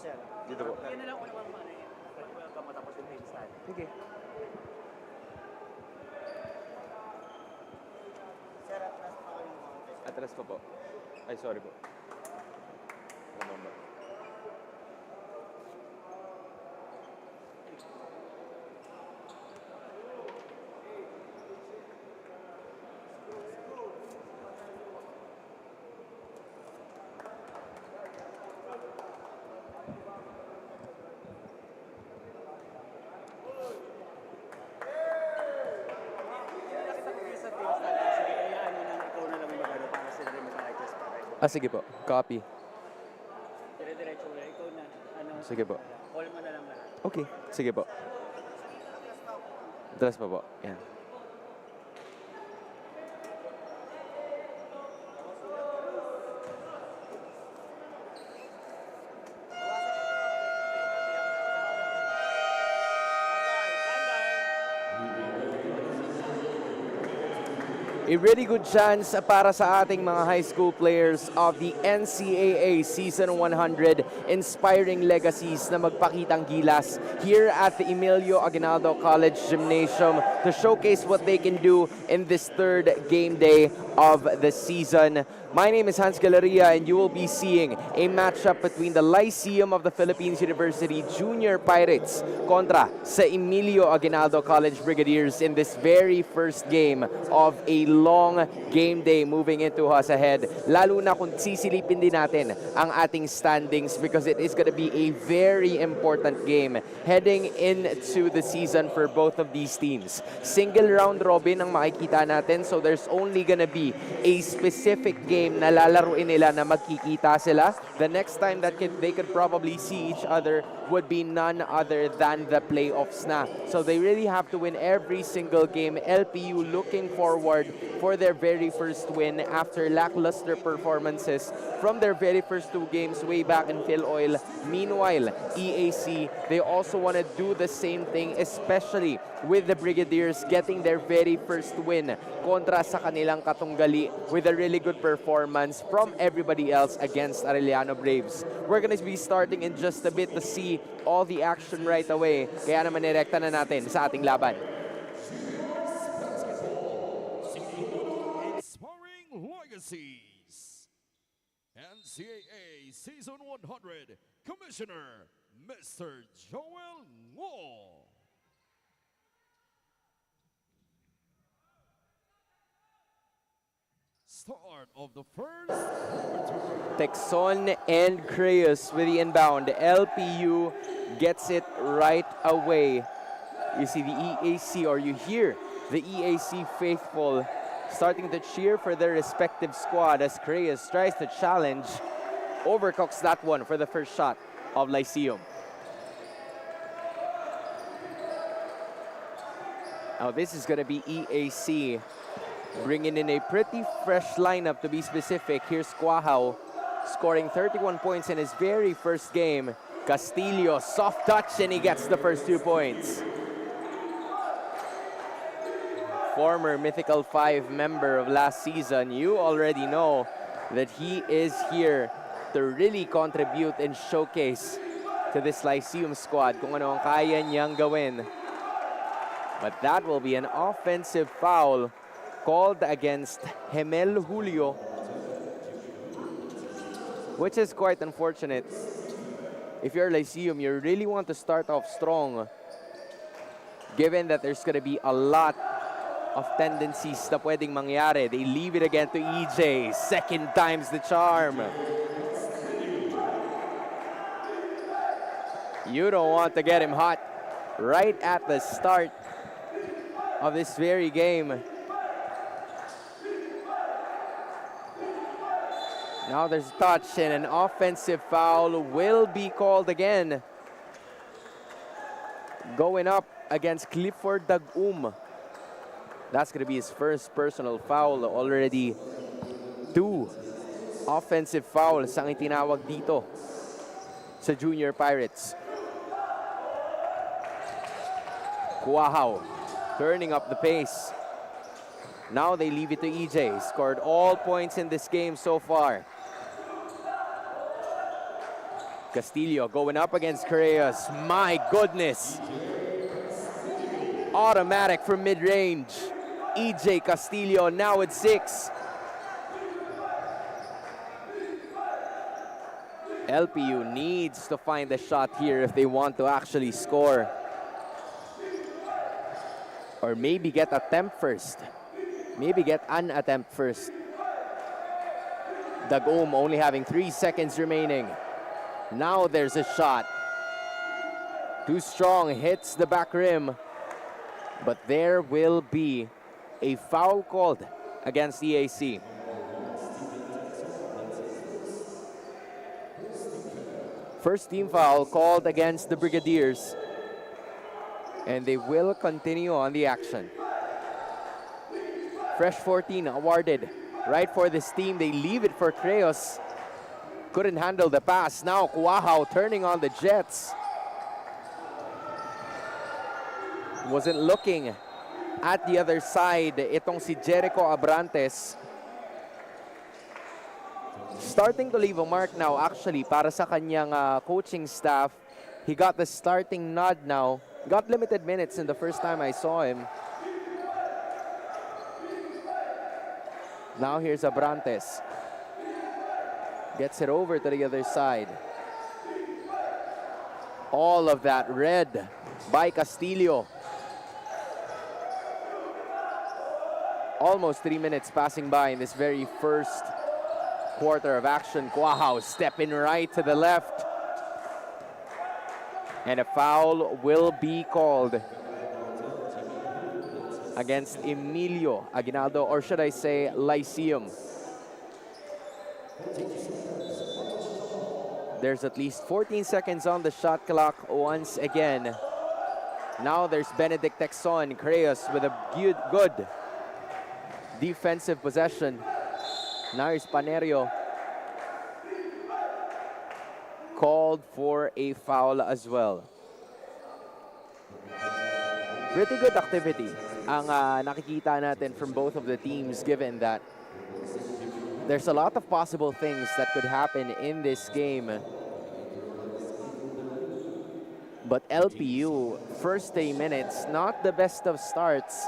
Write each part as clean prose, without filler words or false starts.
sir. Dito po. Yan na lang ulit mga ano yun. Welcome matapos yung main stand. Sige. Sir, atras pa kayo mga test. Atras pa po. Ay, sorry po. Ano ba? Sige po. Copy. Dire-diretso na. Ikaw na. Ano? Sige po. Call mo na lang lahat. Okay. Sige po. Atras pa po. Yan. A really good chance para sa ating mga high school players of the NCAA Season 100 Inspiring Legacies na magpakitang gilas here at the Emilio Aguinaldo College Gymnasium to showcase what they can do in this third game day of the season. My name is Hans Galeria and you will be seeing a matchup between the Lyceum of the Philippines University Junior Pirates kontra sa Emilio Aguinaldo College Brigadiers in this very first game of a long game day moving into us ahead. Lalo na kung sisilipin din natin ang ating standings because it is going to be a very important game heading into the season for both of these teams. Single round robin ang makikita natin, so there's only gonna be a specific game na lalaruin nila na magkikita sila. The next time that they could probably see each other would be none other than the playoffs na. So they really have to win every single game. LPU looking forward for their very first win after lackluster performances from their very first two games way back in Phil Oil. Meanwhile, EAC, they also want to do the same thing, especially with the Brigadiers getting their very first win kontra sa kanilang katunggali with a really good performance from everybody else against Arellano Braves. We're gonna be starting in just a bit to see all the action right away. Kaya naman direkta na natin sa ating laban. Inspiring Legacies. NCAA Season 100 Commissioner, Mr. Joel Ngo. Start of the first quarter. Texon and Creus with the inbound. LPU gets it right away. You see the EAC, or you hear the EAC faithful starting to cheer for their respective squad as Creus tries to challenge. Overcooks that one for the first shot of Lyceum. Now this is going to be EAC bringing in a pretty fresh lineup, to be specific. Here's Quahao scoring 31 points in his very first game. Castillo, soft touch, and he gets the first 2 points. Former Mythical 5 member of last season, you already know that he is here to really contribute and showcase to this Lyceum squad kung ano ang kaya niyang gawin. But that will be an offensive foul called against Hemel Julio, which is quite unfortunate. If you're Lyceum, you really want to start off strong, given that there's going to be a lot of tendencies na pwedeng mangyari. They leave it again to EJ. Second time's the charm. You don't want to get him hot right at the start of this very game. Now there's a touch and an offensive foul will be called again. Going up against Clifford Dagum. That's going to be his first personal foul. Already 2 offensive fouls ang itinawag dito sa Junior Pirates. Quahao turning up the pace. Now they leave it to EJ. Scored all points in this game so far. Castillo going up against Correas. My goodness. Automatic from mid-range. EJ Castillo now with 6. LPU needs to find a shot here if they want to actually score. Or maybe get attempt first. Maybe get an attempt first. Dagum only having 3 seconds remaining. Now there's a shot. Too strong, hits the back rim. But there will be a foul called against EAC. First team foul called against the Brigadiers. And they will continue on the action. Fresh 14 awarded right for this team. They leave it for Creos. Couldn't handle the pass. Now Kuahao turning on the Jets. Wasn't looking at the other side. Itong si Jericho Abrantes. Starting to leave a mark now actually para sa kanyang coaching staff. He got the starting nod now. Got limited minutes in the first time I saw him. Now here's Abrantes. Gets it over to the other side. All of that red by Castillo. Almost 3 minutes passing by in this very first quarter of action. Kuahao stepping right to the left. And a foul will be called against Emilio Aguinaldo, or should I say Lyceum. There's at least 14 seconds on the shot clock once again. Now there's Benedict Texon, Creos with a good defensive possession. Now here's Panerio. Called for a foul as well. Pretty good activity ang nakikita natin from both of the teams, given that there's a lot of possible things that could happen in this game. But LPU, first 3 minutes, not the best of starts.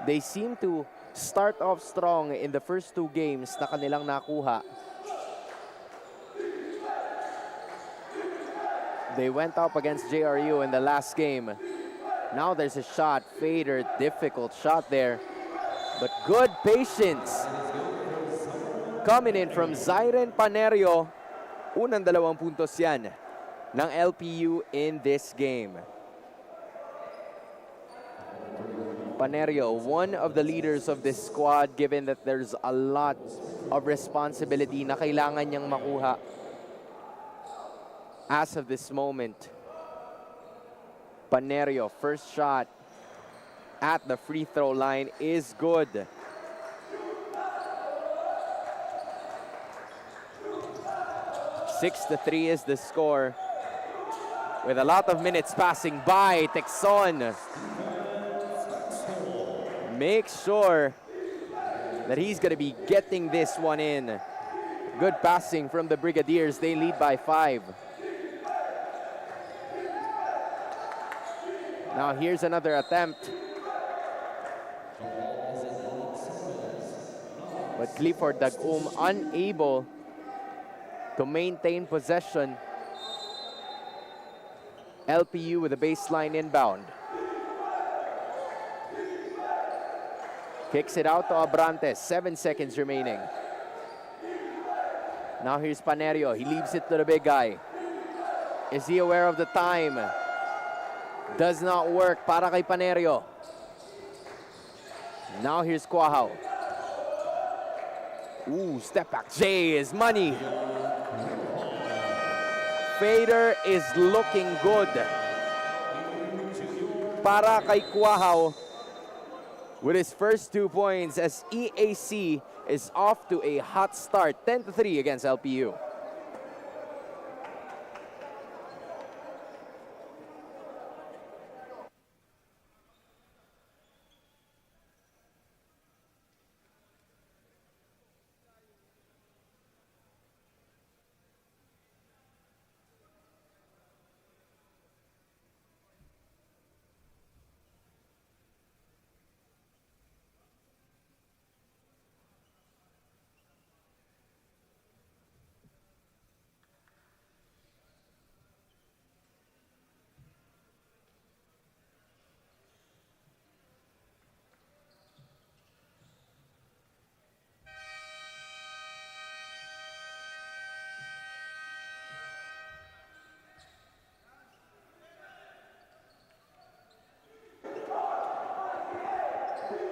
They seem to start off strong in the first 2 games na kanilang nakuha. They went up against JRU in the last game. Now there's a shot, fader, difficult shot there. But good patience. Coming in from Zyren Panerio. Unang 2 puntos yan ng LPU in this game. Panerio, one of the leaders of this squad, given that there's a lot of responsibility na kailangan niyang makuha. As of this moment, Panerio, first shot at the free throw line is good. Six to 3 is the score. With a lot of minutes passing by, Texon makes sure that he's going to be getting this one in. Good passing from the Brigadiers. They lead by 5. Now here's another attempt. But Clifford Dagum unable to maintain possession. LPU with a baseline inbound. Kicks it out to Abrantes. 7 seconds remaining. Now here's Panerio. He leaves it to the big guy. Is he aware of the time? Does not work para kay Panerio. Now here's Kuahao. Ooh, step back. J is money. Fader is looking good para kay Kuahao with his first 2 points as EAC is off to a hot start. 10-3 against LPU.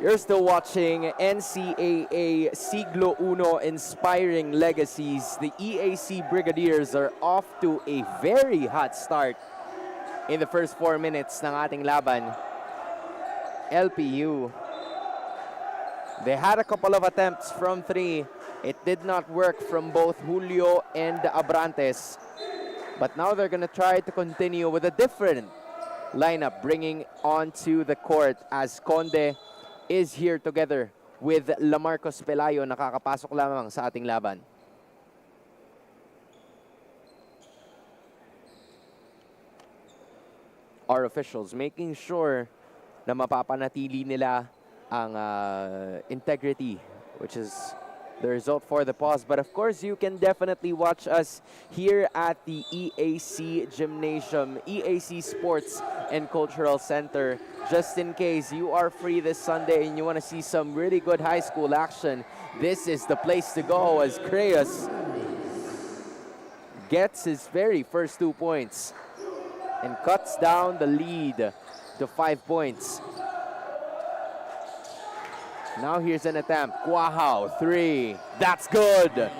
You're still watching NCAA Siglo Uno Inspiring Legacies. The EAC Brigadiers are off to a very hot start in the first 4 minutes ng ating laban. LPU. They had a couple of attempts from 3. It did not work from both Julio and Abrantes. But now they're going to try to continue with a different lineup, bringing onto the court as Conde is here together with Lamarcos Pelayo, nakakapasok lamang sa ating laban. Our officials making sure na mapapanatili nila ang integrity, which is the result for the pause. But of course, you can definitely watch us here at the EAC Gymnasium, EAC Sports and Cultural Center. Just in case you are free this Sunday and you want to see some really good high school action, this is the place to go as Creus gets his very first 2 points and cuts down the lead to 5 points. Now here's an attempt. Quahao, 3. That's good.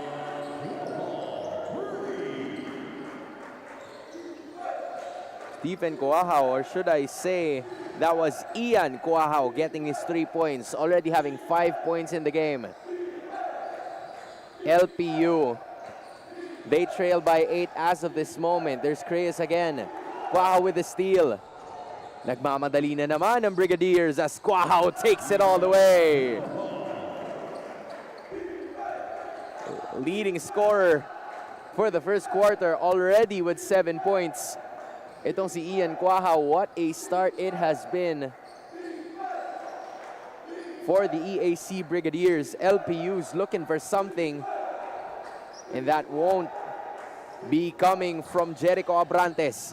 Stephen Quahao, or should I say, that was Ian Quahao getting his 3 points, already having 5 points in the game. LPU, they trail by 8 as of this moment. There's Creus again. Quahao with the steal. Nagmamadali na naman ang Brigadiers as Quahao takes it all the way. Leading scorer for the first quarter already with 7 points. Itong si Ian Quahao, what a start it has been for the EAC Brigadiers. LPU's looking for something, and that won't be coming from Jericho Abrantes.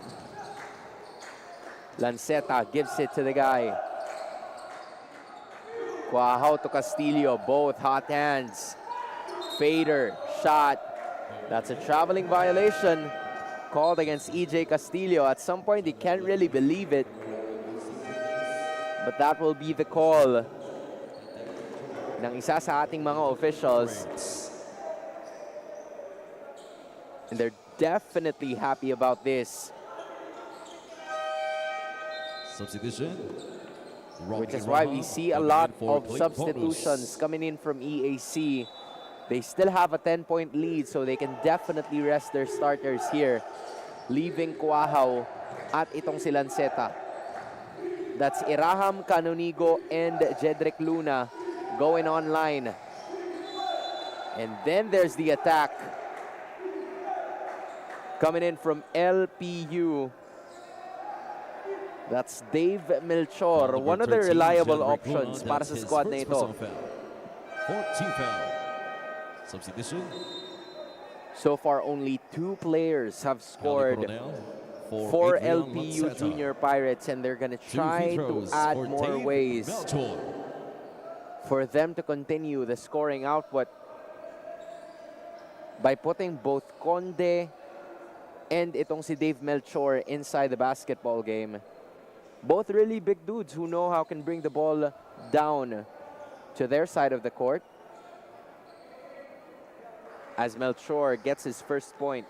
Lanceta gives it to the guy. Quahao to Castillo, both hot hands. Fader, shot. That's a traveling violation called against EJ Castillo. At some point, he can't really believe it. But that will be the call ng isa sa ating mga officials. And they're definitely happy about this. Substitution. Which is why we see a lot of substitutions coming in from EAC. They still have a 10-point lead, so they can definitely rest their starters here, leaving Quahao at itong si Lanceta. That's Iraham Canonigo and Jedrick Luna going online. And then there's the attack coming in from LPU. That's Dave Melchor, one of the reliable options para sa squad na ito. 14 foul. Substitution. So far, only 2 players have scored for LPU Junior Pirates, and they're gonna try to add more ways for them to continue the scoring output by putting both Conde and itong si Dave Melchor inside the basketball game. Both really big dudes who know how can bring the ball down to their side of the court. As Melchor gets his first point.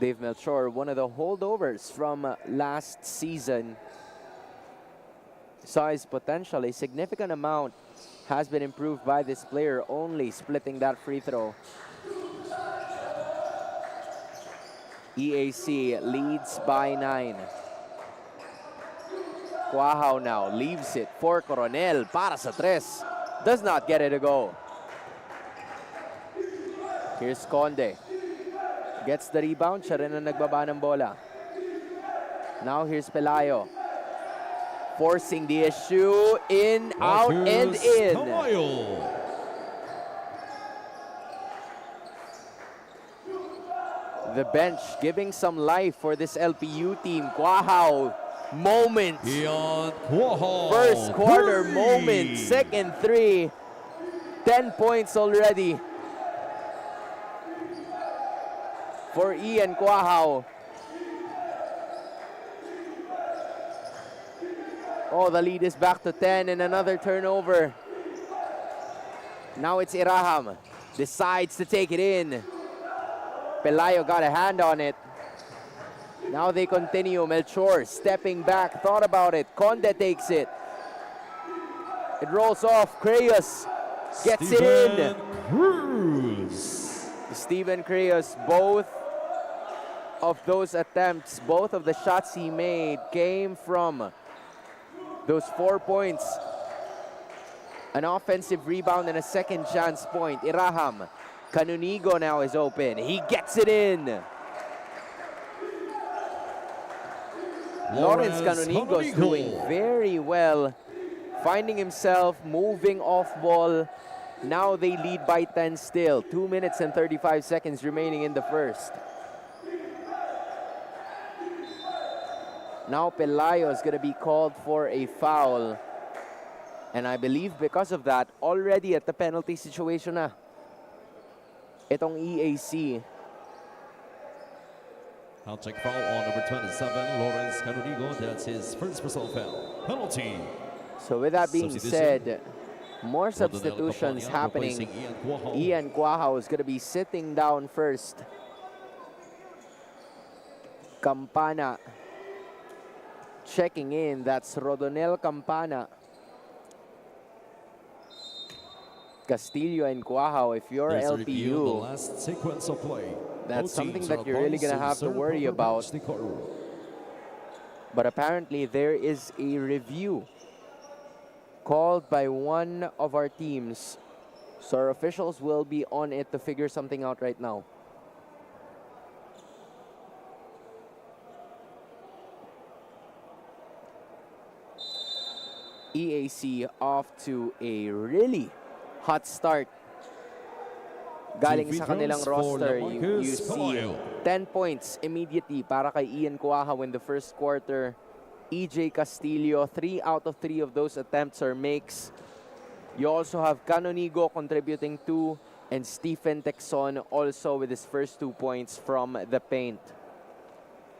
Dave Melchor, one of the holdovers from last season, saw his potential. A significant amount has been improved by this player, only splitting that free throw. EAC leads by 9. Quahao now leaves it for Coronel para sa 3. Does not get it to go. Here's Conde. Gets the rebound. Siya rin ang nagbaba ng bola. Now here's Pelayo. Forcing the issue. In, out, and in. The bench giving some life for this LPU team. Quahao moment. First quarter moment. Second 3. 10 points already for Ian Quahao. Oh, the lead is back to 10 and another turnover. Now it's Iraham. Decides to take it in. Pelayo got a hand on it. Now they continue. Melchor stepping back, thought about it. Conde takes it. It rolls off. Creyos gets it in. Cruz. Steven Creyos, both of those attempts, both of the shots he made came from those 4 points. An offensive rebound and a second chance point. Iraham. Canonigo now is open. He gets it in. Lawrence Canonigo is doing very well, finding himself moving off ball. Now they lead by 10 still. 2 minutes and 35 seconds remaining in the first. Now Pelayo is going to be called for a foul. And I believe because of that, already at the penalty situation na itong EAC. I'll check foul on number 27, Lawrence Canonigo. That's his first personal foul. Penalty. So with that being said, more substitutions happening. Ian Cuajao is going to be sitting down first. Campana checking in. That's Rodonel Campana. Castillo and Cuajao, if you're There's LPU, the last sequence of play. that's something that you're really going to have to worry about. But apparently there is a review called by one of our teams. So our officials will be on it to figure something out right now. EAC off to a really hot start. Galing sa kanilang roster, you see 10 points immediately para kay Ian Cuajao in the first quarter. EJ Castillo, 3 out of 3 of those attempts are makes. You also have Canonigo contributing 2 and Stephen Texon also with his first 2 points from the paint.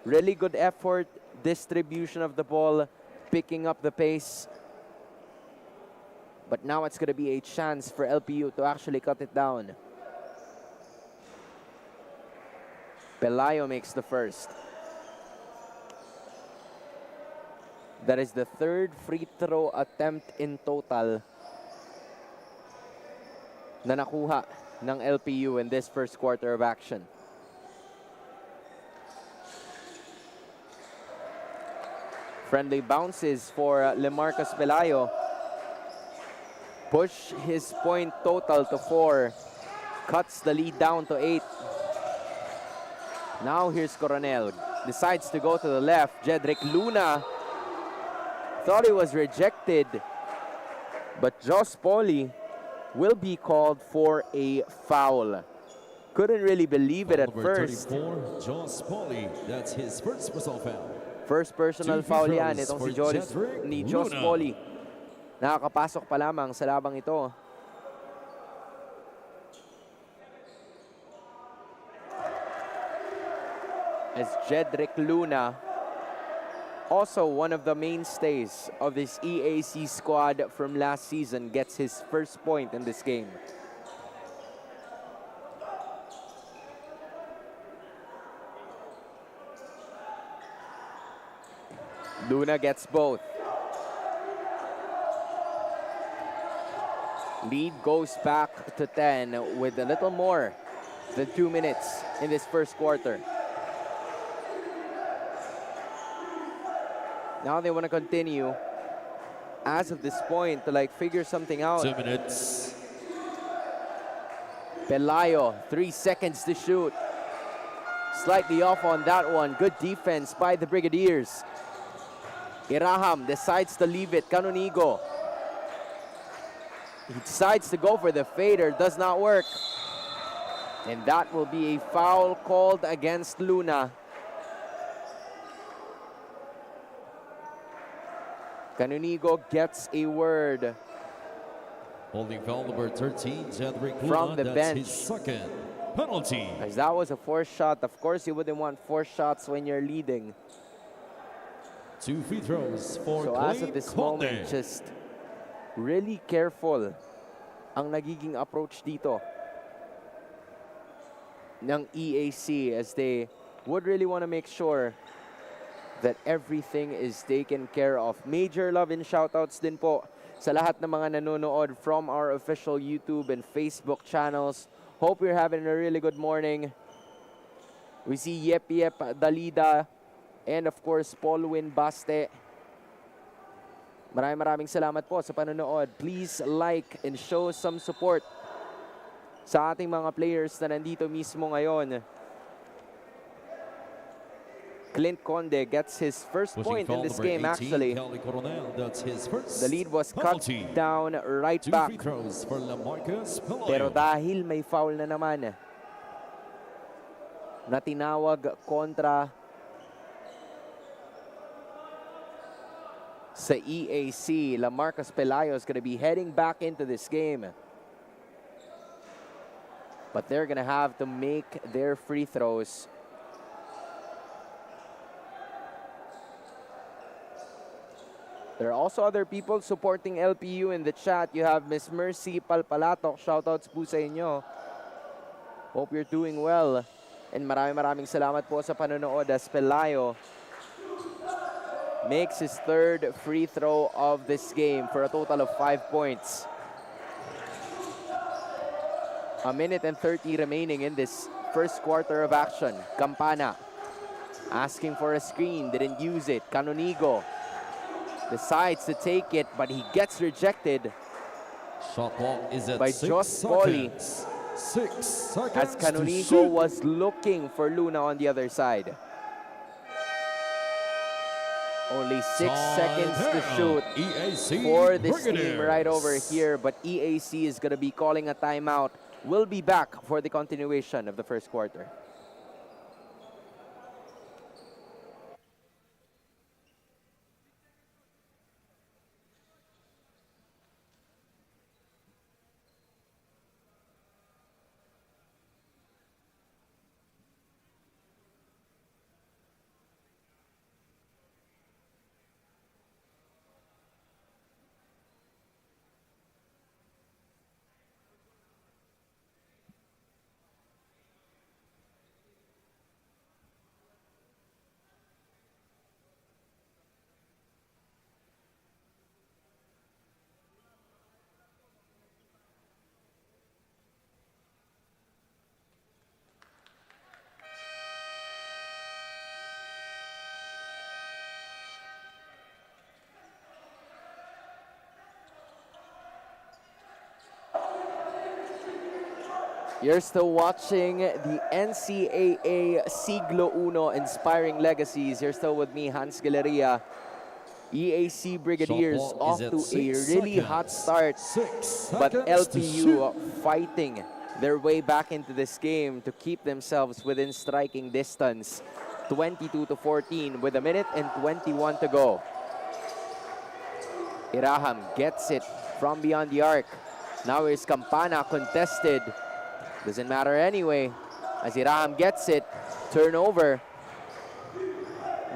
Really good effort, distribution of the ball, picking up the pace. But now it's going to be a chance for LPU to actually cut it down. Pelayo makes the first. That is the third free throw attempt in total na nakuha ng LPU in this first quarter of action. Friendly bounces for LeMarcus Pelayo. Push his point total to 4. Cuts the lead down to 8. Now here's Coronel. Decides to go to the left. Jedrick Luna thought he was rejected. But Josh Pauly will be called for a foul. Couldn't really believe it at first. 34, Josh Pauly. That's his first personal foul. First personal foul yan. Itong si Josh Pauly. Nakakapasok pa lamang sa labang ito. As Jedrick Luna, also one of the mainstays of this EAC squad from last season, gets his first point in this game. Luna gets both. Lead goes back to 10 with a little more than 2 minutes in this first quarter. Now they want to continue as of this point to figure something out. 2 minutes. Pelayo, 3 seconds to shoot. Slightly off on that one. Good defense by the Brigadiers. Iraham decides to leave it. Canonigo. He decides to go for the fader. Does not work. And that will be a foul called against Luna. Canonigo gets a word. Holding foul number 13, Jedrick Luna. From the That's bench. his second penalty. As that was a forced shot. Of course, you wouldn't want 4 shots when you're leading. 2 free throws for So as of this Conde. moment, just really careful ang nagiging approach dito ng EAC as they would really want to make sure that everything is taken care of. Major love and shoutouts din po sa lahat ng mga nanonood from our official YouTube and Facebook channels. Hope you're having a really good morning. We see Yep Dalida and of course Paulwin Baste. Maraming salamat po sa panonood. Please like and show some support sa ating mga players na nandito mismo ngayon. Clint Conde gets his first point in this game, actually. The lead was cut down right back. Pero dahil may foul na naman na tinawag kontra sa EAC, Lamarcus Pelayo is going to be heading back into this game. But they're going to have to make their free throws. There are also other people supporting LPU in the chat. You have Miss Mercy Palpalatok. Shoutouts po sa inyo. Hope you're doing well. And maraming salamat po sa panonood as Pelayo makes his third free throw of this game for a total of 5 points. A minute and 30 remaining in this first quarter of action. Campana asking for a screen, didn't use it. Canonigo decides to take it, but he gets rejected Shot clock is at by 6 Josh Foley. 6 seconds As to Canonigo shoot. was looking for Luna on the other side. Only 6 seconds to shoot EAC for this team Brigadiers. right over here, but EAC is going to be calling a timeout. We'll be back for the continuation of the first quarter. You're still watching the NCAA Siglo Uno Inspiring Legacies. You're still with me, Hans Galeria. EAC Brigadiers off to a really hot start, but LPU fighting their way back into this game to keep themselves within striking distance. 22-14 with a minute and 21 to go. Iraham gets it from beyond the arc. Now is Campana contested. Doesn't matter anyway, as Iraham gets it. Turnover.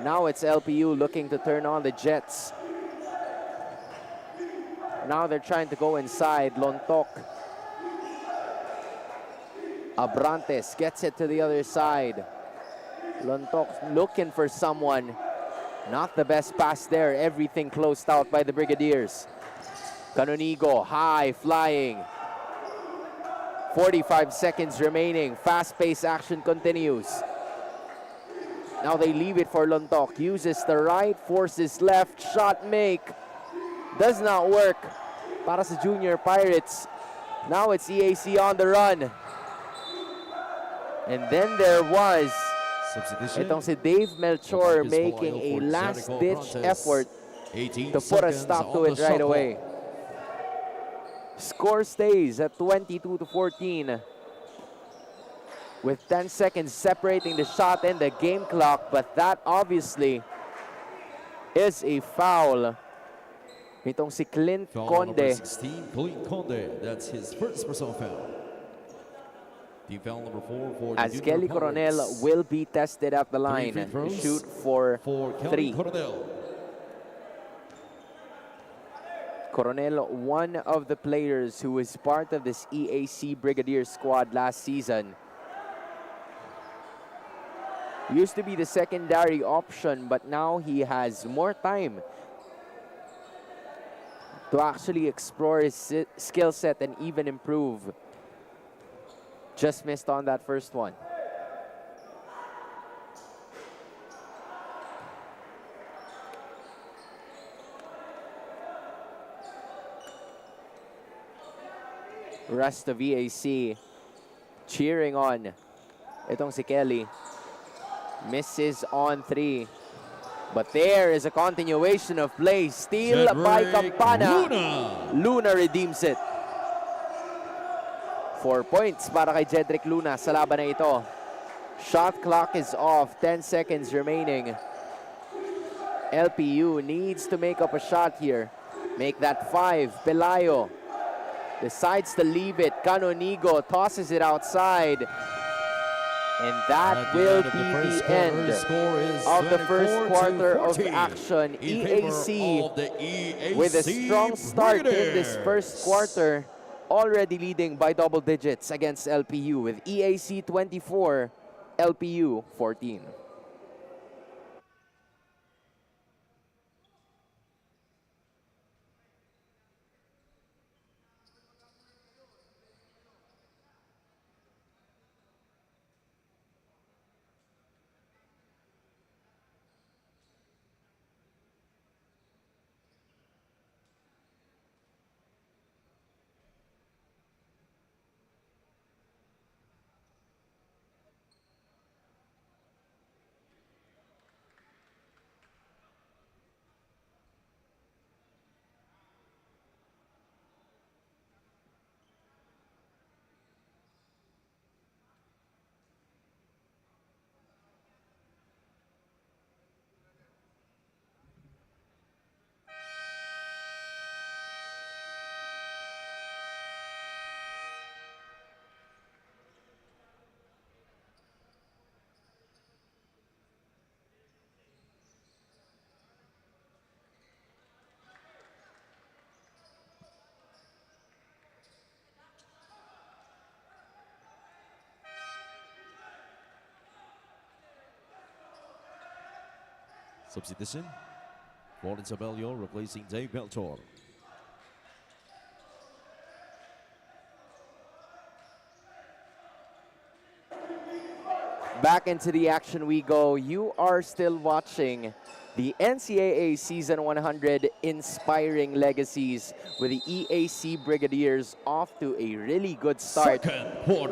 Now it's LPU looking to turn on the Jets. Now they're trying to go inside. Lontok. Abrantes gets it to the other side. Lontok looking for someone. Not the best pass there. Everything closed out by the Brigadiers. Canonigo, high flying. 45 seconds remaining. Fast-paced action continues. Now they leave it for Lontok. Uses the right, forces left. Shot make. Does not work para sa Junior Pirates. Now it's EAC on the run. And then there was itong si Dave Melchor making a last-ditch effort to put a stop to it right away. Score stays at 22-14 with 10 seconds separating the shot and the game clock, but that obviously is a foul. Itong si Clint Foul number Conde. 16, Clint Conde. That's his first personal foul. Team foul number 4 for the As Junior Kelly Pirates. Coronel will be tested at the line free to throws shoot for for Kelly 3. Coronel. Coronel, one of the players who was part of this EAC Brigadier squad last season. Used to be the secondary option, but now he has more time to actually explore his skill set and even improve. Just missed on that first one. Rest of EAC cheering on itong si Kelly. Misses on 3. But there is a continuation of play. Steal by Campana. Luna redeems it. 4 points para kay Jedrick Luna sa laban na ito. Shot clock is off. 10 seconds remaining. LPU needs to make up a shot here. Make that 5. Pelayo decides to leave it. Canonigo tosses it outside. And that will be the end of the first quarter of action. EAC with a strong start in this first quarter, already leading by double digits against LPU with EAC 24, LPU 14. Substitution. Florence Abelio replacing Dave Beltor. Back into the action we go. You are still watching the NCAA Season 100 Inspiring Legacies with the EAC Brigadiers off to a really good start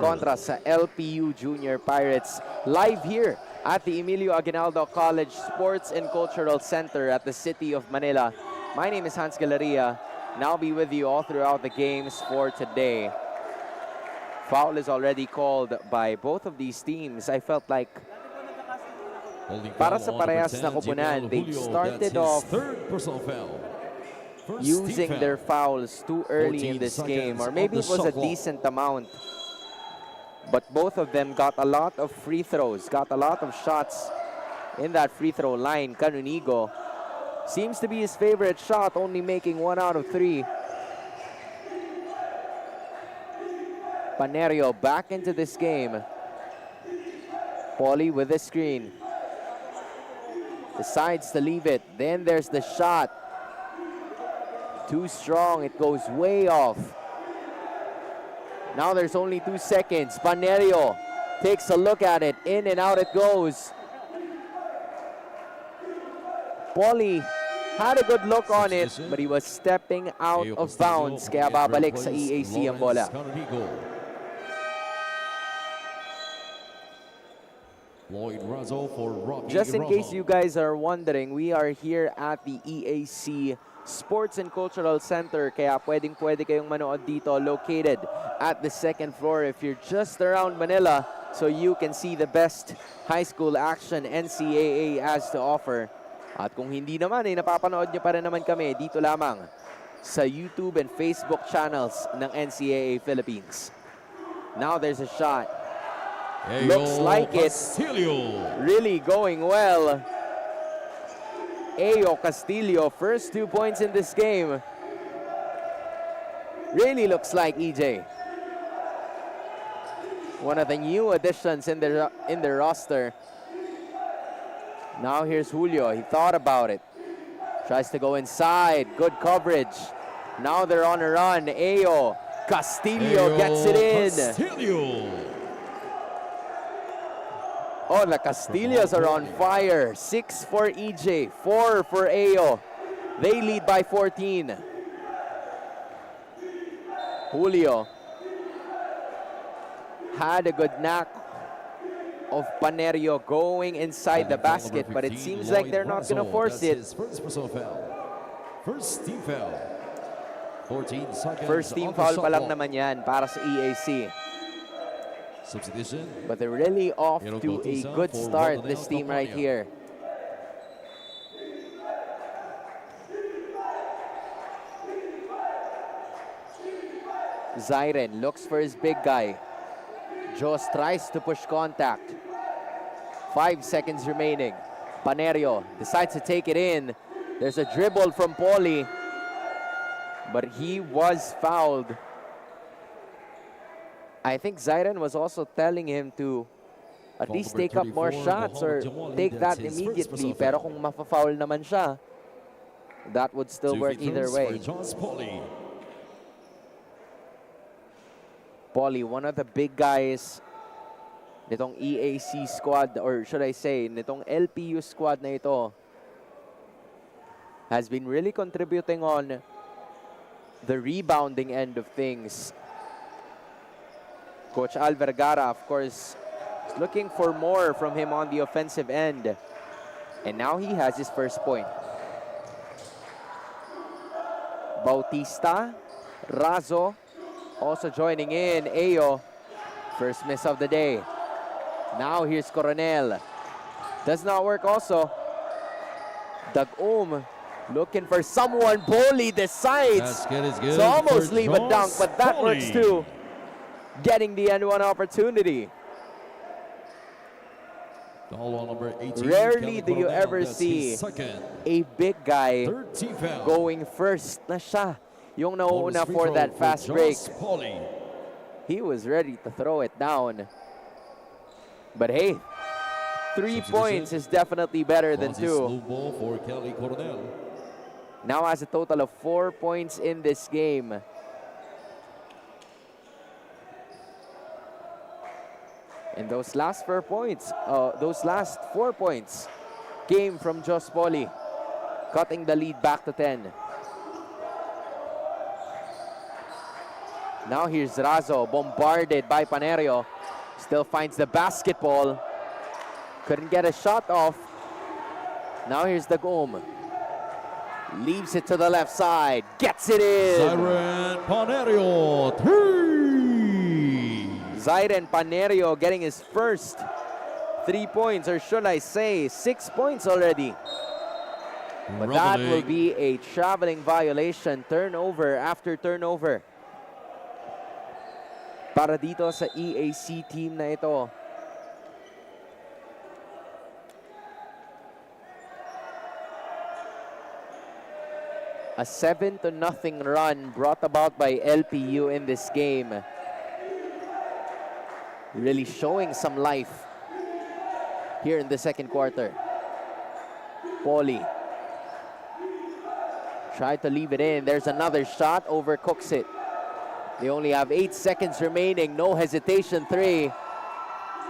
kontra sa LPU Junior Pirates. Live here at the Emilio Aguinaldo College Sports and Cultural Center at the City of Manila. My name is Hans Galeria, and I'll be with you all throughout the games for today. Foul is already called by both of these teams. I felt like para sa parehas na koponan, they started off using their fouls too early in this game, or maybe it was a decent amount. But both of them got a lot of free throws, got a lot of shots in that free throw line. Canonigo seems to be his favorite shot, only making 1 out of 3. Panerio back into this game. Pauly with the screen. Decides to leave it. Then there's the shot. Too strong, it goes way off. Now there's only 2 seconds. Panerio takes a look at it. In and out it goes. Pauly had a good look on it, but he was stepping out of bounds. Kaya babalik sa EAC ang bola. Just in case you guys are wondering, we are here at the EAC Sports and Cultural Center. Kaya pwede kayong manood dito, located at the 2nd floor if you're just around Manila, so you can see the best high school action NCAA has to offer. At kung hindi naman, napapanood nyo pa rin naman kami dito lamang sa YouTube and Facebook channels ng NCAA Philippines. Now there's a shot. Looks like it's really going well. Ayo Castillo, first 2 points in this game. Really looks like EJ. One of the new additions in the roster. Now here's Julio. He thought about it. Tries to go inside. Good coverage. Now they're on a run. Ayo. Castillo gets it in. Castillo. Oh, the Castillos are on fire. 6 for EJ, 4 for Ayo. They lead by 14. Julio had a good knack of Panerio going inside the basket, but it seems like they're not going to force it. First personal foul. First team foul. 14 seconds. First team foul pa lang naman yan para sa EAC. Substitution. But they're really off to a good start, this team right here. Zyren looks for his big guy. Jos tries to push contact. 5 seconds remaining. Panerio decides to take it in. There's a dribble from Paulie, but he was fouled. I think Zyren was also telling him to at least take up more shots or take that immediately. Pero kung mafa-foul naman siya, that would still work either way. Paulie, one of the big guys nitong EAC squad, or should I say, nitong LPU squad na ito, has been really contributing on the rebounding end of things. Coach Al Vergara, of course, is looking for more from him on the offensive end. And now he has his first point. Bautista, Razo, also joining in. Ayo, first miss of the day. Now here's Coronel. Does not work also. Dagum looking for someone. Paulie decides to almost leave a dunk, but that works too. Getting the end one opportunity. Number 18, rarely do you ever see a big guy going first na siya yung nauuna for that fast break. He was ready to throw it down. But hey, 3 points is definitely better than 2. Now has a total of 4 points in this game. And those last 4 points, came from Jos Paulie, cutting the lead back to 10. Now here's Razo, bombarded by Panerio. Still finds the basketball. Couldn't get a shot off. Now here's the Dagum. Leaves it to the left side. Gets it in. Zyren Panerio, 3. Zyren Panerio getting his first 3 points, or should I say 6 points already. But that will be a traveling violation. Turnover after turnover para dito sa EAC team na ito. A 7-0 run brought about by LPU in this game. Really showing some life here in the second quarter. Paulie tried to leave it in. There's another shot, overcooks it. They only have 8 seconds remaining. No hesitation, 3.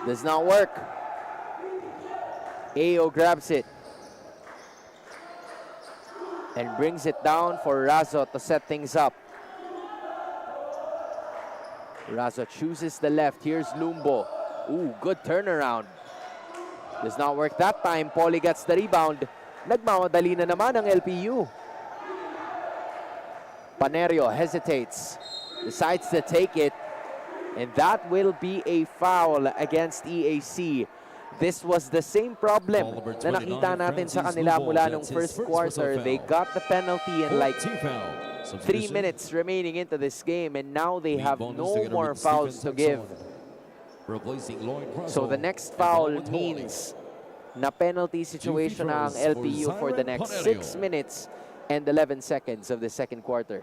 Does not work. Ayo grabs it and brings it down for Razo to set things up. Razo chooses the left. Here's Lumbo. Ooh, good turnaround. Does not work that time. Paulie gets the rebound. Nagmamadali na naman ang LPU. Panerio hesitates. Decides to take it. And that will be a foul against EAC. This was the same problem na nakita natin sa kanila mula nung first quarter. They got the penalty in like 3 minutes remaining into this game, and now they have no more fouls to give. So the next foul means na penalty situation na ang LPU for the next 6 minutes and 11 seconds of the second quarter.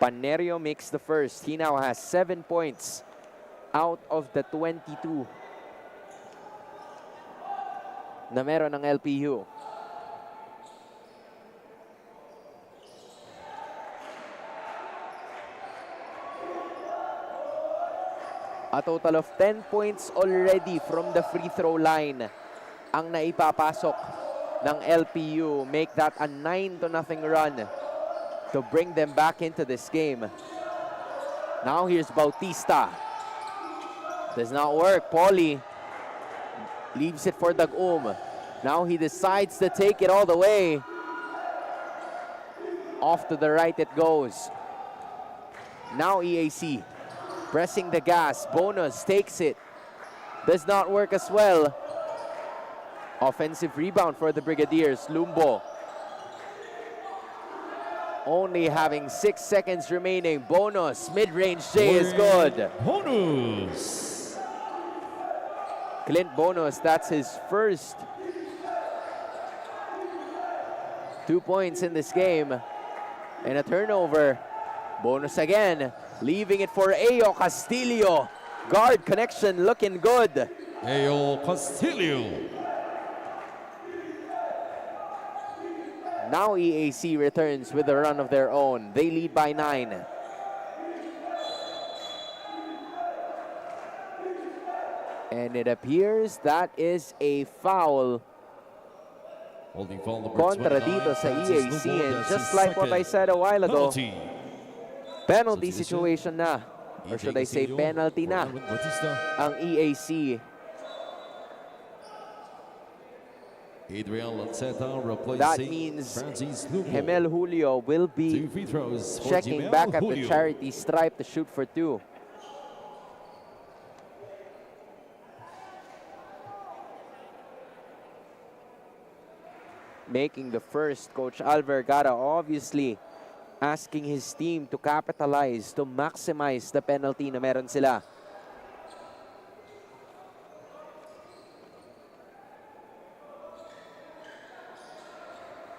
Panerio makes the first. He now has 7 points out of the 22 na meron ng LPU. A total of 10 points already from the free throw line ang naipapasok ng LPU. Make that a 9-0 run to bring them back into this game. Now here's Bautista. Does not work. Pauly leaves it for Dagum. Now he decides to take it all the way. Off to the right it goes. Now EAC pressing the gas. Bonus takes it. Does not work as well. Offensive rebound for the Brigadiers. Lumbo only having 6 seconds remaining. Bonus mid-range J is good. Bonus. Clint Bonus, that's his first 2 points in this game. And a turnover. Bonus again, leaving it for Ayo Castillo. Guard connection looking good. Ayo Castillo. Now EAC returns with a run of their own. They lead by 9. And it appears that is a foul Holding foul number kontra 29. dito sa That's his EAC. no ball. And That's just his like what I second said a while ago, penalty Substitution. situation na. Or should I say Castillo penalty na for Bautista. ang EAC. Adrian Lanceta replacing That means Francis Lugo. Hemel Julio will 2 be free throws for checking Jimel back at the Julio. charity stripe to shoot for 2. Making the first, Coach Alvergara obviously asking his team to capitalize, to maximize the penalty na meron sila.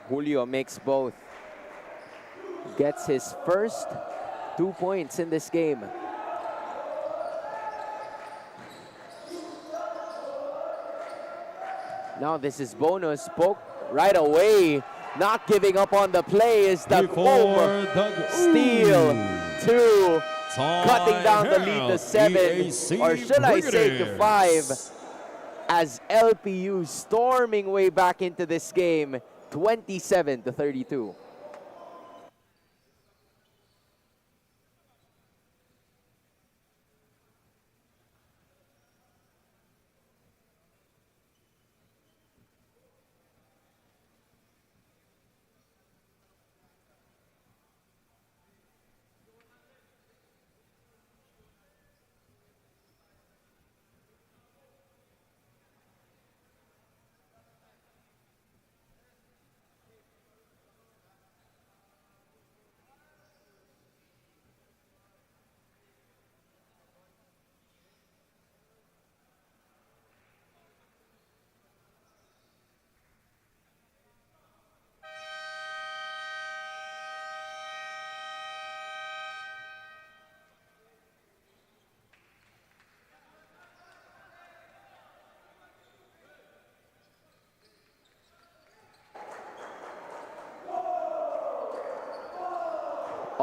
Julio makes both. Gets his first 2 points in this game. Now this is Bonus, poke right away. Not giving up on the play is the steal. 2, cutting down the lead to 7, or should I say to 5, as LPU storming way back into this game, 27-32.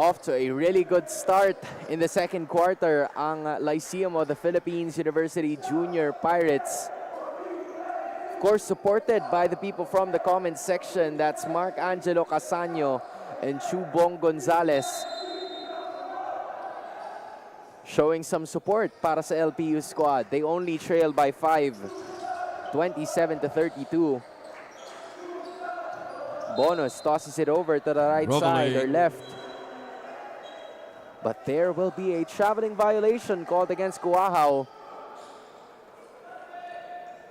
Off to a really good start in the second quarter ang Lyceum of the Philippines University Junior Pirates. Of course, supported by the people from the comments section. That's Mark Angelo Casaño and Chubong Gonzalez. Showing some support para sa LPU squad. They only trail by 5, 27-32. Bonus tosses it over to the right side or left. But there will be a traveling violation called against Guahao.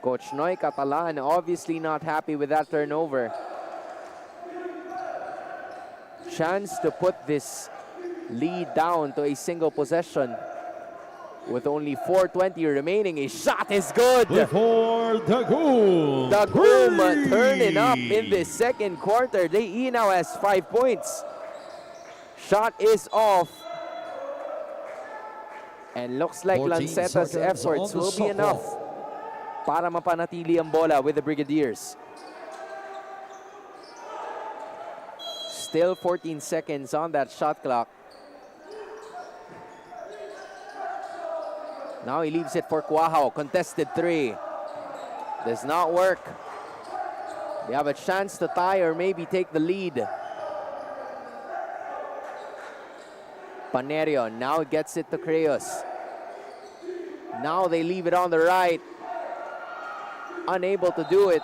Coach Noy Catalan obviously not happy with that turnover. Chance to put this lead down to a single possession. With only 4:20 remaining, a shot is good. For Dagum. Dagum turning up in this second quarter. They now has 5 points. Shot is off. And looks like 14 Lanceta's seconds efforts on the will be shot enough clock. para mapanatili ang bola with the Brigadiers. Still 14 seconds on that shot clock. Now he leaves it for Quahao. Contested three. Does not work. They have a chance to tie or maybe take the lead. Panerio now gets it to Creos. Now they leave it on the right. Unable to do it.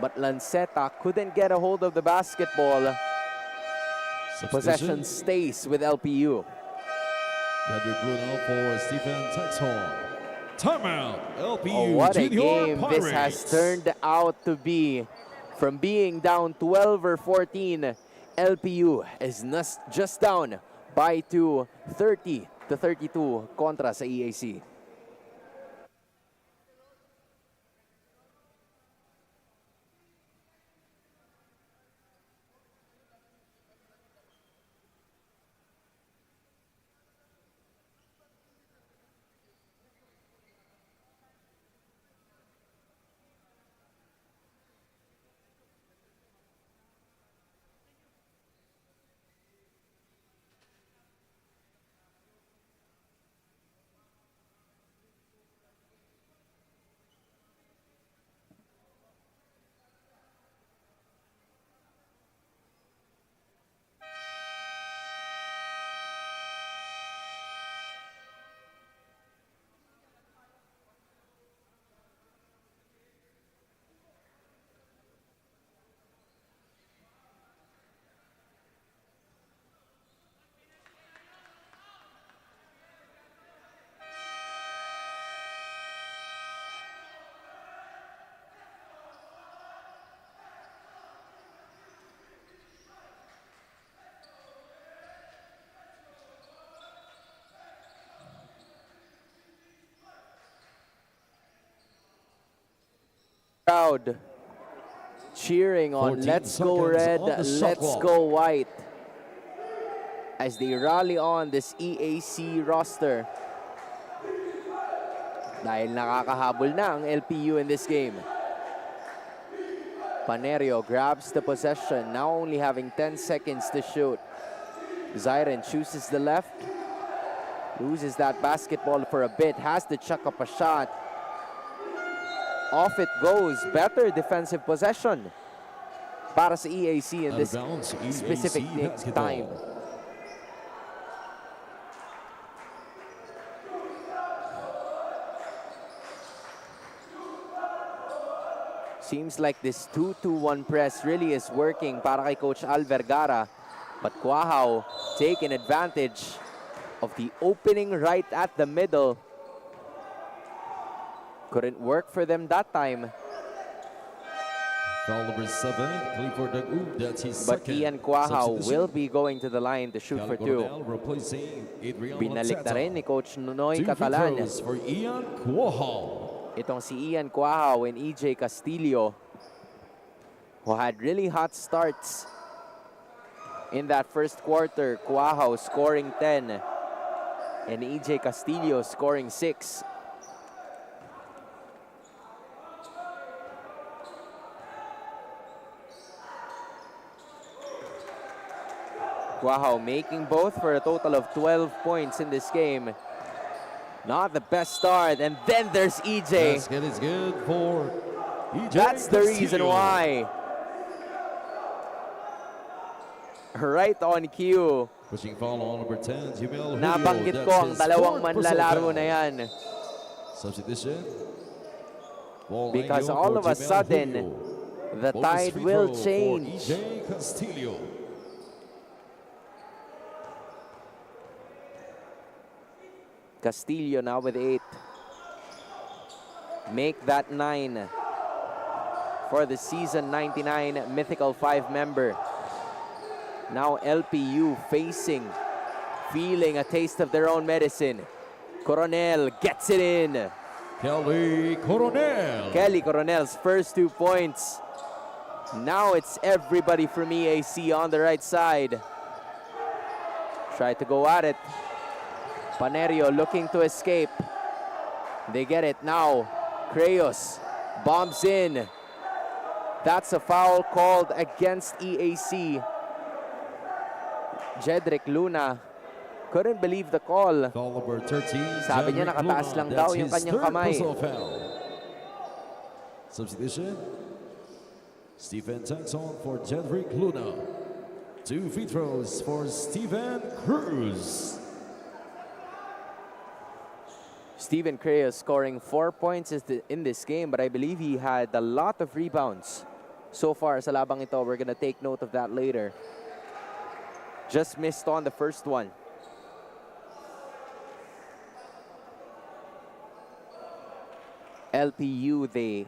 But Lanceta couldn't get a hold of the basketball. Possession stays with LPU. Gathered blue now for Stephen Taxhorn. Timeout, LPU. Oh, what a Junior game Pirates. this has turned out to be. From being down 12 or 14, LPU is just down by 2, 30-32 kontra sa EAC. Crowd cheering on 14 Let's Go seconds Red, on the shot Let's clock. Go White as they rally on this EAC roster. Dahil nakakahabol na ang LPU in this game. Panerio grabs the possession, now only having 10 seconds to shoot. Zyren chooses the left, loses that basketball for a bit, has to chuck up a shot. Off it goes. Better defensive possession para sa EAC in this specific time. Seems like this 2-2-1 press really is working para kay Coach Al Vergara. But Quahao taking advantage of the opening right at the middle. Couldn't work for them that time. Foul number 7, Clifford Dagu, that's his But second. Ian Quahao Substitution. will be going to the line to shoot for 2. Replacing Adrian Binalik na Lanceta. rin ni Coach Nonoy 2 free Catalan. throws for Ian Quahao. Itong si Ian Quahao and EJ Castillo, who had really hot starts in that first quarter. Quahao scoring 10 and EJ Castillo scoring 6. Quahao making both for a total of 12 points in this game. Not the best start, and then there's EJ. Basket is good for EJ That's the Castillo. reason why. Right on cue. Pushing foul on number 10, Jimel Julio. Nabanggit ko That's ang his dalawang fourth personal manlalaro foul. na yan. Substitution. Ball Because angle all for of a Jimel sudden, Julio. the Bonus tide free will throw for change. EJ Castillo. Castillo now with 8. Make that 9 for the season 99 Mythical 5 member. Now LPU feeling a taste of their own medicine. Coronel gets it in. Kelly Coronel. Kelly Coronel's first 2 points. Now it's everybody from EAC on the right side. Try to go at it. Panerio looking to escape. They get it now. Crayos bombs in. That's a foul called against EAC. Jedrick Luna couldn't believe the call. Foul number 13. Sabi niya Jedrick nakataas Luna. lang daw That's yung his kanyang third kamay. personal foul. Substitution. Stephen takes on for Jedrick Luna. 2 free throws for Steven Cruz. Steven Cruz scoring 4 points in this game, but I believe he had a lot of rebounds so far sa labang ito. We're gonna take note of that later. Just missed on the first one. LPU, they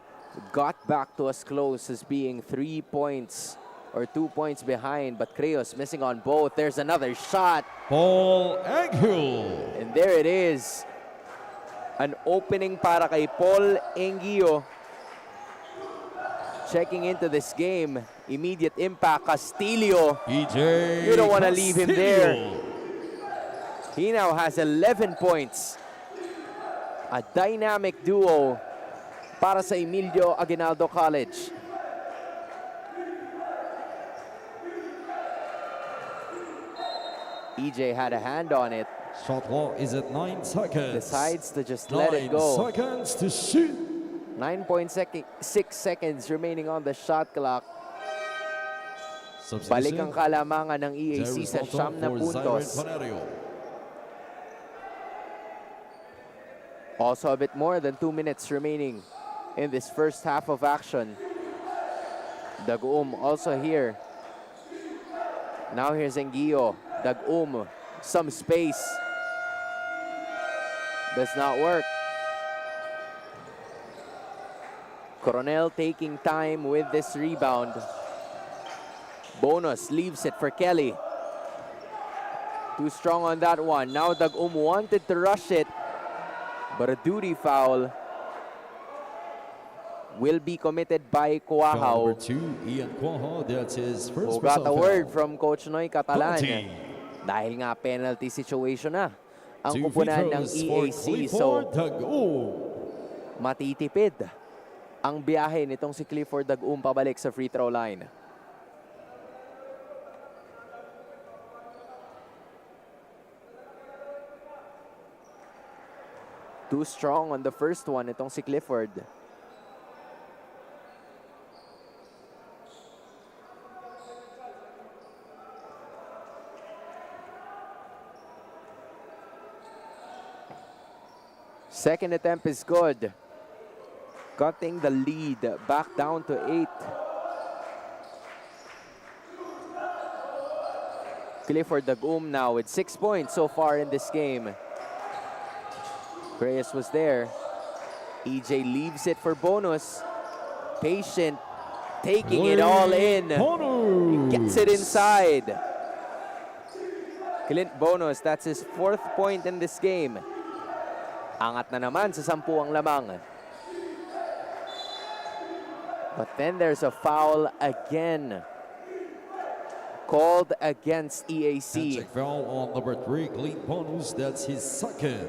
got back to as close as being 3 points or 2 points behind, but Cruz missing on both. There's another shot. Paul Anghel. And there it is. An opening para kay Paul Engio. Checking into this game. Immediate impact. Castillo. EJ You don't want to leave him there. Castillo. He now has 11 points. A dynamic duo para sa Emilio Aguinaldo College. EJ had a hand on it. Shot clock is at 9 seconds. Decides to just let it go. 9 seconds to shoot. 9.6 seconds remaining on the shot clock. Substitution. Balik ang kalamangan ng EAC sa siyam na puntos. Also a bit more than 2 minutes remaining in this first half of action. Dagum also here. Now here's Engio. Dagum, some space. Does not work. Coronel taking time with this rebound. Bonus leaves it for Kelly. Too strong on that one. Now Dagum wanted to rush it, but a duty foul will be committed by Foul number Kuahaw. 2, Ian Kuahaw. That's his first Who got a personal word foul. from Coach Noy Catalan. Penalty. Dahil nga penalty situation na ang 2 free kupunan ng throws for EAC. Clifford So Dagum. matitipid ang biyahe nitong si Clifford Dagum pabalik sa free throw line. Too strong on the first one itong si Clifford. Second attempt is good. Cutting the lead back down to 8. Clifford Dagum now with 6 points so far in this game. Reyes was there. EJ leaves it for Bonus. Patient, taking it all in. Bonus. Gets it inside. Clint Bonus, that's his 4th point in this game. Angat na naman sa 10 ang lamang. But then there's a foul again. Called against EAC. Check foul on number 3, Clint Bonus. That's his second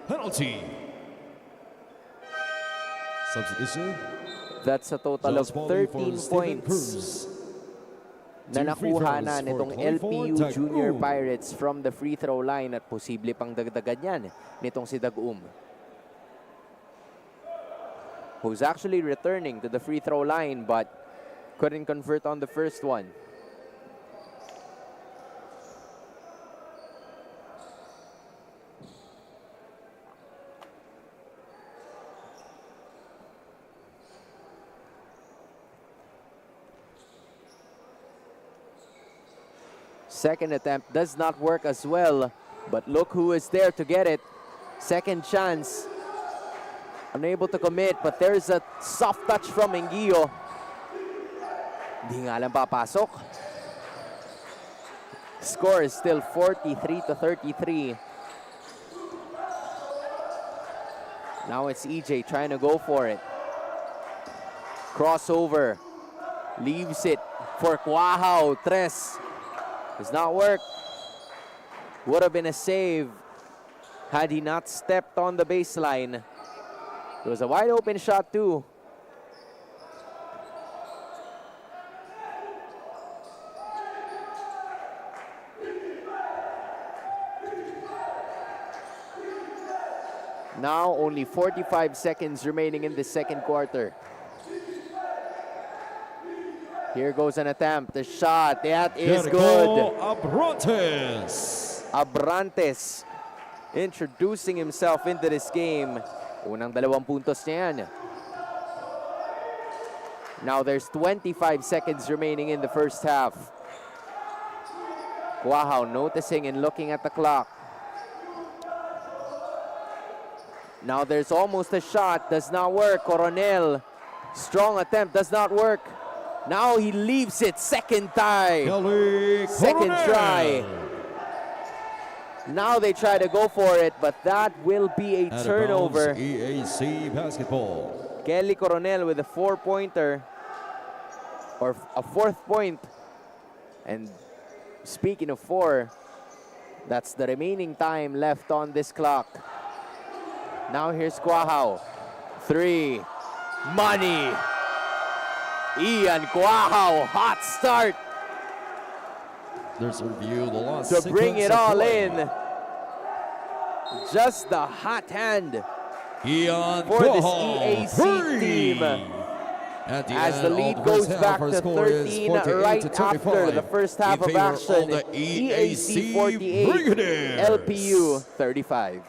penalty. Substitution. That's a total of Just bowling for 13 Steven points Cruz. na 2 free nakuha throws na for nitong Clifford LPU Dagum. Junior Pirates from the free throw line at posible pang dagdagan yan nitong si Dagum, who's actually returning to the free throw line but couldn't convert on the first one. Second attempt does not work as well, but look who is there to get it. Second chance. Unable to commit, but there's a soft touch from Engio. Di nga lang papasok. Score is still 43-33. Now it's EJ trying to go for it. Crossover. Leaves it for Quahao. Tres. Does not work. Would have been a save had he not stepped on the baseline. It was a wide open shot too. Now only 45 seconds remaining in the second quarter. Here goes an attempt. The shot. That is good. Abrantes introducing himself into this game. Unang 2 puntos niya yan. Now there's 25 seconds remaining in the first half. Quahao noticing and looking at the clock. Now there's almost a shot. Does not work. Coronel. Strong attempt. Does not work. Now he leaves it. Second tie. Second try. Now they try to go for it, but that will be a turnover. EAC basketball. Kelly Coronel with a 4-pointer, or a 4th point. And speaking of 4, that's the remaining time left on this clock. Now here's Quahao. 3. Money. Ian Quahao, hot start. Let's review the last to bring it all play. in. Just the hot hand Ian for this Quahao, EAC team. As the lead goes back to 13 right after the first half of action. EAC 48, LPU 35.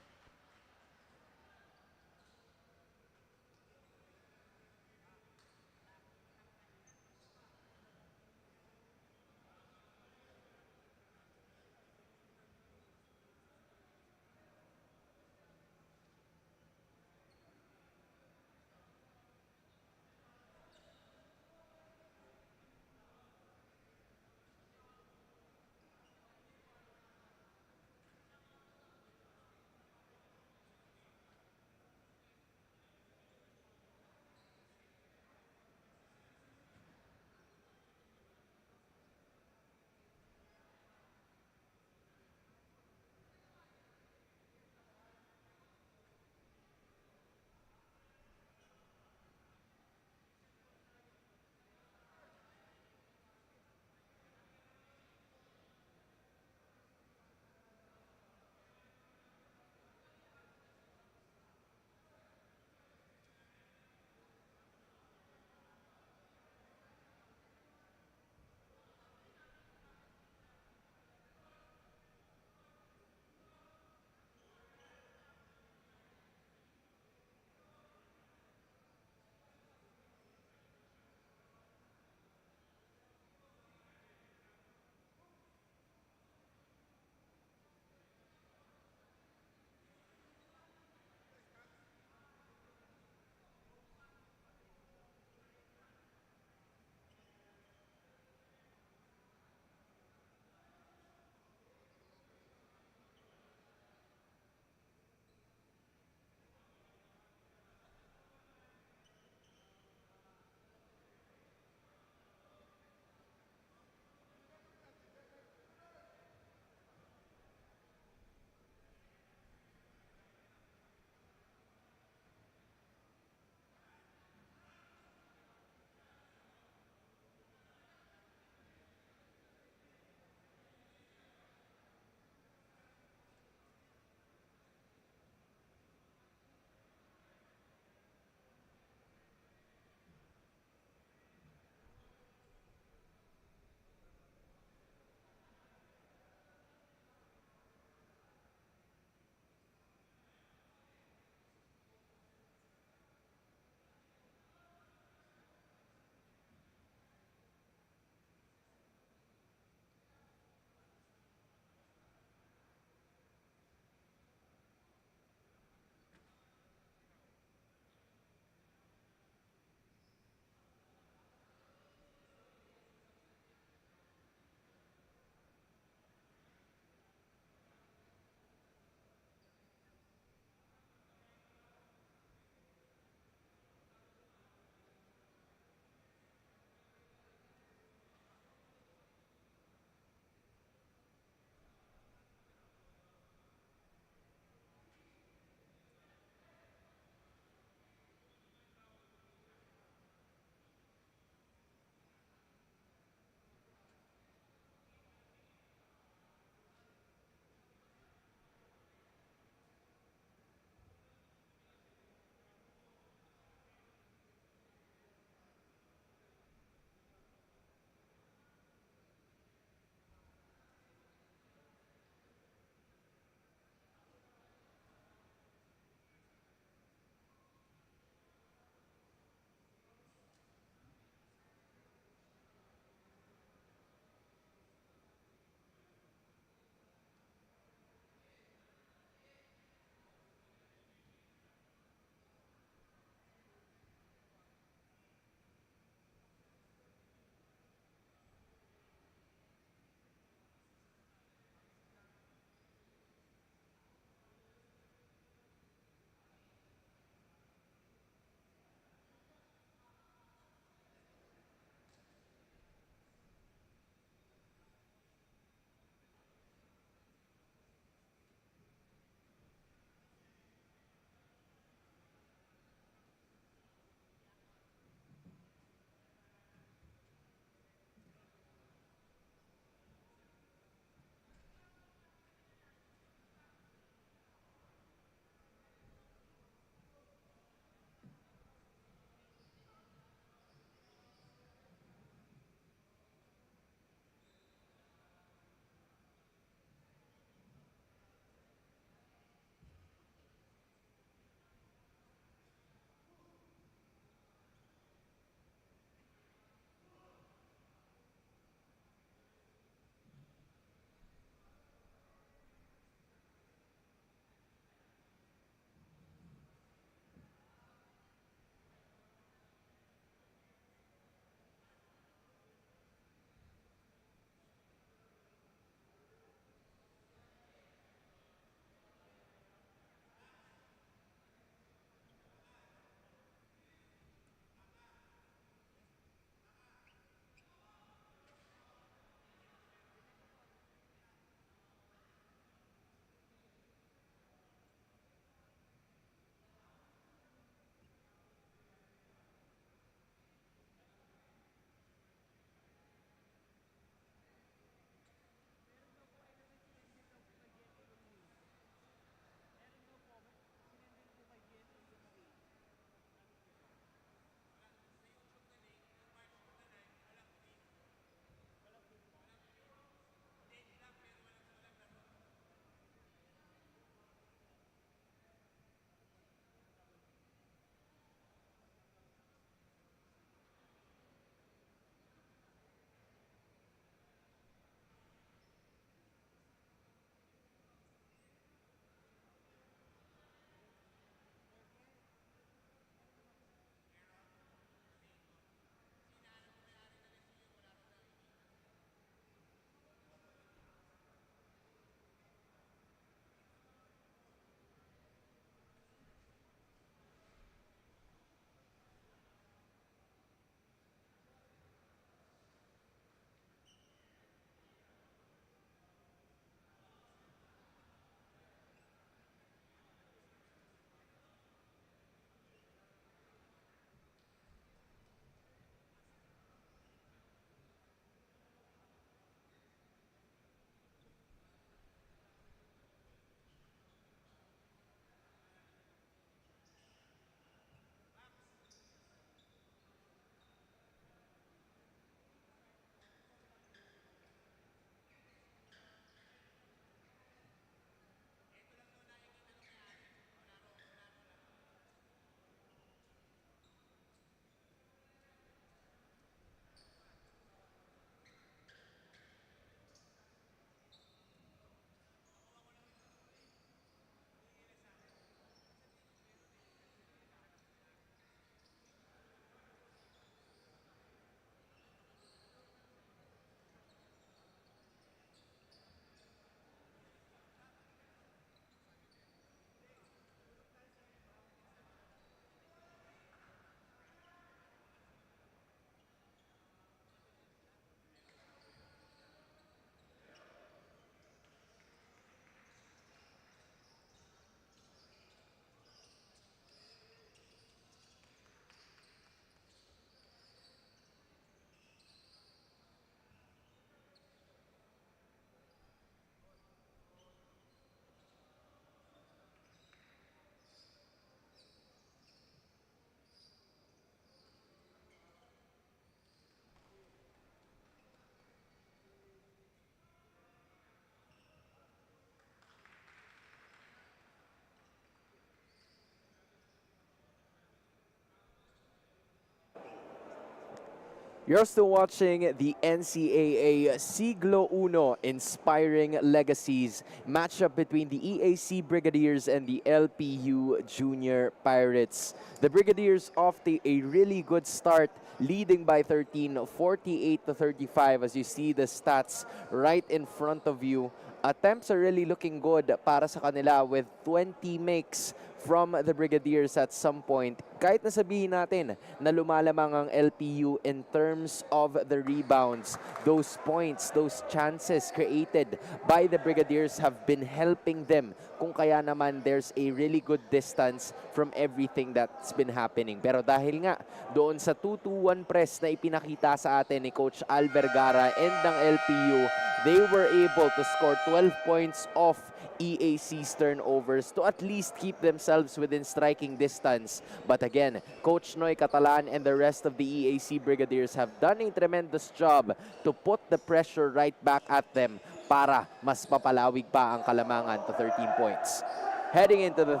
You're still watching the NCAA Siglo Uno Inspiring Legacies matchup between the EAC Brigadiers and the LPU Junior Pirates. The Brigadiers off to a really good start, leading by 13, 48-35 as you see the stats right in front of you. Attempts are really looking good para sa kanila with 20 makes from the Brigadiers at some point. Kahit nasabihin natin na lumalamang ang LPU in terms of the rebounds, those points, those chances created by the Brigadiers have been helping them. Kung kaya naman there's a really good distance from everything that's been happening. Pero dahil nga doon sa 2-2-1 press na ipinakita sa atin ni Coach Al Vergara and ng LPU, they were able to score 12 points off EAC's turnovers to at least keep themselves within striking distance. But again, Coach Noy Catalan and the rest of the EAC Brigadiers have done a tremendous job to put the pressure right back at them para mas papalawig pa ang kalamangan to 13 points. Heading into the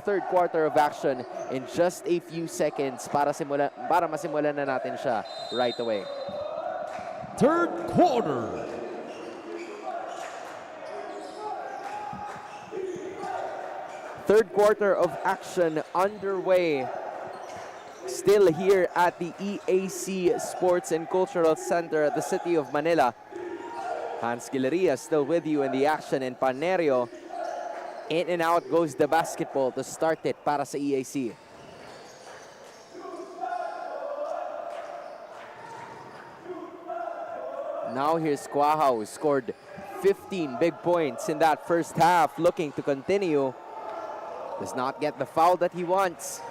third quarter of action in just a few seconds para masimulan na natin siya right away. Third quarter. Third quarter of action underway. Still here at the EAC Sports and Cultural Center at the City of Manila. Hans Gileria still with you in the action, and Panerio. In and out goes the basketball to start it para sa EAC. Now here's Quahao, who scored 15 big points in that first half, looking to continue. Does not get the foul that he wants.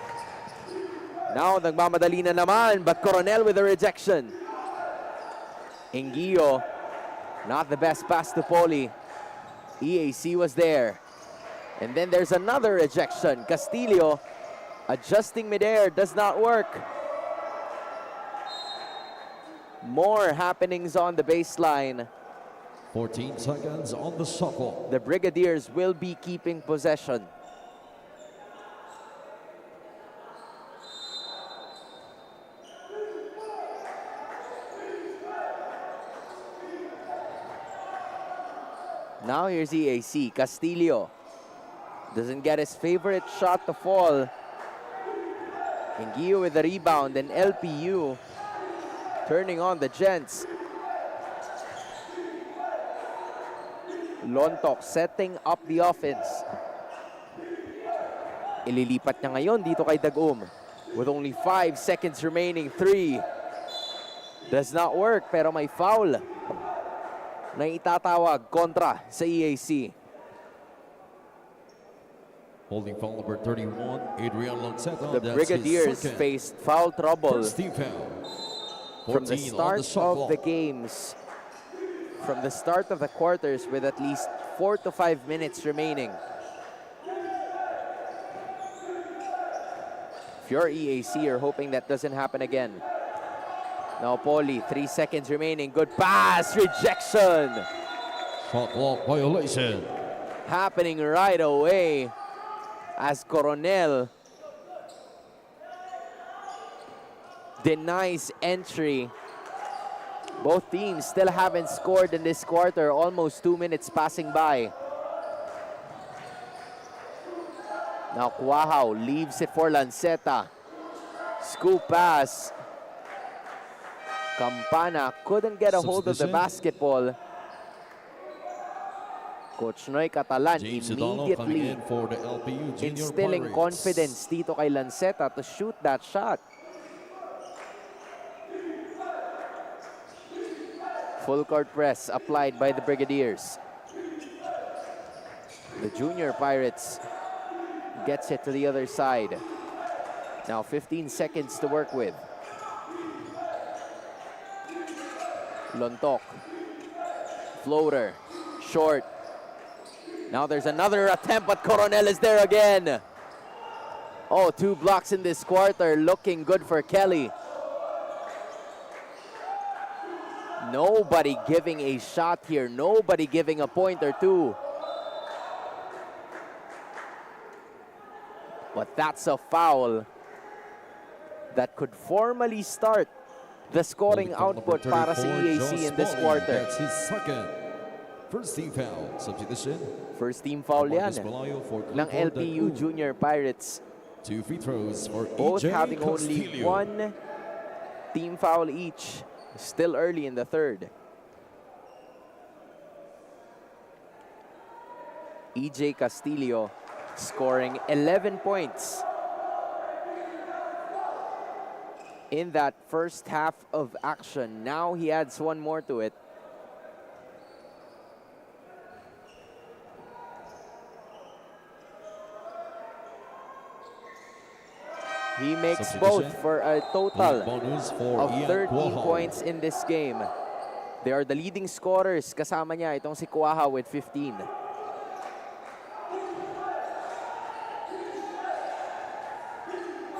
Now, nagmamadali na naman, but Coronel with a rejection. Engio, not the best pass to Poli. EAC was there. And then there's another rejection. Castillo, adjusting midair, does not work. More happenings on the baseline. 14 seconds on the shot clock. The Brigadiers will be keeping possession. Now here's EAC. Castillo doesn't get his favorite shot to fall. Engio with the rebound, and LPU turning on the gents. Lontok setting up the offense. Ililipat niya ngayon dito kay Dagum. With only 5 seconds remaining, 3. Does not work, pero may foul na itatawag kontra sa EAC. Holding foul number 31, Adrian Lanceta. The Brigadiers faced foul trouble from the start of the games, from the start of the quarters, with at least 4 to 5 minutes remaining. If you're EAC, you're hoping that doesn't happen again. Now Poli, 3 seconds remaining. Good pass, rejection. Shot clock violation. Happening right away as Coronel denies entry. Both teams still haven't scored in this quarter. Almost 2 minutes passing by. Now Quahao leaves it for Lanceta. Scoop pass. Campana couldn't get a hold of the basketball. Coach Noy Catalan immediately instilling confidence dito kay Lanceta to shoot that shot. Full court press applied by the Brigadiers. The Junior Pirates gets it to the other side. Now 15 seconds to work with. Lontok. Floater. Short. Now there's another attempt, but Coronel is there again. Oh, 2 blocks in this quarter. Looking good for Kelly. Nobody giving a shot here. Nobody giving a point or two. But that's a foul that could formally start the scoring Holding foul output number para sa 34, EAC in this Josh quarter. That's his second. First team foul. Substitution. First team foul yan Marcus Palayo for ng Clifford LPU Dacu. Junior Pirates. 2 free throws for Both EJ having only Castillo. one team foul each. Still early in the third. EJ Castillo scoring 11 points in that first half of action. Now he adds one more to it. He makes both for a total Bonus for of Ian 13 Cuajo. points in this game. They are the leading scorers. Kasama niya itong si Cuajo with 15.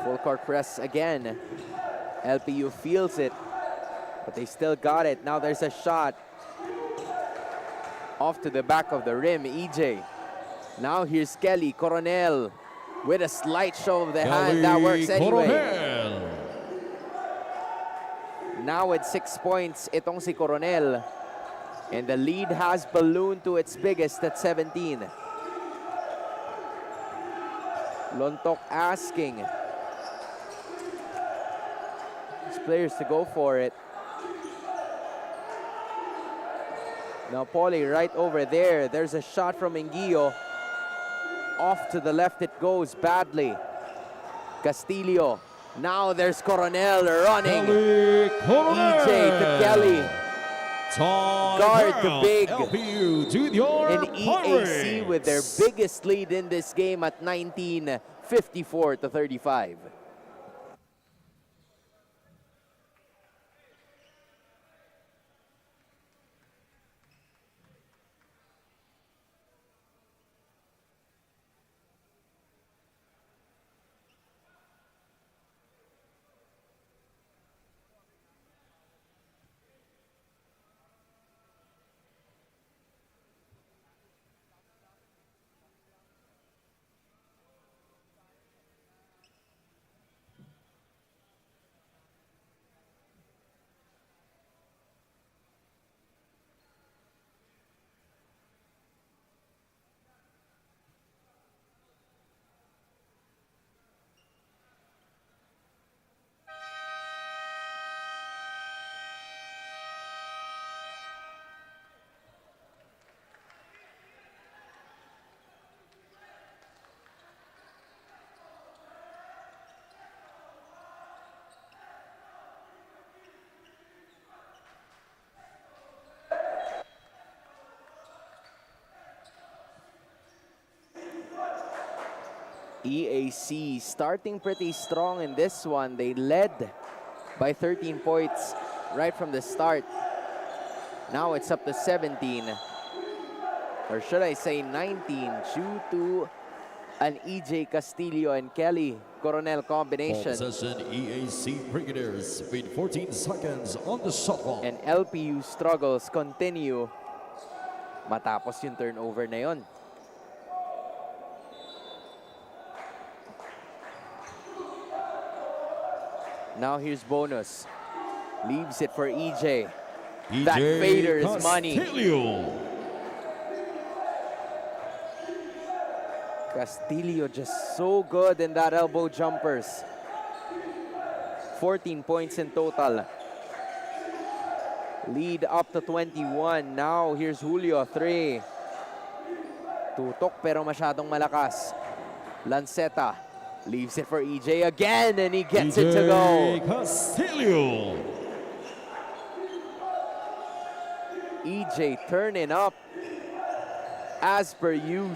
Full court press again. LPU feels it, but they still got it. Now there's a shot off to the back of the rim. EJ. Now here's Kelly Coronel with a slight show of the hand. That works anyway. Coronel. Now at 6 points, itong si Coronel. And the lead has ballooned to its biggest at 17. Lontok asking his players to go for it. Now Paulie right over there. There's a shot from Ingio. Off to the left it goes badly. Castillo. Now there's Coronel running. EJ to Kelly. Guard to big. LPU Junior And EAC with their biggest lead in this game at 19, 54-35. EAC starting pretty strong in this one. They led by 13 points right from the start. Now it's up to 17. Or should I say 19 due to an EJ Castillo and Kelly Coronel combination. Possession EAC Brigaders with 14 seconds on the shot clock. And LPU struggles continue matapos yung turnover na yon. Now here's Bonus. Leaves it for EJ. That fader is money. Castillo just so good in that elbow jumpers. 14 points in total. Lead up to 21. Now here's Julio, 3. Tutok pero masyadong malakas. Lanceta leaves it for EJ again and he gets it to go. Castillo. EJ turning up as per usual.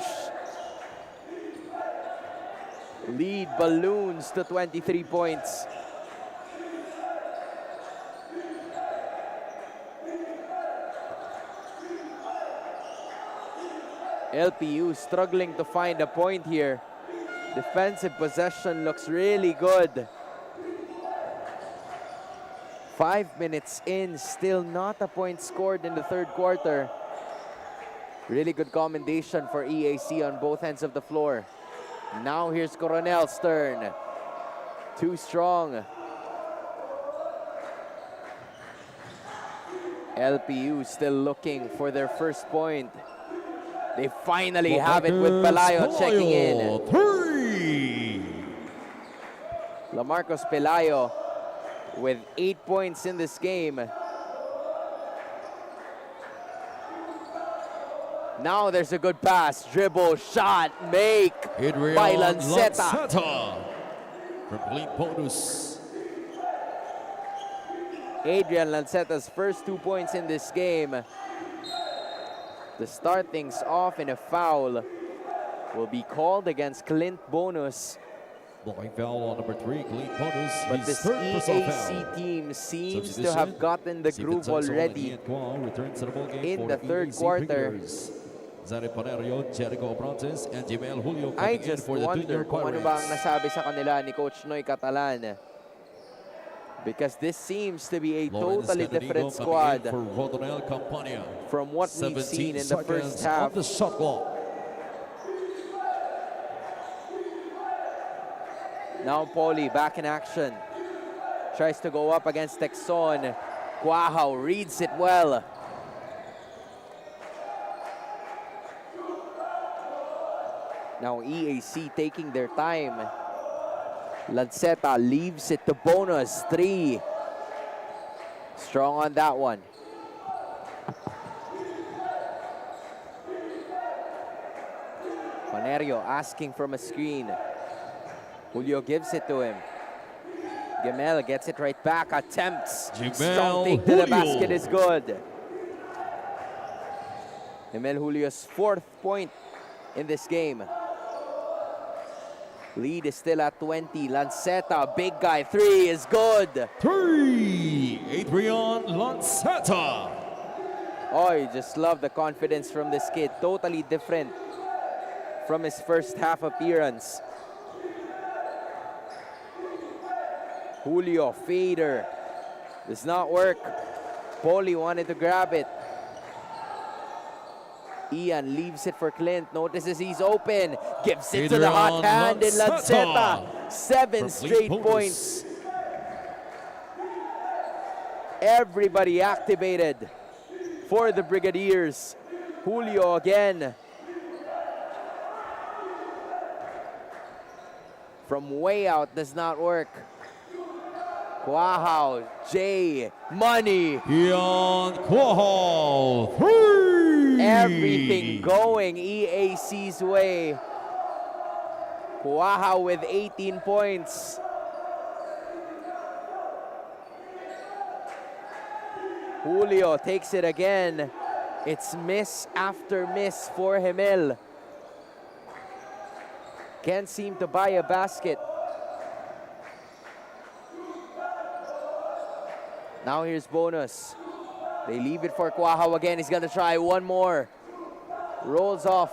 Lead balloons to 23 points. LPU struggling to find a point here. Defensive possession looks really good. 5 minutes in, still not a point scored in the third quarter. Really good commendation for EAC on both ends of the floor. Now here's Coronel's turn. Too strong. LPU still looking for their first point. They finally have it with Pelayo checking in. 3. LaMarcos Pelayo with 8 points in this game. Now there's a good pass, dribble, shot, make by Lanceta. From clean bonus. Adrian Lanceta's first 2 points in this game. To start things off in a foul will be called against Clint Bonus. Blocking foul on number 3, Clint bonus. But His this third personal EAC foul. team seems to Substitution. have gotten the Stephen groove Saxon already. and Ian Kwao returns to the ballgame in for the third EAC quarter. Figures. Zare Panerio, Jericho Abrantes, and Jimel Julio I coming in just for the wonder Junior kung ano ba ang Pirates. nasabi sa kanila ni Coach Noy Catalan. Because this seems to be a Lawrence totally Canonigo different coming squad in for Rodonel Campania. from what we've 17 seen in the first seconds half. on the shot clock. Now Poli back in action. Tries to go up against Texon. Quahao reads it well. Now EAC taking their time. Lanceta leaves it to Bonus. 3. Strong on that one. Panerio asking from a screen. Julio gives it to him. Gemel gets it right back. Attempts. Strong take to the basket is good. Gemel Julio's 4th point in this game. Lead is still at 20. Lanceta, big guy. 3 is good. 3. Adrian Lanceta. Oh, you just love the confidence from this kid. Totally different from his first half appearance. Julio, fader. Does not work. Poli wanted to grab it. Ian leaves it for Clint. Notices he's open. Gives it to the hot hand in Lanceta. 7 straight points. Everybody activated for the Brigadiers. Julio again. From way out does not work. Quahao, Jay, money. Ian Quahao, 3. Everything going EAC's way. Quahao with 18 points. Julio takes it again. It's miss after miss for Himel. Can't seem to buy a basket. Now here's Bonus. They leave it for Quahao again. He's gonna try one more. Rolls off.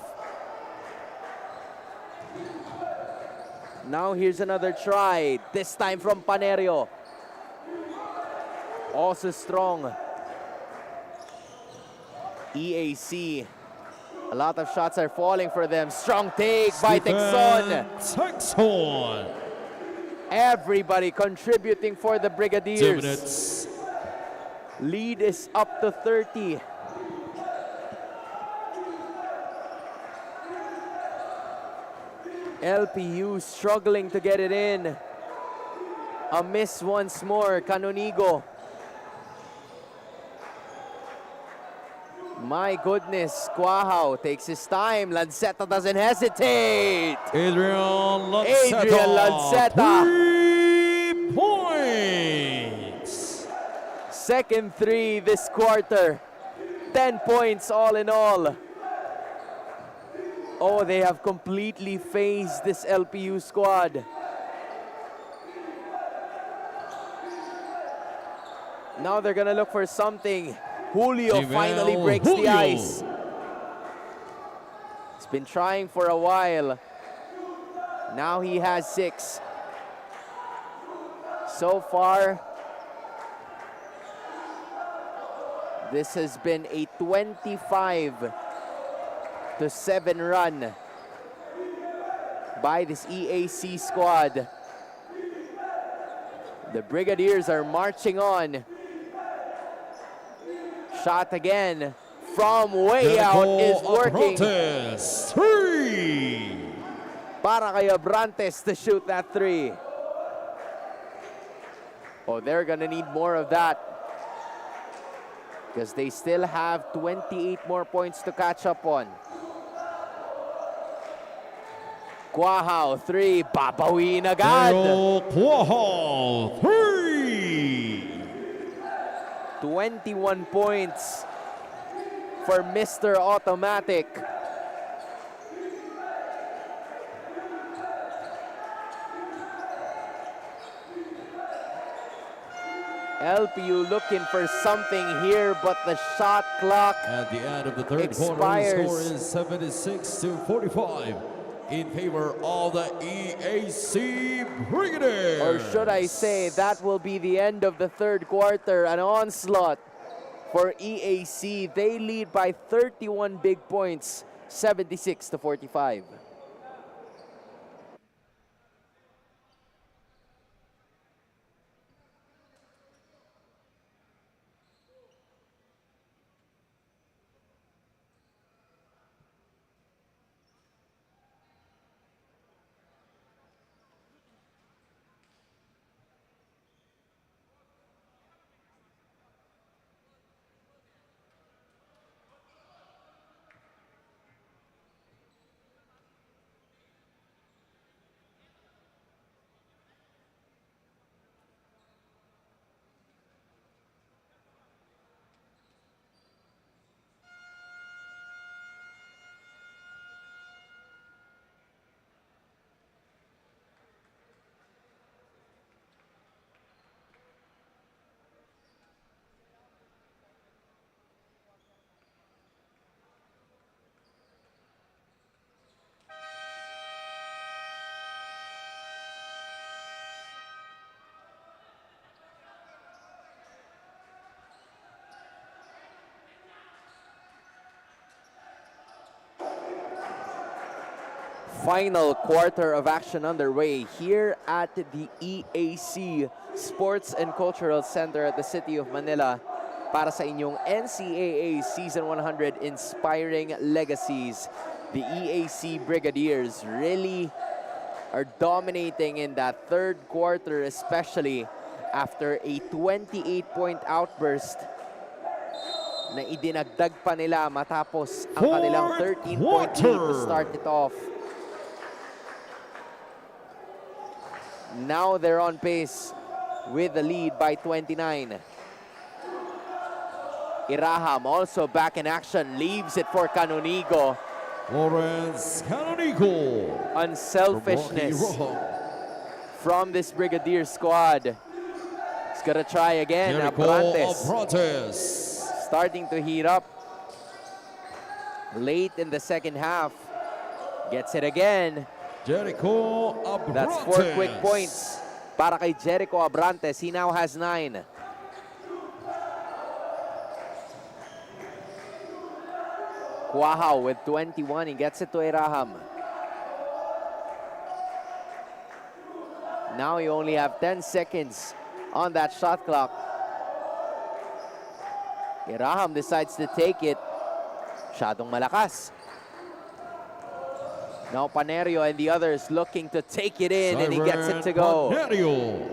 Now here's another try. This time from Panerio. Also strong. EAC. A lot of shots are falling for them. Strong take by Texon. Everybody contributing for the 2 Brigadiers. minutes. Lead is up to 30. LPU struggling to get it in. A miss once more, Canonigo. My goodness, Quahao takes his time. Lanceta doesn't hesitate. Adrian Lanceta. Adrian Lanceta. 3 points. Second 3 this quarter. 10 points all in all. Oh, they have completely phased this LPU squad. Now they're gonna look for something. Julio finally breaks the ice. He's been trying for a while. Now he has 6. So far, this has been a 25-7 run by this EAC squad. The Brigadiers are marching on, Shot again from way out is working. Abrantes, 3. Para kay Abrantes to shoot that 3. Oh, they're gonna need more of that, because they still have 28 more points to catch up on. Quahao, 3. Babawiin agad. Pero Quahao, 3. 21 points for Mr. Automatic. LPU looking for something here, but the shot clock At the end of the third expires. quarter, the score is 76-45 in favor of the EAC Brigadiers. Or should I say, that will be the end of the third quarter. An onslaught for EAC. They lead by 31 big points, 76-45. Final quarter of action underway here at the EAC Sports and Cultural Center at the City of Manila para sa inyong NCAA Season 100 Inspiring Legacies. The EAC Brigadiers really are dominating in that third quarter, especially after a 28-point outburst na idinagdag pa nila matapos ang kanilang 13-point lead to start it off. Now they're on pace with the lead by 29. Iraham also back in action, leaves it for Canonigo. Lawrence Canonigo. Unselfishness from this Brigadier squad. He's gonna try again. Abrantes starting to heat up late in the second half. Gets it again. Jericho Abrantes. That's 4 quick points para kay Jericho Abrantes. He now has 9. Quahao with 21. He gets it to Iraham. Now you only have 10 seconds on that shot clock. Iraham decides to take it. Masyadong malakas. Now Panerio and the others looking to take it in, and he gets it to go. Panerio.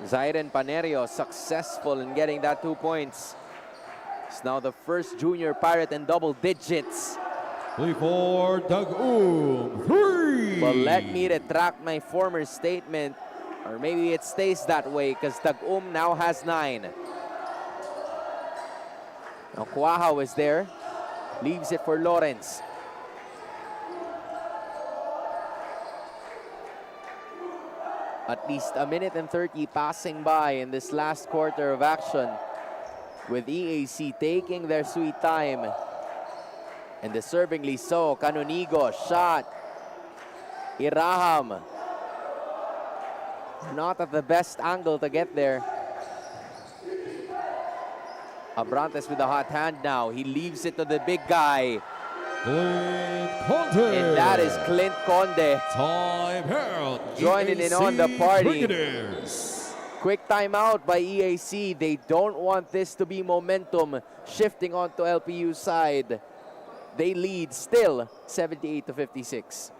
Zayden Panerio successful in getting that 2 points. He's now the first junior Pirate in double digits. 3-4, Dagum, 3. But let me retract my former statement, or maybe it stays that way, because Dagum now has 9. Now Quahao is there, leaves it for Lawrence. At least a minute and 30 passing by in this last quarter of action, with EAC taking their sweet time. And deservingly so. Canonigo, shot. Iraham. Not at the best angle to get there. Abrantes with a hot hand now. He leaves it to the big guy. Clint Conde. And that is Clint Conde. Time out. Joining in on the party. Brigadiers. Quick timeout by EAC. They don't want this to be momentum shifting onto LPU side. They lead still 78-56.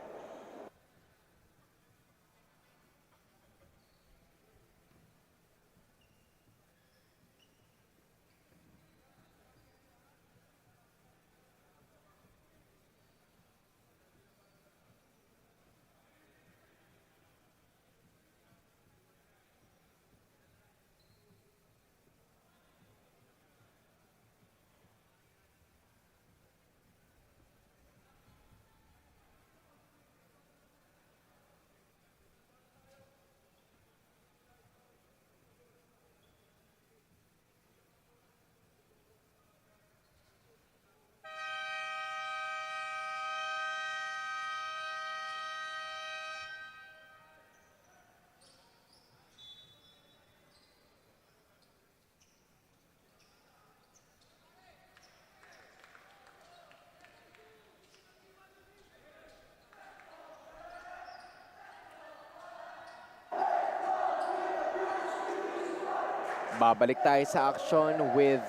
Babalik tayo sa action with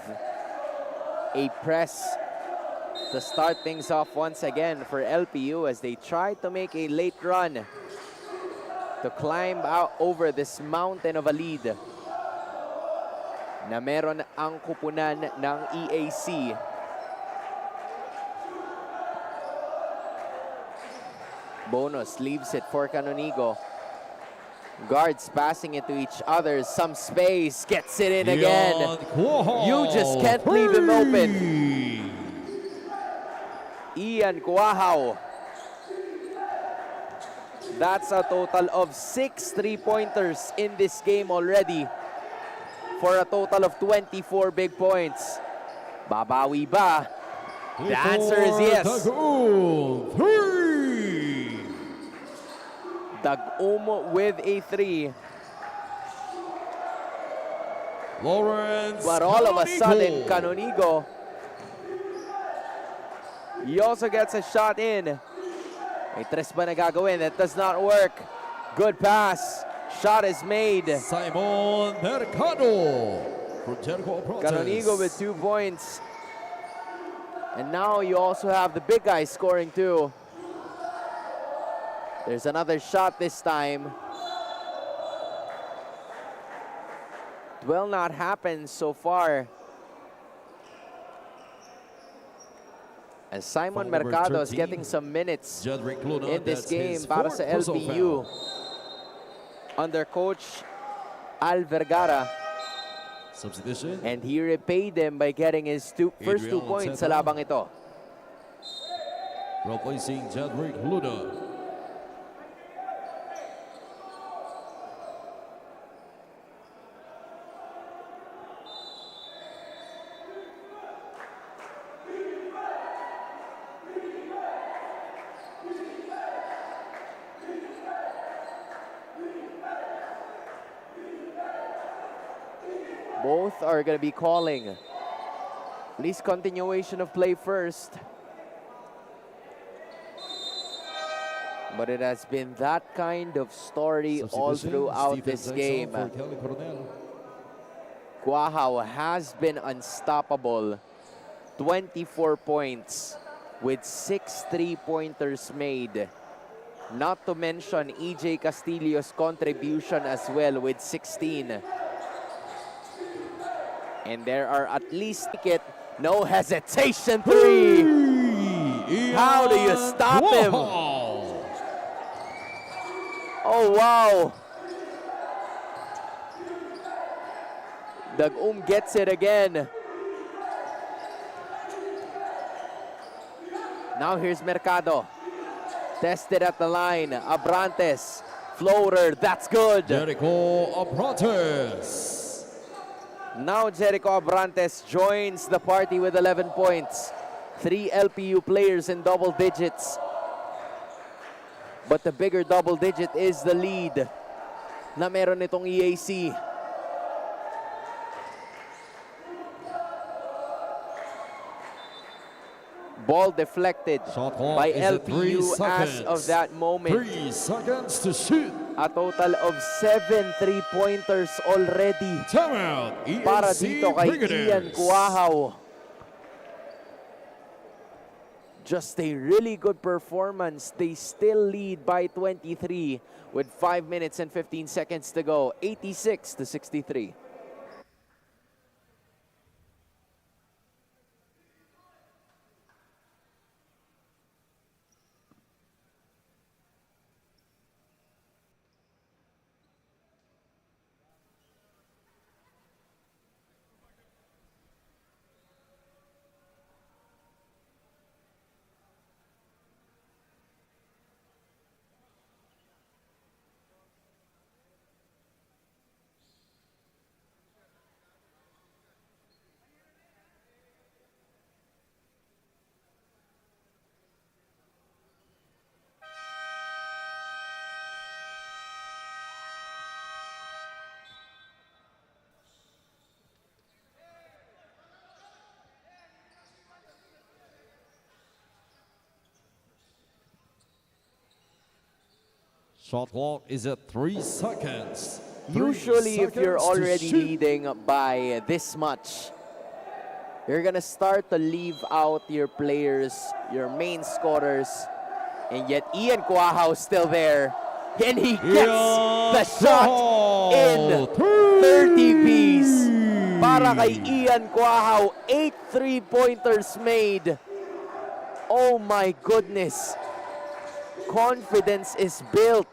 a press to start things off once again for LPU as they try to make a late run to climb out over this mountain of a lead na meron ang kupunan ng EAC. Bonus leaves it for Canonigo. Guards passing it to each other. Some space. Gets it in again. You just can't leave him open. Ian Kuahao. That's a total of 6 3-pointers in this game already for a total of 24 big points. Babawi ba? The answer is yes. Dag-um with a 3. Lawrence But all of a sudden, Canonigo, he also gets a shot in. May tres ba na gagawin? That does not work. Good pass. Shot is made. Simon Mercado from Jericho Approaches. Canonigo with 2 points. And now you also have the big guy scoring too. There's another shot this time. It will not happen so far. And Simon Mercado is getting some minutes in this game para sa LPU. Under coach Al Vergara. Substitution. And he repaid them by getting his first 2 points sa labang ito. Replacing Jedrick Luna. Both are going to be calling. At least continuation of play first. But it has been that kind of story all throughout this game. Kuahao has been unstoppable. 24 points with 6 3-pointers made. Not to mention EJ Castillo's contribution as well with 16. And there are at least no hesitation 3. How do you stop him? Oh, wow. Dag-um gets it again. Now here's Mercado. Tested at the line. Abrantes. Floater. That's good. Jericho Abrantes. Now Jericho Abrantes joins the party with 11 points. 3 LPU players in double digits. But the bigger double digit is the lead na meron itong EAC. Ball deflected by LPU as of that moment. 3 seconds to shoot. A total of 7 3-pointers already Timeout, para EAC dito kay Brigaders. Ian Cuahaw. Just a really good performance. They still lead by 23 with 5 minutes and 15 seconds to go. 86-63. Shot clock is at 3 seconds. Usually, if you're already shoot. leading by this much, you're gonna start to leave out your players, your main scorers, and yet Ian Cuahaw still there, and he gets the shot in 30 piece. Para kay Ian Cuahaw, 8 3-pointers made. Oh my goodness. Confidence is built.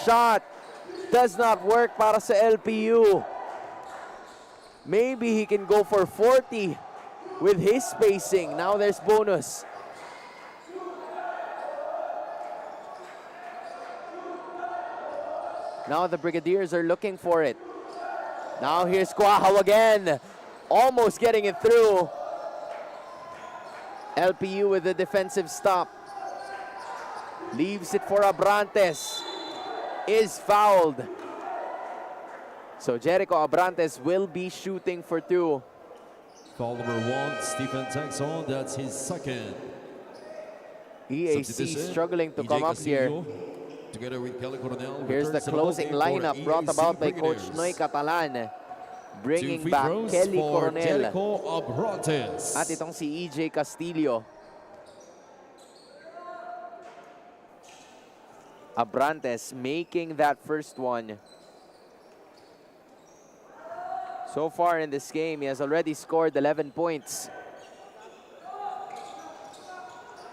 Shot does not work para sa LPU. Maybe he can go for 40 with his spacing. Now there's bonus. Now the Brigadiers are looking for it. Now here's Cuahaw again. Almost getting it through. LPU with the defensive stop. Leaves it for Abrantes. Is fouled. So Jericho Abrantes will be shooting for 2. Foul number 1, Stephen Taxon, that's his second. EAC Substitution, struggling to EJ come up here. Castillo, together with Kelly Coronel, Here's the returns to the ball closing game for lineup brought EAC about by Coach Brigaders. Noy Catalan. 2 Bringing free back throws Kelly for Coronel. Jericho Abrantes. At itong si EJ Castillo. Abrantes making that first one. So far in this game, he has already scored 11 points.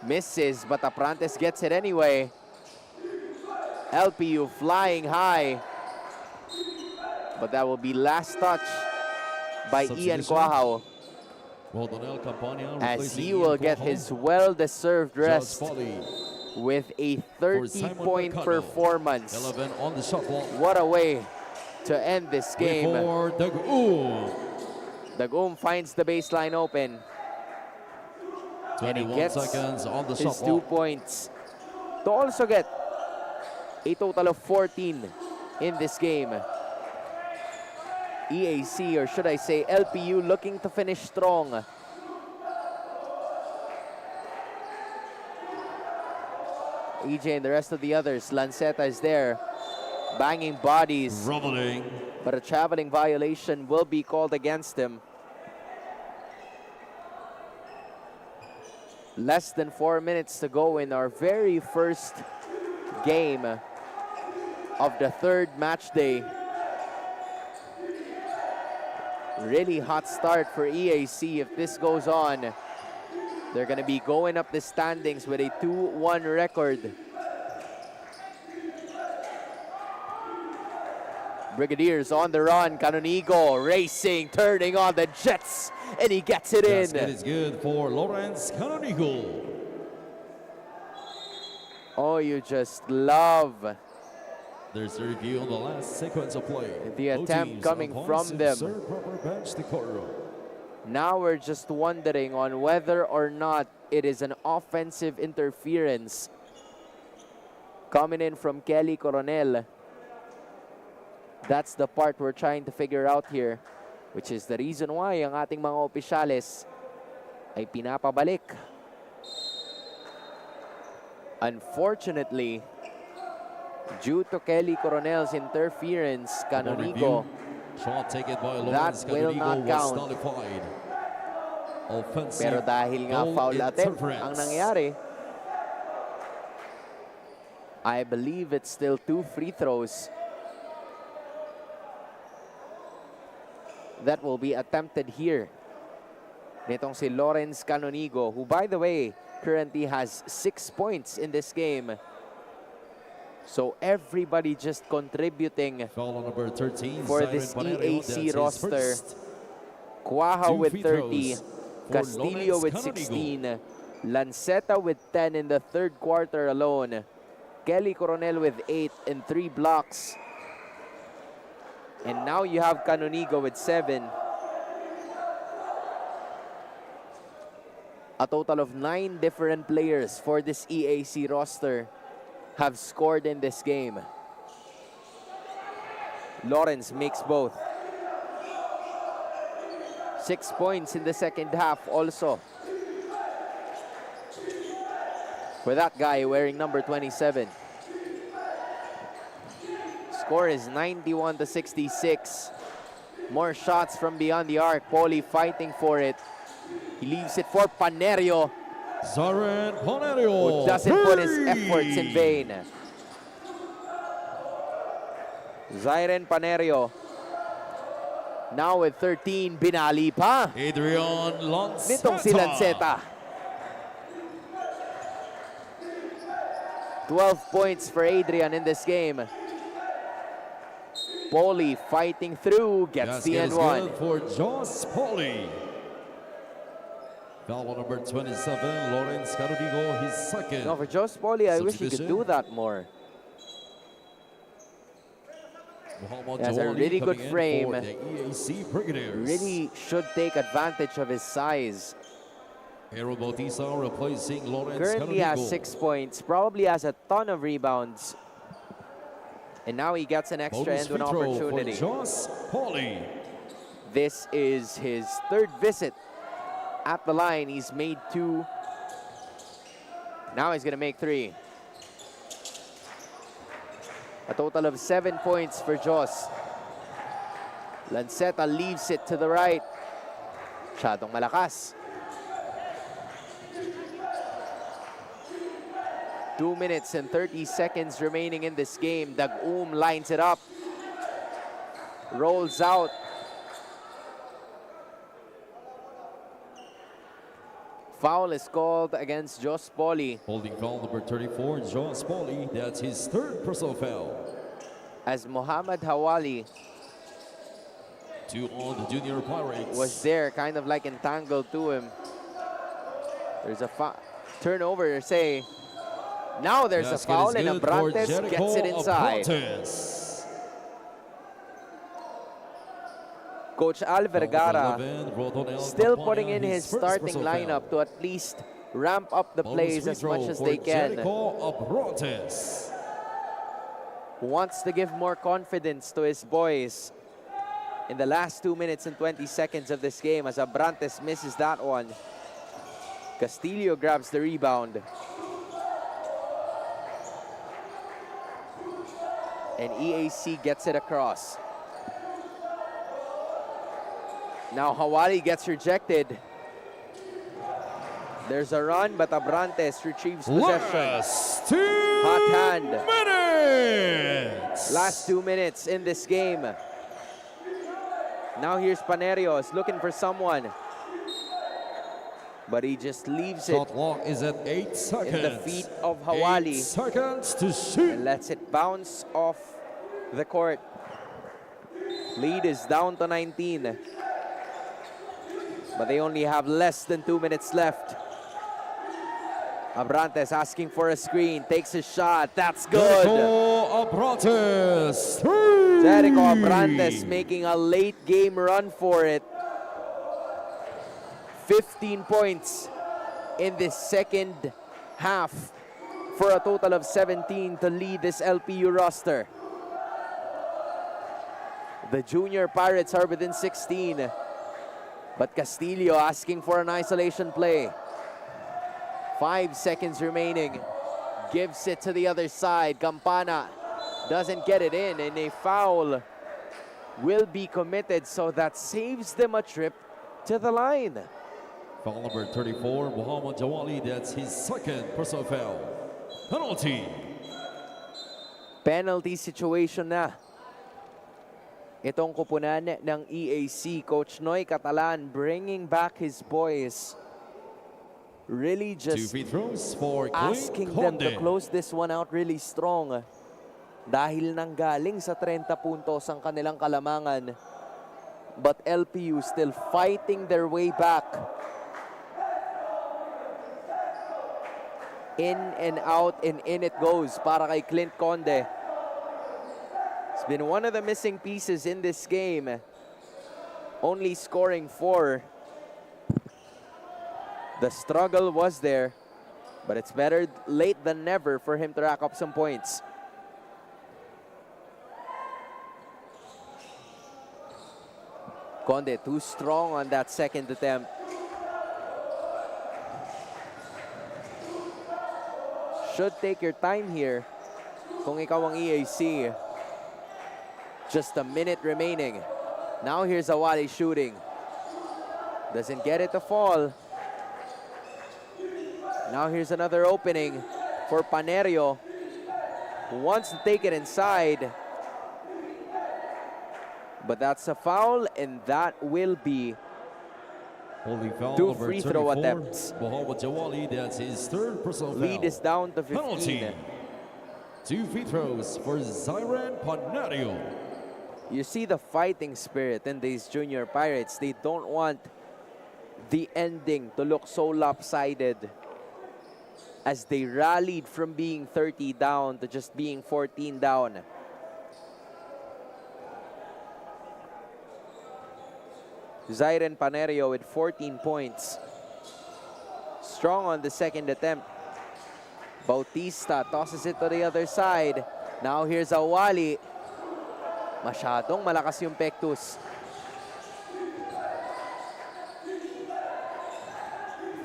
Misses, but Abrantes gets it anyway. LPU flying high. But that will be last touch by Ian Substitution. Cuahaw, Rodonel Campania as replacing he Ian will get Cuahaw. his well-deserved Just rest volley with a for Simon 30-point Mercado. performance. 11 on the shot clock. What a way to end this game. For Dagoon. Dagum finds the baseline open. And he 21 gets seconds on the shot his 2 clock. points to also get a total of 14 in this game. EAC, or should I say LPU, looking to finish strong. EJ and the rest of the others. Lanceta is there, banging bodies, Rumbling. but a traveling violation will be called against him. Less than 4 minutes to go in our very first game of the third match day. Really hot start for EAC. If this goes on, they're going to be going up the standings with a 2-1 record. Brigadiers on the run. Canonigo racing, turning on the Jets, and he gets it in. Basket is good for Lawrence Canonigo. Oh, you just love There's a review on the last sequence of play. the Both attempt teams coming upon from them. serve proper bench decorum. Now we're just wondering on whether or not it is an offensive interference coming in from Kelly Coronel. That's the part we're trying to figure out here, which is the reason why ang ating mga opisyales ay pinapabalik. Unfortunately, Due to Kelly Coronel's interference, Canonigo, Shot taken by that Lawrence will Canonigo not was count. nullified. Offensive Pero dahil nga goal foul attempt interference. ang nangyari, I believe it's still 2 free throws that will be attempted here. Nitong si Lawrence Canonigo, who by the way, currently has 6 points in this game. So everybody just contributing Foul on number 13 for Zion this Panero. EAC That's his roster. first. Cuaja 2 with free 30, throws for Castillo Lawrence with Canonigo. 16, Lanceta with 10 in the third quarter alone, Kelly Coronel with 8 and 3 blocks. And now you have Canonigo with 7. A total of 9 different players for this EAC roster have scored in this game. Lawrence makes both. 6 points in the second half also for that guy wearing number 27. Score is 91-66. More shots from beyond the arc. Poli fighting for it. He leaves it for Panerio, Zaren Panerio. who doesn't put his efforts in vain. Ziren Panerio now with 13, binali pa Adrian Lanceta. nitong si Lanceta. 12 points for Adrian in this game. Poli fighting through, gets the Basket is N1. good for Joss Poli. Foul on number 27, Lawrence Canonigo, his second. No, for Jos Poli, I wish he could Substitution. do that more. Muhammad He has a Jawali really good coming in frame. for the EAC Brigadiers. Really should take advantage of his size. Aaron Bautista replacing Lawrence Currently has Canonigo. 6 points, probably has a ton of rebounds. And now he gets an extra Bonus end one free throw opportunity. for Joss Poli. This is his third visit at the line. He's made 2. Now he's gonna make 3. A total of 7 points for Jos. Lanceta leaves it to the right. Masyadong malakas. 2 minutes and 30 seconds remaining in this game. Dag-Um lines it up. Rolls out. Foul is called against Jos Poli Holding foul number 34, Joss Poli. That's his third personal foul. as Muhammad Hawali 2 on the Junior Pirates. was there, kind of like entangled to him. There's a turnover, say. Now there's a Basket foul is and good for Abrantes Jericho gets it inside. Abrantes. Coach Al Vergara 11, Rodonel still Campana, putting in his first starting personal foul. lineup to at least ramp up the Bonus plays free as throw much as for they can. Jericho Abrantes. Wants to give more confidence to his boys in the last 2 minutes and 20 seconds of this game as Abrantes misses that one. Castillo grabs the rebound. And EAC gets it across. Now Hawali gets rejected. There's a run, but Abrantes retrieves possession. Last 2 Hot hand. minutes. Last 2 minutes in this game. Now here's Panerios looking for someone. But he just leaves it Shot clock is at 8 seconds. in the feet of Hawali 8 seconds to shoot. and lets it bounce off the court. Lead is down to 19. But they only have less than 2 minutes left. Abrantes asking for a screen, takes a shot, that's good. Jericho Abrantes, 3. Jericho Abrantes making a late game run for it. 15 points in this second half for a total of 17 to lead this LPU roster. The Junior Pirates are within 16. But Castillo asking for an isolation play. 5 seconds remaining. Gives it to the other side. Campana Doesn't get it in, and a foul will be committed, so that saves them a trip to the line. Foul number 34, Muhammad Jawali. That's his second personal foul. Penalty. Penalty situation na. Itong kupunan ng EAC, Coach Noy Catalan bringing back his boys. Really 2 just free throws for asking them to close this one out really strong. Dahil nanggaling sa 30 puntos ang kanilang kalamangan. But LPU still fighting their way back. In and out and in it goes para kay Clint Conde. It's been one of the missing pieces in this game. Only scoring 4. The struggle was there, but it's better late than never for him to rack up some points. Conde too strong on that second attempt. Should take your time here kung ikaw ang EAC. Just a minute remaining. Now here's Awali shooting. Doesn't get it to fall. Now here's another opening for Panerio, who wants to take it inside. But that's a foul, and that will be Holding foul 2 number free throw 34, attempts. Muhammad Jawali. That's his third personal foul. Lead is down to 15. Penalty. 2 free throws for Zyran Panerio. You see the fighting spirit in these junior Pirates. They don't want the ending to look so lopsided as they rallied from being 30 down to just being 14 down. Zyran Panerio with 14 points. Strong on the second attempt. Bautista tosses it to the other side. Now here's Awali. Masyadong malakas yung Pectus.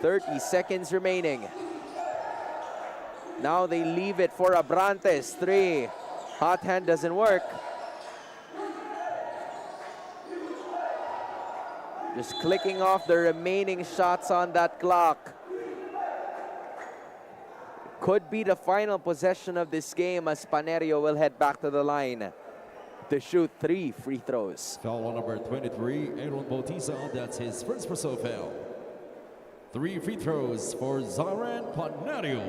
30 seconds remaining. Now they leave it for Abrantes. 3. Hot hand doesn't work. Just clicking off the remaining shots on that clock. Could be the final possession of this game as Panerio will head back to the line to shoot 3 free throws. Foul on number 23, Aaron Bautista. That's his first personal foul. 3 free throws for Zyran Panerio.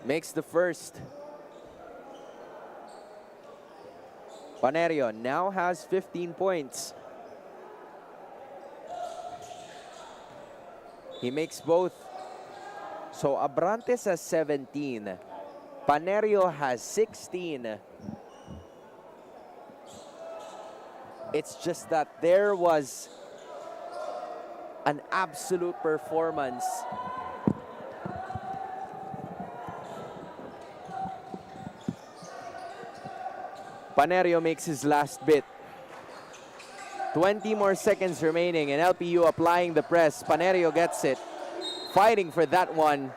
Makes the first. Panerio now has 15 points. He makes both. So Abrantes has 17. Panerio has 16. It's just that there was an absolute performance. Panerio makes his last bit. 20 more seconds remaining and LPU applying the press. Panerio gets it. Fighting for that one.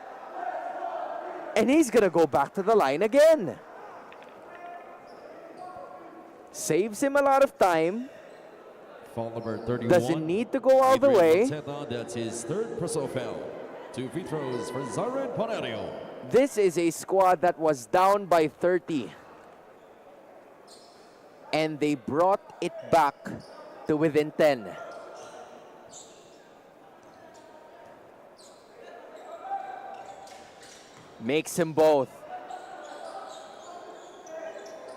And he's gonna go back to the line again. Saves him a lot of time. Foul number 31. Doesn't need to go all the way. That's his third personal foul. 2 free throws for Zyran Panerio. This is a squad that was down by 30. And they brought it back to within 10. Makes him both.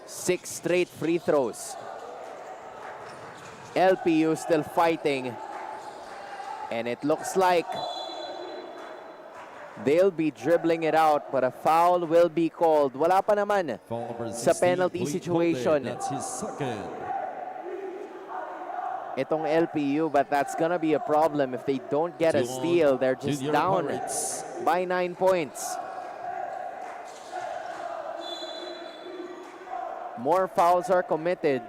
6 straight free throws. LPU still fighting. And it looks like they'll be dribbling it out, but a foul will be called. Wala pa naman sa penalty situation. That's his second. Itong LPU, but that's gonna be a problem if they don't get a steal. They're just down by 9 points. More fouls are committed.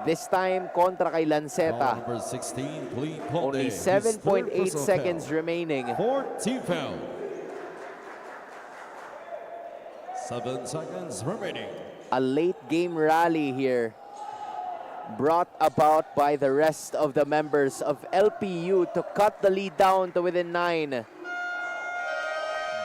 This time, kontra kay Lanceta. Number 16, Clean Only Conde. 7.8 seconds remaining. 14 foul. 7 seconds remaining. A late game rally here, brought about by the rest of the members of LPU to cut the lead down to within 9.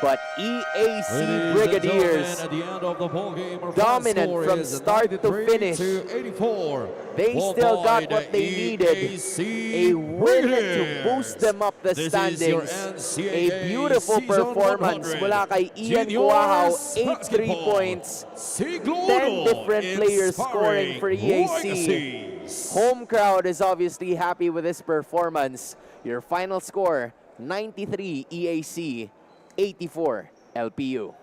But EAC Brigadiers, At the end of the ball game, our dominant score from is start to 93 finish. to 84. They Ball still got by what the they needed. EAC A win to Brigadiers. boost them up the This is your standings. NCAA A beautiful Season performance 100 mula kay Ian Juniors Cuajao, 8 Basketball. 3 points. Siglo 10 different players scoring for EAC. legacies. Home crowd is obviously happy with this performance. Your final score, 93 EAC, 84 LPU.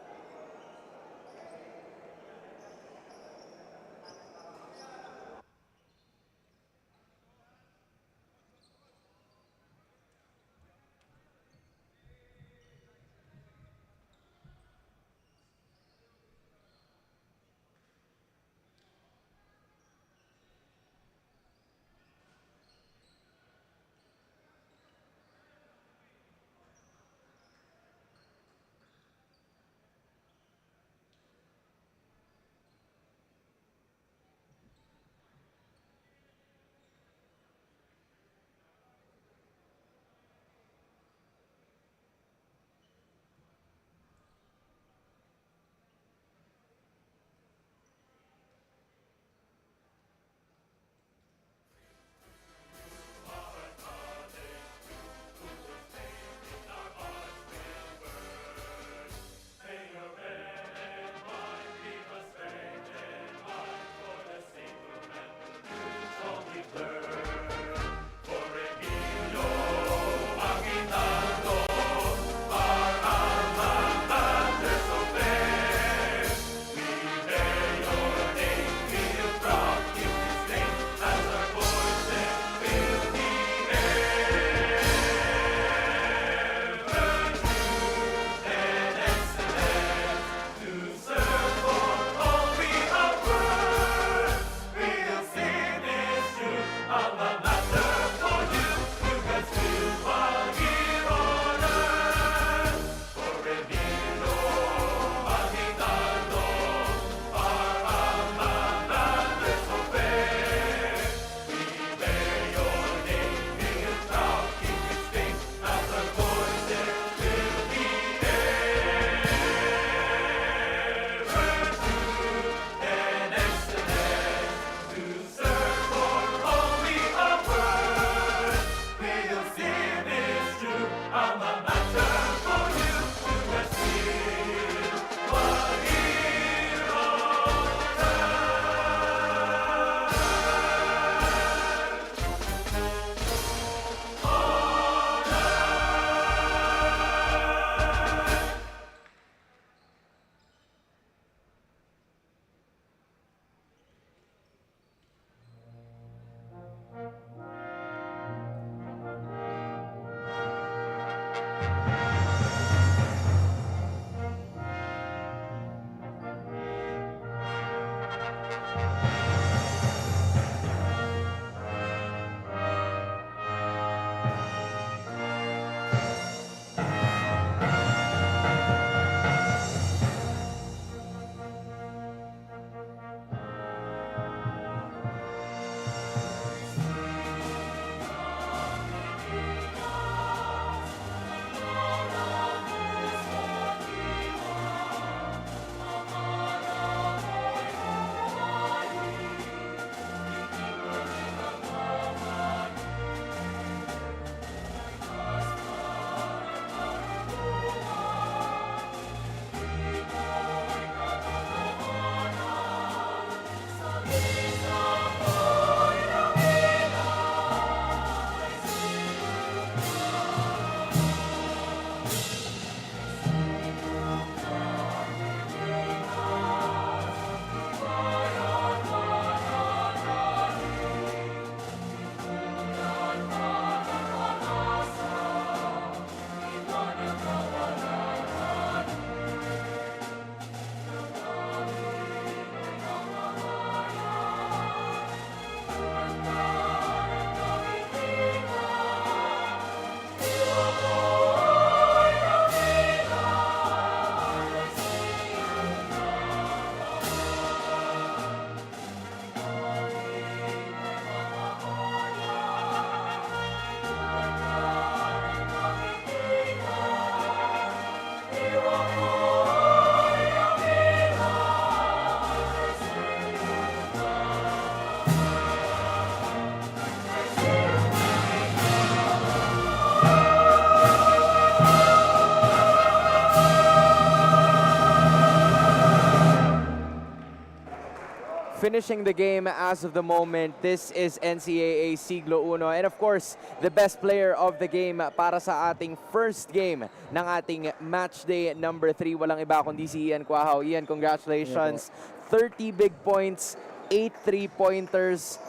finishing the game as of the moment. This is NCAA Siglo Uno. And of course, the best player of the game para sa ating first game ng ating match day number 3. Walang iba kundi si Ian Quahaw. Ian, congratulations. 30 big points, 8 3-pointers.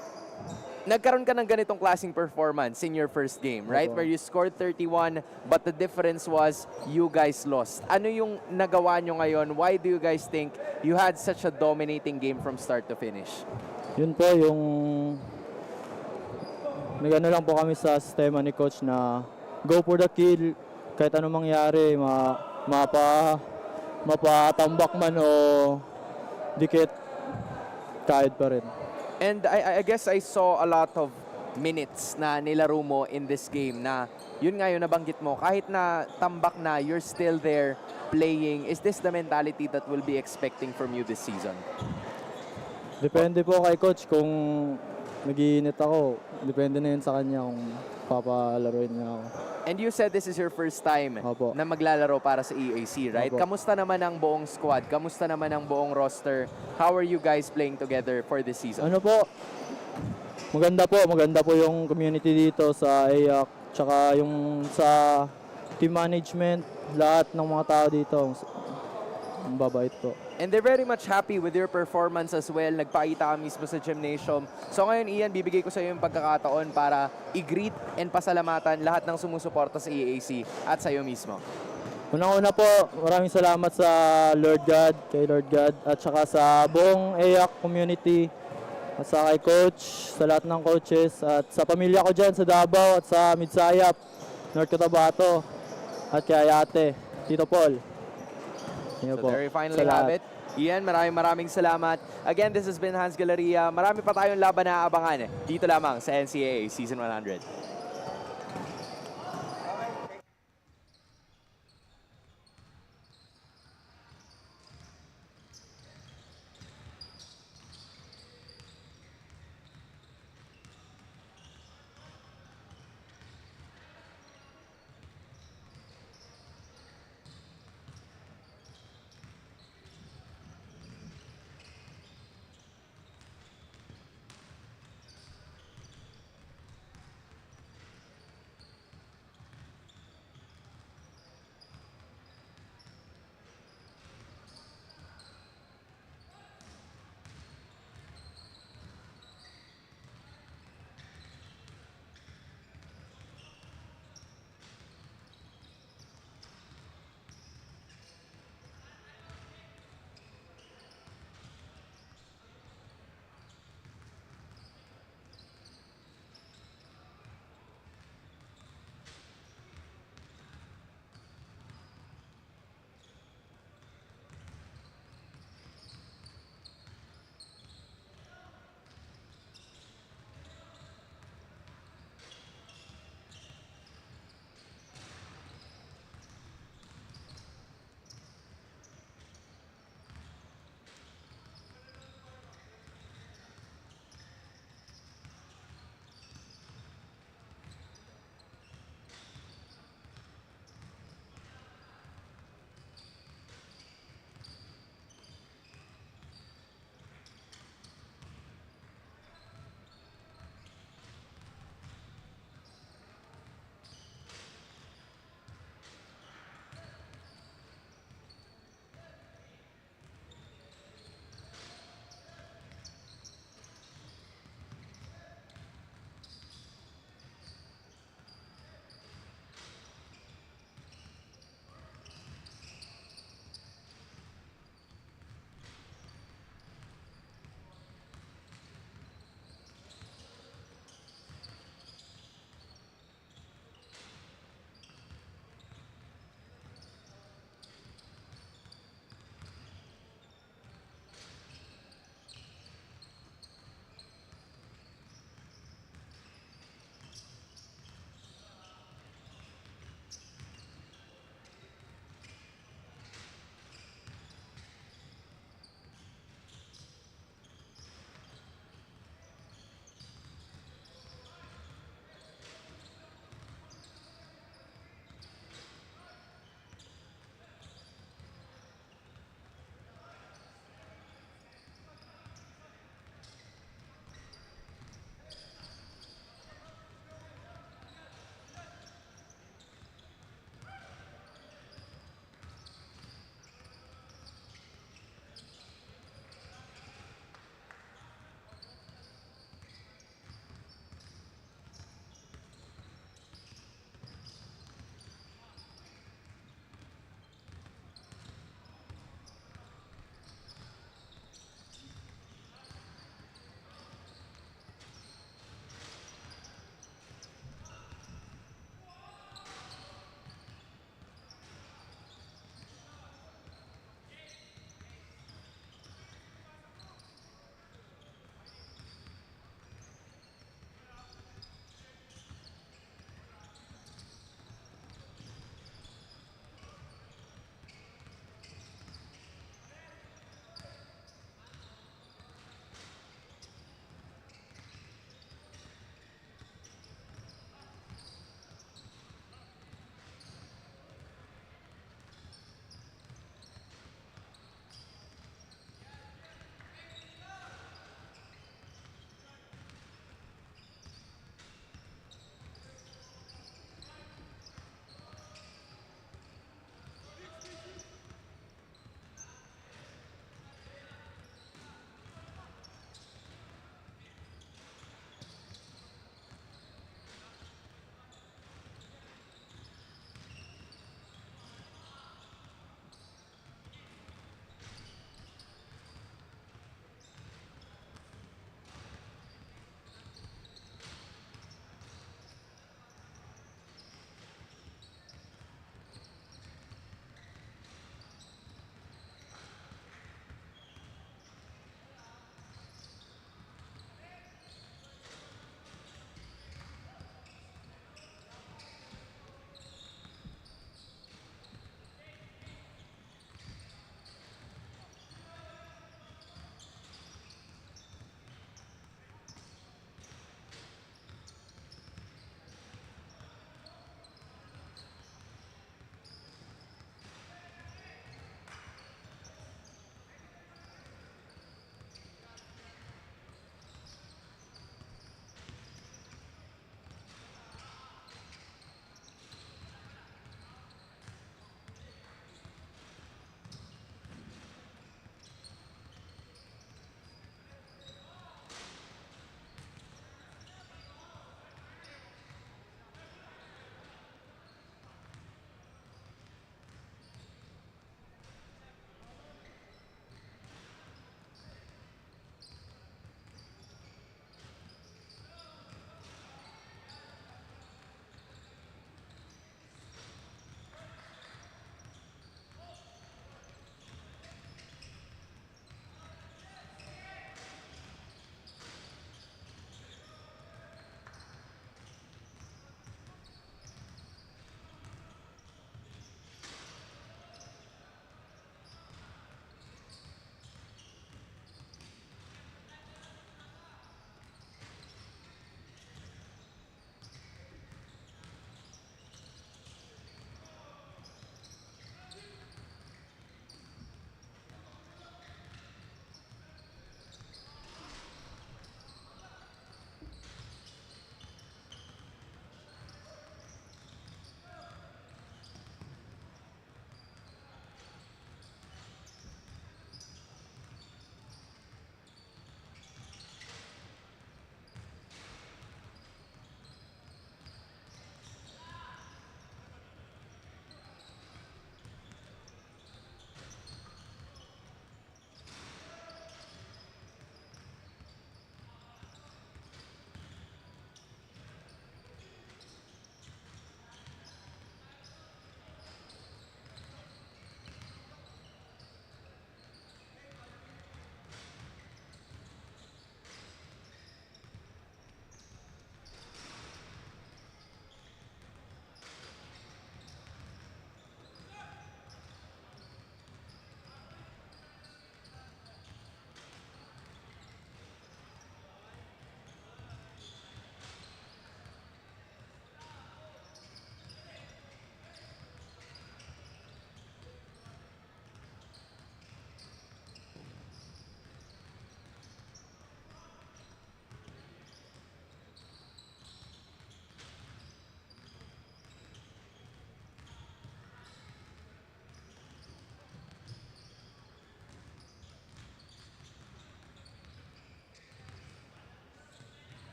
Nagkaroon ka ng ganitong klaseng performance in your first game, right? Where you scored 31, but the difference was you guys lost. Ano yung nagawa nyo ngayon? Why do you guys think you had such a dominating game from start to finish? Yun po yung nagano lang po kami sa sistema ni coach na go for the kill, kahit anong mangyari, mapatambak man o dikit, kahit pa rin. And I guess I saw a lot of minutes na nilaro mo in this game na yun nga yung nabanggit mo, kahit na tambak na, you're still there playing. Is this the mentality that we'll be expecting from you this season? Depende po kay coach kung nag-iinit ako. Depende na yun sa kanya kung papalaruin niya ako. And you said this is your first time Opo. na maglalaro para sa EAC, right? Opo. Kamusta naman ang buong squad? Kamusta naman ang buong roster? How are you guys playing together for this season? Ano po? Maganda po yung community dito sa AYAC, tsaka yung sa team management, lahat ng mga tao dito. Ang babait po. And they're very much happy with your performance as well. Nagpakita ka mismo sa gymnasium. So ngayon, Ian, bibigay ko sa iyo yung pagkakataon para i-greet and pasalamatan lahat ng sumusuporta sa EAC at sa iyo mismo. Unang-una po, maraming salamat sa kay Lord God, at saka sa buong AYAC community, at sa kay coach, sa lahat ng coaches, at sa pamilya ko dyan sa Davao at sa Midsayap, North Cotabato, at kay ate, Tito Paul. So there you finally have it. Ian, maraming salamat. Again, this has been Hans Galeria. Marami pa tayong laban na aabangan dito lamang sa NCAA Season 100.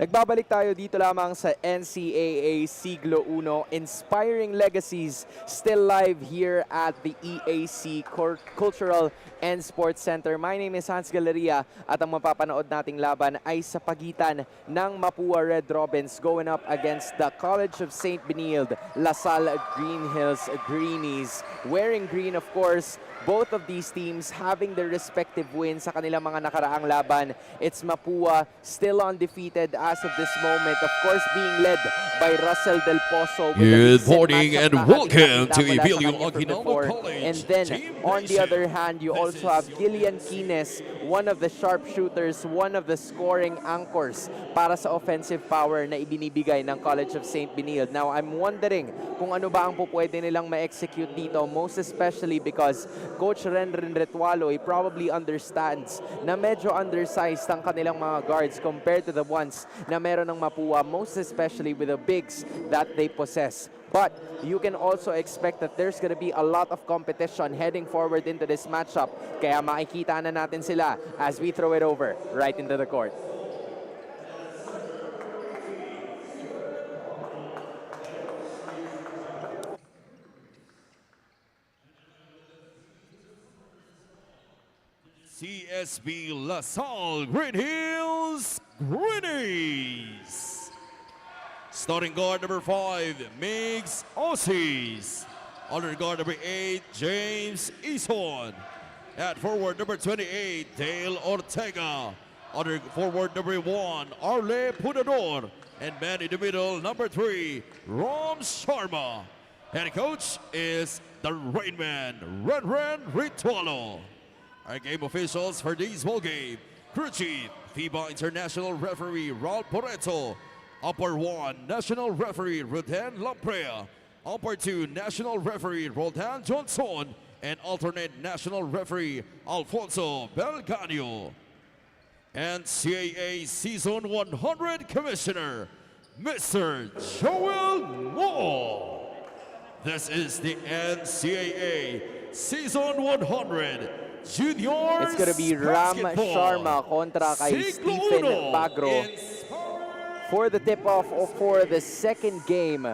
Nagbabalik tayo dito lamang sa NCAA Siglo Uno. Inspiring legacies still live here at the EAC Cultural and Sports Center. My name is Hans Galeria at ang mapapanood nating laban ay sa pagitan ng Mapua Red Robins going up against the College of St. Benilde, LaSalle Green Hills Greenies. Wearing green, of course, both of these teams having their respective wins sa kanilang mga nakaraang laban. It's Mapua still undefeated as of this moment, of course being led by Russell Del Pozo. Good morning and welcome to Emilio Aguinaldo College. And then on the other hand, you also have Gillian Quines, one of the sharpshooters, one of the scoring anchors para sa offensive power na ibinibigay ng College of St. Benilde. Now, I'm wondering kung ano ba ang pupwede nilang ma-execute dito, most especially because Coach Renren Retualo, he probably understands na medyo undersized ang kanilang mga guards compared to the ones na meron ng Mapua, most especially with the bigs that they possess. But you can also expect that there's going to be a lot of competition heading forward into this matchup. Kaya makikita na natin sila as we throw it over right into the court. CSB-LaSalle Green Hills Greenies. Starting guard number 5, Migs Osis. Under guard number 8, James Eason. At forward number 28, Dale Ortega. Under forward number 1, Arle Pudador. And man in the middle, number 3, Rom Sharma. And coach is the Rainman, Renren Ritualo. Our game officials for this ball game: Crew Chief, FIBA International Referee Raul Poreto. Upper 1, National Referee Rudan Lamprea. Upper 2, National Referee Roldan Johnson. And alternate National Referee Alfonso Belganio. NCAA Season 100 Commissioner, Mr. Joel Moore. This is the NCAA Season 100 Junior. It's gonna be Ram Sharma kontra kay Stephen Bagro for the tip-off for the second game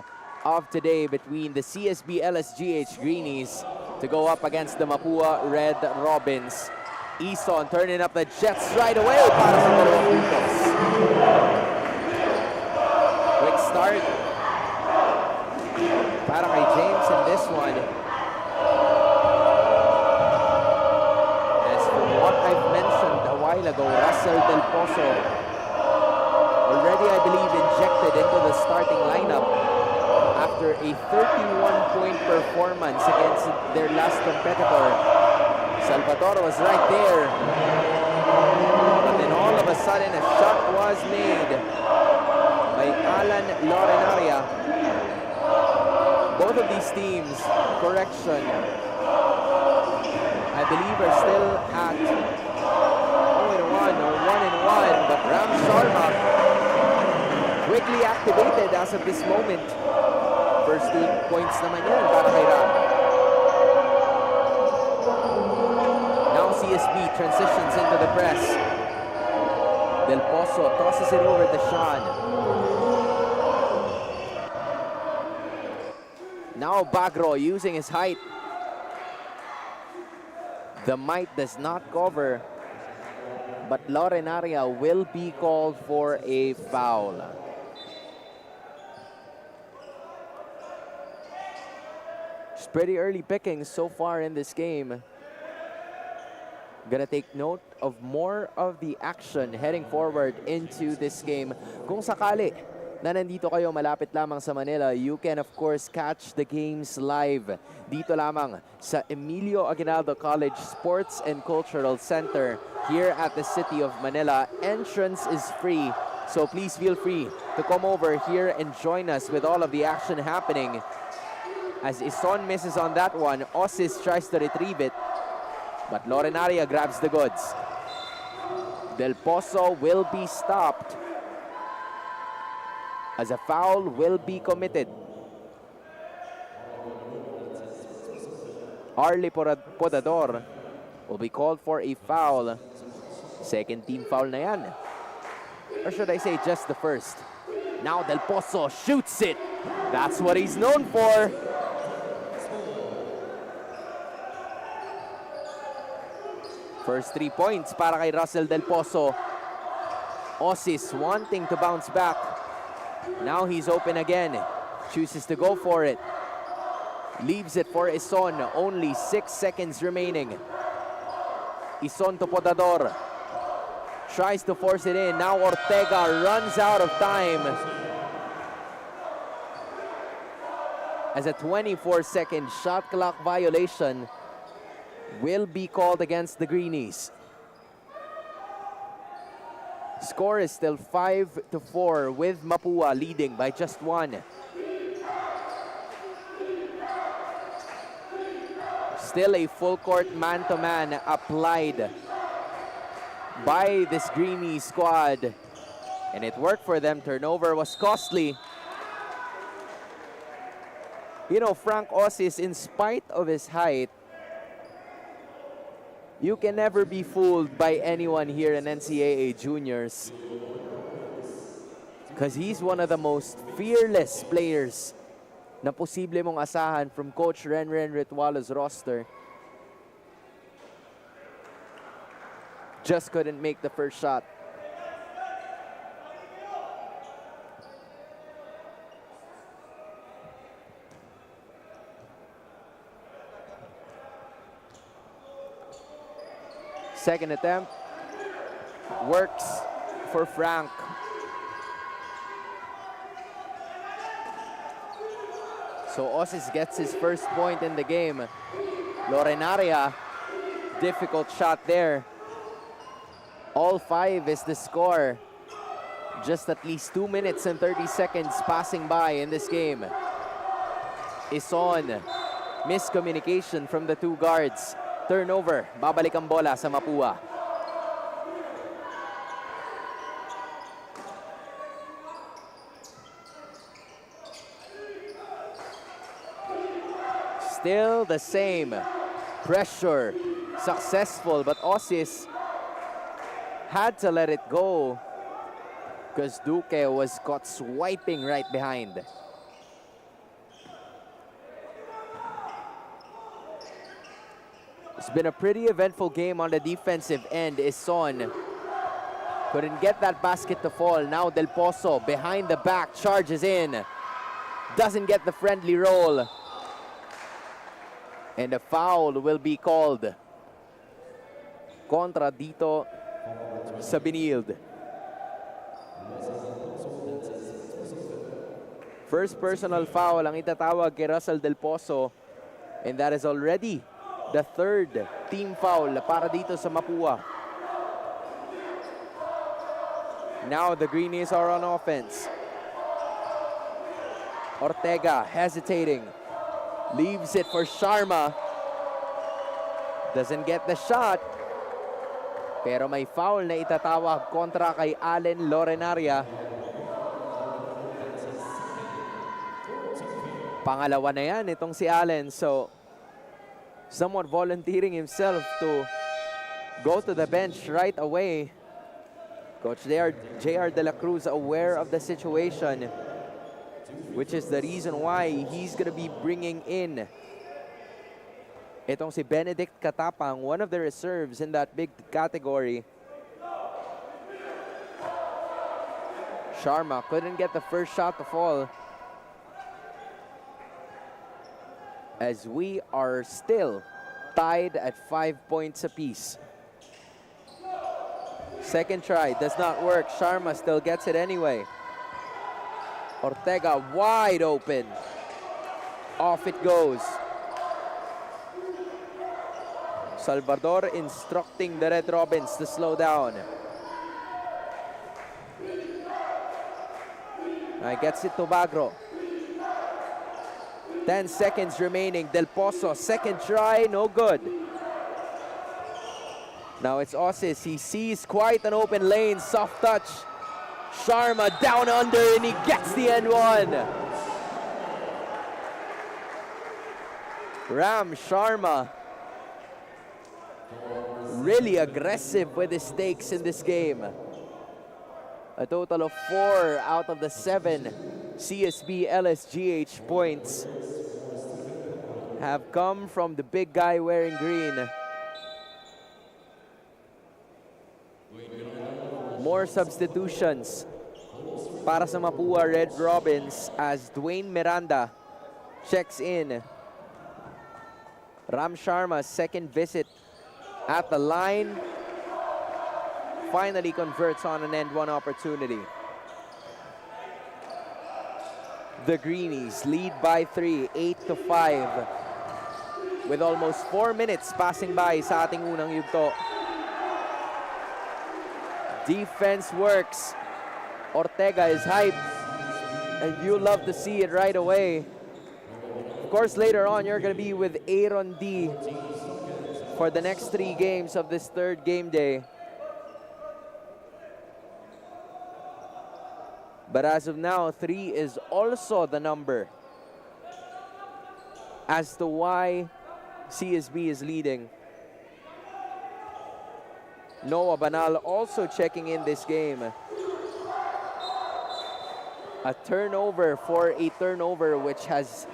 of today between the CSB-LSGH Greenies to go up against the Mapua Red Robins. Eason turning up the Jets right away para sa dalawang puntos. Quick start para kay James in this one. As from what I've mentioned a while ago, Russell Del Pozo already, I believe, injected into the starting lineup after a 31-point performance against their last competitor. Salvatore was right there, but then all of a sudden a shot was made by Alan Lorenaria. Both of these teams, correction, I believe are still at 0-1 or 1-1, but Ram Sharma quickly activated as of this moment. First 2 points naman yan para kay Ram. Now CSB transitions into the press. Del Pozo tosses it over to Sean. Now Bagro using his height. The might does not cover, but Lorenaria will be called for a foul. It's pretty early pickings so far in this game. Gonna take note of more of the action heading forward into this game. Kung sakali na nandito kayo malapit lamang sa Manila, you can of course catch the games live dito lamang sa Emilio Aguinaldo College Sports and Cultural Center here at the City of Manila. Entrance is free, so please feel free to come over here and join us with all of the action happening. As Ison misses on that one, Osis tries to retrieve it, but Lorenaria grabs the goods. Del Pozo will be stopped as a foul will be committed. Arlie Podador will be called for a foul. Second team foul na yan. Or should I say just the first? Now Del Pozo shoots it. That's what he's known for. First 3 points para kay Russell Del Pozo. Osis wanting to bounce back. Now he's open again. Chooses to go for it. Leaves it for Ison. Only 6 seconds remaining. Ison to Podador. Tries to force it in. Now Ortega runs out of time. As a 24-second shot clock violation will be called against the Greenies. Score is still 5-4 with Mapua leading by just 1. Still a full court man-to-man applied by this Greenie squad. And it worked for them. Turnover was costly. You know, Frank Osis, in spite of his height, you can never be fooled by anyone here in NCAA Juniors. Because he's one of the most fearless players na posible mong asahan from Coach Renren Ritualo's roster. Just couldn't make the first shot. Second attempt works for Frank. So Osis gets his first point in the game. Lorenaria, difficult shot there. All 5 is the score. Just at least 2 minutes and 30 seconds passing by in this game. Ison, miscommunication from the 2 guards. Turnover, babalik ang bola sa Mapua. Still the same. Pressure, successful, but Osis had to let it go because Duque was caught swiping right behind. It's been a pretty eventful game on the defensive end. Ison couldn't get that basket to fall. Now Del Pozo behind the back charges in. Doesn't get the friendly roll. And a foul will be called kontra dito sa Binild. First personal foul ang itatawag kay Russell Del Pozo. And that is already the 3rd team foul para dito sa Mapua. Now the Greenies are on offense. Ortega hesitating. Leaves it for Sharma. Doesn't get the shot. Pero may foul na itatawag kontra kay Allen Lorenaria. Pangalawa na yan itong si Allen. So, somewhat volunteering himself to go to the bench right away. Coach J.R. De La Cruz aware of the situation, which is the reason why he's going to be bringing in itong si Benedict Katapang, one of the reserves in that big category. Sharma couldn't get the first shot to fall, as we are still tied at 5 points apiece. Second try does not work. Sharma still gets it anyway. Ortega wide open. Off it goes. Salvador instructing the Red Robins to slow down. Gets it to Bagro. 10 seconds remaining. Del Pozo, second try, no good. Now it's Osis. He sees quite an open lane. Soft touch. Sharma down under, and he gets the end one. Ram Sharma really aggressive with his stakes in this game. A total of 4 out of the 7 CSB-LSGH points have come from the big guy wearing green. More substitutions para sa Mapua Red Robins as Dwayne Miranda checks in. Ram Sharma's second visit at the line finally converts on an end one opportunity. The Greenies lead by 3, 8-5. With almost 4 minutes passing by sa ating unang yugto. Defense works. Ortega is hyped. And you love to see it right away. Of course, later on, you're going to be with Aaron D for the next 3 games of this third game day. But as of now, 3 is also the number as to why CSB is leading. Noah Banal also checking in this game. A turnover for a turnover, which has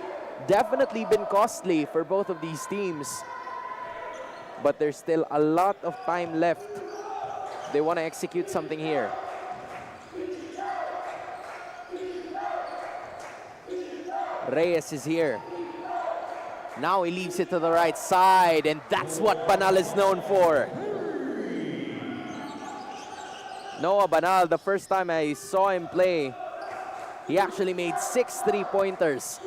definitely been costly for both of these teams. But there's still a lot of time left. They want to execute something here. Reyes is here. Now he leaves it to the right side, and that's what Banal is known for. Noah Banal, the first time I saw him play, he actually made 6 3-pointers.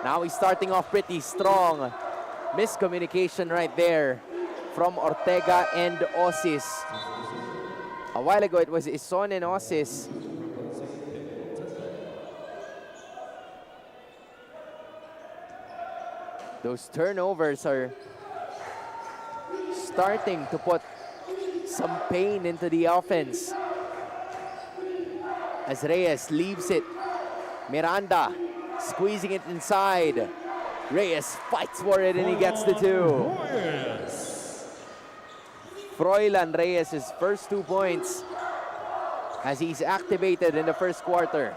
Now he's starting off pretty strong. Miscommunication right there from Ortega and Osis. A while ago, it was Ison and Osis. Those turnovers are starting to put some pain into the offense. As Reyes leaves it. Miranda squeezing it inside. Reyes fights for it and he gets the 2. Froilan Reyes' first 2 points as he's activated in the first quarter.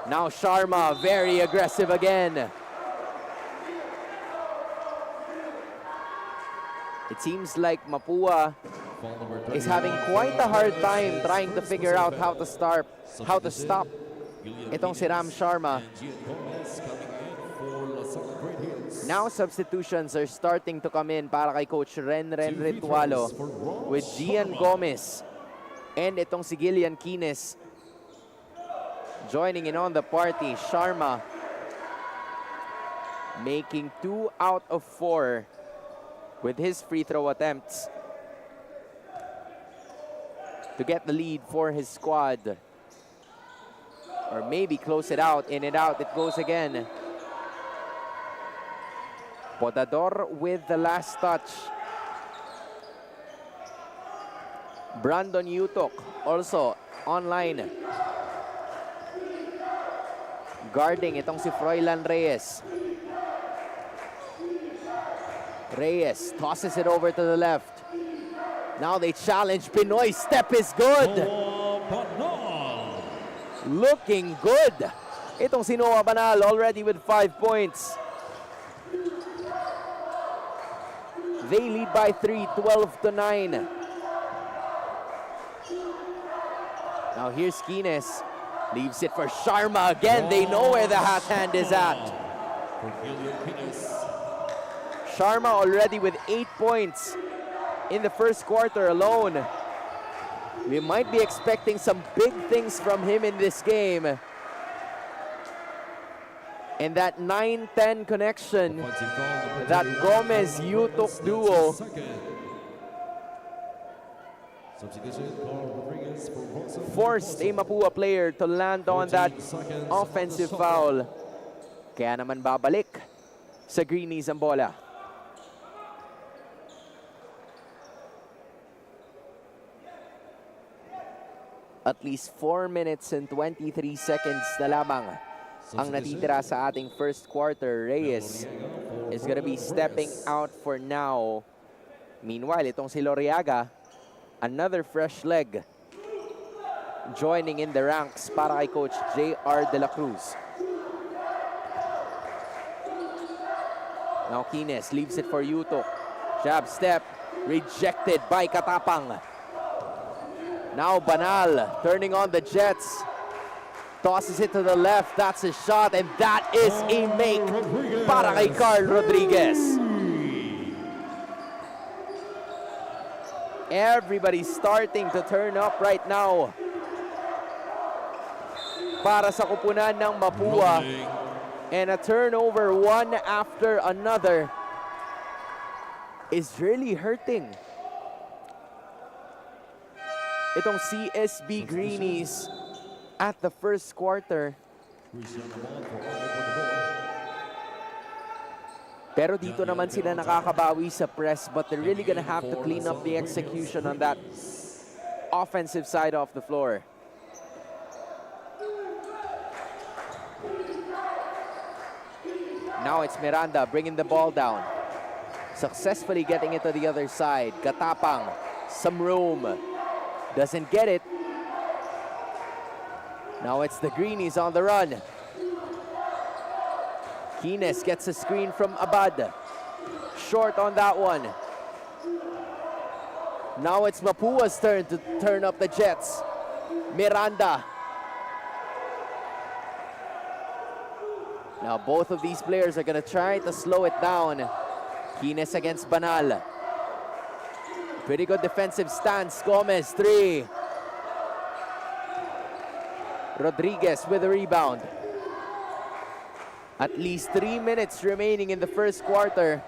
Now Sharma, very aggressive again. It seems like Mapua is having quite a hard time trying to figure out how to stop itong si Ram Sharma. Now substitutions are starting to come in para kay Coach Ren Ritualo with Gian Gomez and itong si Gillian Quines joining in on the party. Sharma making 2 out of 4 with his free throw attempts to get the lead for his squad. Or maybe close it out. In and out it goes again. Podador with the last touch. Brandon Yutok also online. Guarding itong si Froilan Reyes. Reyes tosses it over to the left. Now they challenge. Pinoy's step is good. Looking good. Itong si Noah Banal already with 5 points. They lead by 3, 12-9. Now here's Quines. Leaves it for Sharma again. They know where the hot hand is at. Sharma already with 8 points in the first quarter alone. We might be expecting some big things from him in this game. And that 9-10 connection, that Gomez-Yutok duo, forced a Mapua player to land on that offensive foul. Kaya naman babalik sa Greenies ang bola. At least 4 minutes and 23 seconds na lamang ang natitira sa ating first quarter. Reyes is gonna be stepping out for now. Meanwhile, itong si Loriaga, another fresh leg joining in the ranks para kay Coach J.R. De La Cruz. Now Quines leaves it for Yuto. Jab step, rejected by Katapang. Now Banal turning on the Jets. Tosses it to the left, that's a shot, and that is a make para kay Carl Rodriguez. Everybody's starting to turn up right now para sa kupunan ng Mapua. And a turnover one after another is really hurting itong CSB Greenies at the first quarter. Pero dito naman sila nakakabawi sa press, but they're really gonna have to clean up the execution on that offensive side of the floor. Now it's Miranda bringing the ball down. Successfully getting it to the other side. Katapang, some room. Doesn't get it. Now it's the Greenies on the run. Quines gets a screen from Abad. Short on that one. Now it's Mapua's turn to turn up the Jets. Miranda. Now both of these players are gonna try to slow it down. Quines against Banal. Pretty good defensive stance. Gomez, 3. Rodriguez with a rebound. At least 3 minutes remaining in the first quarter.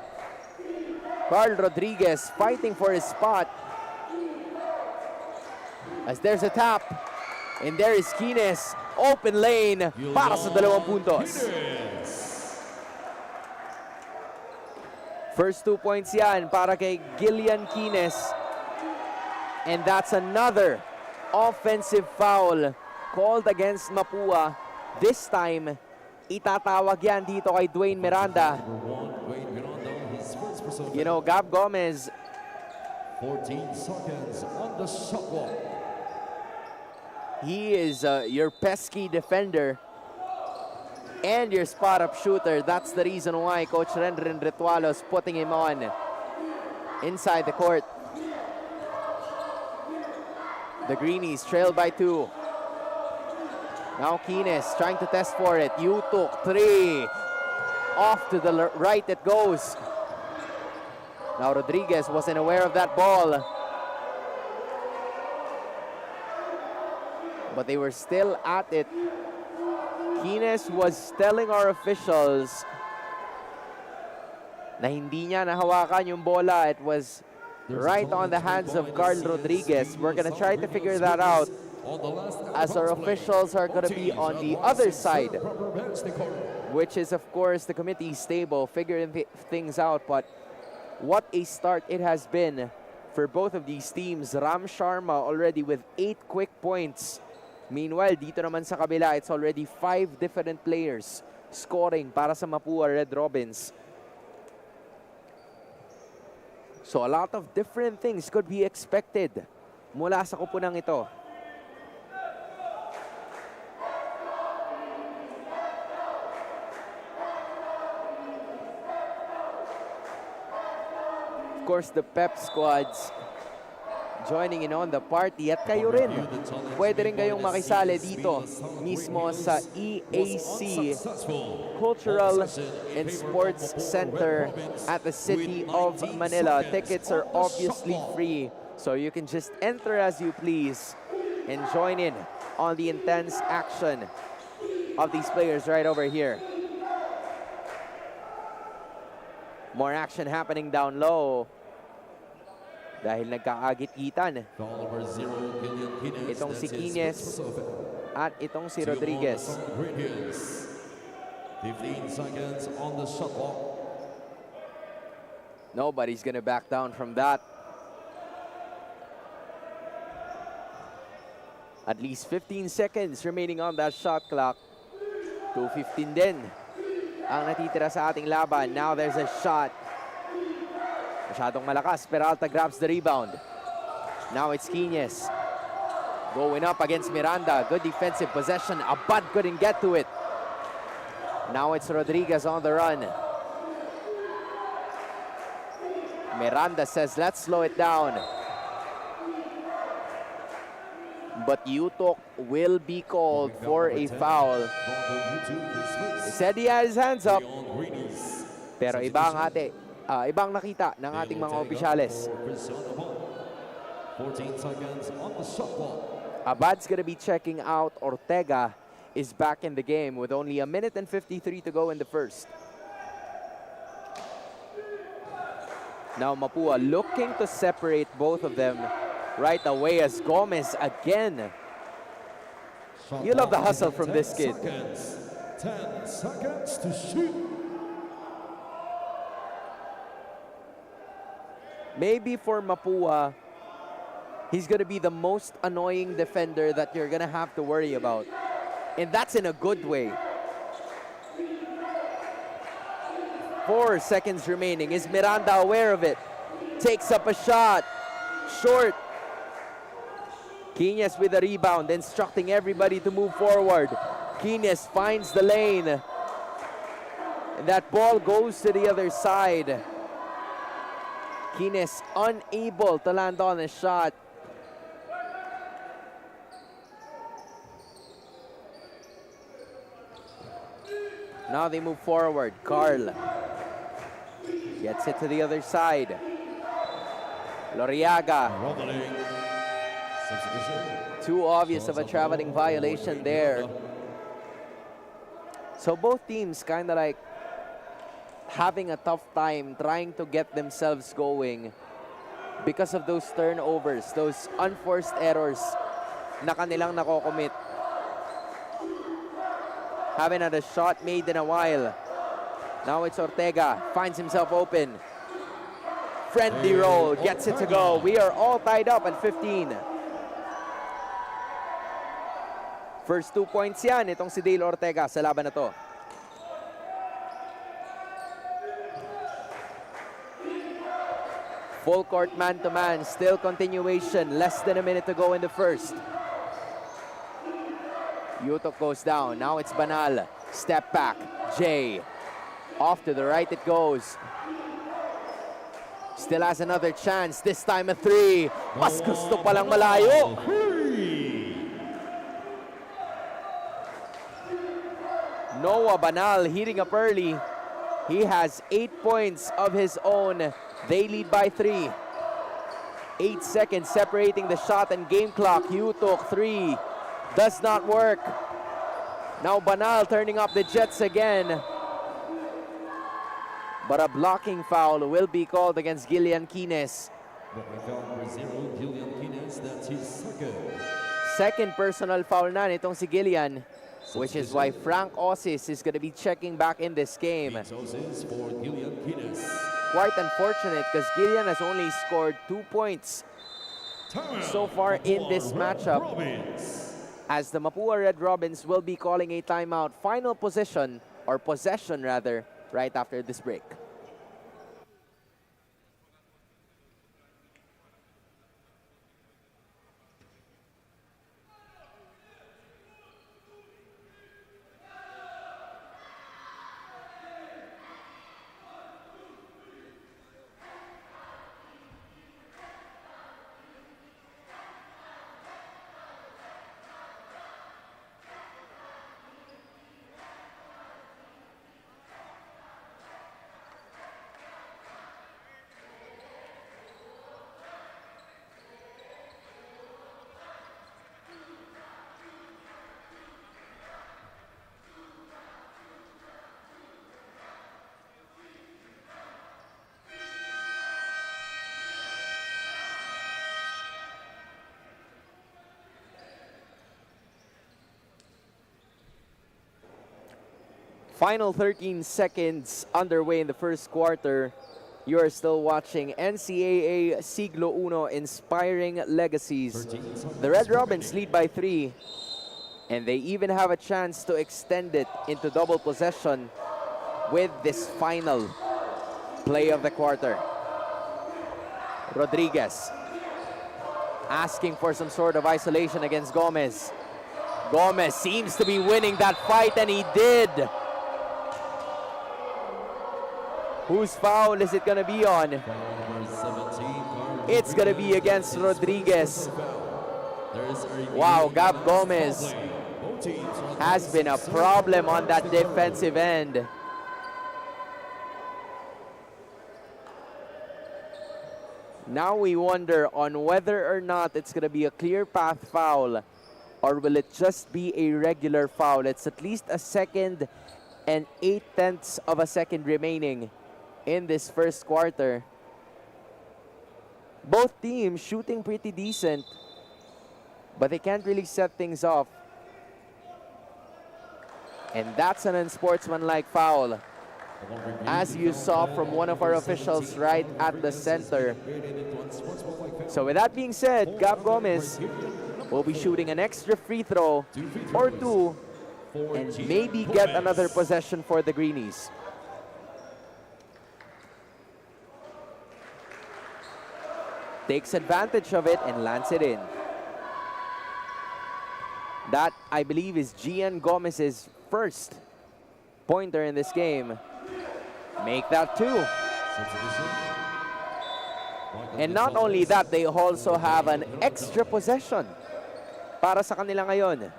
Carl Rodriguez fighting for his spot. As there's a tap. And there is Quines. Open lane para sa 2 puntos. First 2 points yan para kay Gillian Quines. And that's another offensive foul called against Mapua. This time, itatawag yan dito kay Dwayne Miranda. You know, Gab Gomez, 14 seconds on the shot clock. he is your pesky defender and your spot-up shooter. That's the reason why Coach Renren Ritualos putting him on inside the court. The Greenies trail by 2. Now Quines trying to test for it. You took 3. Off to the right it goes. Now Rodriguez wasn't aware of that ball. But they were still at it. Quines was telling our officials na hindi niya nahawakan yung bola. It was right on the hands of Carl Rodriguez. We're gonna try to figure that out as our officials are gonna be on the other side, which is of course the committee's table, figuring things out. But what a start it has been for both of these teams. Ram Sharma already with 8 quick points. Meanwhile, dito naman sa kabila, it's already 5 different players scoring para sa Mapua Red Robins. So a lot of different things could be expected mula sa kupunang ito. Of course, the Pep squads joining in on the party, at kayo rin. Pwede rin kayong makisali dito mismo sa EAC Cultural and Sports Center at the City of Manila. Tickets are obviously free, so you can just enter as you please and join in on the intense action of these players right over here. More action happening down low. Dahil nagkaagit-gitan itong si Quines at itong si Rodriguez. 15 seconds on the shot clock. Nobody's gonna back down from that. At least 15 seconds remaining on that shot clock. 2:15 din ang natitira sa ating laban. Now there's a shot. Masyadong malakas. Peralta grabs the rebound. Now it's Quines. Going up against Miranda. Good defensive possession. Abad couldn't get to it. Now it's Rodriguez on the run. Miranda says, let's slow it down. But Yutok will be called for a foul. He said he had his hands up. Pero ibang nakita ng ating mga opisyales. 14 seconds on the shot clock. Abad's gonna be checking out. Ortega is back in the game with only 1 minute and 53 to go in the first. Now Mapua looking to separate both of them right away as Gomez again. You love the hustle from this kid. 10 seconds to shoot. Maybe for Mapua, he's going to be the most annoying defender that you're going to have to worry about. And that's in a good way. 4 seconds remaining. Is Miranda aware of it? Takes up a shot. Short. Quines with a rebound, instructing everybody to move forward. Quines finds the lane. And that ball goes to the other side. Quines unable to land on a shot. Now they move forward. Carl gets it to the other side. Loriaga. Too obvious of a traveling violation there. So both teams kind of like having a tough time trying to get themselves going because of those turnovers, those unforced errors na kanilang nakocommit. Haven't had a shot made in a while. Now it's Ortega, finds himself open. Friendly roll, gets it to go. We are all tied up at 15. First 2 points yan, itong si Dale Ortega sa laban na to. Full court man-to-man, still continuation. Less than a minute to go in the first. Yutok goes down. Now it's Banal. Step back. Jay. Off to the right it goes. Still has another chance. This time a 3. Mas gusto palang malayo. Noah Banal heating up early. He has 8 points of his own. They lead by 3. 8 seconds separating the shot and game clock. Yutok 3. Does not work. Now Banal turning up the Jets again. But a blocking foul will be called against Gillian Quines. Second personal foul na nitong si Gillian, which is why Frank Osis is going to be checking back in this game. Quite unfortunate because Gillian has only scored 2 points so far in this matchup. As the Mapua Red Robins will be calling a timeout. Final possession rather, right after this break. Final 13 seconds underway in the first quarter. You are still watching NCAA Siglo Uno Inspiring Legacies. The Red Robins lead by 3, and they even have a chance to extend it into double possession with this final play of the quarter. Rodriguez asking for some sort of isolation against Gomez. Gomez seems to be winning that fight, and he did. Whose foul is it gonna be on? It's gonna be against Rodriguez. Wow, Gab Gomez has been a problem on that defensive end. Now we wonder on whether or not it's gonna be a clear path foul, or will it just be a regular foul? It's at least a second and 8/10 of a second remaining in this first quarter. Both teams shooting pretty decent, but they can't really set things off. And that's an unsportsmanlike foul, as you saw from one of our officials right at the center. So with that being said, Gab Gomez will be shooting an extra free throw or two and maybe get another possession for the Greenies. Takes advantage of it and lands it in. That, I believe, is Gian Gomez's first pointer in this game. Make that two. And not only that, they also have an extra possession para sa kanila ngayon.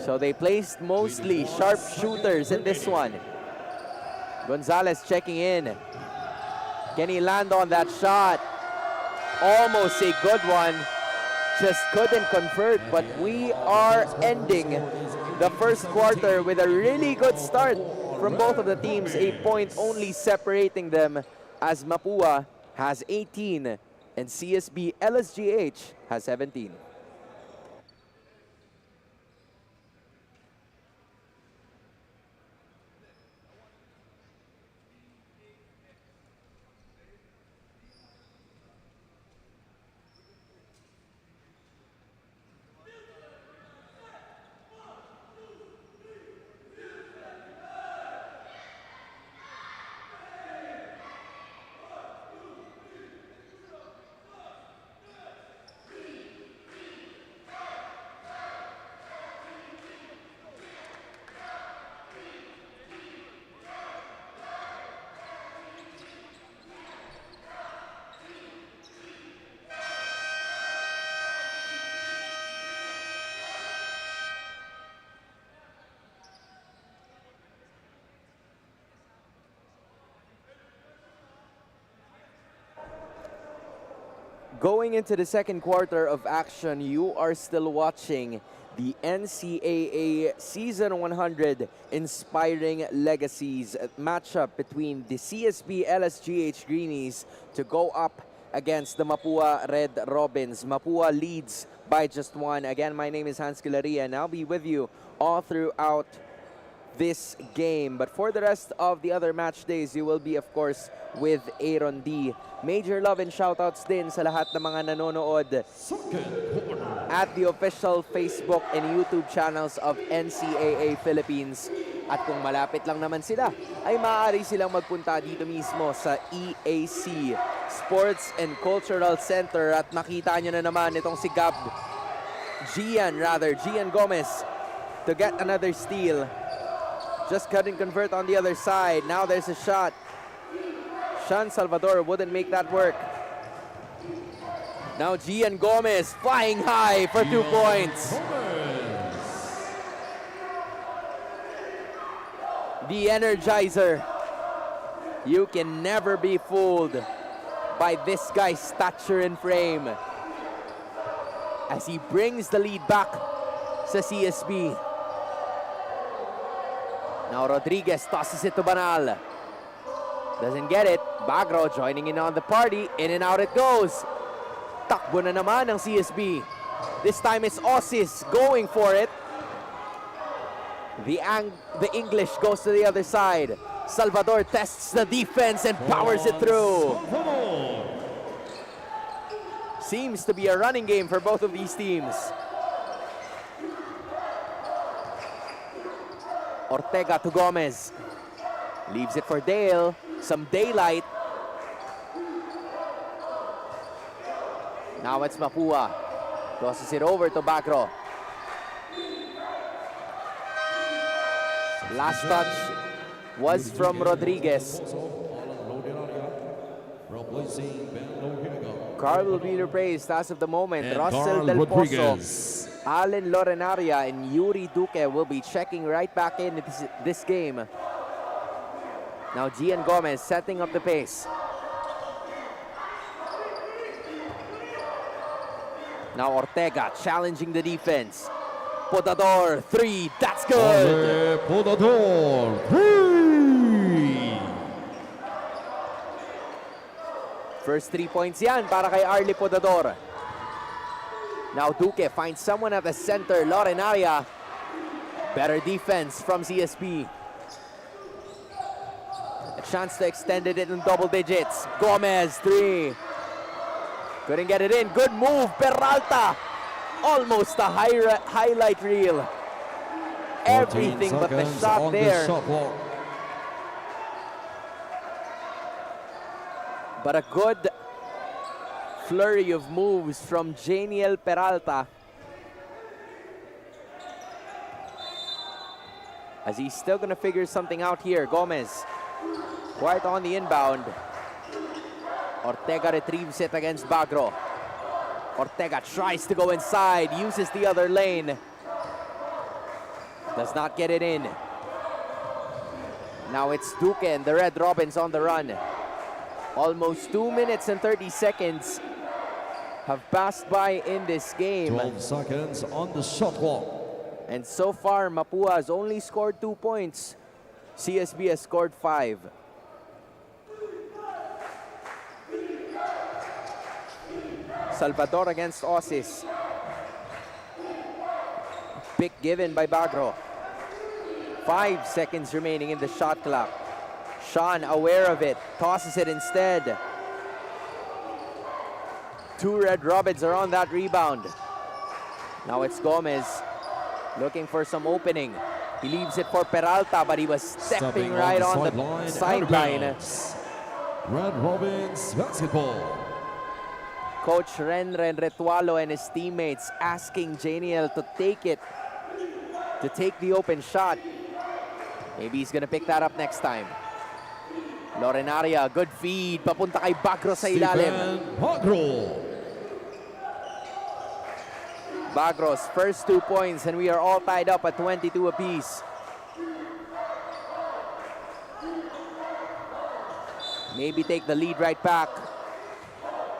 So they placed mostly sharp shooters in this one. Gonzalez checking in. Can he land on that shot? Almost a good one. Just couldn't convert, but we are ending the first quarter with a really good start from both of the teams. A point only separating them, as Mapua has 18 and CSB-LSGH has 17. Going into the second quarter of action, you are still watching the NCAA Season 100 Inspiring Legacies matchup between the CSB-LSGH Greenies to go up against the Mapua Red Robins. Mapua leads by just one. Again, my name is Hans Kilaria, and I'll be with you all throughout this game. But for the rest of the other match days, you will be, of course, with Aaron D. Major love and shoutouts din sa lahat ng mga nanonood at the official Facebook and YouTube channels of NCAA Philippines. At kung malapit lang naman sila, ay maaari silang magpunta dito mismo sa EAC Sports and Cultural Center. At nakita nyo na naman itong si Gian Gomez to get another steal. Just couldn't convert on the other side. Now there's a shot. Sean Salvador wouldn't make that work. Now Gian Gomez flying high for 2 points. The Energizer. You can never be fooled by this guy's stature and frame, as he brings the lead back sa CSB. Now Rodriguez tosses it to Banal. Doesn't get it. Bagro joining in on the party. In and out it goes. Takbo na naman ng CSB. This time it's Aussies going for it. The English goes to the other side. Salvador tests the defense and powers it through. Seems to be a running game for both of these teams. Ortega to Gomez. Leaves it for Dale. Some daylight. Now it's Mapua. Tosses it over to Bagro. Last touch was from Rodriguez. Carl will be replaced as of the moment. And Russell Carl Del Pozo, Rodriguez. Allen Lorenaria, and Yuri Duque will be checking right back in this game. Now Gian Gomez setting up the pace. Now Ortega challenging the defense. Podador, 3, that's good! Podador, 3! First 3 points yan para kay Arlie Podador. Now Duque finds someone at the center, Lorenaria. Better defense from CSB. A chance to extend it in double digits. Gomez, 3. Couldn't get it in. Good move, Peralta. Almost a highlight reel. Everything but the shot there. But a good flurry of moves from Janiel Peralta. As he's still gonna figure something out here. Gomez, quite on the inbound. Ortega retrieves it against Bagro. Ortega tries to go inside, uses the other lane. Does not get it in. Now it's Duque and the Red Robins on the run. Almost 2 minutes and 30 seconds have passed by in this game. 12 seconds on the shot clock. And so far, Mapua has only scored 2 points. CSB has scored 5. Salvador against Osis. Pick given by Bagro. 5 seconds remaining in the shot clock. Sean aware of it, tosses it instead. 2 Red Robins are on that rebound. Now it's Gomez looking for some opening. He leaves it for Peralta, but he was stepping right on the sideline. Red Robins basketball. Coach Renren Retualo and his teammates asking Janiel to take it, to take the open shot. Maybe he's gonna pick that up next time. Lorenaria, good feed, papunta kay Bagro sa ilalim. Bagro's first 2 points, and we are all tied up at 22 apiece. Maybe take the lead right back.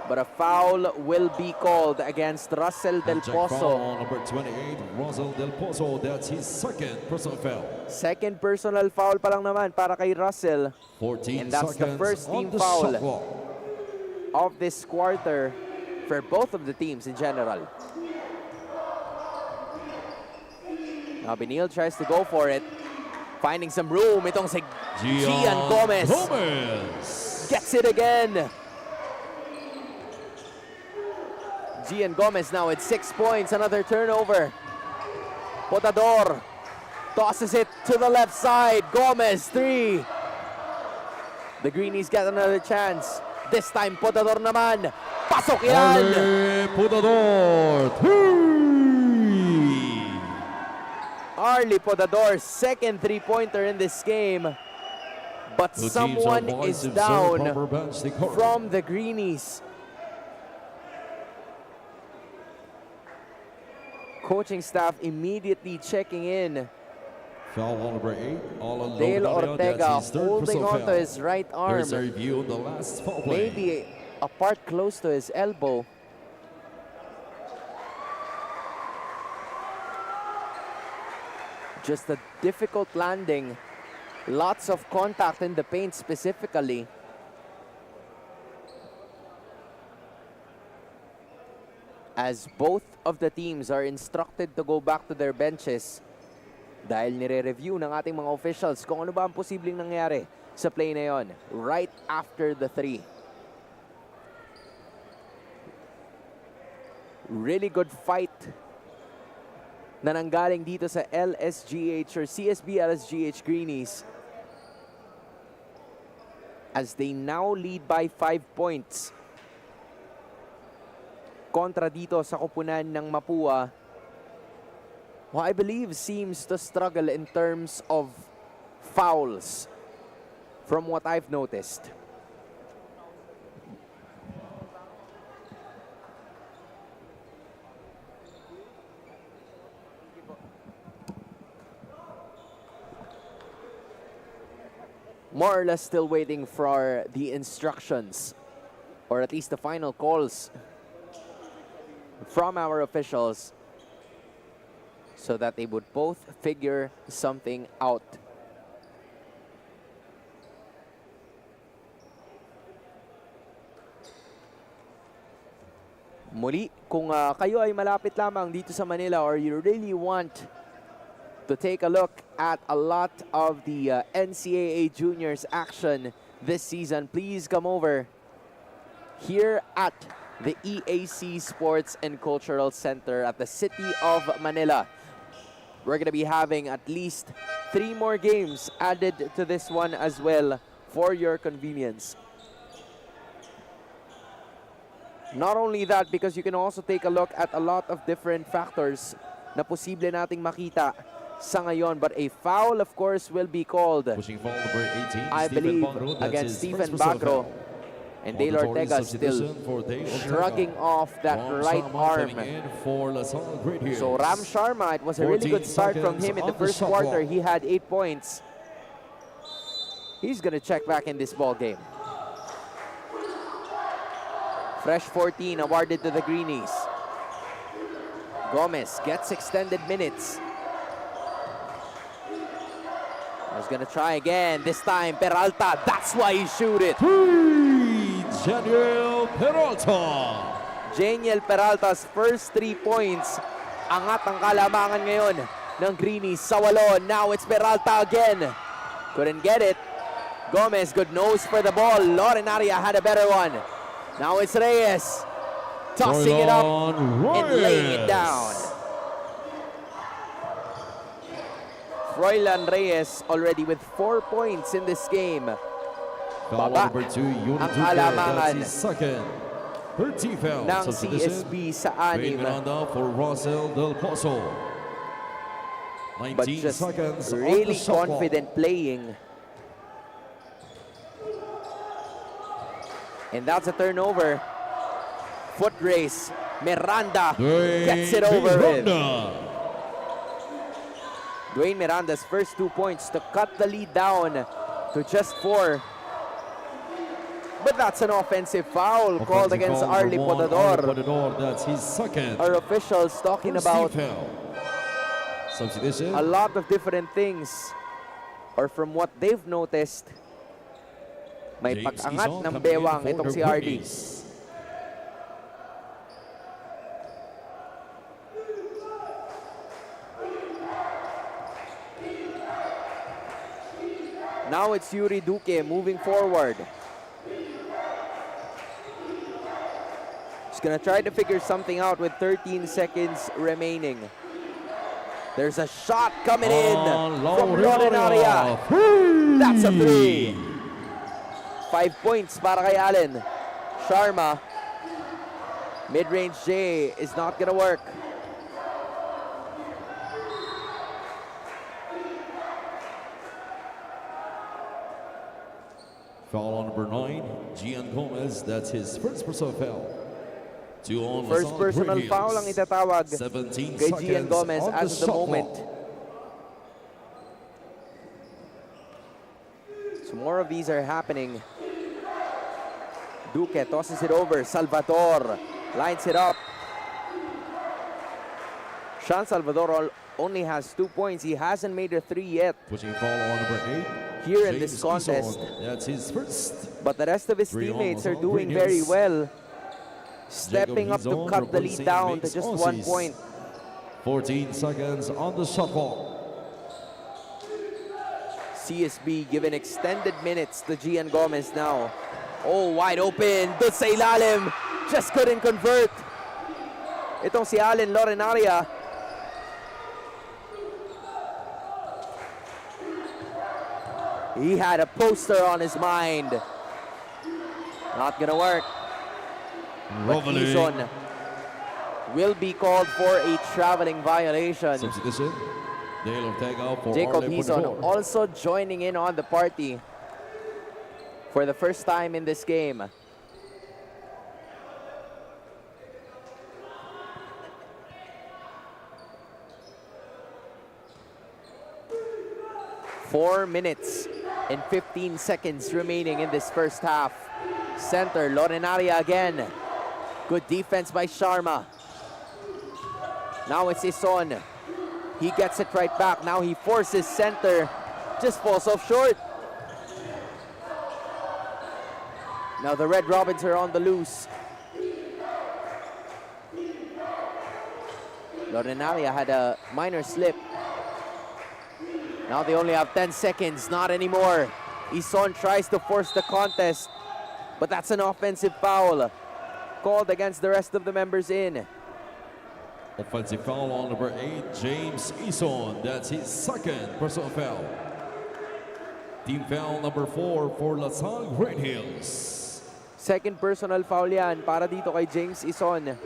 But a foul will be called against Russell Del Pozo. Number 28, Russell Del Pozo. That's his second personal foul. Second personal foul pa lang naman para kay Russell. 14 and that's the first team foul of this quarter for both of the teams in general. Now Benil tries to go for it. Finding some room. Itong si Gian Gomez. Gets it again. Gian Gomez now at 6 points, another turnover. Potador tosses it to the left side. Gomez, 3. The Greenies get another chance. This time, Potador naman. Pasok yan! Potador, 3! Arlie Potador, second 3-pointer in this game. But someone is down from the Greenies. Coaching staff immediately checking in. Foul on number 8. Dale Ortega holding on to his right arm. There's a review on the last foul play. Maybe a part close to his elbow. Just a difficult landing. Lots of contact in the paint specifically. As both of the teams are instructed to go back to their benches dahil nire-review ng ating mga officials kung ano ba ang posibleng nangyari sa play na yon right after the 3. Really good fight na nanggaling dito sa LSGH or CSB-LSGH Greenies as they now lead by 5 points. kontra dito sa koponan ng Mapua, who I believe seems to struggle in terms of fouls from what I've noticed. More or less still waiting for the instructions, or at least the final calls from our officials, so that they would both figure something out. Muli, kung kayo ay malapit lamang dito sa Manila, or you really want to take a look at a lot of the NCAA juniors action this season, please come over here at the EAC Sports and Cultural Center at the City of Manila. We're going to be having at least 3 more games added to this one as well for your convenience. Not only that, because you can also take a look at a lot of different factors na posible nating makita sa ngayon, but a foul of course will be called, Pushing foul number 18, I believe, against Stephen Bagro. And Dale Ortega still shrugging off that right arm. So Ram Sharma, it was a really good start from him in the first quarter. He had 8 points. He's gonna check back in this ball game. Fresh 14 awarded to the Greenies. Gomez gets extended minutes. I was gonna try again, this time Peralta, that's why he shoot it. Janiel Peralta. Janiel Peralta's first 3 points. Angat ang kalamangan ngayon ng Greenies sa 8. Now it's Peralta again. Couldn't get it. Gomez, good nose for the ball. Lorenaria had a better one. Now it's Reyes. Tossing it up and laying it down. Froilan Reyes already with 4 points in this game. Baba ang kalamangan ng CSB sa 6. But just really confident playing. And that's a turnover. Foot race. Miranda gets it over with. Dwayne Miranda's first 2 points to cut the lead down to just 4. But that's an offensive foul called against Arlie Podador. That's his second. Our officials talking about substitution. a lot of different things, or from what they've noticed, may pag-angat ng bewang itong si RD. Now it's Yuri Duque moving forward. He's gonna try to figure something out with 13 seconds remaining. There's a shot coming in from Lorenaria. That's a 3. 5 points para kay Allen. Sharma. Mid-range J is not gonna work. Foul on number 9, Gian Gomez. That's his first personal foul. First personal foul ang itatawag kay Gian Gomez as of the moment. So more of these are happening. Duque tosses it over. Salvador lines it up. Sean Salvador only has 2 points. He hasn't made a 3 yet. Pushing foul on number 8. Here in this contest. That's his first. But the rest of his teammates are doing very well. Stepping up to cut the lead down to just 1 point. 14 seconds on the shot clock. CSB given extended minutes to Gian Gomez now. Oh, wide open. Doon sa ilalim. Just couldn't convert. Itong si Allen Lorenaria. He had a poster on his mind. Not gonna work. But Quezon will be called for a traveling violation. Substitution. Dale Ortega for Jacob Arle Hizon Ponfor. also joining in on the party for the first time in this game. Four minutes and 15 seconds remaining in this first half. Center, Lorenaria again. Good defense by Sharma. Now it's Ison. He gets it right back. Now he forces center. Just falls off short. Now the Red Robins are on the loose. Lorenaria had a minor slip. Now they only have 10 seconds, not anymore. Ison tries to force the contest, but that's an offensive foul called against the rest of the members in. Offensive foul on number 8, James Ison. That's his second personal foul. Team foul number 4 for Lasal Green Hills. Second personal foul yan para dito kay James Ison.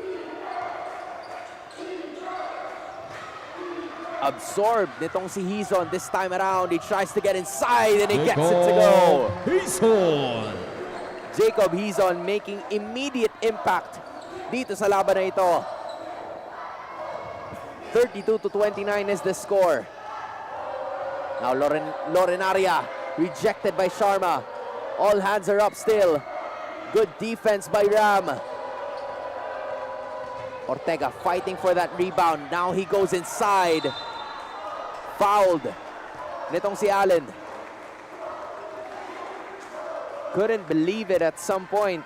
Absorbed nitong si Hizon this time around. He tries to get inside and he gets it to go. Hizon. Jacob Hizon making immediate impact dito sa laban na ito. 32-29 is the score. Now Lorenaria rejected by Sharma. All hands are up still. Good defense by Ram. Ortega fighting for that rebound. Now he goes inside. Fouled nitong si Allen. Couldn't believe it at some point.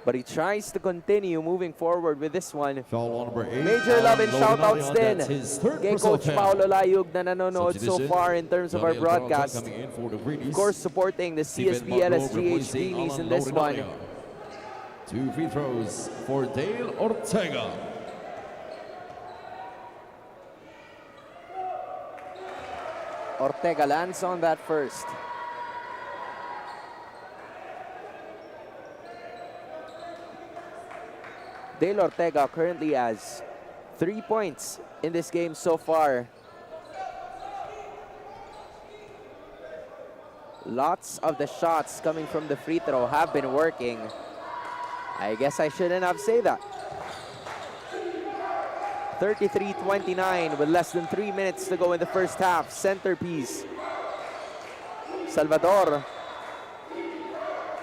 But he tries to continue moving forward with this one. Foul on number 8. Major love and shoutouts din That's his third kay personal Coach foul. Paulo Layug na nanonood so far in terms of our Daniel broadcast. coming in for the Greenies. Of course, supporting the Steven Marco CSB-LSGH replacing Greenies Alan in this one. Laurenaria. 2 free throws for Dale Ortega. Ortega lands on that first. Dale Ortega currently has 3 points in this game so far. Lots of the shots coming from the free throw have been working. I guess I shouldn't have said that. 33-29 with less than 3 minutes to go in the first half. Centerpiece. Salvador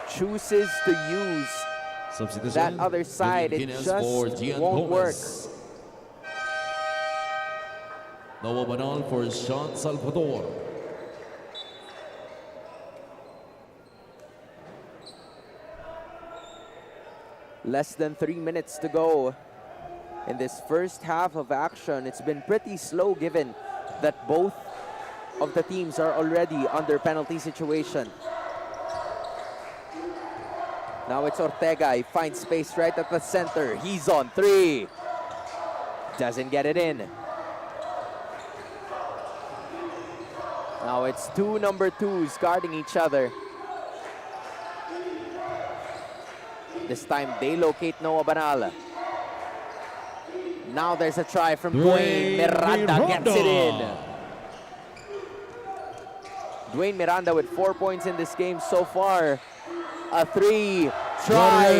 chooses to use Substitution. that other side. It Guinness just for Gian won't work. Gomez. Noah Banal for Sean Salvador. Less than 3 minutes to go in this first half of action. It's been pretty slow given that both of the teams are already under penalty situation. Now it's Ortega. He finds space right at the center. He's on 3. Doesn't get it in. Now it's two number 2s guarding each other. This time they locate Noah Banal. Now there's a try from Dwayne Miranda. Gets it in. Dwayne Miranda with 4 points in this game so far. A 3. Try.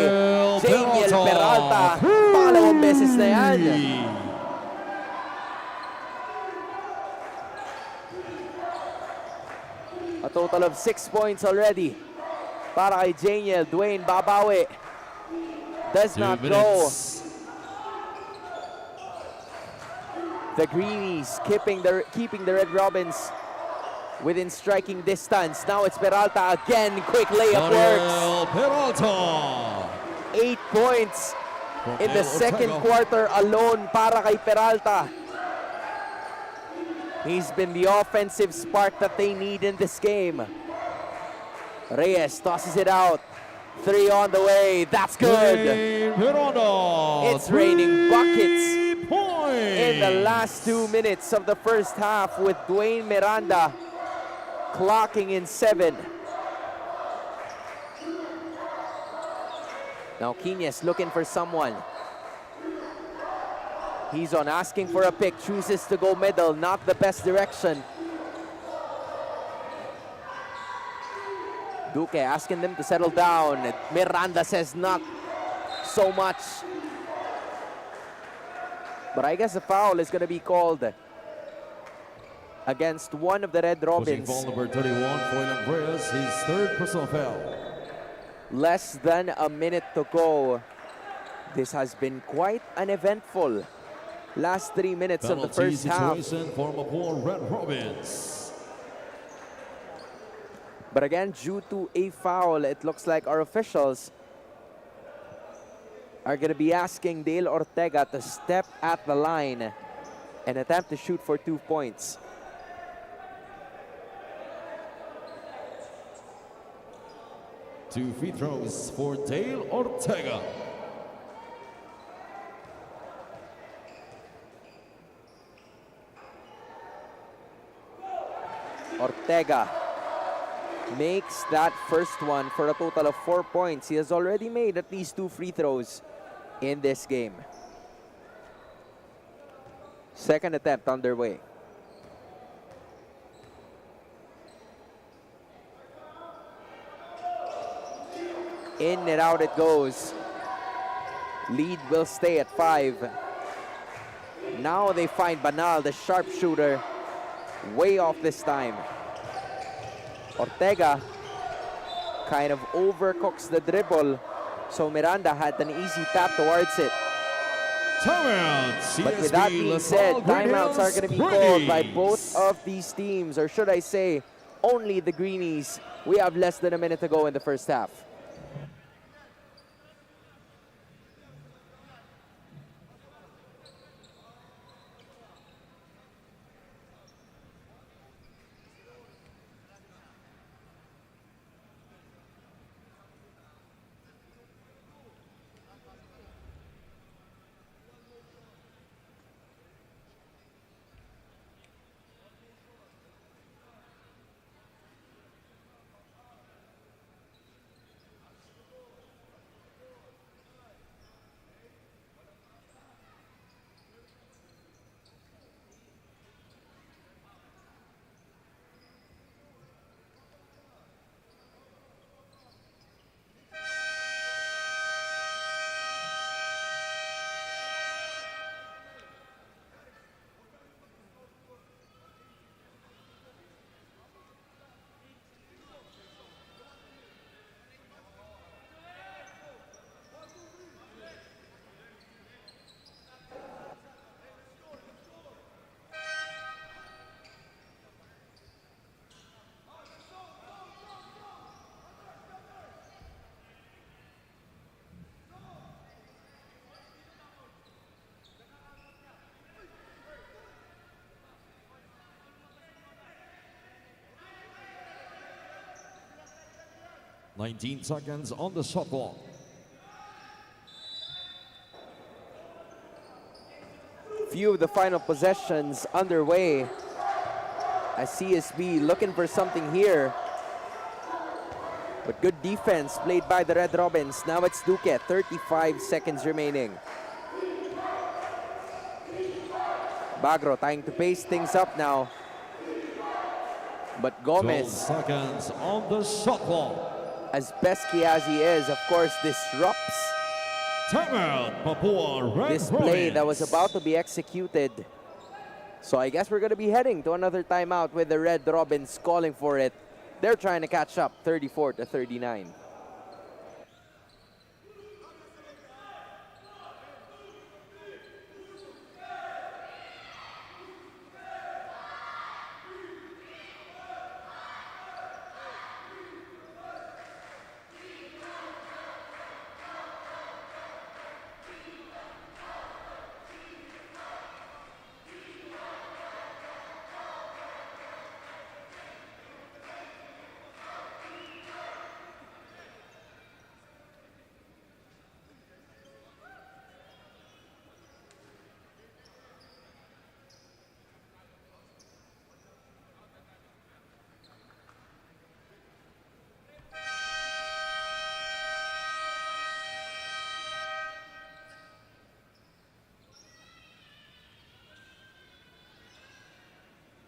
Daniel Peralta. Pangalawang beses na yan. A total of 6 points already para kay Daniel. Dwayne babawi. Does 2 not go. minutes. The Greenies keeping the Red Robins within striking distance. Now it's Peralta again. Quick layup works. Daniel Peralta. 8 points For in the Dale second Ortega. quarter alone para kay Peralta. He's been the offensive spark that they need in this game. Reyes tosses it out. 3 on the way. That's good. Dwayne Miranda. It's raining 3 buckets points. in the last 2 minutes of the first half with Dwayne Miranda clocking in 7. Now Quinez looking for someone. He's on asking for a pick, chooses to go middle, not the best direction. Duque asking them to settle down. Miranda says not so much. But I guess a foul is going to be called against one of the Red Robins. Foul number 31 for Andreas, his third personal foul. Less than a minute to go. This has been quite an eventful last 3 minutes of the first half. For Mapua Red Robins. But again, due to a foul, it looks like our officials are going to be asking Dale Ortega to step at the line and attempt to shoot for 2 points. Two free throws for Dale Ortega. Ortega makes that first one for a total of 4 points. He has already made at least 2 free throws in this game. Second attempt underway. In and out it goes. Lead will stay at 5. Now they find Banal, the sharpshooter, way off this time. Ortega kind of overcooks the dribble, so Miranda had an easy tap towards it. Timeout. But with that being said, timeouts are going to be called by both of these teams, or should I say, only the Greenies. We have less than a minute to go in the first half. Nineteen seconds on the shot clock. Few of the final possessions underway as CSB looking for something here. But good defense played by the Red Robins. Now it's Duque, 35 seconds remaining. Bagro trying to pace things up now. But 12 Gomez, seconds on the shot clock. as pesky as he is, of course, disrupts Timeout, Papua Red this play that was Robins. about to be executed. So I guess we're going to be heading to another timeout with the Red Robins calling for it. They're trying to catch up, 34-39.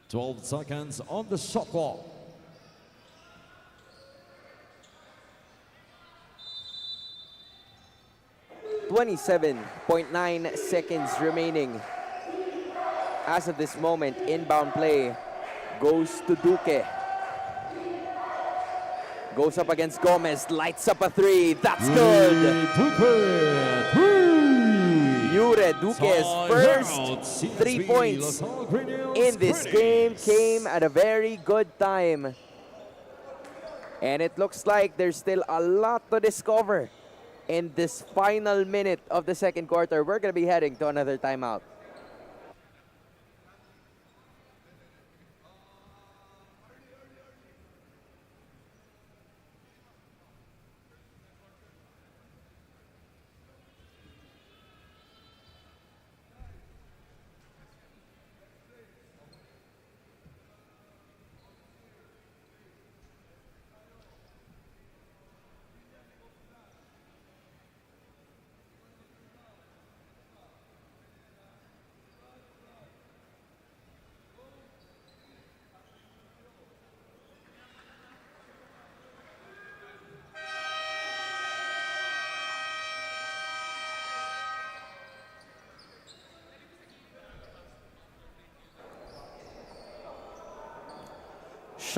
12 seconds on the shot clock. 27.9 seconds remaining. As of this moment, inbound play goes to Duque. Goes up against Gomez, lights up a three. That's good. Yure Duque's first 3 points in this game came at a very good time. And it looks like there's still a lot to discover in this final minute of the second quarter. We're going to be heading to another timeout.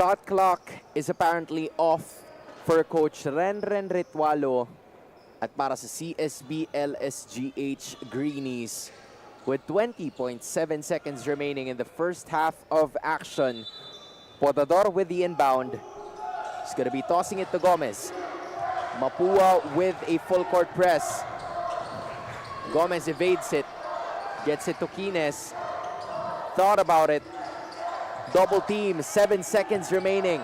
Shot clock is apparently off for Coach Renren Ritualo at para sa CSB-LSGH Greenies with 20.7 seconds remaining in the first half of action. Potador with the inbound. He's going to be tossing it to Gomez. Mapua with a full court press. Gomez evades it. Gets it to Quines. Thought about it. Double team, 7 seconds remaining.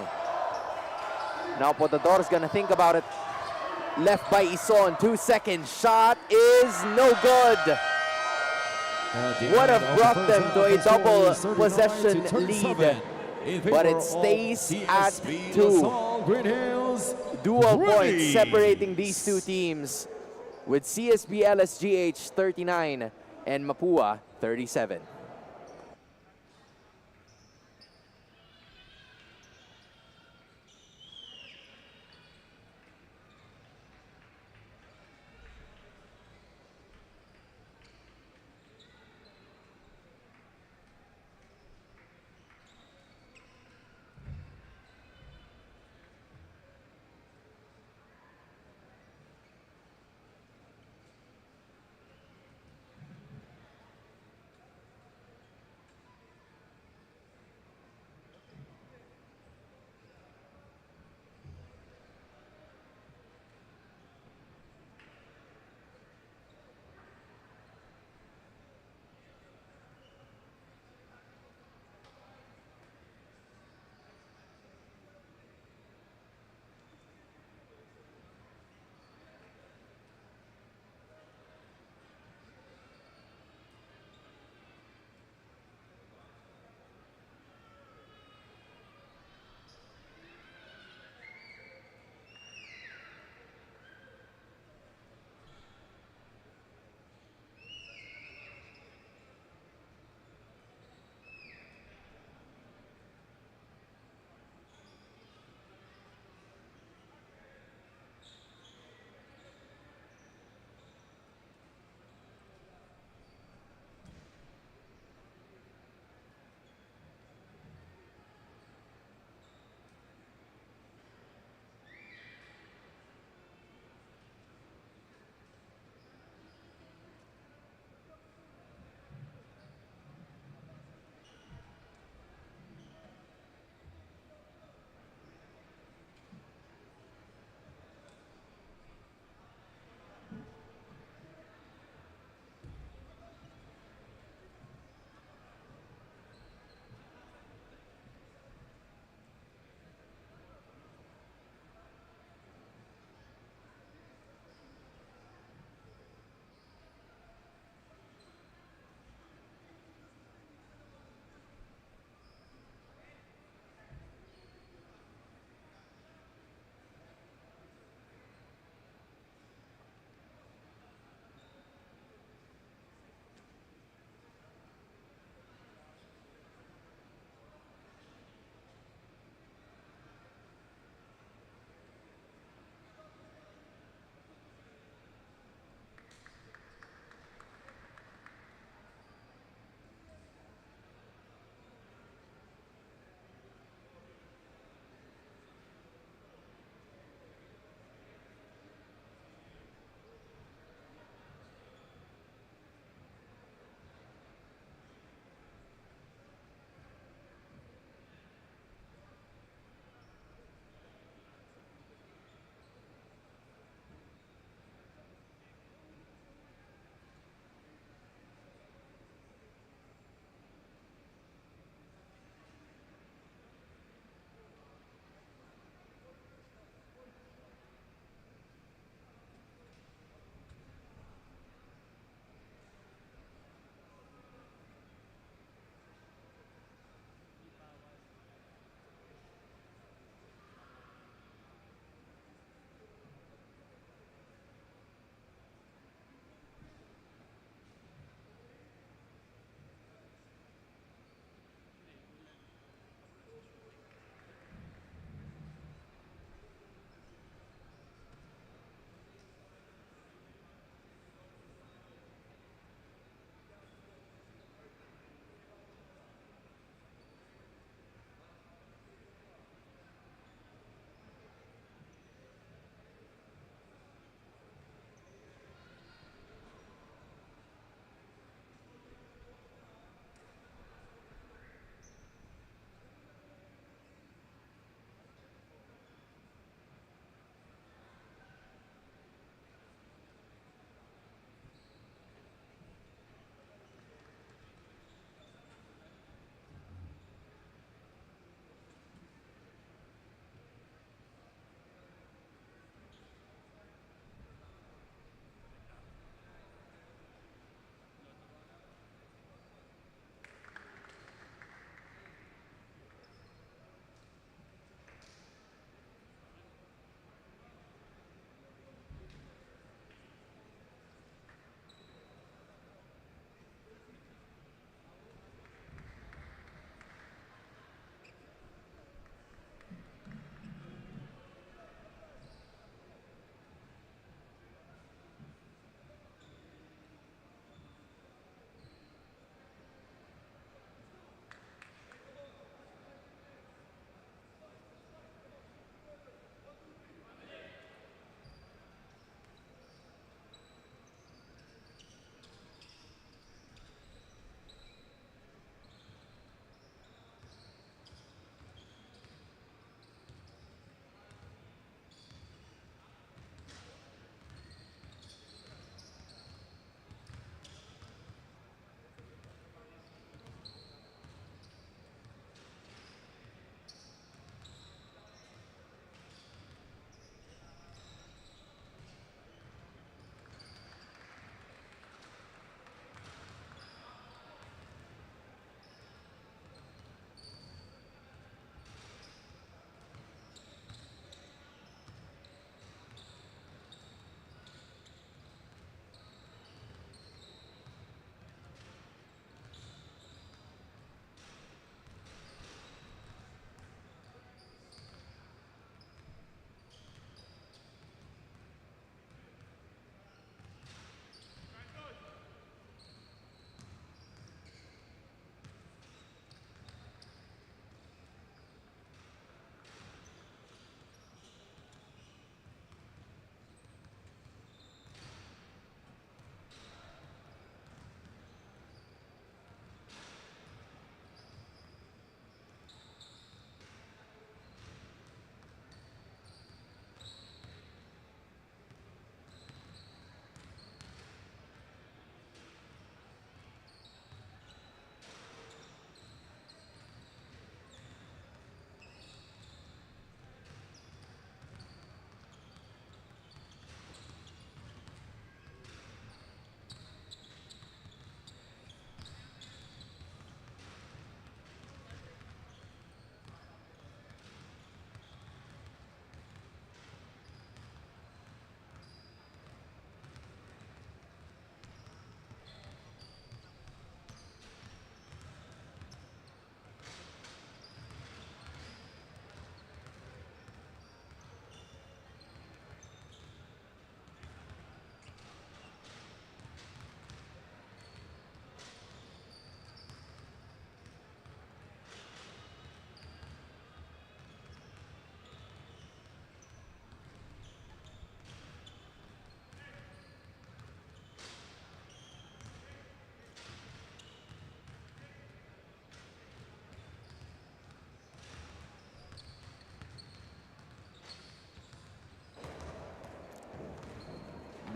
Now Potador's gonna think about it. Left by Ison, 2 seconds. Shot is no good. Would have brought them to a double possession lead. But it stays at 2. Dual points separating these two teams with CSB-LSGH 39 and Mapua 37.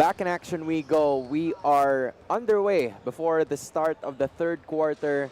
Back in action we go. We are underway before the start of the third quarter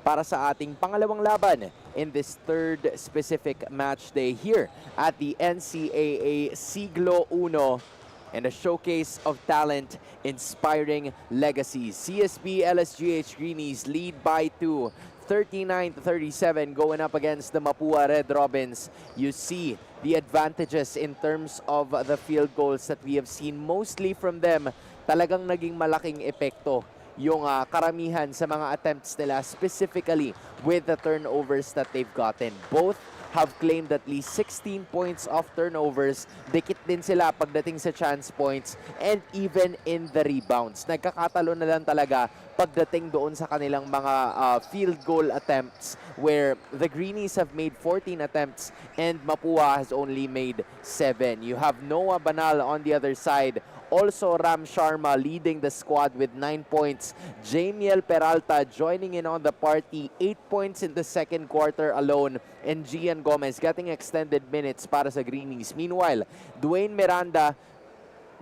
para sa ating pangalawang laban in this third specific match day here at the NCAA Siglo I and a showcase of talent, inspiring legacies. CSB-LSGH Greenies lead by 2. 39-37 going up against the Mapua Red Robins. You see the advantages in terms of the field goals that we have seen mostly from them. Talagang naging malaking epekto yung karamihan sa mga attempts nila, specifically with the turnovers that they've gotten. Both have claimed at least 16 points off turnovers. Dikit din sila pagdating sa chance points and even in the rebounds. Nagkakatalo na lang talaga pagdating doon sa kanilang mga field goal attempts, where the Greenies have made 14 attempts and Mapua has only made 7. You have Noah Banal on the other side. Also, Ram Sharma leading the squad with 9 points. Jamiel Peralta joining in on the party, 8 points in the second quarter alone. And Gian Gomez getting extended minutes para sa Greenies. Meanwhile, Dwayne Miranda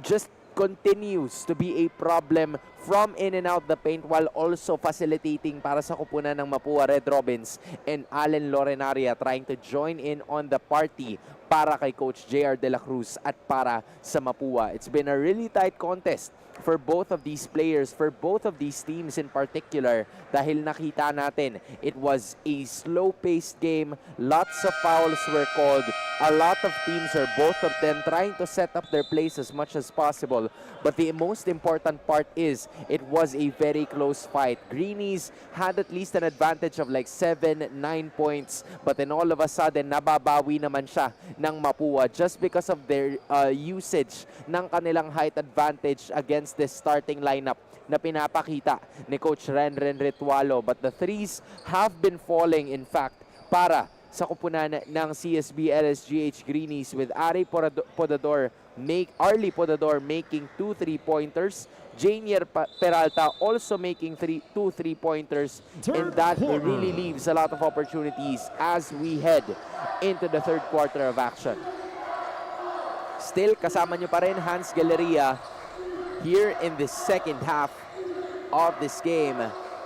just continues to be a problem from in and out the paint while also facilitating para sa kupunan ng Mapua Red Robins, and Allen Lorenaria trying to join in on the party para kay Coach JR De La Cruz at para sa Mapua. It's been a really tight contest for both of these players, for both of these teams in particular, dahil nakita natin it was a slow-paced game. Lots of fouls were called. A lot of teams, or both of them, trying to set up their plays as much as possible. But the most important part is it was a very close fight. Greenies had at least an advantage of like 7-9 points, but then all of a sudden nababawi naman siya ng Mapua just because of their usage ng kanilang height advantage against this starting lineup na pinapakita ni Coach Renren Ritualo. But the threes have been falling, in fact, para sa kupunan ng CSB-LSGH Greenies, with Arlie Podador making 2 3-pointers. Janier Peralta also making 2 3-pointers, and that really leaves a lot of opportunities as we head into the third quarter of action. Still, kasama nyo pa rin Hans Galleria here in the second half of this game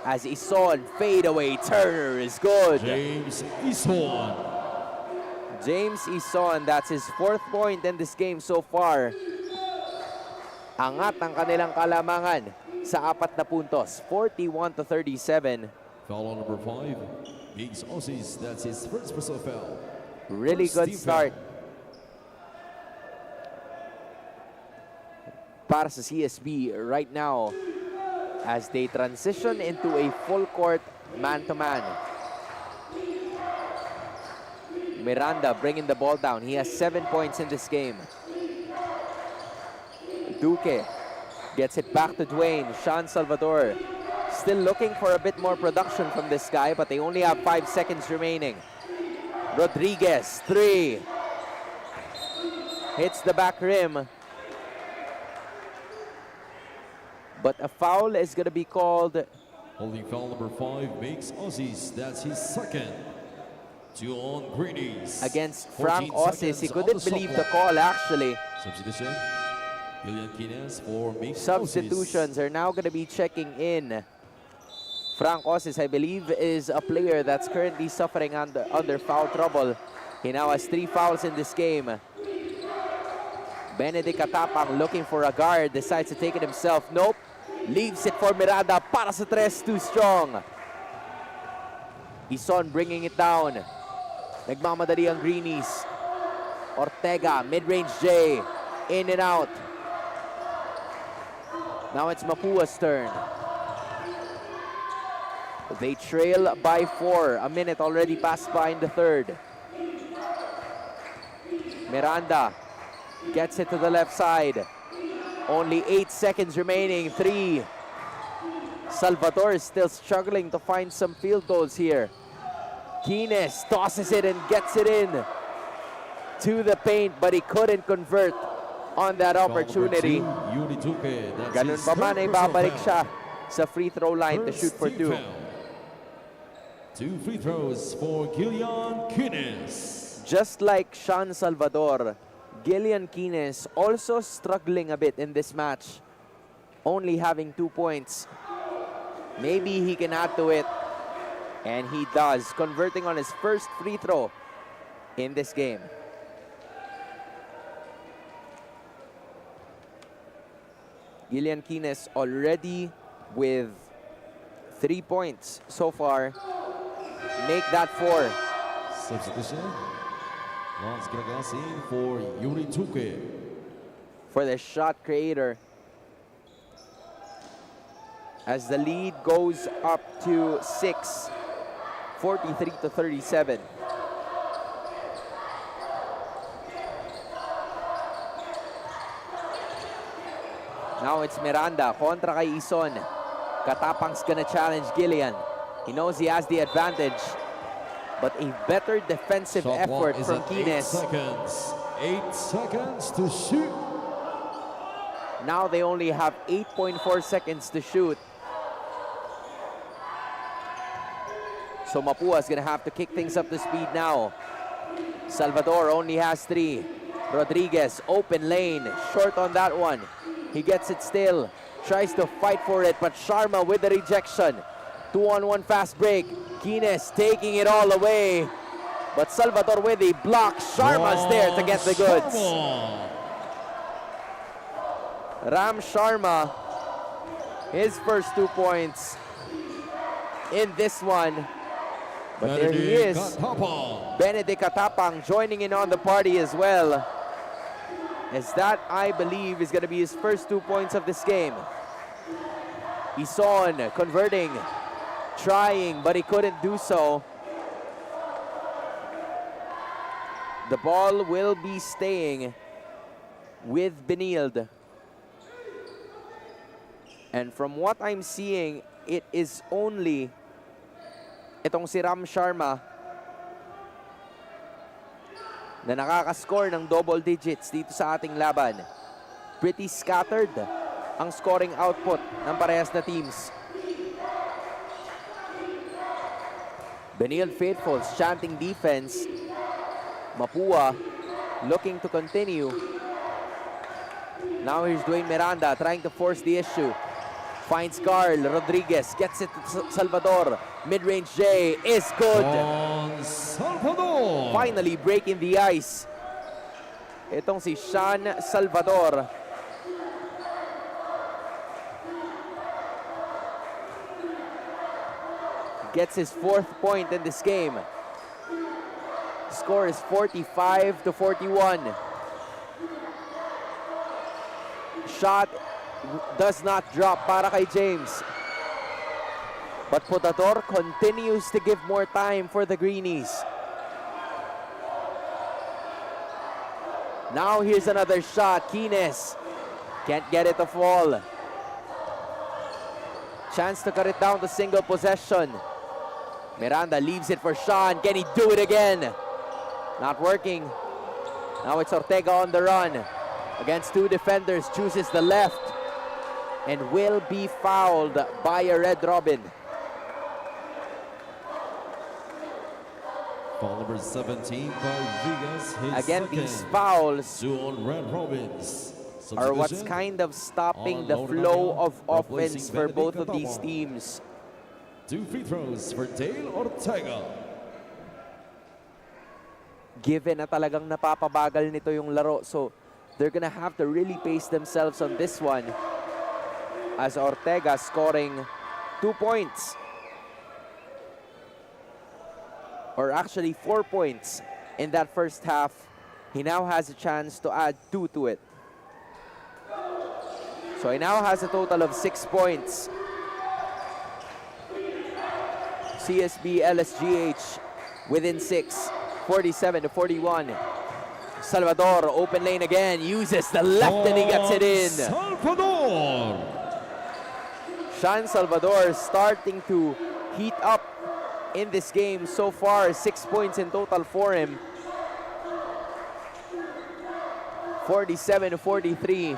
as Ison fadeaway Turner is good. James Ison. James Ison, that's his 4th point in this game so far. Angat ang kanilang kalamangan sa 4 na puntos, 41-37. Foul on number 5, Gigs Aussies. That's his first personal foul. Really good start para sa CSB right now as they transition into a full court man-to-man. Miranda bringing the ball down. He has 7 points in this game. Duque gets it back to Dwayne. Sean Salvador still looking for a bit more production from this guy, but they only have 5 seconds remaining. Rodriguez, 3. Hits the back rim. But a foul is going to be called. Holding foul number 5 makes Aussies. That's his second. 2 on Greenies. Against Frank 14 Aussies. He seconds couldn't on the believe shot the call, actually. Substitution. Julian Quines for makes Substitutions are now going to be checking in. Frank Aussies, I believe, is a player that's currently suffering under foul trouble. He now has 3 fouls in this game. Benedict Atapang looking for a guard, decides to take it himself. Nope. Leaves it for Miranda. Para sa 3, too strong. Ison bringing it down. Nagmamadali ang Greenies. Ortega, mid-range J. In and out. Now it's Mapua's turn. They trail by 4. A minute already passed by in the third. Miranda gets it to the left side. Only 8 seconds remaining. 3. Salvador is still struggling to find some field goals here. Quines tosses it and gets it in to the paint, but he couldn't convert on that opportunity. Ganun pa man ay babalik siya sa free throw line to shoot for 2. 2 free throws for Gillian Quines. Just like Sean Salvador, Gillian Quines also struggling a bit in this match, only having 2 points. Maybe he can add to it, and he does, converting on his first free throw in this game. Gillian Quines already with 3 points so far. Make that 4. Substitution. Lance Giragas in for Yuri Tuque. For the shot creator, as the lead goes up to 6, 43-37. Now it's Miranda kontra kay Ison. Katapang's gonna challenge Gillian. He knows he has the advantage, but a better defensive Shot effort clock is from at Quines. 8 seconds to shoot. Now they only have 8.4 seconds to shoot. So Mapua's gonna have to kick things up to speed now. Salvador only has 3. Rodriguez, open lane, short on that one. He gets it still, tries to fight for it, but Sharma with the rejection. 2-on-1 fast break. Quines taking it all away, but Salvador with a block. Sharma's there to get the goods. Ram Sharma, his first 2 points in this one. But there he is, Benedict Katapang joining in on the party as well. As that, I believe, is going to be his first 2 points of this game. Ison converting, trying, but he couldn't do so. The ball will be staying with Benild. And from what I'm seeing, it is only itong si Ram Sharma na nakakascore ng double digits dito sa ating laban. Pretty scattered ang scoring output ng parehas na teams. Benild Faithfuls chanting defense. Mapua looking to continue. Now here's Dwayne Miranda trying to force the issue. Finds Carl Rodriguez, gets it to Salvador. Mid-range J is good. Salvador. Finally breaking the ice. Itong si Sean Salvador. Gets his 4th point in this game. Score is 45-41. Shot does not drop para kay James. But Potador continues to give more time for the Greenies. Now here's another shot. Quines can't get it to fall. Chance to cut it down to single possession. Miranda leaves it for Sean. Can he do it again? Not working. Now it's Ortega on the run. Against 2 defenders, chooses the left and will be fouled by a Red Robin. Foul number 17 by Vigas. Again, these fouls on Red Robins. are what's kind of stopping the flow of offense for both of these teams. 2 free throws for Dale Ortega. Given na talagang napapabagal nito yung laro, so they're gonna have to really pace themselves on this one. As Ortega scoring 2 points. Or actually 4 points in that first half. He now has a chance to add 2 to it. So he now has a total of 6 points. CSB-LSGH within 6, 47-41. Salvador, open lane again, uses the left and he gets it in. Salvador. Sean Salvador starting to heat up in this game so far. 6 points in total for him. 47-43.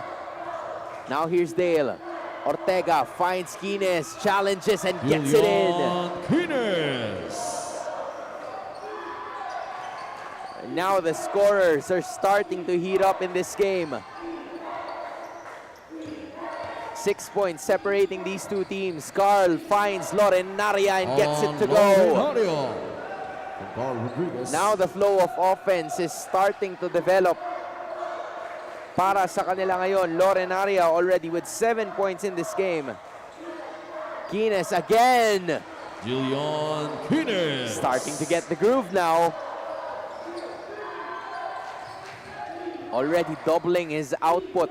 Now here's Dale. Ortega finds Quines, challenges and gets it in. Quines. Now the scorers are starting to heat up in this game. 6 points separating these two teams. Carl finds Lorenaria and gets it to go. Now the flow of offense is starting to develop para sa kanila ngayon. Lorenaria already with 7 points in this game. Quines again. Julian Quines. Starting to get the groove now. Already doubling his output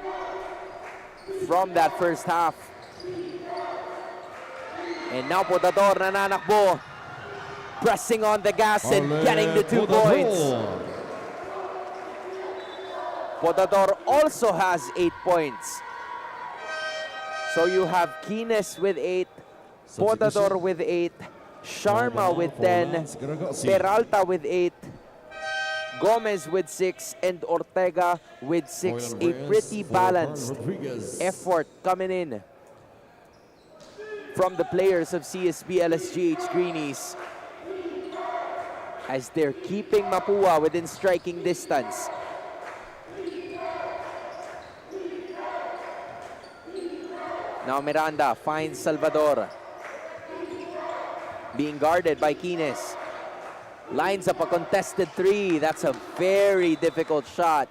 from that first half. And now Podador nananakbo. Pressing on the gas and getting the 2 points. Podador also has 8 points. So you have Quines with 8, Podador with 8, Sharma with 10, Peralta with 8, Gomez with 6, and Ortega with 6. A pretty balanced effort coming in from the players of CSB-LSGH Greenies as they're keeping Mapua within striking distance. Now Miranda finds Salvador. Being guarded by Quines. Lines up a contested 3. That's a very difficult shot.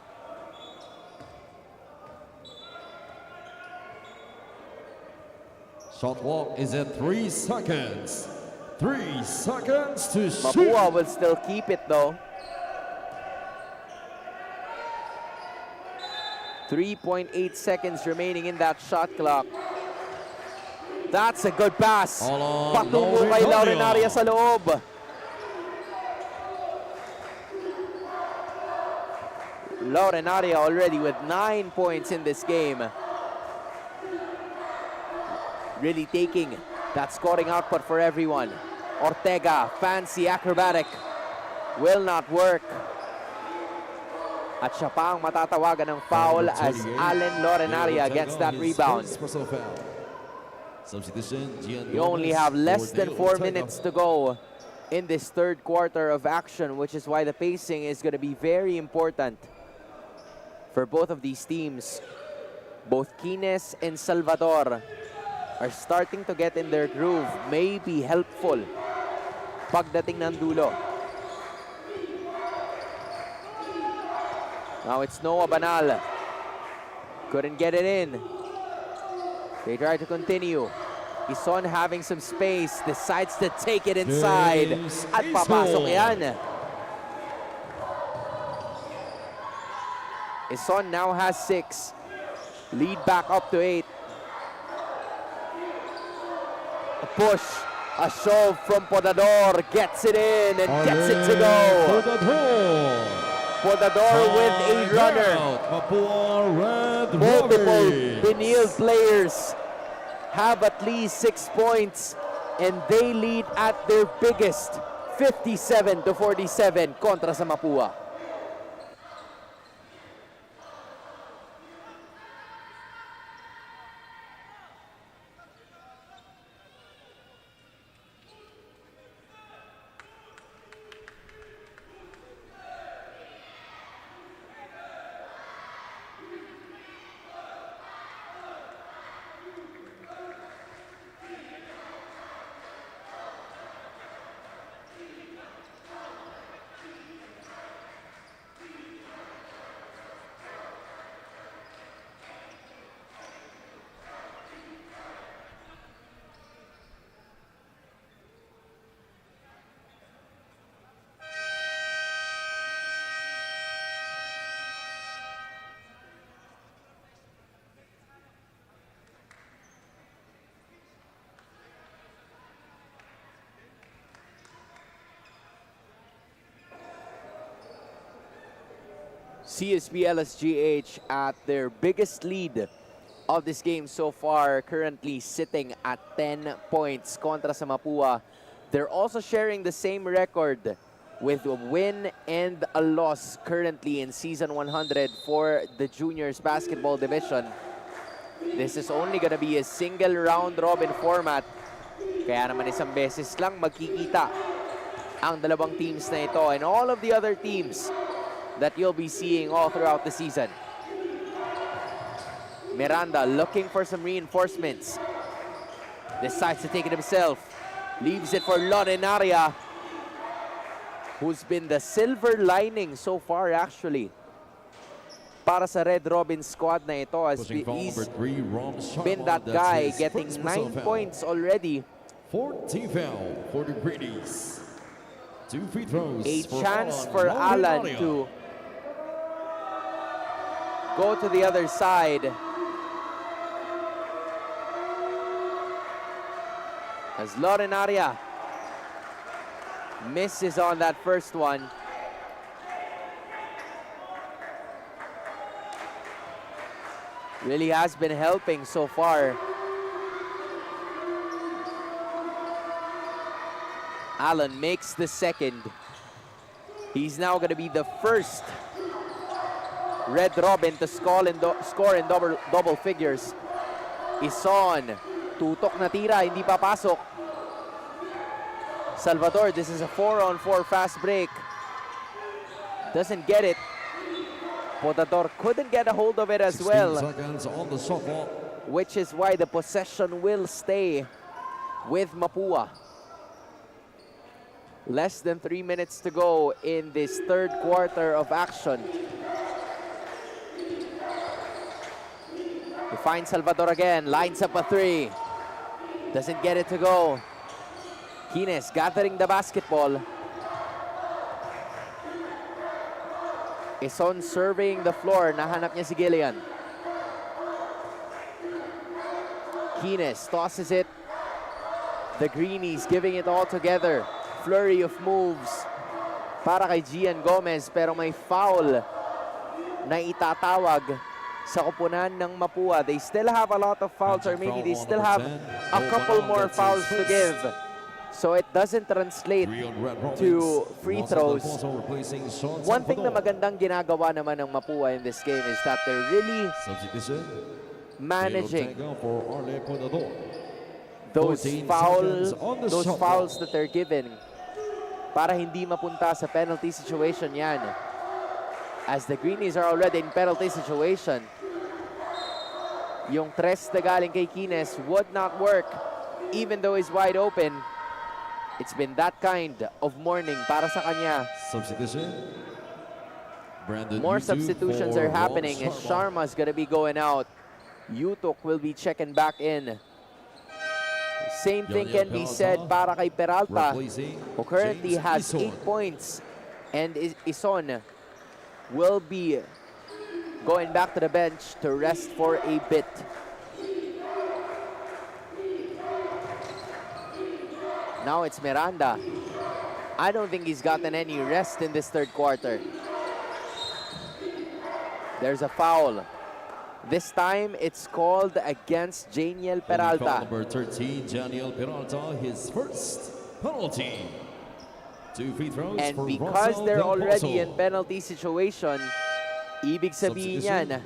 Shot clock is at 3 seconds. 3 seconds to shoot. Mapua will still keep it though. 3.8 seconds remaining in that shot clock. That's a good pass. Patungo kay Lorenaria sa loob. Lorenaria already with 9 points in this game. Really taking that scoring output for everyone. Ortega, fancy acrobatic. Will not work. At siya pa ang matatawagan ng foul as Allen Lorenaria gets that rebound. You only have less than 4 minutes to go in this third quarter of action, which is why the pacing is going to be very important for both of these teams. Both Quines and Salvador are starting to get in their groove. May be helpful pagdating ng dulo. Now it's Noah Banal. Couldn't get it in. They try to continue. Ison having some space, decides to take it inside. At papasok yan. Ison now has 6. Lead back up to 8. A push, a shove from Podador. Gets it in and gets it to go. Podador with a runner. Multiple Benil players have at least 6 points and they lead at their biggest, 57-47 kontra sa Mapua. CSB-LSGH at their biggest lead of this game so far, currently sitting at 10 points kontra sa Mapua. They're also sharing the same record with a win and a loss currently in Season 100 for the Juniors Basketball Division. This is only gonna be a single round-robin format. Kaya naman isang beses lang magkikita ang dalawang teams na ito. And all of the other teams that you'll be seeing all throughout the season. Miranda looking for some reinforcements. Decides to take it himself. Leaves it for Lorenaria, who's been the silver lining so far actually para sa Red Robin squad na ito, as he's been that guy getting 9 points already. 14th foul for the Greenies. 2 free throws. A chance for Alan to go to the other side. As Lorenaria misses on that first one. Really has been helping so far. Allen makes the second. He's now going to be the first Red Robin to score in double figures. Ison, tutok na tira, hindi papasok. Salvador, this is a 4-on-4 fast break. Doesn't get it. Potador couldn't get a hold of it as well, on the shot clock. which is why the possession will stay with Mapua. Less than 3 minutes to go in this third quarter of action. We find Salvador again, lines up a three. Doesn't get it to go. Kines gathering the basketball. Ison surveying the floor. Nahanap niya si Gillian. Kines tosses it. The Greenies giving it all together. Flurry of moves para kay Gian Gomez, pero may foul na itatawag sa koponan ng Mapua. They still have a lot of fouls, or maybe they still have a couple more fouls to give. So it doesn't translate to free throws. One thing na magandang ginagawa naman ng Mapua in this game is that they're really managing those fouls that they're given para hindi mapunta sa penalty situation yan. As the Greenies are already in penalty situation, yung tres na galing kay Kines would not work even though he's wide open. It's been that kind of morning para sa kanya. More substitutions are happening as Sharma's gonna be going out. Yutok will be checking back in. Same thing can be said para kay Peralta, who currently has 8 points, and Ison will be going back to the bench to rest for a bit. Now it's Miranda. I don't think he's gotten any rest in this third quarter. There's a foul. This time, it's called against Janiel Peralta. Number 13, Janiel Peralta, his first penalty. 2 free throws And for because Russell they're Del already Pozo. in penalty situation, ibig sabihin yan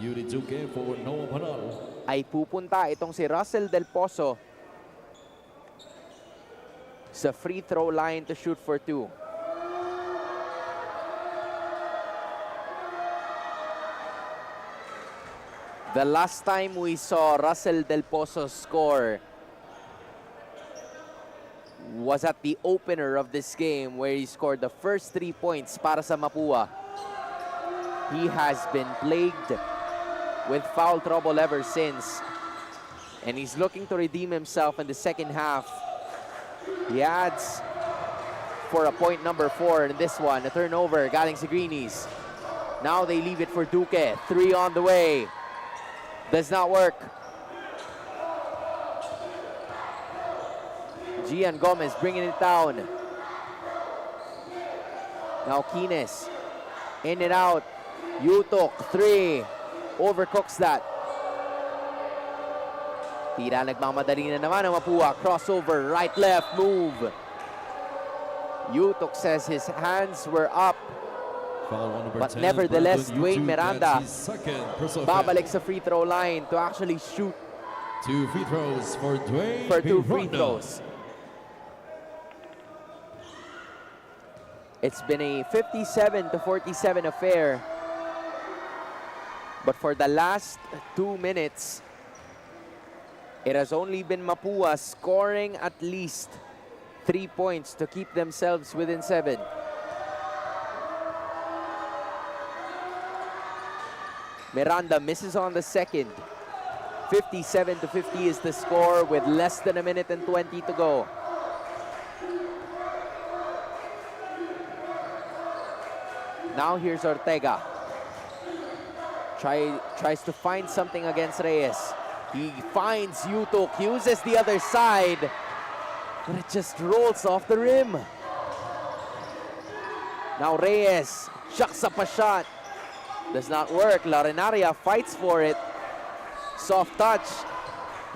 Yuri Duque for Noah Panal. ay pupunta itong si Russell Del Pozo sa free throw line to shoot for 2. The last time we saw Russell Del Pozo score was at the opener of this game, where he scored the first 3 points para sa Mapua. He has been plagued with foul trouble ever since, and he's looking to redeem himself in the second half. He adds for a point number 4 in this one. A turnover galing sa Greenies. Now they leave it for Duque. 3 on the way. Does not work. Gian Gomez bringing it down. Now Kines. In and out. Yutok, 3. Overcooks that. Tira, nagmamadali na naman ang Mapua. Crossover, right, left, move. Yutok says his hands were up. But nevertheless, Dwayne Miranda babalik sa free throw line to actually shoot 2 free throws for Dwayne for 2 free Miranda. throws. It's been a 57-47 affair. But for the last 2 minutes, it has only been Mapua scoring at least 3 points to keep themselves within 7. Miranda misses on the second. 57-50 is the score with less than a minute and 20 to go. Now here's Ortega. Tries to find something against Reyes. He finds Yutok, uses the other side, but it just rolls off the rim. Now Reyes chucks up a shot. Does not work. Larenaria fights for it. Soft touch.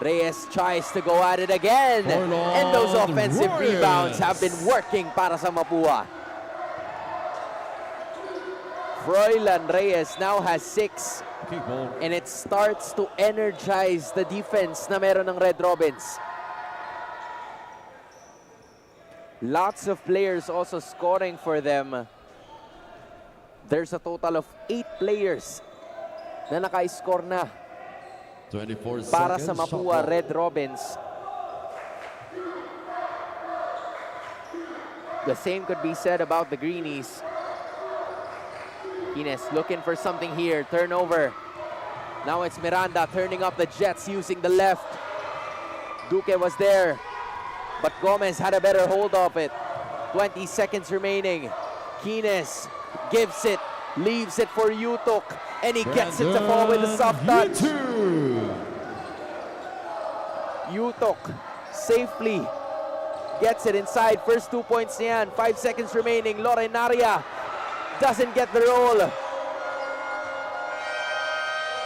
Reyes tries to go at it again. And those offensive rebounds have been working para sa Mapua. Froilan Reyes now has 6. And it starts to energize the defense na meron ng Red Robins. Lots of players also scoring for them. There's a total of 8 players na naka-score na 24 para sa seconds, Mapua shot Red Robins. The same could be said about the Greenies. Ines looking for something here. Turnover. Now it's Miranda turning up the Jets using the left. Duque was there, but Gomez had a better hold of it. 20 seconds remaining. Kines gives it, leaves it for Yutok, and he gets it to fall with a soft touch. Yutok safely gets it inside. First 2 points niyan. 5 seconds remaining. Larenaria doesn't get the roll.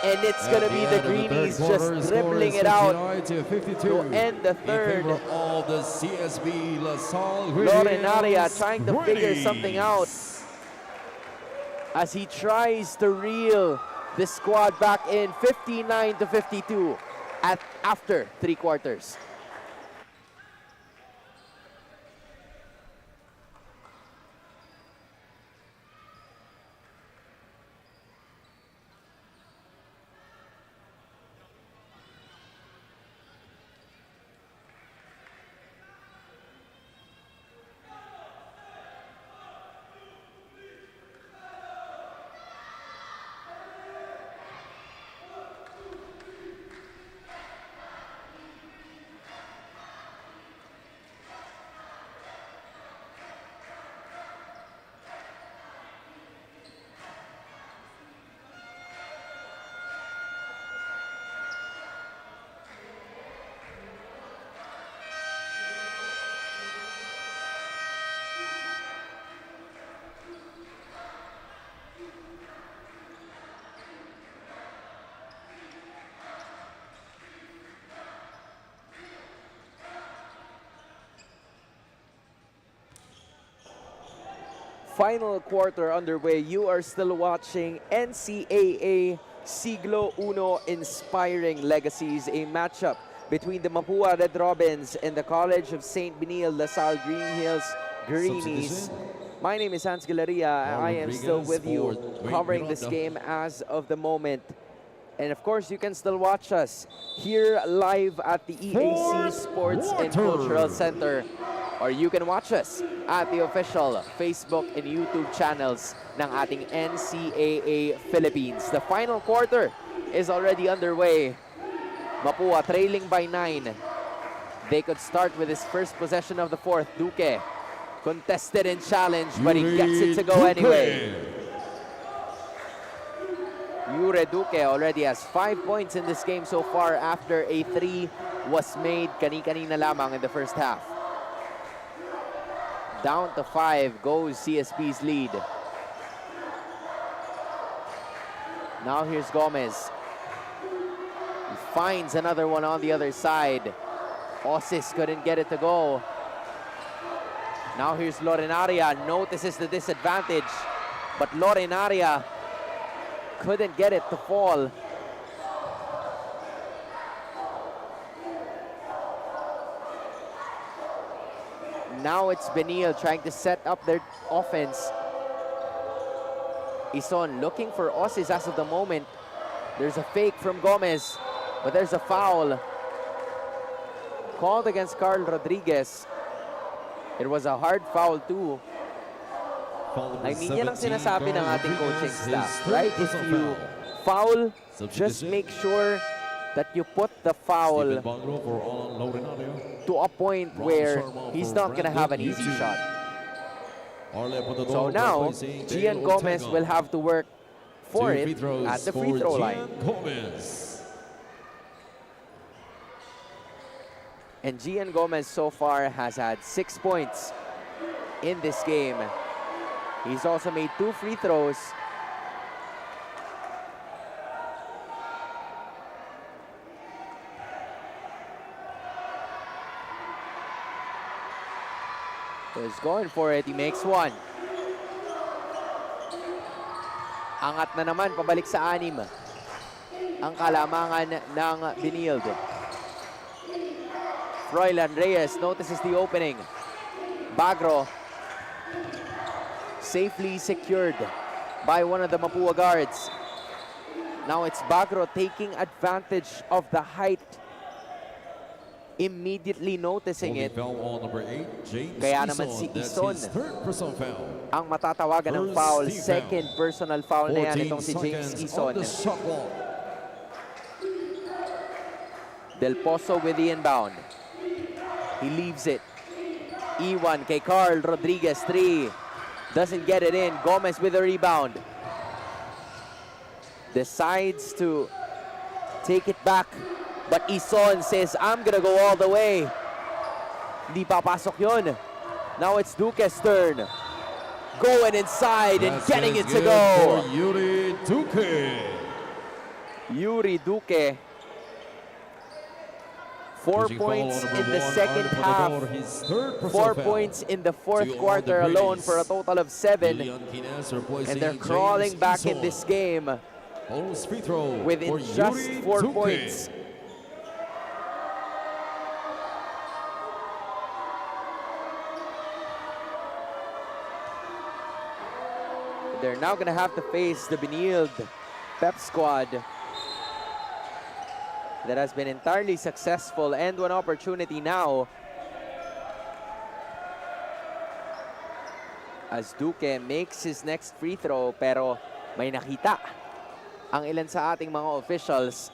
And it's going to be the Greenies just dribbling it out to end the third. Of the CSB LaSalle Larenaria trying to figure something out as he tries to reel the squad back in. 59-52 after 3 quarters. Final quarter underway. You are still watching NCAA Siglo Uno Inspiring Legacies, a matchup between the Mapua Red Robins and the College of St. Benil LaSalle Green Hills Greenies. My name is Hans Galeria. I am still with you covering this game as of the moment. And of course, you can still watch us here live at the EAC Sports and Cultural Center. Or you can watch us at the official Facebook and YouTube channels ng ating NCAA Philippines. The final quarter is already underway. Mapua trailing by 9. They could start with his first possession of the fourth. Duque contested and challenged, but he gets it to go anyway. Yure Duque already has 5 points in this game so far after a 3 was made kani-kanina lamang in the first half. Down to 5 goes CSB's lead. Now here's Gomez. He finds another one on the other side. Osis couldn't get it to go. Now here's Larenaria, notices the disadvantage, but Larenaria couldn't get it to fall. Now it's Benil trying to set up their offense. Ison looking for Aussies as of the moment. There's a fake from Gomez, but there's a foul called against Carl Rodriguez. It was a hard foul too. I mean, yan ang sinasabi ng ating coaching staff, right? If you foul, just make sure that you put the foul to a point where he's not going to have an easy shot. So now, Gian Gomez will have to work for it at the free throw line. And Gian Gomez so far has had 6 points in this game. He's also made 2 free throws. So he's going for it. He makes 1. Angat na naman, pabalik sa 6. Ang kalamangan ng Binild. Froilan Reyes notices the opening. Bagro safely secured by one of the Mapua guards. Now it's Bagro taking advantage of the height, immediately noticing it. Kaya naman si Ison ang matatawagan ng foul. Second personal foul na yan itong si James Ison. Del Pozo with the inbound. He leaves it. E1 kay Carl Rodriguez, 3. Doesn't get it in. Gomez with a rebound. Decides to take it back. But Ison says, I'm gonna go all the way. Hindi papasok yun. Now it's Duque's turn. Going inside and getting it to go. Yuri Duque. Yuri Duque. 4 points in the second half. 4 points in the fourth quarter alone for a total of 7. And they're crawling back in this game within just 4 points. They're now going to have to face the Benild Pep squad that has been entirely successful, and one opportunity now as Duque makes his next free throw, pero may nakita ang ilan sa ating mga officials,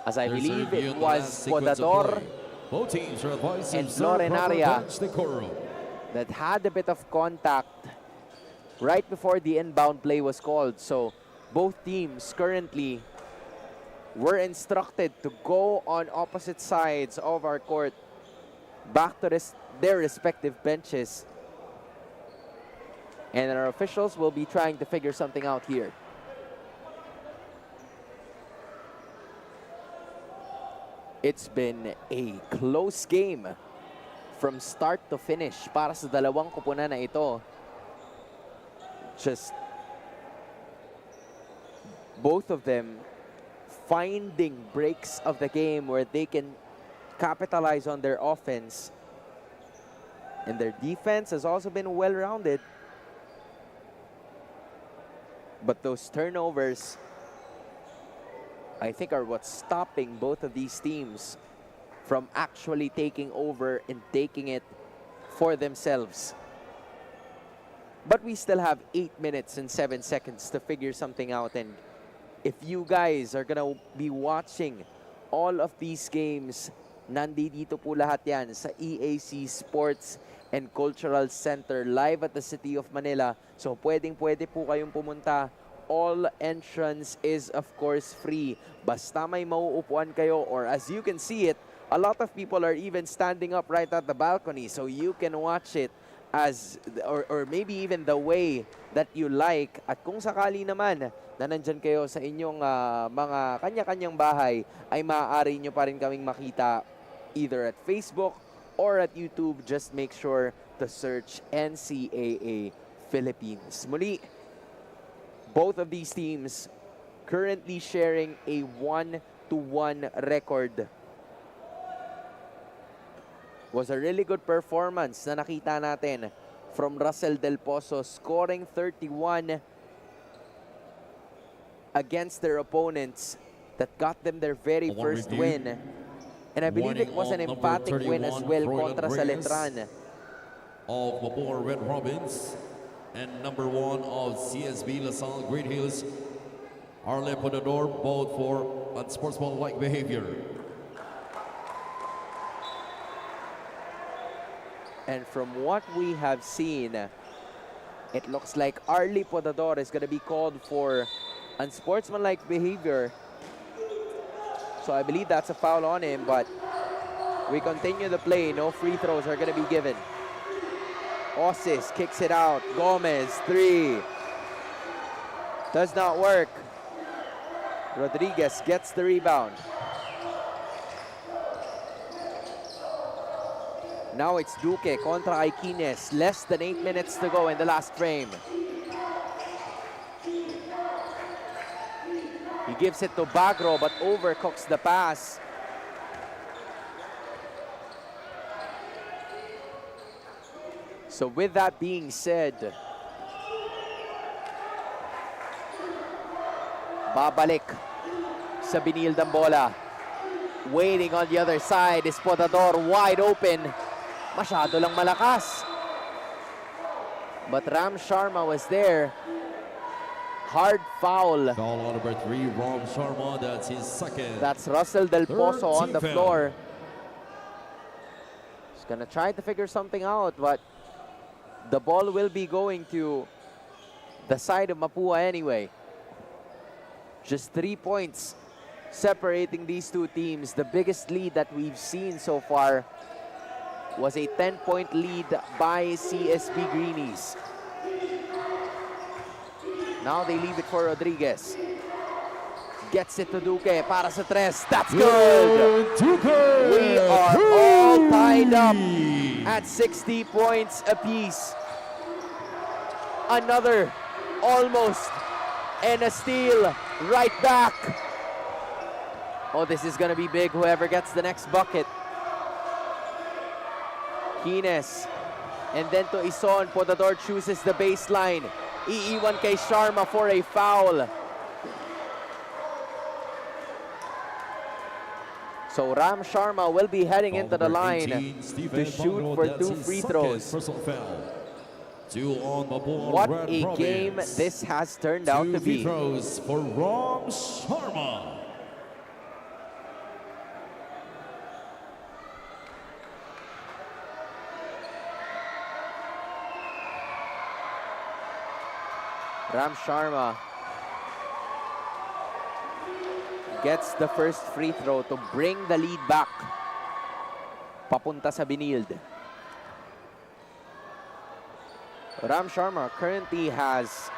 as I believe it was Podador and Florenaria that had a bit of contact right before the inbound play was called. So both teams currently were instructed to go on opposite sides of our court, back to their respective benches. And our officials will be trying to figure something out here. It's been a close game from start to finish para sa dalawang kupunan na ito. Just both of them finding breaks of the game where they can capitalize on their offense. And their defense has also been well-rounded. But those turnovers, I think, are what's stopping both of these teams from actually taking over and taking it for themselves. But we still have 8 minutes and 7 seconds to figure something out. And if you guys are gonna be watching all of these games, nandito po lahat yan sa EAC Sports and Cultural Center live at the City of Manila. So pwede po kayong pumunta. All entrance is of course free. Basta may mauupuan kayo, or as you can see it, a lot of people are even standing up right at the balcony, so you can watch it as or maybe even the way that you like. At kung sakali naman na nandyan kayo sa inyong mga kanya-kanyang bahay, ay maaari nyo pa rin kaming makita either at Facebook or at YouTube. Just make sure to search NCAA Philippines. Muli, both of these teams currently sharing a 1-1 record. Was a really good performance na nakita natin from Russell Del Pozo, scoring 31 against their opponents that got them their very first win. And I believe it was an emphatic win as well kontra sa Letran. Of Mapua Red Robins and number 1 of CSB LaSalle Great Hills, Arle Podador, both for unsportsmanlike behavior. And from what we have seen, it looks like Arlie Podador is going to be called for unsportsmanlike behavior. So I believe that's a foul on him, but we continue the play. No free throws are going to be given. Osis kicks it out. Gomez, 3. Does not work. Rodriguez gets the rebound. Now it's Duque contra Aikines. Less than 8 minutes to go in the last frame. He gives it to Bagro but overcooks the pass. So with that being said, babalik sa binildang bola. Waiting on the other side is Podador, wide open. Masyado lang malakas. But Ram Sharma was there. Hard foul. Foul on number 3, Ram Sharma. That's his second. That's Russell Del Pozo on the foul. floor. He's gonna try to figure something out, but the ball will be going to the side of Mapua anyway. Just 3 points separating these two teams. The biggest lead that we've seen so far was a 10-point lead by CSB Greenies. Now they leave it for Rodriguez. Gets it to Duque para sa tres. That's good! We are all tied up at 60 points apiece. Another almost and a steal right back. Oh, this is gonna be big, whoever gets the next bucket. Kines, and then to Ison. Podador chooses the baseline. Iiwan kay Sharma for a foul. So Ram Sharma will be heading into the line to shoot for 2 free throws. What a game this has turned out to 2 free be. throws for Ram Sharma. Ram Sharma gets the first free throw to bring the lead back. Papunta sa Binild. Ram Sharma currently has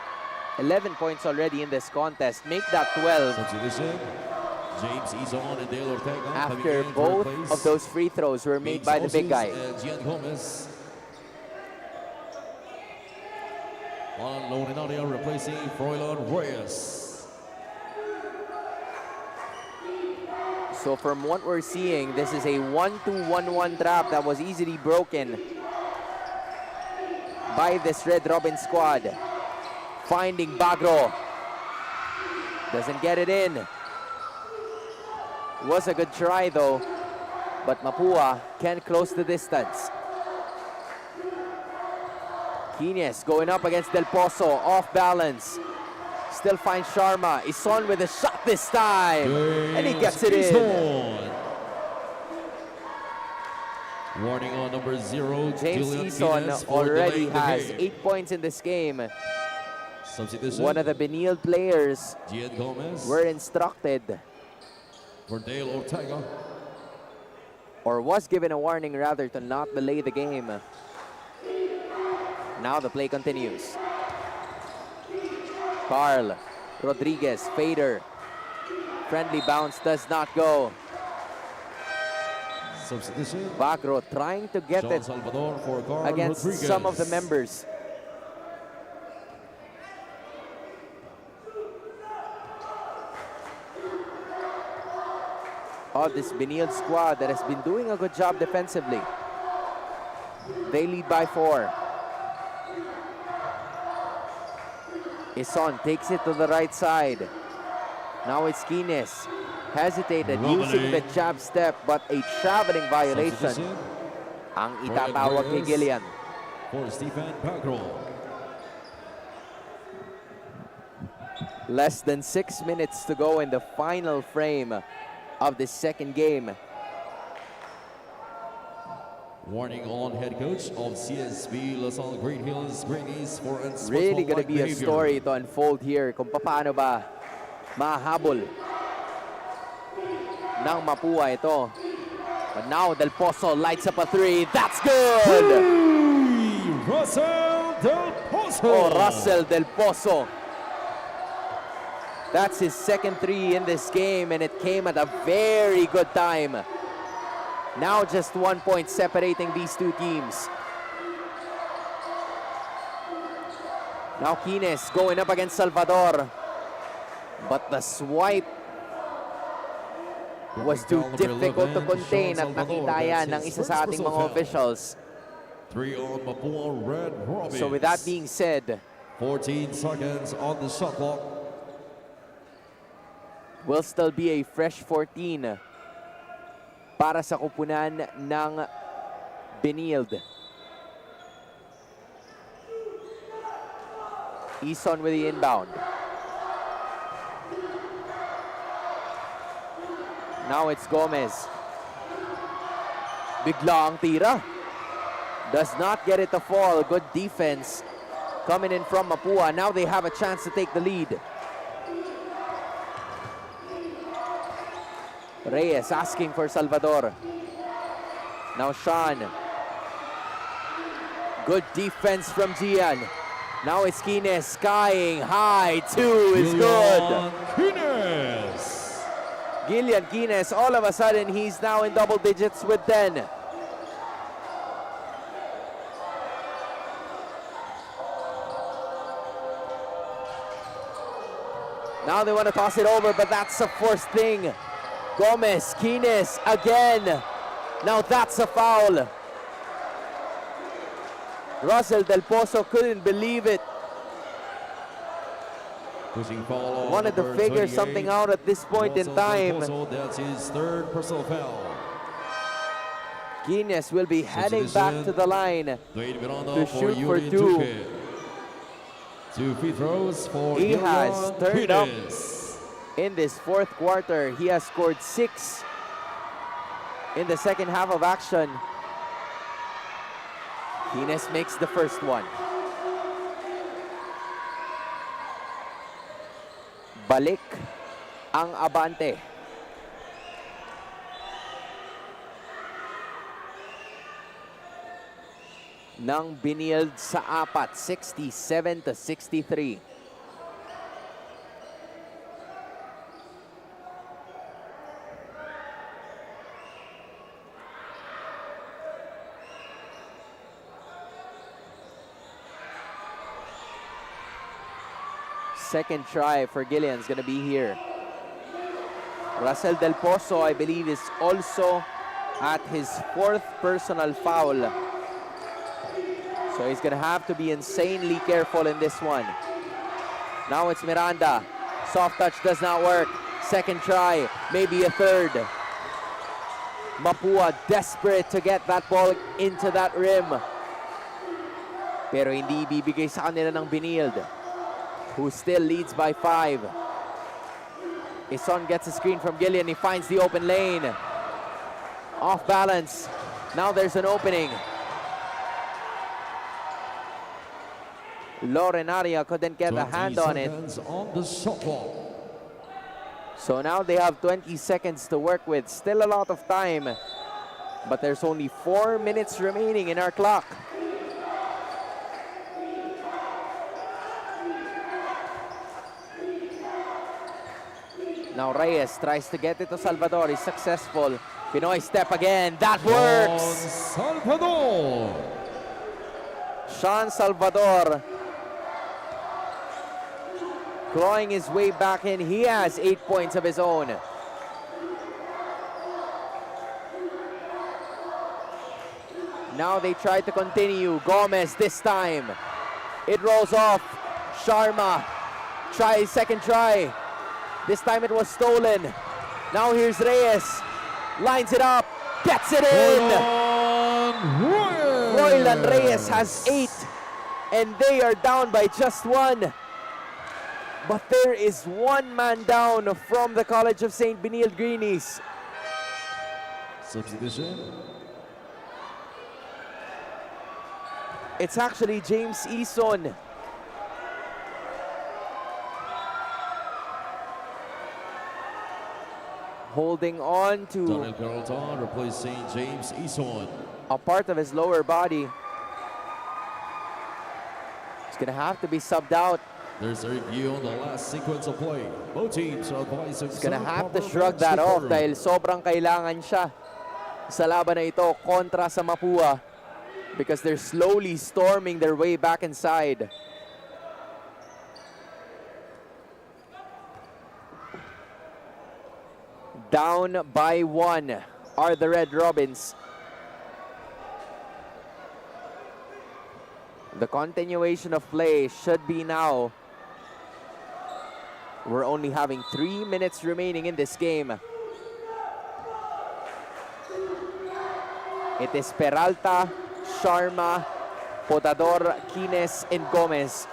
11 points already in this contest. Make that 12. James Ison and Dale Ortega after both of those free throws were made by the big guy. On loading out here, replacing Froilan Reyes. So from what we're seeing, this is a 1-2-1-1 trap that was easily broken by this Red Robin squad. Finding Bagro. Doesn't get it in. Was a good try though, but Mapua can't close the distance. Kines going up against Del Pozo, off balance. Still finds Sharma. Ison with a shot this time. And he gets it in. Warning on number 0. James Ison already has 8 points in this game. One of the Benil players were instructed, for Dale Ortega, or was given a warning rather, to not delay the game. Now the play continues. Carl, Rodriguez, fader. Friendly bounce does not go. Substitution. Bagro trying to get John it Salvador for Carl against Rodriguez. some of the members. Of this Benil squad that has been doing a good job defensively. They lead by 4. Ison takes it to the right side. Now it's Kines. Hesitated using the jab step, but a traveling violation ang itatawag kay Gillian. For Stephen Pagro. Less than 6 minutes to go in the final frame of the second game. Warning on head coach of CSB LaSalle Green Hills Greenies for Really gonna unsportsmanlike be a behavior. story to unfold here kung paano ba mahabol ng Mapua ito. But now Del Pozo lights up a 3. That's good! Russell Del Pozo. Oh, Russell Del Pozo. That's his second 3 in this game, and it came at a very good time. Now just 1 point separating these two teams. Now Kines going up against Salvador. But the swipe was too difficult to contain at nakita yan ng isa sa ating mga officials. 3 on Mapua Red Robins. So with that being said, 14 seconds on the shot clock. will still be a fresh 14 para sa kupunan ng Benild. Ison with the inbound. Now it's Gomez. Bigla ang tira. Does not get it to fall. Good defense coming in from Mapua. Now they have a chance to take the lead. Reyes asking for Salvador. Now Sean. Good defense from Gian. Now it's Kines skying high. 2 is good. Kines. Gillian Kines, all of a sudden, he's now in double digits with 10. Now they want to toss it over, but that's a forced thing. Gomez, Kines again. Now that's a foul. Russell Del Pozo couldn't believe it. Pushing foul on Wanted to number figure 28, something out at this point in Russell Del time. Pozo. That's his third personal foul. Kines will be heading back to the line to shoot for 2. 2 free throws for He Gillian has turned up Kines. in this fourth quarter. He has scored 6 in the second half of action. Kines makes the first one. Balik ang abante. Ng Benild sa apat, 67-63. Second try for Gillian is going to be here. Russell Del Pozo, I believe, is also at his 4th personal foul. So he's going to have to be insanely careful in this one. Now it's Miranda. Soft touch does not work. Second try, maybe a third. Mapua desperate to get that ball into that rim. Pero hindi ibibigay sa kanila ng Benild, who still leads by 5. Ison gets a screen from Gillian. He finds the open lane. Off balance. Now there's an opening. Lorenaria couldn't get a hand on it. On the shot clock. So now they have 20 seconds to work with. Still a lot of time. But there's only 4 minutes remaining in our clock. Now Reyes tries to get it to Salvador. He's successful. Pinoy step again. That works! Salvador. Sean Salvador clawing his way back in. He has 8 points of his own. Now they try to continue. Gomez this time. It rolls off. Sharma. Second try. This time it was stolen. Now here's Reyes. Lines it up. Gets it in. Roylan Reyes has 8. And they are down by just 1. But there is 1 man down from the College of St. Benilde Greenies. Substitution. It's actually James Eason. Holding on to Daniel Carlton replacing James Eason. a part of his lower body. He's gonna have to be subbed out. There's a review on the last sequence of play. Both teams are advising He's gonna have to shrug that off dahil sobrang kailangan siya sa laban na ito kontra sa Mapua because they're slowly storming their way back inside. Down by 1 are the Red Robins. The continuation of play should be now. We're only having 3 minutes remaining in this game. It is Peralta, Sharma, Potador, Quines, and Gomez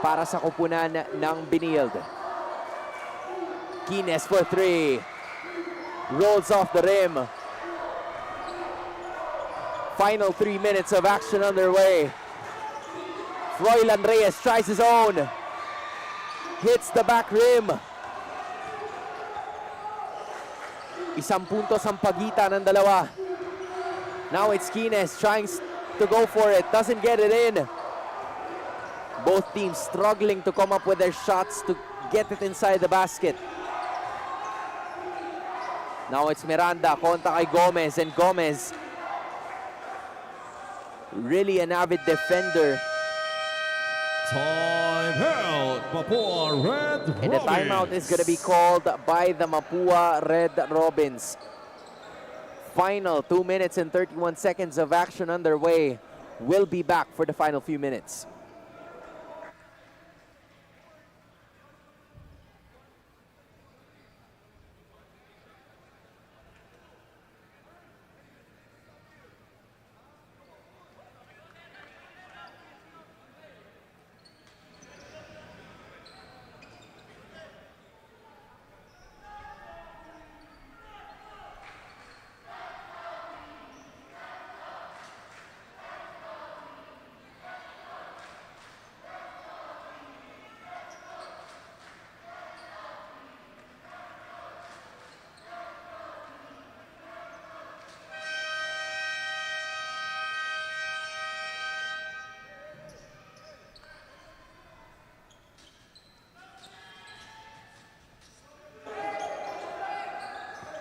para sa kupunan ng Benilde. Quines for 3. Rolls off the rim. Final 3 minutes of action underway. Roylan Reyes tries his own. Hits the back rim. Isang puntos ang pagitan ng dalawa. Now it's Quines trying to go for it. Doesn't get it in. Both teams struggling to come up with their shots to get it inside the basket. Now it's Miranda kontra kay Gomez, and Gomez really an avid defender. Timeout, Mapua Red Robins. And the timeout is going to be called by the Mapua Red Robins. Final 2 minutes and 31 seconds of action underway. We'll be back for the final few minutes.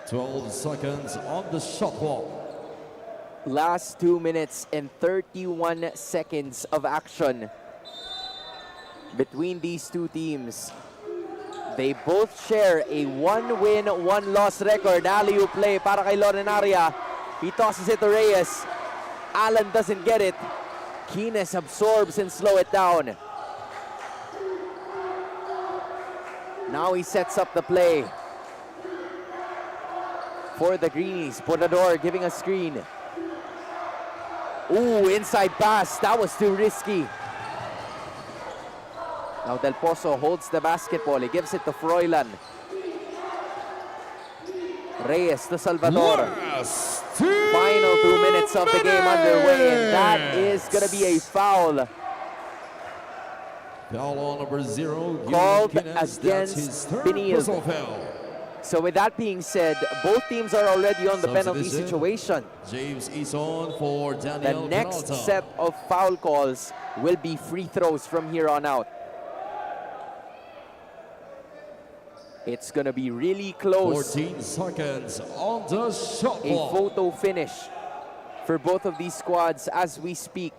$12 seconds on the shot clock. Last 2 minutes and 31 seconds of action between these two teams. They both share a 1-win, 1-loss record. Alley-oop play para kay Lorenaria. He tosses it to Reyes. Allen doesn't get it. Quines absorbs and slow it down. Now he sets up the play for the Greenies. Potador giving a screen. Ooh, inside pass. That was too risky. Now Del Pozo holds the basketball. He gives it to Froilan. Reyes to Salvador. Final 2 minutes of the game underway, and that is going to be a foul. Foul on number 0. Called Quines. against That's his third Benilde. personal foul. So with that being said, both teams are already on the penalty Substitution. situation. James Eason for The Daniel next Peralta. set of foul calls will be free throws from here on out. It's going to be really close. 14 seconds on the shot A clock. photo finish for both of these squads as we speak.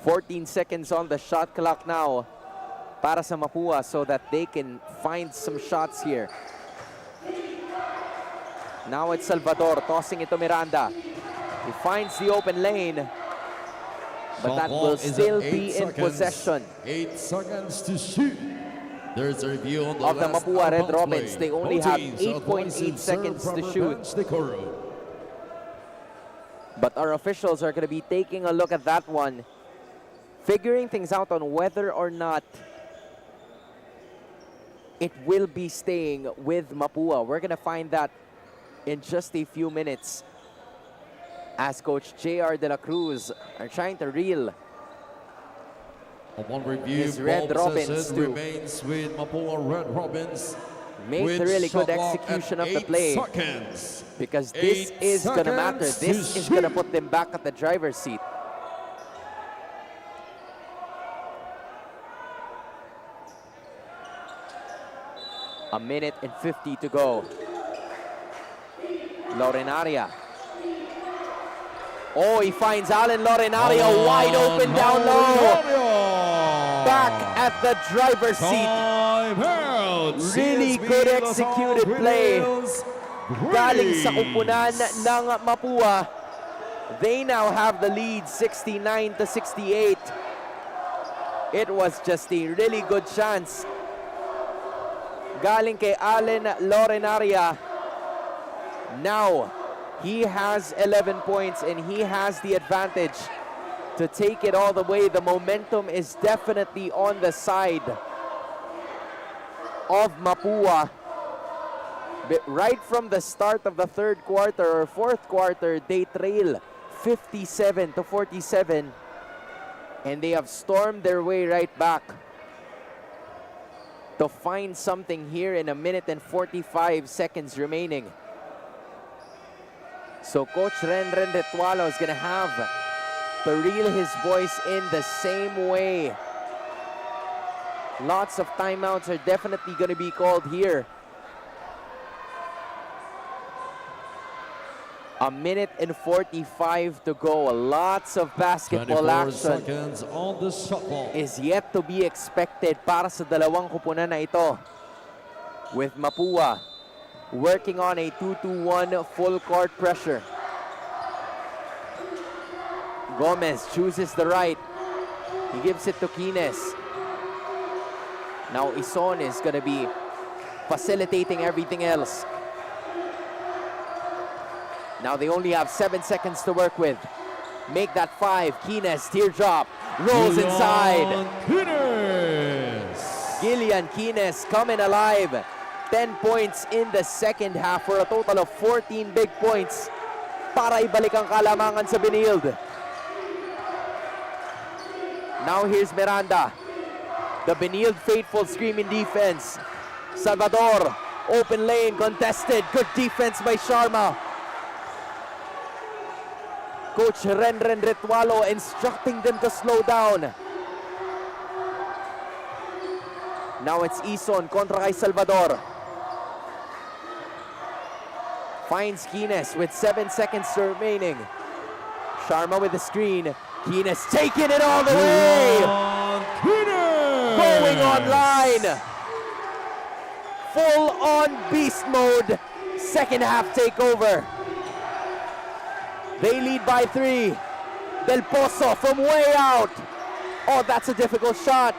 "14 seconds on the shot clock now para sa Mapua so that they can find some shots here. Now it's Salvador tossing it to Miranda. He finds the open lane, but that will still be in possession 8 seconds to shoot. There's a review on the of the last Mapua Red outbound Robins. play. They only Both have teams are 8.8 seconds serve to from shoot. bench Decoro. But our officials are going to be taking a look at that one, figuring things out on whether or not it will be staying with Mapua. We're going to find that in just a few minutes, as Coach J.R. De La Cruz are trying to reel Upon review, his Red ball Robins possession to remains with Mapua Red Robins. make with the really good shot clock execution at of the 8 play. seconds. Because this 8 is going to matter. seconds This to is going to shoot. put them back at the driver's seat. A minute and 50 to go. Lorenaria. Oh, he finds Alan Lorenaria wide open down low. Back at the driver's seat. Really good executed play. Galing sa kupunan ng Mapua. They now have the lead 69 to 68. It was just a really good chance. Galing kay Allen Lorenaria. Now, he has 11 points and he has the advantage to take it all the way. The momentum is definitely on the side of Mapua. But right from the start of the third quarter or fourth quarter, they trail 57 to 47, and they have stormed their way right back to find something here in a minute and 45 seconds remaining. So Coach Renren Retualo is going to have to reel his voice in the same way. Lots of timeouts are definitely going to be called here. A minute and 45 to go. Lots of basketball 24 action seconds on the shot clock. is yet to be expected para sa dalawang kupunan na ito. With Mapua working on a 2-2-1 full court pressure. Gomez chooses the right. He gives it to Quines. Now Ison is going to be facilitating everything else. Now they only have 7 seconds to work with. Make that 5. Quines, teardrop, rolls inside. Gillian Quines coming alive. 10 points in the second half for a total of 14 big points para ibalik ang kalamangan sa Benild. Now here's Miranda. The Benild faithful screaming defense. Salvador, open lane, contested. Good defense by Sharma. Coach Renren Retualo instructing them to slow down. Now it's Ison kontra kay Salvador. Finds Quines with 7 seconds remaining. Sharma with the screen. Quines taking it all the way. Going online. Full on beast mode. Second half takeover. They lead by 3. Del Pozo from way out. Oh, that's a difficult shot.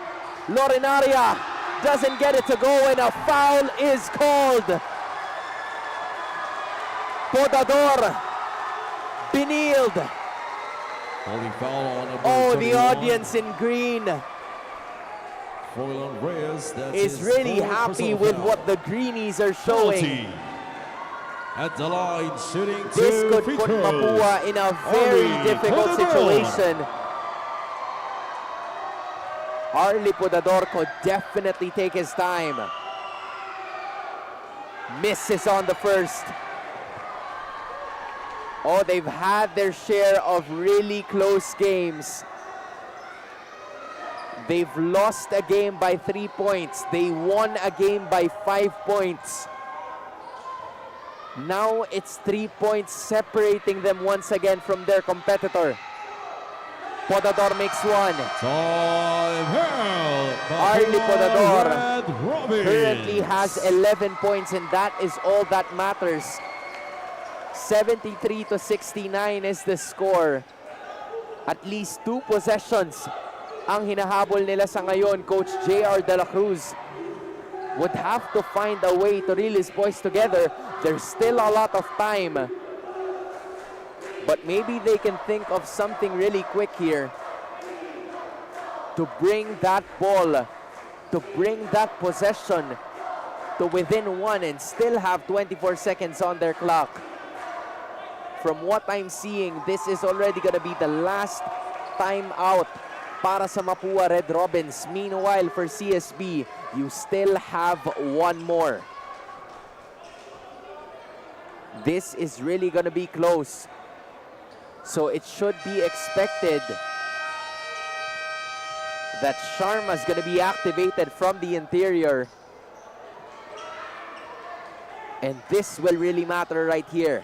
Lorenaria doesn't get it to go, and a foul is called. Podador, Benild. Oh, the audience in green is really happy with what the greenies are showing. At the line, shooting This could free put throws. Mapua in a very difficult situation. Arlie Podador could definitely take his time. Misses on the first. Oh, they've had their share of really close games. They've lost a game by 3 points. They won a game by 5 points. Now it's 3 points separating them once again from their competitor. Podador makes one. Arlie Podador currently has 11 points, and that is all that matters 73-69 is the score. At least 2 possessions ang hinahabol nila sa ngayon. Coach JR De La Cruz would have to find a way to reel his boys together. There's still a lot of time. But maybe they can think of something really quick here to bring that ball, to bring that possession to within 1 and still have 24 seconds on their clock. From what I'm seeing, this is already going to be the last timeout para sa Mapua Red Robins. Meanwhile, for CSB, you still have 1 more. This is really going to be close. So it should be expected that Sharma is going to be activated from the interior. And this will really matter right here.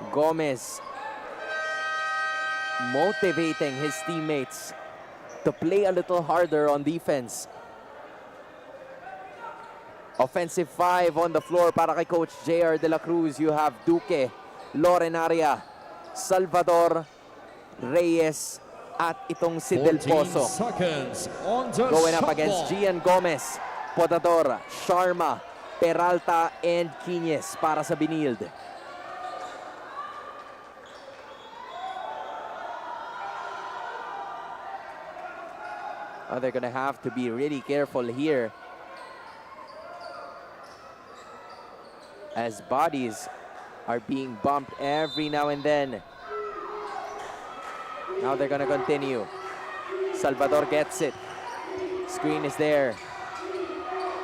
Gomez motivating his teammates to play a little harder on defense. Offensive 5 on the floor para kay Coach JR De La Cruz. You have Duque, Lorenaria, Salvador, Reyes, at itong si Del Pozo. Going up against Gian Gomez, Podador, Sharma, Peralta, and Quinez para sa Binild. Oh, they're gonna have to be really careful here, as bodies are being bumped every now and then. Now they're gonna continue. Salvador gets it. Screen is there.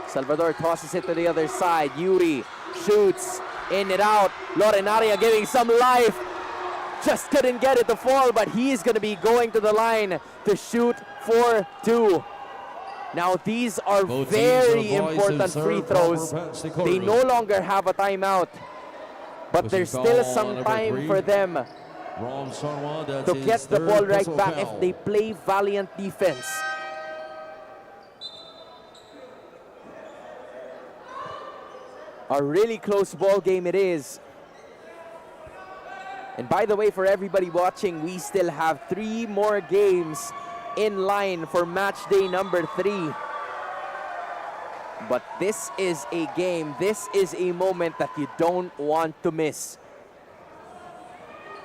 Salvador tosses it to the other side. Yuri shoots in and out. Lorenaria giving some life. Just couldn't get it to fall, but he's gonna be going to the line to shoot for 2. Now these are very important free throws. They no longer have a timeout, but there's still some time for them to get the ball right back if they play valiant defense. A really close ball game it is. And by the way, for everybody watching, we still have 3 more games in line for match day number 3. But this is a game, this is a moment that you don't want to miss.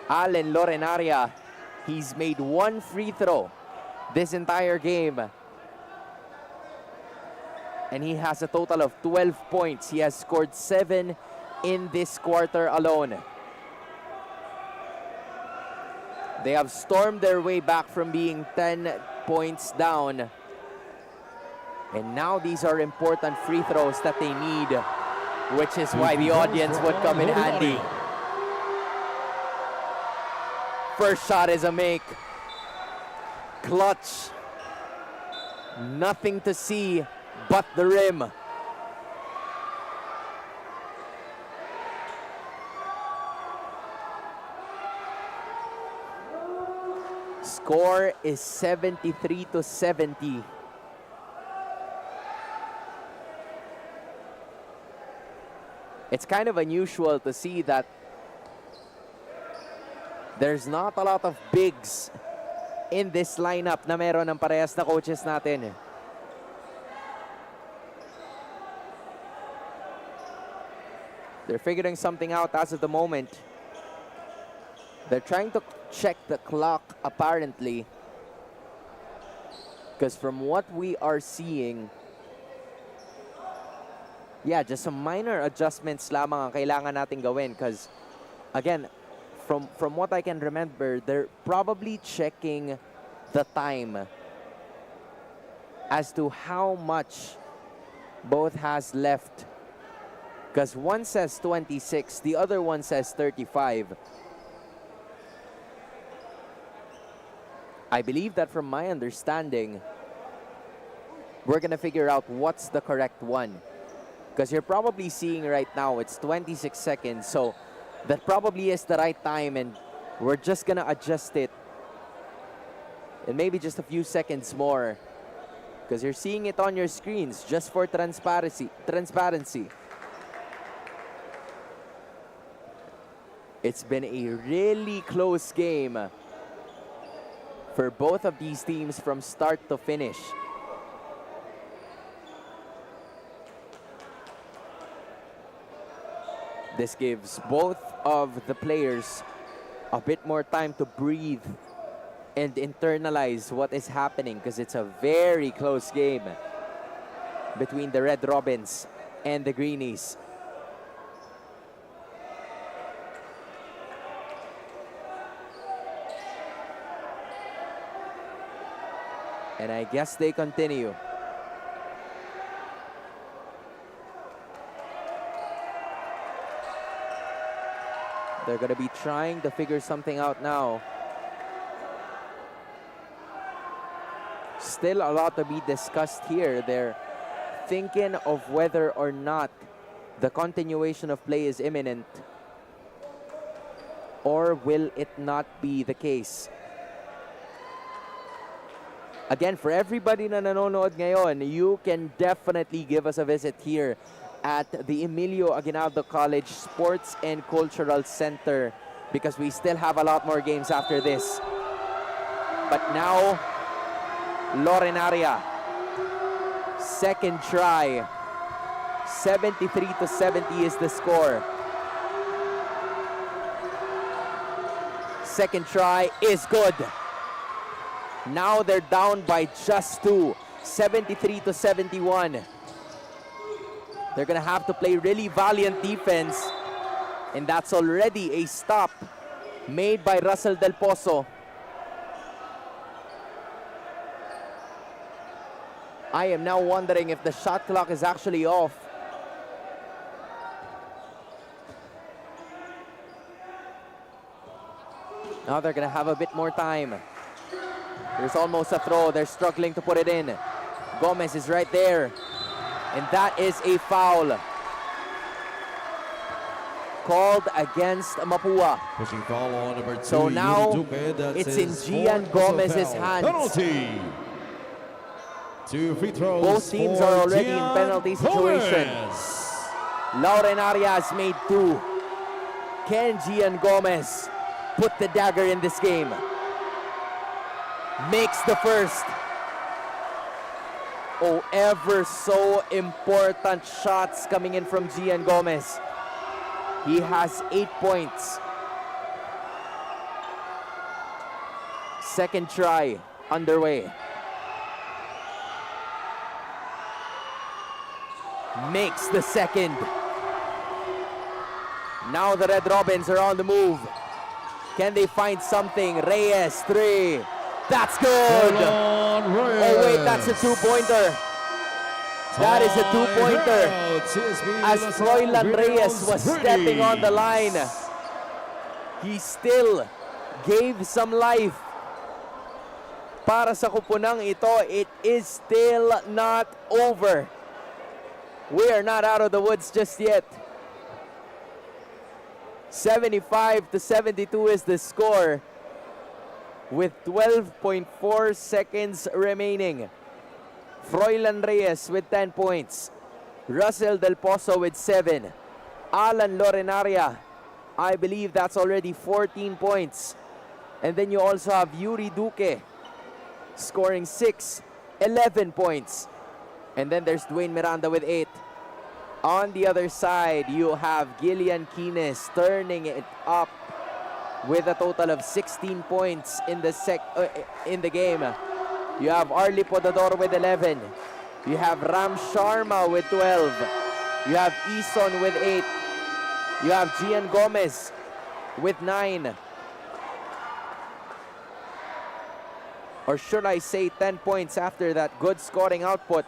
Allen Lorenaria, he's made 1 free throw this entire game. And he has a total of 12 points. He has scored 7 in this quarter alone. They have stormed their way back from being 10 points down. And now these are important free throws that they need, which is why the audience would come in handy. First shot is a make. Clutch. Nothing to see but the rim. Score is 73-70. It's kind of unusual to see that there's not a lot of bigs in this lineup na meron ng parehas na coaches natin. They're figuring something out as of the moment. They're trying to check the clock, apparently. Because from what we are seeing, yeah, just some minor adjustments lamang ang kailangan natin gawin. Because, again, from what I can remember, they're probably checking the time as to how much both has left. Because one says 26, the other one says 35. I believe that from my understanding, we're gonna figure out what's the correct one. Because you're probably seeing right now, it's 26 seconds, so that probably is the right time, and we're just gonna adjust it. And maybe just a few seconds more because you're seeing it on your screens just for transparency. It's been a really close game for both of these teams from start to finish. This gives both of the players a bit more time to breathe and internalize what is happening, because it's a very close game between the Red Robins and the Greenies. And I guess they continue. They're going to be trying to figure something out now. Still a lot to be discussed here. They're thinking of whether or not the continuation of play is imminent, or will it not be the case. Again, for everybody na nanonood ngayon, you can definitely give us a visit here at the Emilio Aguinaldo College Sports and Cultural Center, because we still have a lot more games after this. But now, Lorenaria, second try, 73-70 is the score. Second try is good. Now they're down by just 2, 73-71. They're gonna have to play really valiant defense, and that's already a stop made by Russell Del Pozo. I am now wondering if the shot clock is actually off. Now they're gonna have a bit more time. There's almost a throw. They're struggling to put it in. Gomez is right there. And that is a foul called against Mapua. Pushing foul on number 2. So now Duque, it's in Gian Gomez's hands. Penalty. 2 free throws. Both teams are already in penalty situation. Lorenaria has made 2. Can Gian Gomez put the dagger in this game? Makes the first. Oh, ever so important shots coming in from Gian Gomez. He has 8 points. Second try underway. Makes the second. Now the Red Robins are on the move. Can they find something? Reyes, 3. That's good. Oh wait, that's a 2-pointer. That is a 2-pointer. As Froilan Reyes was stepping on the line, he still gave some life. Para sa kupunang ito, it is still not over. We are not out of the woods just yet. 75-72 is the score, with 12.4 seconds remaining. Froilan Reyes with 10 points. Russell Del Pozo with 7. Alan Lorenaria, I believe that's already 14 points. And then you also have Yuri Duque scoring 6, 11 points. And then there's Dwayne Miranda with 8. On the other side, you have Gillian Quines turning it up with a total of 16 points in the game. You have Arlie Podador with 11. You have Ram Sharma with 12. You have Ison with 8. You have Gian Gomez with 9. Or should I say 10 points after that good scoring output.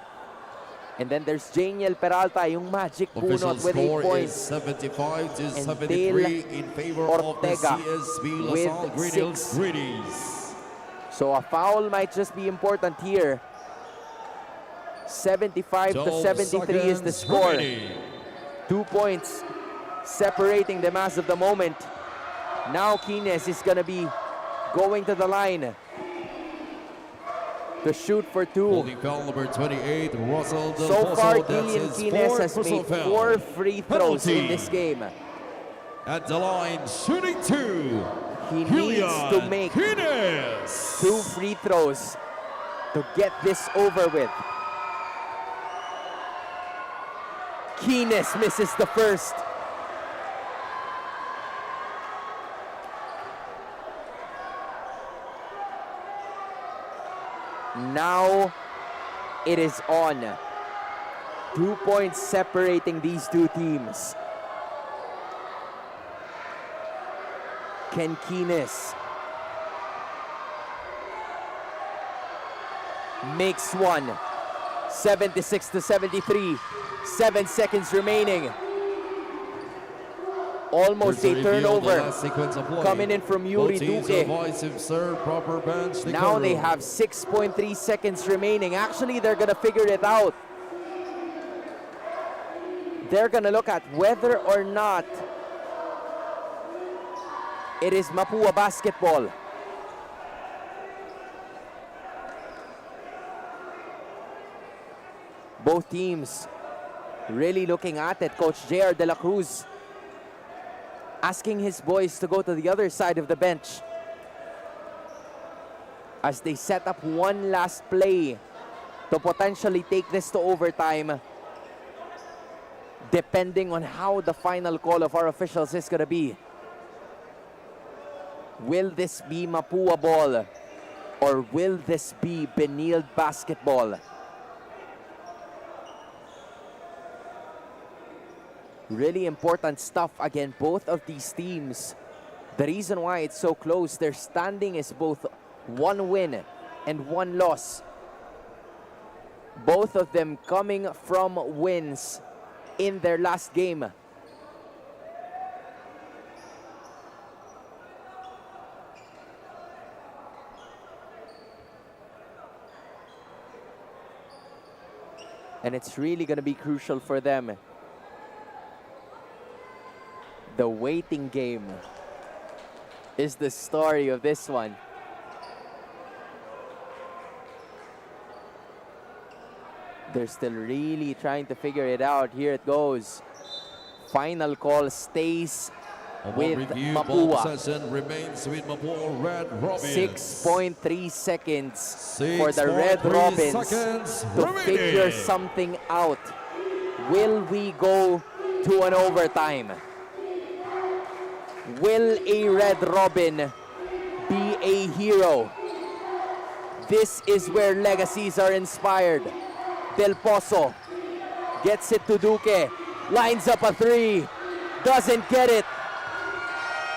And then there's Janiel Peralta, yung magic punot with 8 points. 75-73 in favor Ortega of the CSB with 6. So a foul might just be important here. 75-73 is the score. 2 points separating them as of the moment. Now Quines is gonna be going to the line. to shoot for 2. Holding foul number 28, Russell Del So Pozo. far, That's Gillian his Quines fourth has personal made foul. 4 free throws in Penalty. this game. At the line, shooting 2. He needs to make Quines. 2 free throws to get this over with. Quines misses the first. Now it is on. 2 points separating these two teams. Can Quines makes one. 76-73. 7 seconds remaining. Almost a turnover coming in from Yuri Duque. Now they have 6.3 seconds remaining. Actually, they're gonna figure it out. They're gonna look at whether or not it is Mapua basketball. Both teams really looking at it. Coach J.R. De La Cruz asking his boys to go to the other side of the bench as they set up one last play to potentially take this to overtime, depending on how the final call of our officials is going to be. Will this be Mapua ball or will this be Benilde basketball? Really important stuff again, both of these teams. The reason why it's so close, their standing is both 1 win and 1 loss. Both of them coming from wins in their last game. And it's really going to be crucial for them. The waiting game is the story of this one. They're still really trying to figure it out. Here it goes. Final call stays with Mapua. Possession remains with Mapua Red Robins. 6.3 seconds for the Red Robins to figure something out. Will we go to an overtime? Will a Red Robin be a hero? This is where legacies are inspired. Del Pozo gets it to Duque, lines up a 3, doesn't get it.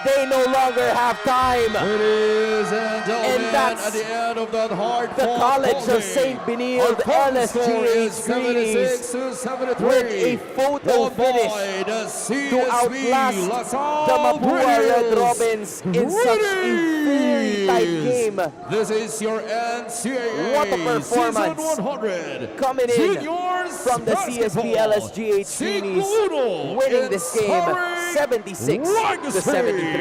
They no longer have time. Ladies and gentlemen, that's at the end of that hard the College of St. Benilde LSGH Greenies with a photo finish to outlast the Mapua Red Robins in such a very tight game. This is your NCAA What a performance Season 100 coming in Juniors from the CSB-LSGH Greenies, winning this game 76-73.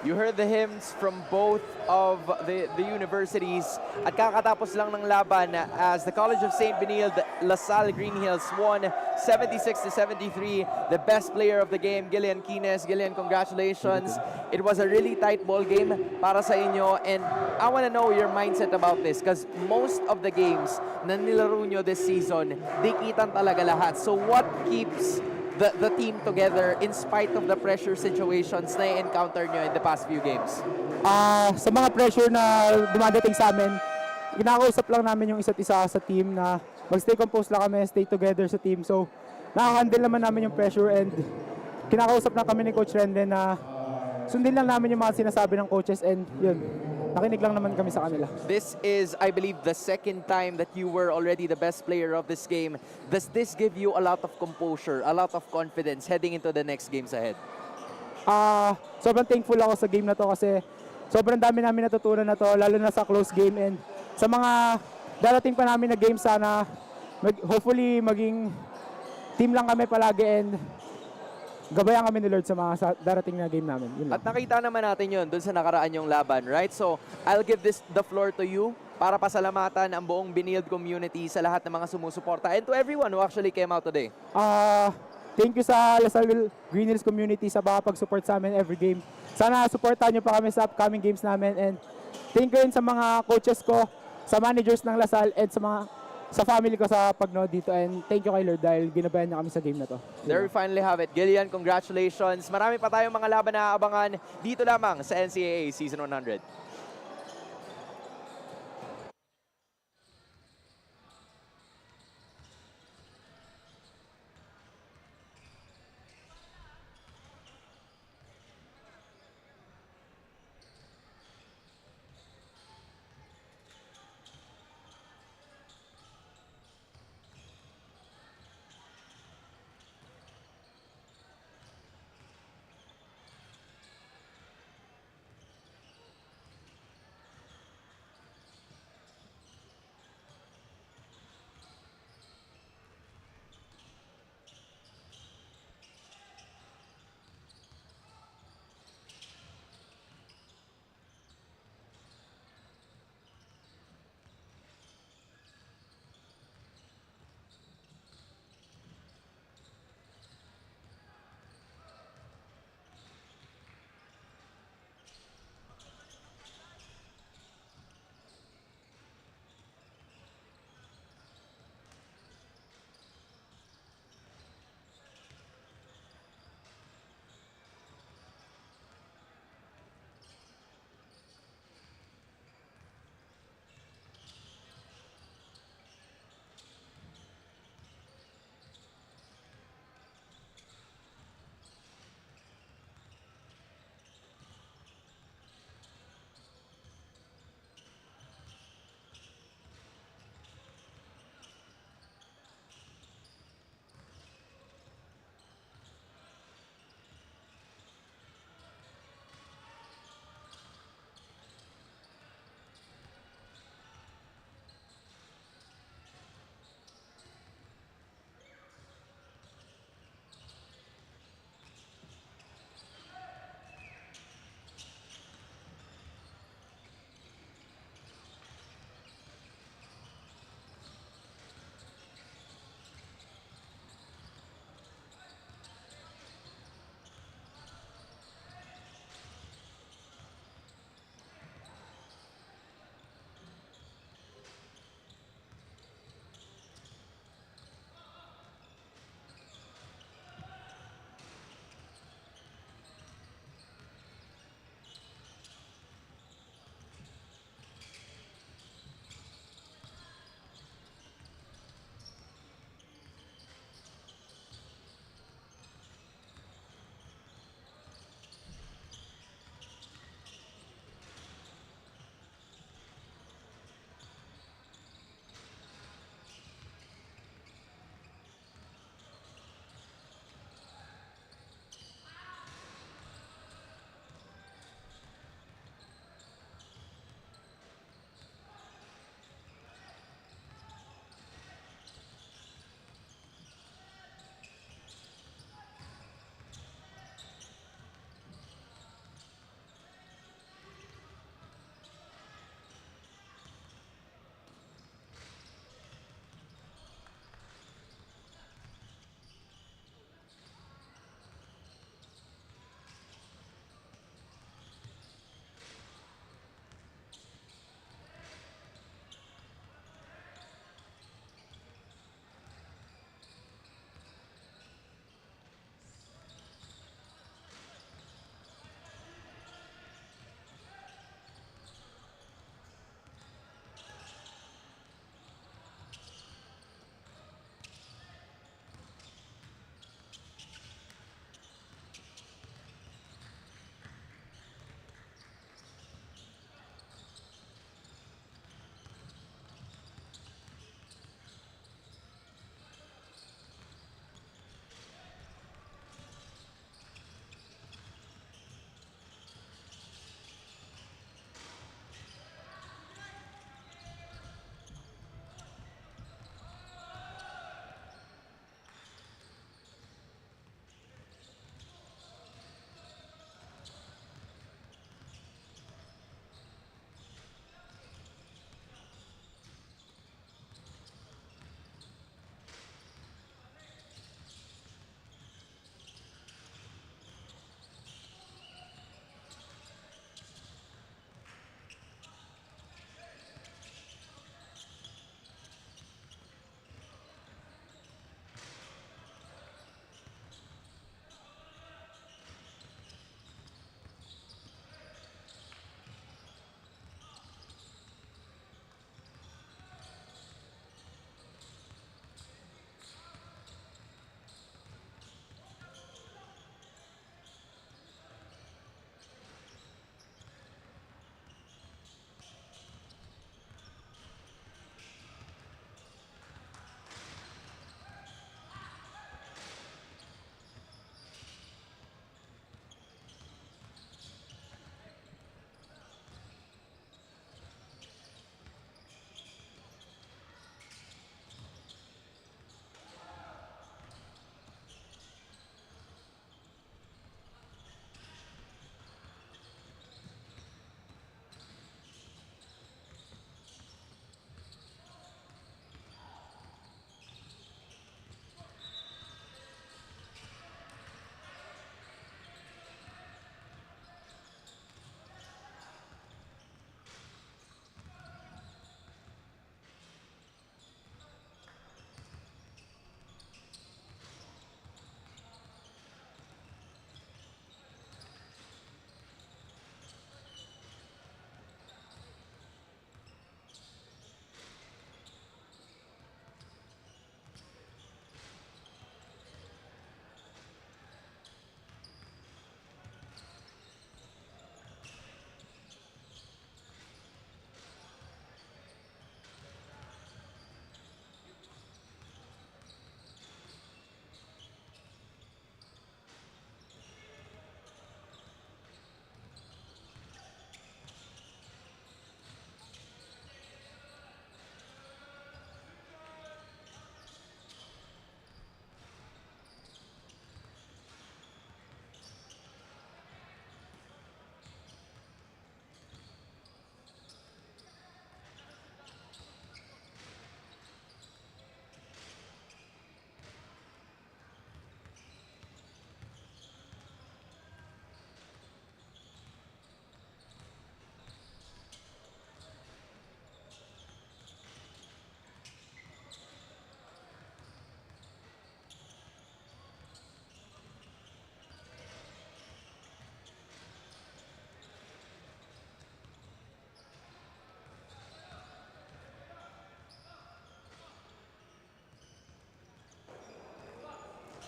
You heard the hymns from both of the universities. At kakatapos lang ng laban as the College of St. Benilde LaSalle Green Hills won 76-73. The best player of the game, Gillian Quines. Gillian, congratulations. It was a really tight ball game para sa inyo. And I want to know your mindset about this because most of the games na nilaro nyo this season, dikitan talaga lahat. So what keeps the team together in spite of the pressure situations na i-encounter nyo in the past few games? Sa mga pressure na dumadating sa amin, kinakausap lang namin yung isa't isa sa team na mag-stay composed lang kami, stay together sa team. So, nakaka-handle naman namin yung pressure and kinakausap lang kami ni Coach Renlen na sundin lang namin yung mga sinasabi ng coaches and yun, nakinig lang naman kami sa kanila. This is, I believe, the second time that you were already the best player of this game. Does this give you a lot of composure, a lot of confidence heading into the next games ahead? Sobrang thankful ako sa game na to kasi sobrang dami namin natutunan na to, lalo na sa close game and sa mga darating pa namin na game sana, hopefully maging team lang kami palagi and gabayan kami ni Lord sa mga darating na game namin. Yun lang. At nakita naman natin yun dun sa nakaraan yung laban, right? So, I'll give the floor to you para pasalamatan ang buong Benilde community sa lahat ng mga sumusuporta and to everyone who actually came out today. Thank you sa LaSalle Green Hills community sa pag-support sa amin every game. Sana supportahan niyo pa kami sa upcoming games namin and thank you rin sa mga coaches ko, sa managers ng LaSalle and sa family ko sa pagnood dito and thank you kay Lord dahil ginabayan niya kami sa game na to. There we finally have it. Gillian, congratulations. Marami pa tayong mga laban na aabangan dito lamang sa NCAA Season 100.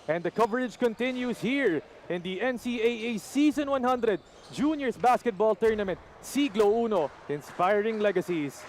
And the coverage continues here in the NCAA Season 100 Juniors Basketball Tournament, Siglo Uno, Inspiring Legacies.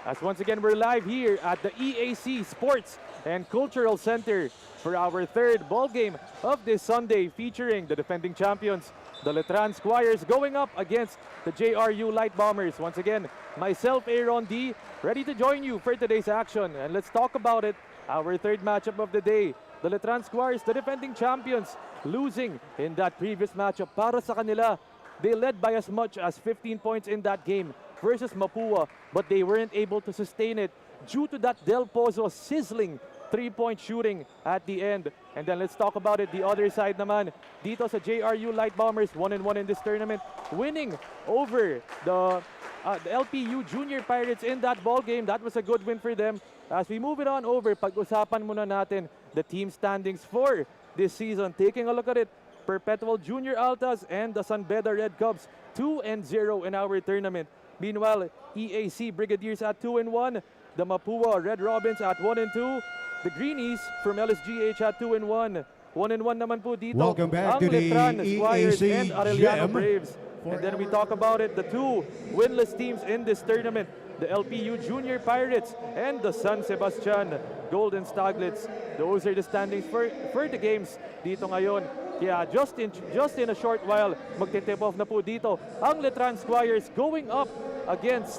As once again, we're live here at the EAC Sports and Cultural Center for our third ball game of this Sunday, featuring the defending champions, the Letran Squires, going up against the JRU Light Bombers. Once again, myself, Aaron D, ready to join you for today's action. And let's talk about it. Our third matchup of the day, the Letran Squires, the defending champions, losing in that previous matchup. Para sa kanila, they led by as much as 15 points in that game versus Mapua, but they weren't able to sustain it due to that Del Pozo sizzling three-point shooting at the end. And then let's talk about it. The other side naman, dito sa JRU Light Bombers, 1-1 in this tournament, winning over the LPU Junior Pirates in that ball game. That was a good win for them. As we move it on over, pag-usapan muna natin the team standings for this season. Taking a look at it, Perpetual Junior Altas and the San Beda Red Cubs 2-0 in our tournament. Meanwhile, EAC Brigadiers at 2-1, the Mapua Red Robins at 1-2, the Greenies from LSGH at 2-1. 1-1 naman po dito. Welcome back ang to the Letran Squires and Arellano EAC Braves. And then we talk about it, the two winless teams in this tournament, the LPU Junior Pirates and the San Sebastian Golden Staglets. Those are the standings for the games dito ngayon. Kaya just in a short while, magte-tip off na po dito ang Letran Squires going up against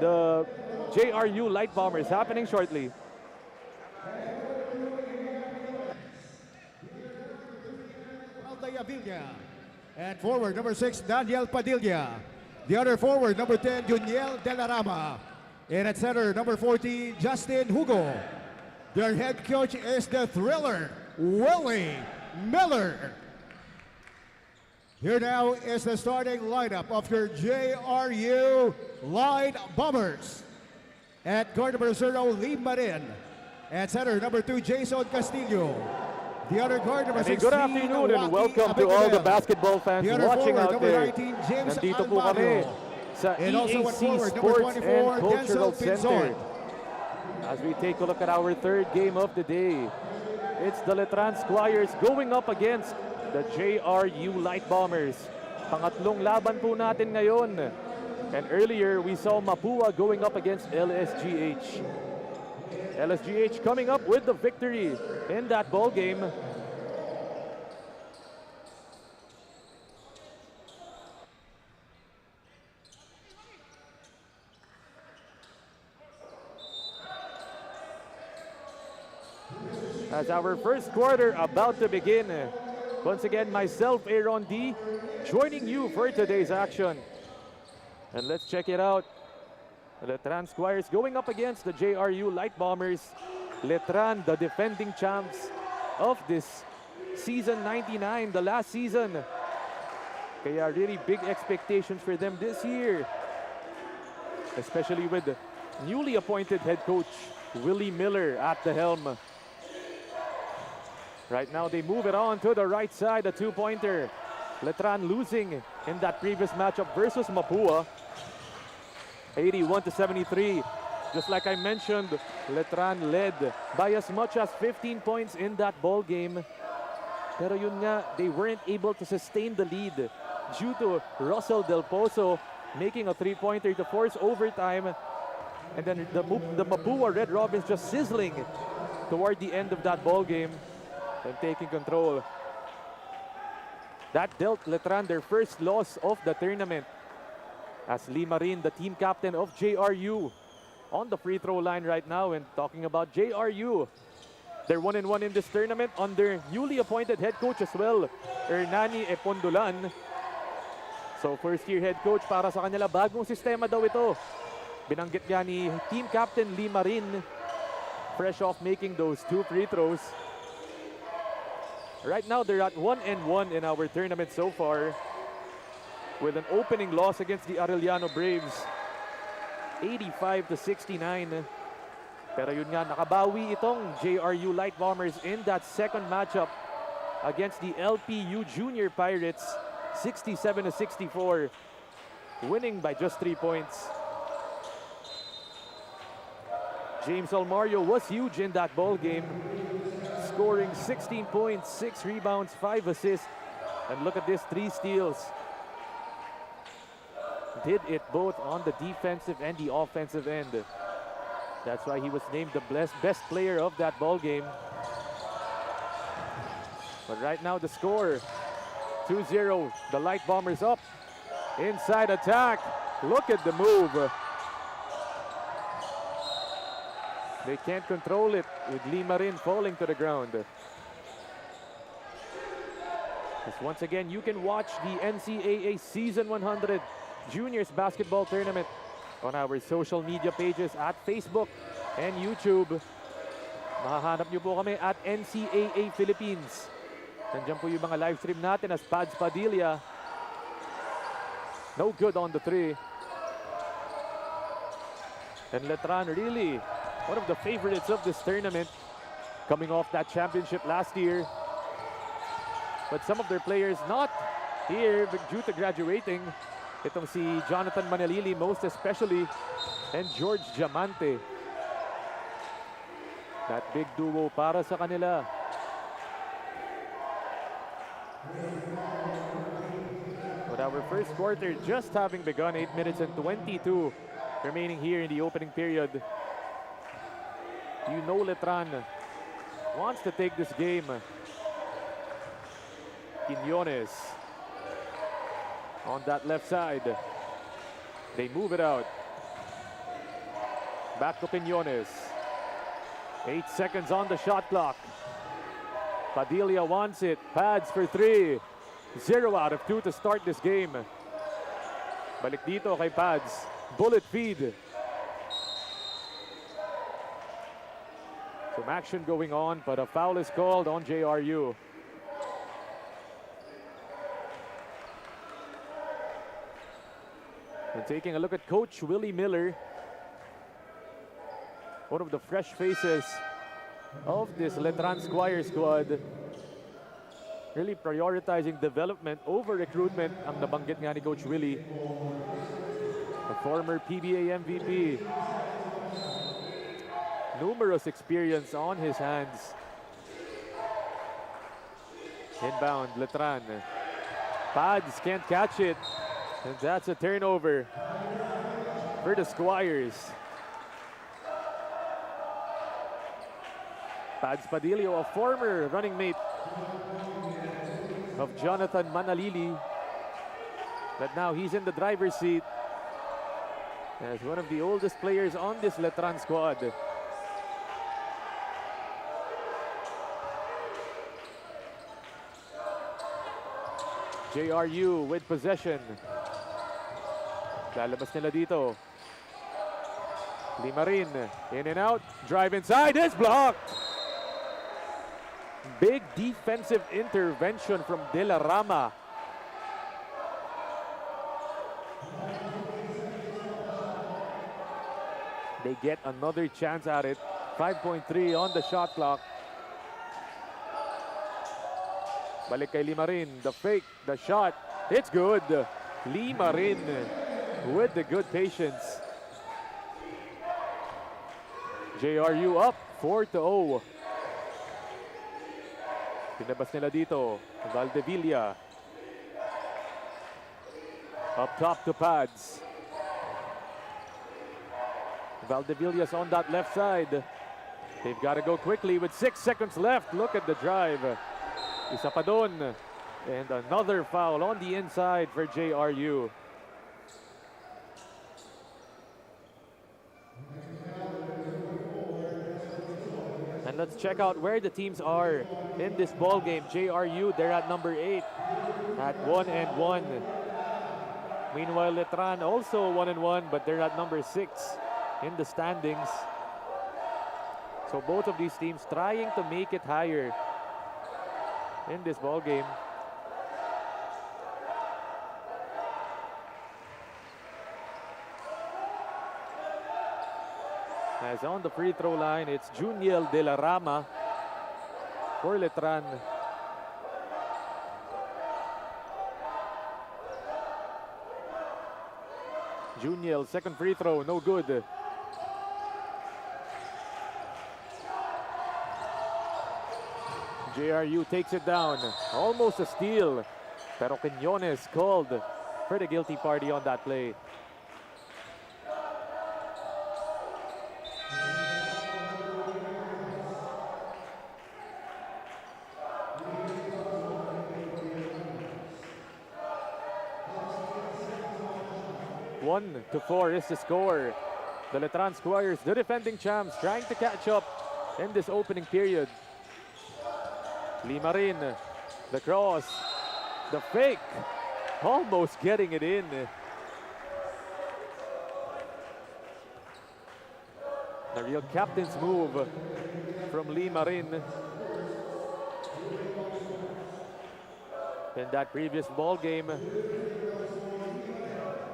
the JRU Light Bombers, happening shortly. Villa. And forward number 6, Daniel Padilla. The other forward, number 10, Juniel De La Rama. And at center, number 40, Justin Hugo. Their head coach is the Thriller, Willie Miller. Here now is the starting lineup of your JRU Light Bombers. At guard number 0, Lee Marin. At center, number 2, Jason Castillo. The other guard number 16, good afternoon and welcome to all the basketball fans watching out there. 19, James Nandito po kami sa EAC Sports and Cultural Center as we take a look at our third game of the day. It's the Letran Squires going up against the JRU Light Bombers. Pangatlong laban po natin ngayon. And earlier we saw Mapua going up against LSGH. LSGH coming up with the victory in that ball game. As our first quarter about to begin, once again myself, Aaron D, joining you for today's action. And let's check it out. The Letran Squires going up against the JRU Light Bombers. Letran, the defending champs of this season 99, the last season. Kaya really big expectations for them this year. Especially with the newly appointed head coach, Willie Miller, at the helm. Right now they move it on to the right side, a two-pointer. Letran losing in that previous matchup versus Mapua. 81-73. Just like I mentioned, Letran led by as much as 15 points in that ball game. Pero yun nga, they weren't able to sustain the lead due to Russell Del Pozo making a three-pointer to force overtime. And then the Mapua Red Robins just sizzling toward the end of that ball game and taking control. That dealt Letran their first loss of the tournament, as Lee Marin, the team captain of JRU, on the free throw line right now. And talking about JRU, they're 1-1 in this tournament under newly appointed head coach as well, Hernani Epondolan. So first year head coach para sa kanila, bagong sistema daw ito. Binanggit nga ni team captain Lee Marin, fresh off making those two free throws. Right now they're at 1-1 in our tournament so far, with an opening loss against the Arellano Braves, 85-69. Pero yun nga, nakabawi itong JRU Light Bombers in that second matchup against the LPU Junior Pirates, 67-64, winning by just 3 points. James Almario was huge in that ball game, scoring 16 points, 6 rebounds, 5 assists. And look at this, 3 steals. Did it both on the defensive and the offensive end. That's why he was named the best player of that ball game. But right now the score, 2-0. The Light Bombers up. Inside attack. Look at the move. They can't control it with Limarin falling to the ground. Because once again, you can watch the NCAA Season 100 Juniors Basketball Tournament on our social media pages at Facebook and YouTube. Mahahanap nyo po kami at NCAA Philippines. Nandiyan po yung mga live stream natin as Pads Padilla. No good on the 3. And Letran really one of the favorites of this tournament, coming off that championship last year. But some of their players not here due to graduating. Itong si Jonathan Manalili most especially, and George Diamante. That big duo para sa kanila. But our first quarter just having begun, 8 minutes and 22 remaining here in the opening period. You know Letran wants to take this game. Quiñones on that left side. They move it out. Back to Quiñones. 8 seconds on the shot clock. Padilla wants it. Pads for 3. 0 out of 2 to start this game. Balik dito kay Pads. Bullet feed. Some action going on, but a foul is called on JRU. And taking a look at Coach Willie Miller, one of the fresh faces of this Letran Squire squad. Really prioritizing development over recruitment ang nabanggit nga ni Coach Willie. A former PBA MVP. Numerous experience on his hands. Inbound, Letran. Pads can't catch it. And that's a turnover for the Squires. Pads Padillo, a former running mate of Jonathan Manalili. But now he's in the driver's seat as one of the oldest players on this Letran squad. JRU with possession. Lalabas nila dito. Limarin, in and out, drive inside, is blocked. Big defensive intervention from De La Rama. They get another chance at it. 5.3 on the shot clock. Balik kay Limarin, the fake, the shot, it's good. Limarin with the good patience. JRU up 4-0. Pinabas nila dito, Valdevilla. Up top to Pads. Valdevilla's on that left side. They've got to go quickly with 6 seconds left. Look at the drive. Isa pa dun. And another foul on the inside for JRU. And let's check out where the teams are in this ball game. JRU, they're at number 8 at 1-1. Meanwhile, Letran also 1-1, but they're at number 6 in the standings. So both of these teams trying to make it higher in this ball game. As on the free throw line, it's Juniel De La Rama for Letran. Juniel, second free throw, no good. JRU takes it down. Almost a steal. Pero Quiñones called for the guilty party on that play. One to 4 is the score. The Letran Squires, the defending champs, trying to catch up in this opening period. Limarin, the cross, the fake, almost getting it in. The real captain's move from Limarin. In that previous ball game,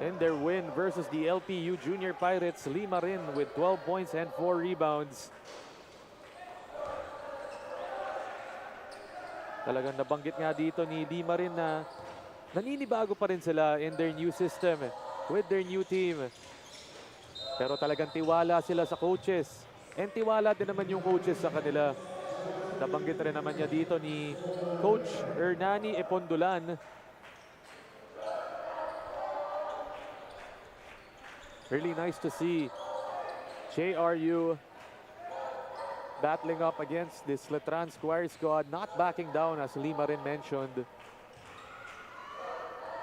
in their win versus the LPU Junior Pirates, Limarin with 12 points and 4 rebounds. Talagang nabanggit nga dito ni Limarin na naninibago pa rin sila in their new system with their new team. Pero talagang tiwala sila sa coaches. And tiwala din naman yung coaches sa kanila. Nabanggit rin naman niya dito ni Coach Hernani Epondulan. Really nice to see JRU battling up against this Letran Squire squad, not backing down as Limarin mentioned.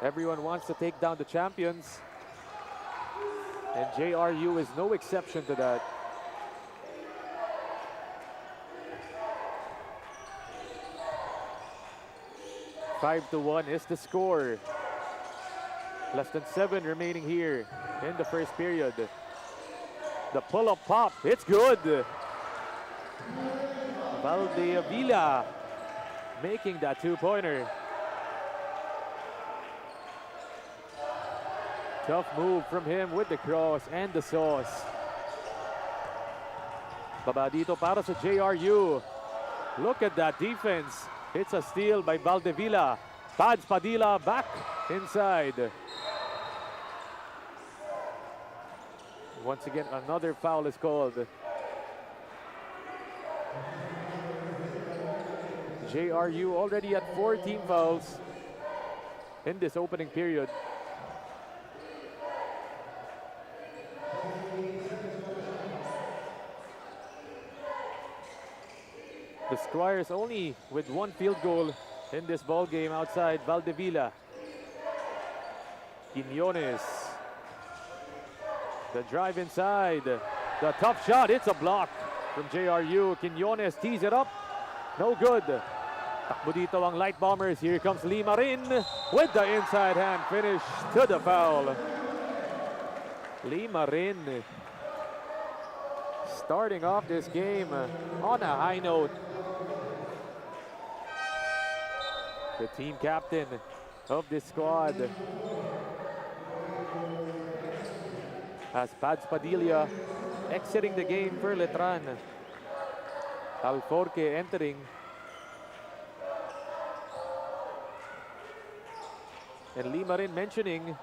Everyone wants to take down the champions, and JRU is no exception to that. Five to 1 is the score. Less than 7 remaining here in the first period. The pull-up pop, it's good. Valdevilla making that two-pointer. Tough move from him with the cross and the sauce. Baba dito para sa JRU. Look at that defense. It's a steal by Valdevilla. Pads Padilla back inside. Once again, another foul is called. JRU already at 4 team fouls in this opening period. The Squires only with 1 field goal in this ball game outside Valdevilla. Quiñones. The drive inside. The tough shot, it's a block from JRU. Quiñones tees it up. No good. Takbo dito ang Light Bombers. Here comes Limarin with the inside hand finish to the foul. Limarin starting off this game on a high note. The team captain of this squad. As Pads Padilla exiting the game for Letran. Alforque entering. And Limarin mentioning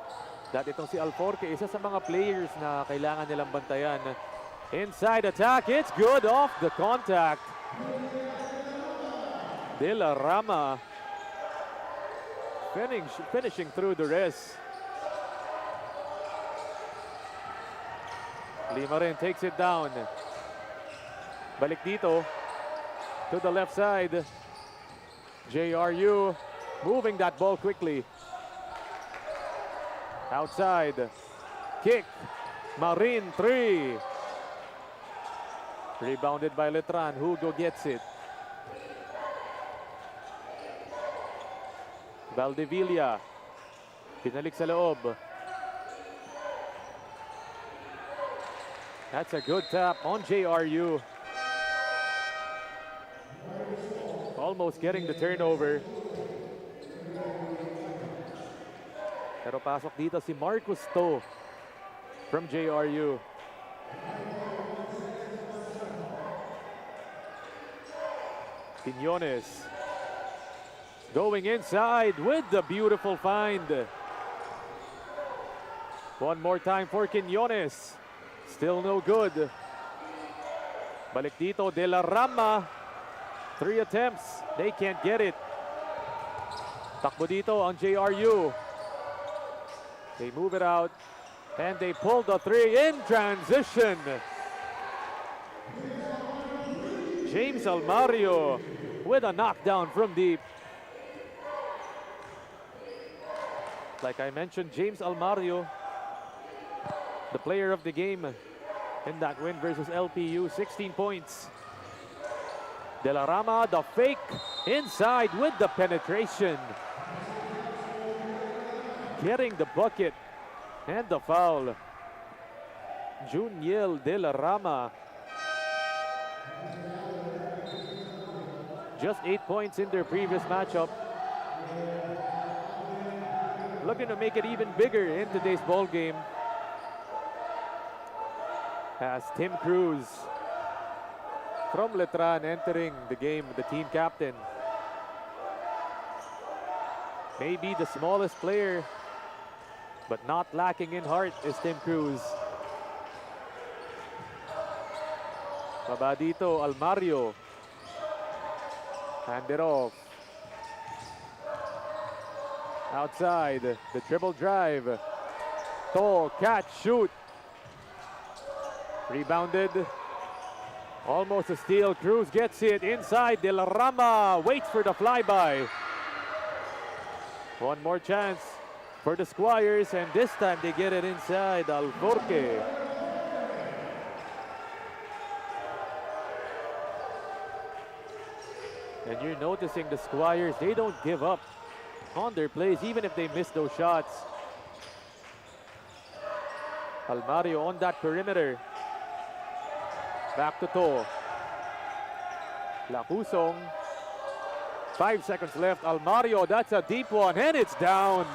that itong si Alforque, isa sa mga players na kailangan nilang bantayan. Inside attack, it's good off the contact. De La Rama finishing through the rest. Limarin takes it down. Balik dito to the left side. JRU moving that ball quickly. Outside. Kick. Marin 3. Rebounded by Letran. Hugo gets it. Valdevilla. Pinalik sa loob. That's a good tap on JRU. Almost getting the turnover. Pero pasok dito si Marcus To from JRU. Quiñones going inside with the beautiful find. One more time for Quiñones. Still no good. Balik dito, De La Rama. 3 attempts, they can't get it. Takbo dito ang JRU. They move it out, and they pull the 3 in transition. James Almario with a knockdown from deep. Like I mentioned, James Almario, the player of the game in that win versus LPU, 16 points. De La Rama, the fake inside with the penetration. Getting the bucket and the foul. Juniel De La Rama. Just 8 points in their previous matchup. Looking to make it even bigger in today's ball game. As Tim Cruz from Letran entering the game, the team captain. Maybe the smallest player, but not lacking in heart is Tim Cruz. Baba dito, Almario. Hand it off. Outside, the dribble drive. Tall, catch, shoot. Rebounded. Almost a steal. Cruz gets it inside. De La Rama waits for the flyby. One more chance for the Squires, and this time they get it inside. Alborque. And you're noticing the Squires, they don't give up on their plays, even if they miss those shots. Almario on that perimeter. Back to To. Lacusong. 5 seconds left. Almario, that's a deep one, and it's down.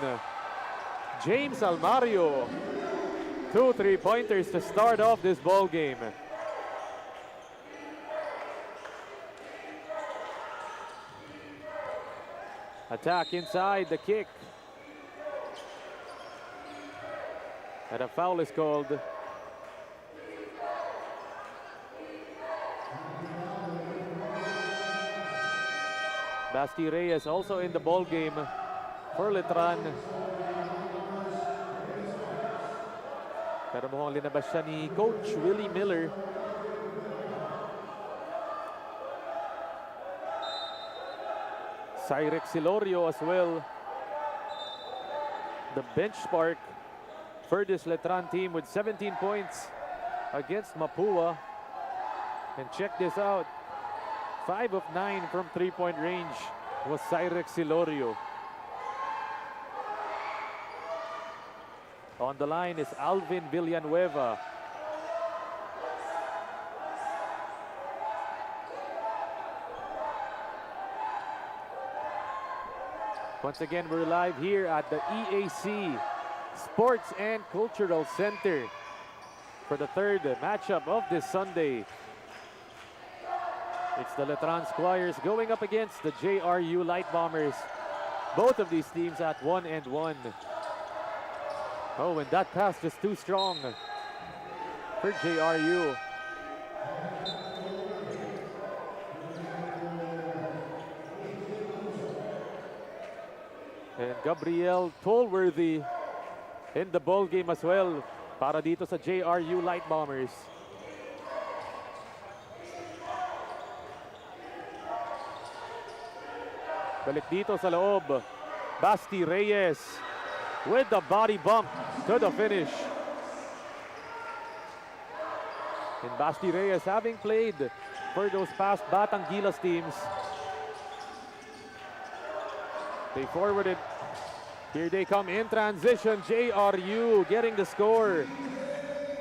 James Almario. 2 3-pointers to start off this ball game. Attack inside, the kick. And a foul is called. Basti Reyes also in the ball game for Letran. Pero mukhang linabas siya ni Coach Willie Miller. Cyrix Silorio as well. The bench spark for this Letran team with 17 points against Mapua. And check this out. 5 of 9 from 3-point range was Cyrix Silorio. On the line is Alvin Villanueva. Once again, we're live here at the EAC Sports and Cultural Center for the third matchup of this Sunday. It's the Letran Squires going up against the JRU Light Bombers. Both of these teams at 1-1. Oh, and that pass just too strong for JRU. And Gabriel Tolworthy in the ball game as well para dito sa JRU Light Bombers. Balik dito sa loob. Basti Reyes with the body bump to the finish. And Basti Reyes having played for those past Batang Gilas teams. They forwarded. Here they come in transition. JRU getting the score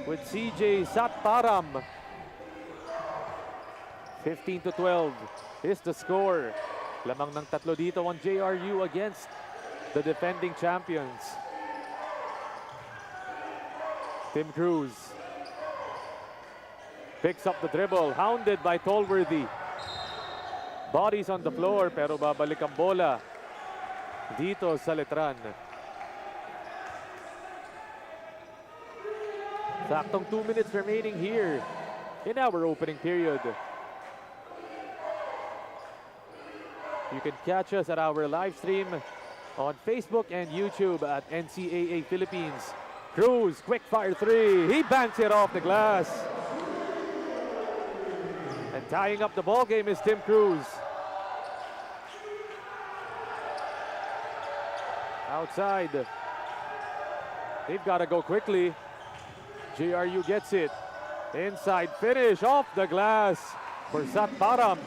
with CJ Satparam. 15-12 is the score. Lamang ng tatlo dito ang JRU against the defending champions. Tim Cruz picks up the dribble, hounded by Tolworthy. Bodies on the floor, pero babalik ang bola dito sa Letran. Saktong 2 minutes remaining here in our opening period. You can catch us at our live stream on Facebook and YouTube at NCAA Philippines. Cruz, quick fire three. He banks it off the glass. And tying up the ball game is Tim Cruz. Outside. They've got to go quickly. JRU gets it. Inside finish off the glass for Satparam.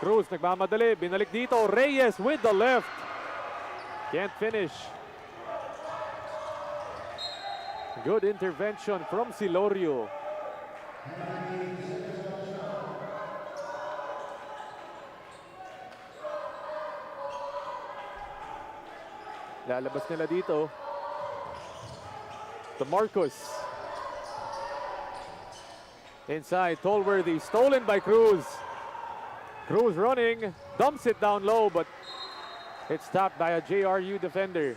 Cruz nagmamadali, binalik dito. Reyes with the left. Can't finish. Good intervention from Silorio. Lalabas nila dito. To Marcus. Inside, Tolworthy, stolen by Cruz. Cruz running, dumps it down low, but it's stopped by a JRU defender.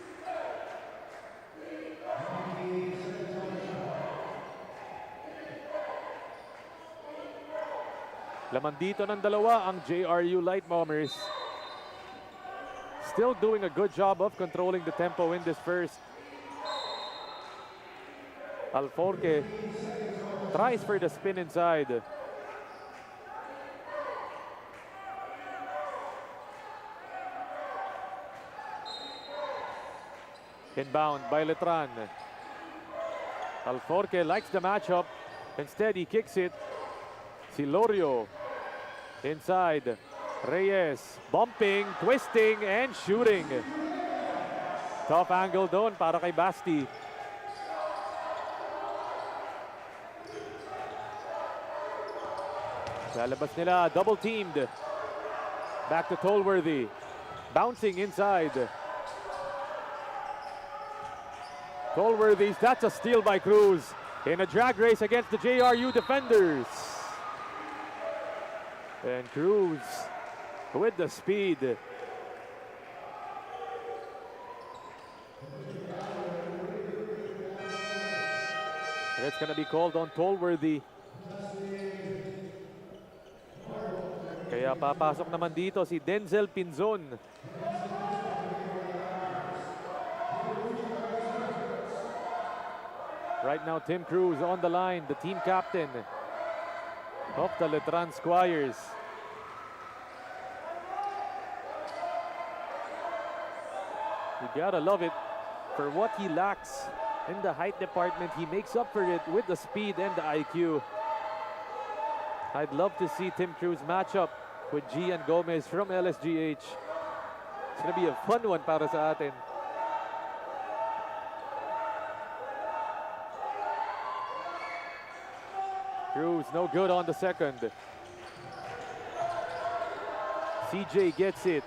Laman dito ng dalawa ang JRU Light Bombers. Still doing a good job of controlling the tempo in this first. Alforque tries for the spin inside. Inbound by Letran. Alforque likes the matchup. Instead, he kicks it. Silorio inside. Reyes bumping, twisting, and shooting. Tough angle doon para kay Basti. Lalabas nila, double teamed. Back to Tolworthy. Bouncing inside. Tolworthy, that's a steal by Cruz. In a drag race against the JRU defenders. And Cruz with the speed. And it's going to be called on Tolworthy. Kaya papasok naman dito si Denzel Pinzon. Right now, Tim Cruz on the line, the team captain of the Letran Squires. You gotta love it. For what he lacks in the height department, he makes up for it with the speed and the IQ. I'd love to see Tim Cruz match up with Gian Gomez from LSGH. It's gonna be a fun one para sa atin. Cruz no good on the second. CJ gets it.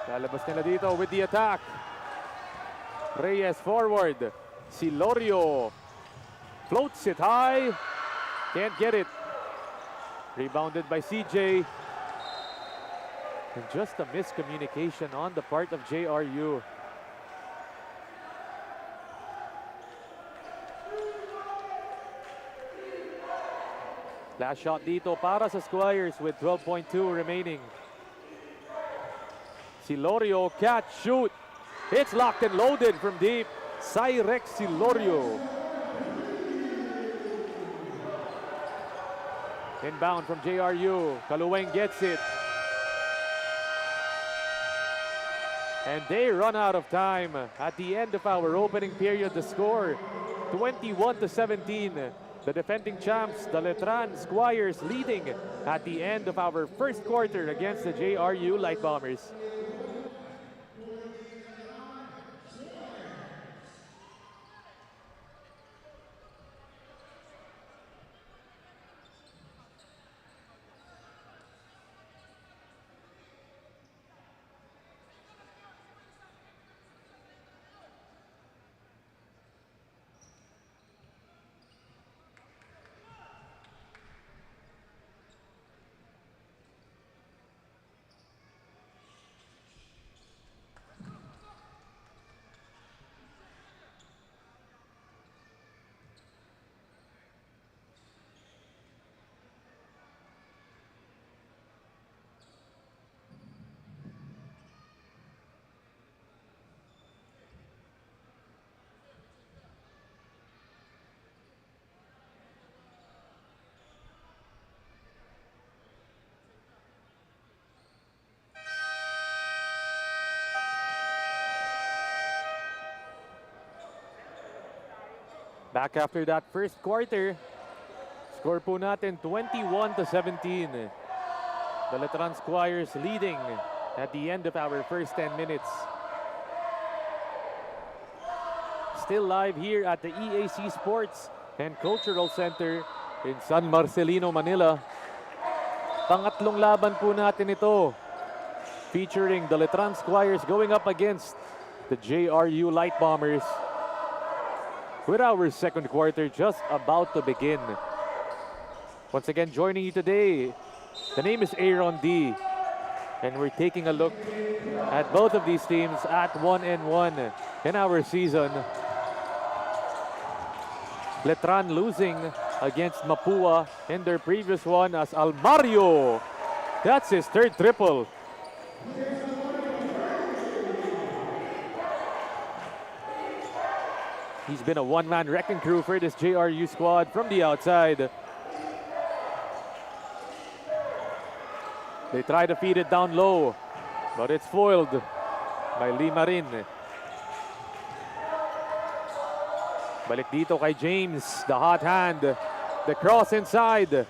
Lalabas nila dito with the attack. Reyes forward. Silorio floats it high. Can't get it. Rebounded by CJ. And just a miscommunication on the part of JRU. Last shot dito para sa Squires with 12.2 remaining. Silorio, catch, shoot. It's locked and loaded from deep. Cyrex Silorio. Inbound from JRU. Kaluweng gets it. And they run out of time. At the end of our opening period, the score 21-17. The defending champs, the Letran Squires, leading at the end of our first quarter against the JRU Light Bombers. Back after that first quarter. Score po natin 21-17. The Letran Squires leading at the end of our first 10 minutes. Still live here at the EAC Sports and Cultural Center in San Marcelino, Manila. Pangatlong laban po natin ito, featuring the Letran Squires going up against the JRU Light Bombers, with our second quarter just about to begin. Once again, joining you today, the name is Aaron D. And we're taking a look at both of these teams at 1-1 in our season. Letran losing against Mapua in their previous one as Almario. That's his third triple. He's been a one-man wrecking crew for this JRU squad from the outside. They try to feed it down low, but it's foiled by Limarin. Balik dito kay James, the hot hand, the cross inside.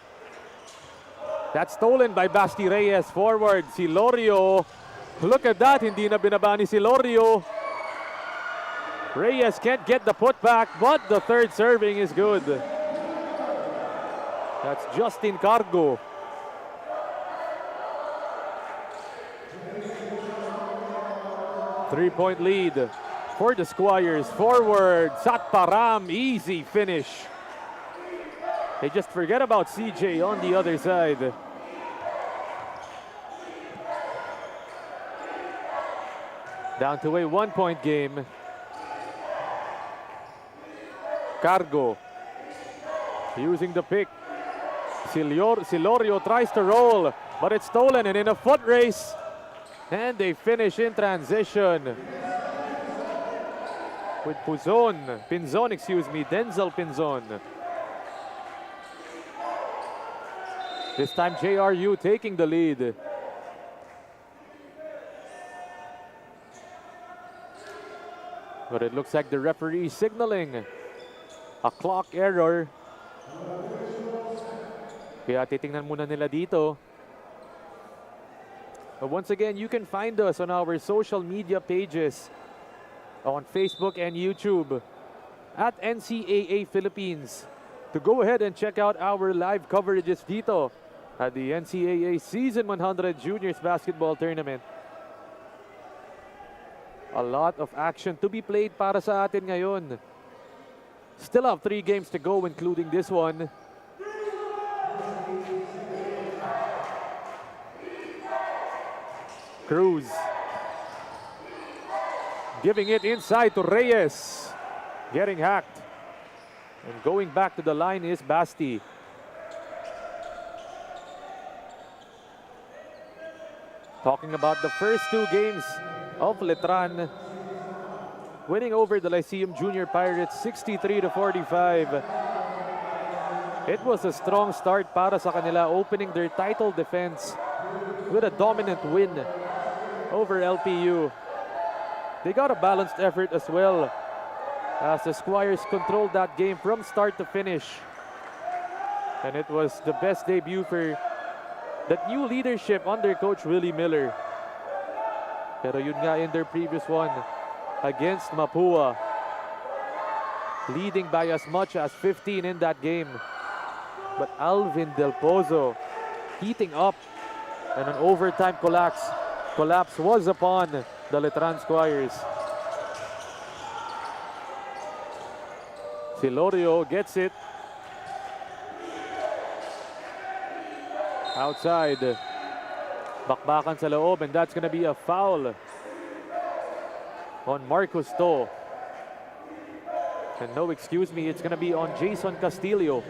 That's stolen by Basti Reyes. Forward, si Lorio. Look at that, hindi na binabani si Lorio. Reyes can't get the putback, but the third serving is good. That's Justin Cargo. Three-point lead for the Squires. Forward, Satparam, easy finish. They just forget about CJ on the other side. Down to a one-point game. Cargo using the pick. Silorio tries to roll, but it's stolen, and in a foot race, and they finish in transition with Pinzon, Denzel Pinzon. This time JRU taking the lead. But it looks like the referee signaling a clock error. Kaya titingnan muna nila dito. But once again, you can find us on our social media pages on Facebook and YouTube at NCAA Philippines to go ahead and check out our live coverages dito at the NCAA Season 100 Juniors Basketball Tournament. A lot of action to be played para sa atin ngayon. Still have 3 games to go, including this one. Cruz giving it inside to Reyes, getting hacked, and going back to the line is Basti. Talking about the first 2 games of Letran, winning over the Lyceum Junior Pirates 63-45. It was a strong start para sa kanila, opening their title defense with a dominant win over LPU. They got a balanced effort as well, as the Squires controlled that game from start to finish. And it was the best debut for that new leadership under Coach Willie Miller. Pero yun nga, in their previous one against Mapua, leading by as much as 15 in that game. But Alvin Del Pozo heating up, and an overtime collapse was upon the Letran Squires. Silorio gets it. Outside. Bakbakan sa loob, and that's gonna be a foul on Marcus To. And no, excuse me, it's gonna be on Jason Castillo.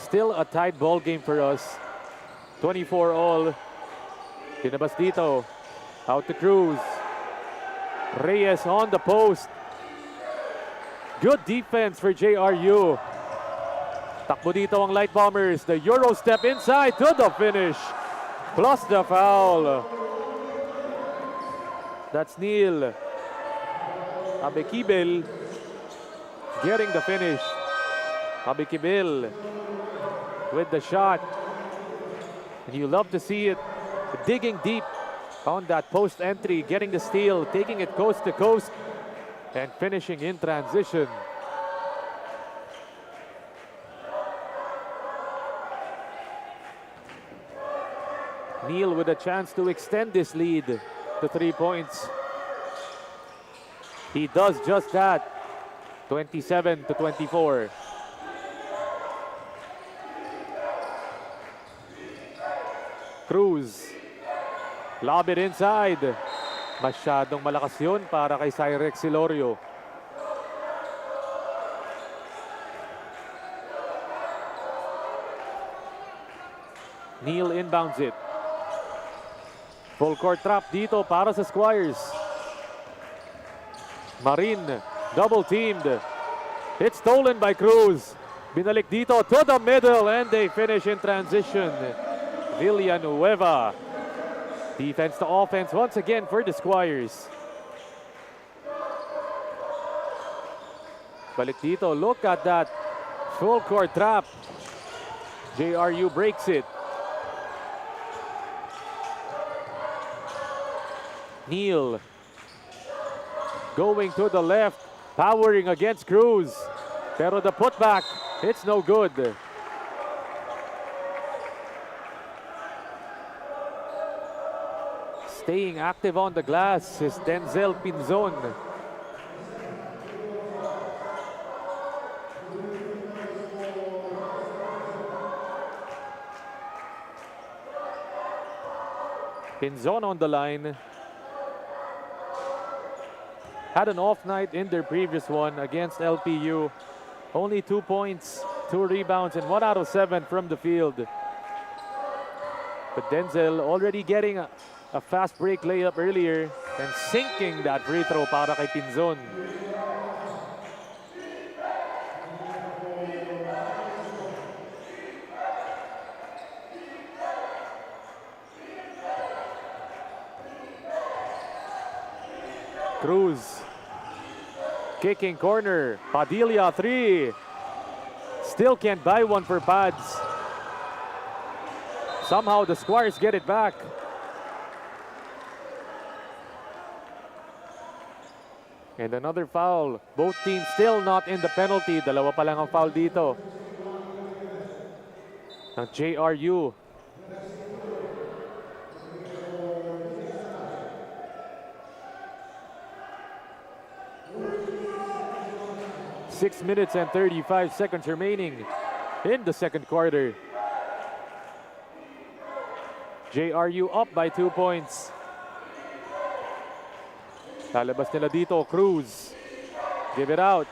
Still a tight ball game for us. 24 all. Pinabas dito. Out to Cruz. Reyes on the post. Good defense for JRU. Takbo dito ang Light Bombers. The Euro step inside to the finish. Plus the foul. That's Neil Abekibel getting the finish. Abekibel with the shot. And you love to see it digging deep on that post entry, getting the steal, taking it coast to coast, and finishing in transition. Neil with a chance to extend this lead to 3 points. He does just that. 27-24. Cruz. Lob it inside. Masyadong malakas yun para kay Cyrex Silorio. Neil inbounds it. Full court trap dito para sa Squires. Marin, double teamed. It's stolen by Cruz. Binalik dito to the middle and they finish in transition. Villanueva. Defense to offense once again for the Squires. Balik dito, look at that full court trap. JRU breaks it. Neil going to the left, powering against Cruz. Pero the putback, it's no good. Staying active on the glass is Denzel Pinzon. Pinzon on the line. Had an off night in their previous one against LPU. Only 2 points, 2 rebounds, and 1 out of 7 from the field. But Denzel already getting a fast break layup earlier and sinking that free throw para kay Pinzon. Cruz. Kicking corner. Padilla 3. Still can't buy one for Pads. Somehow the Squires get it back. And another foul. Both teams still not in the penalty. Dalawa pa lang ang foul dito ng JRU. Six minutes and 35 seconds remaining in the second quarter. JRU up by 2 points. Lalabas nila dito, Cruz. Give it out.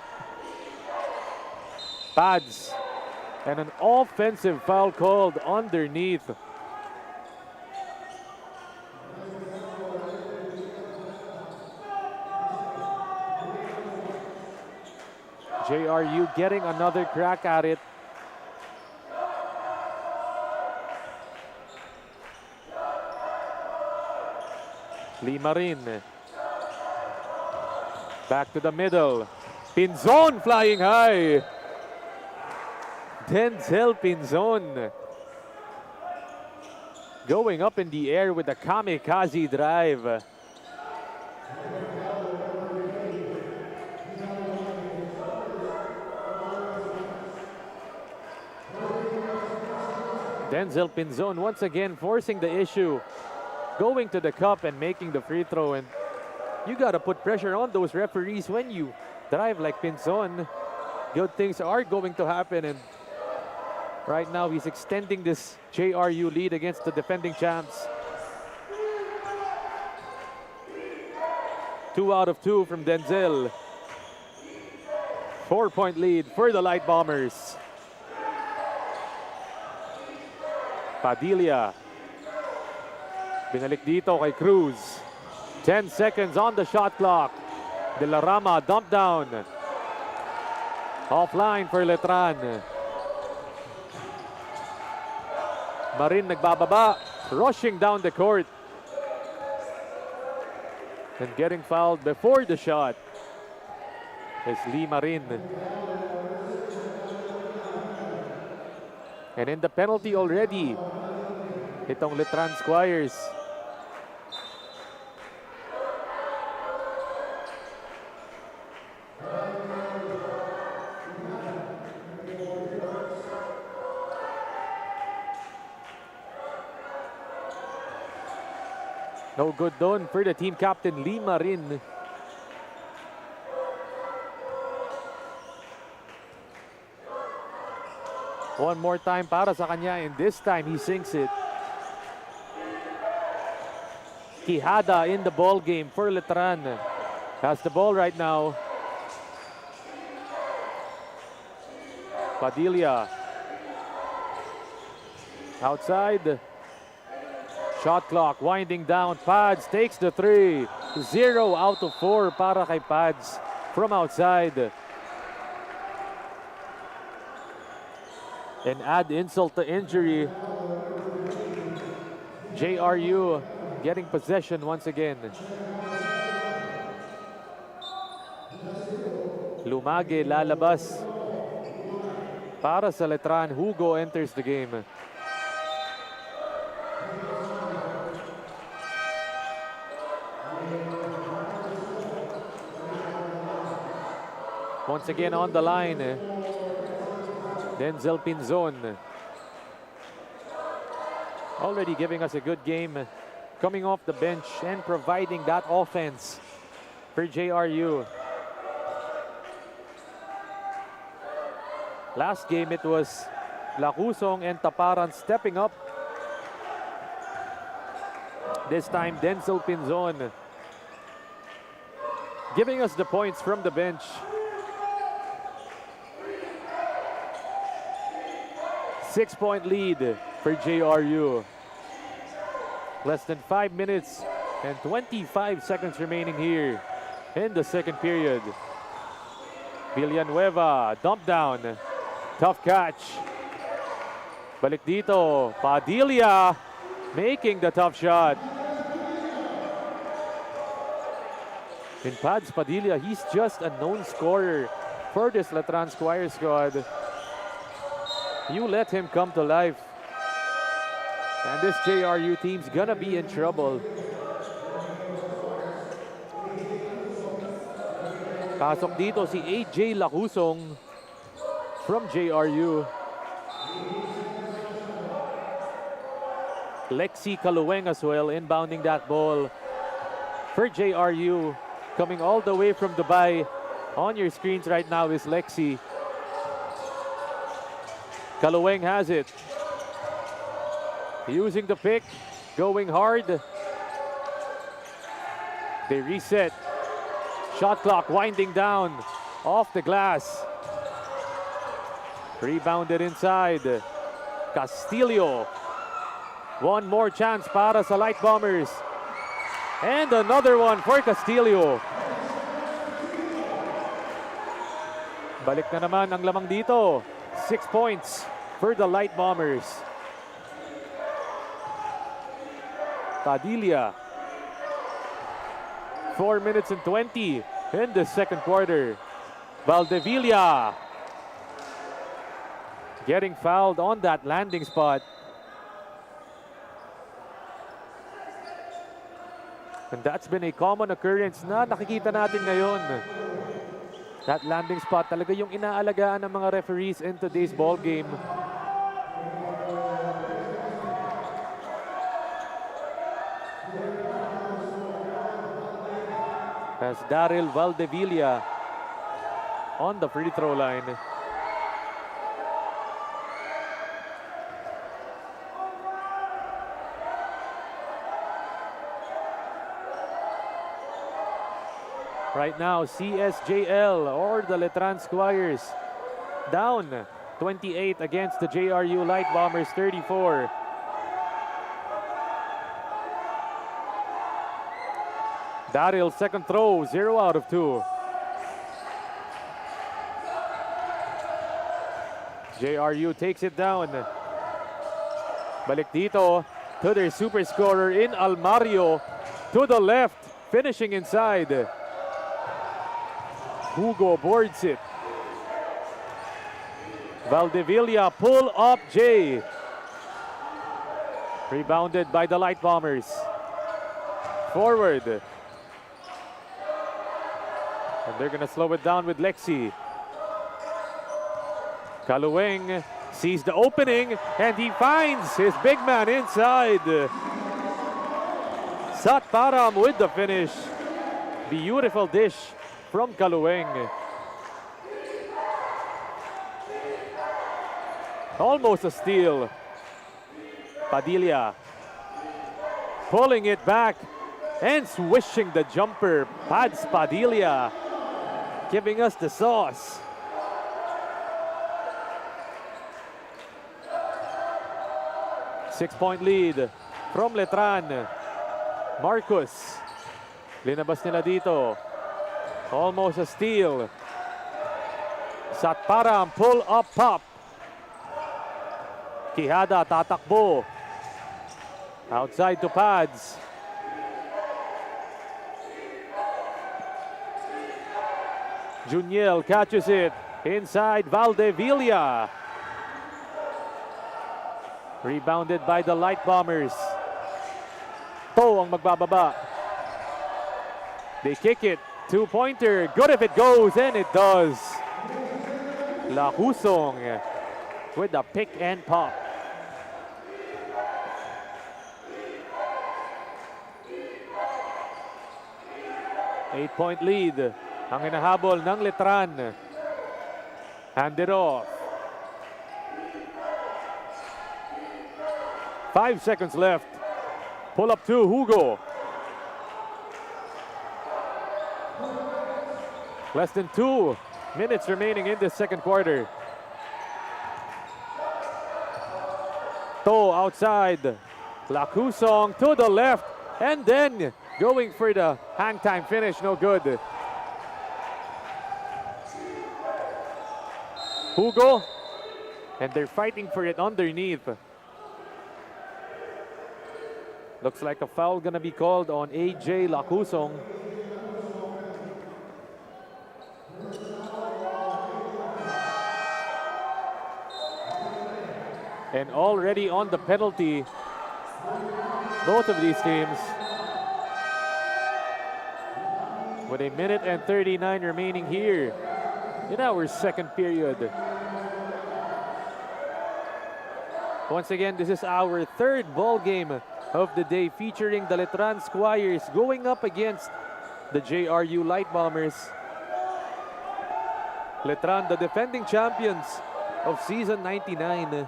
Pads. And an offensive foul called underneath. JRU getting another crack at it. Limarin. Back to the middle. Pinzon flying high. Denzel Pinzon going up in the air with a kamikaze drive. Denzel Pinzon once again forcing the issue, going to the cup and making the free throw. And you got to put pressure on those referees when you drive like Pinzon. Good things are going to happen, and right now he's extending this JRU lead against the defending champs. 2 out of 2 from Denzel. 4-point lead for the Light Bombers. Padilla. Binalik dito kay Cruz. 10 seconds on the shot clock. De La Rama dump down. Offline for Letran. Marin nagbababa, rushing down the court. And getting fouled before the shot is Lee Marin. And in the penalty already, itong Letran Squires. No good doon for the team captain, Lee Marin. One more time para sa kanya, and this time he sinks it. Quijada in the ball game for Letran. Has the ball right now. Padilla. Outside. Shot clock winding down. Pads takes the three. 0 out of 4 para kay Pads from outside. And add insult to injury. JRU getting possession once again. Lumage lalabas para sa Letran. Hugo enters the game. Once again on the line, Denzel Pinzon. Already giving us a good game, coming off the bench and providing that offense for JRU. Last game it was Lacusong and Taparan stepping up. This time Denzel Pinzon giving us the points from the bench. 6-point lead for JRU. Less than 5 minutes and 25 seconds remaining here in the second period. Villanueva, dump down. Tough catch. Balik dito. Padilla making the tough shot. In Pads Padilla, he's just a known scorer for this Letran Squire squad. You let him come to life, and this JRU team's gonna be in trouble. Pasok dito si AJ Lacusong from JRU. Lexi Kaluweng as well, inbounding that ball for JRU. Coming all the way from Dubai. On your screens right now is Lexi. Kaluweng has it. Using the pick, going hard. They reset. Shot clock winding down off the glass. Rebounded inside. Castillo. One more chance para sa Light Bombers. And another one for Castillo. Balik na naman ang lamang dito. 6 points for the Light Bombers. Padilla. 4 minutes and 20 in the second quarter. Valdevilla getting fouled on that landing spot. And that's been a common occurrence na nakikita natin ngayon. That landing spot talaga yung inaalagaan ng mga referees in today's ball game. As Daryl Valdevilla on the free throw line. Right now, CSJL or the Letran Squires down 28 against the JRU Light Bombers 34. Daryl second throw, 0 out of 2. JRU takes it down. Balik dito to their super scorer in Almario. To the left, finishing inside. Hugo boards it. Valdevilla pull up J. Rebounded by the Light Bombers. Forward. And they're gonna slow it down with Lexi. Kaluweng sees the opening and he finds his big man inside. Satparam with the finish. Beautiful dish from Kaluweng. Almost a steal. Padilla pulling it back and swishing the jumper. Pads Padilla giving us the sauce. Six-point lead from Letran. Marcus. Linabas nila dito. Almost a steal. Satparam pull up pop. Quijada tatakbo. Outside to Pads. Juniel catches it. Inside Valdevilla. Rebounded by the Light Bombers. To ang magbababa. They kick it. Two-pointer. Good if it goes, and it does. Lahusong with the pick and pop. Eight-point lead ang hinahabol ng Letran. Hand it off. 5 seconds left. Pull up to Hugo. Less than 2 minutes remaining in the second quarter. To outside. Lakusong to the left. And then going for the hang time finish. No good. Hugo. And they're fighting for it underneath. Looks like a foul gonna be called on AJ Lakusong. And already on the penalty, both of these teams. With a minute and 39 remaining here in our second period. Once again, this is our third ball game of the day, featuring the Letran Squires going up against the JRU Light Bombers. Letran, the defending champions of season 99.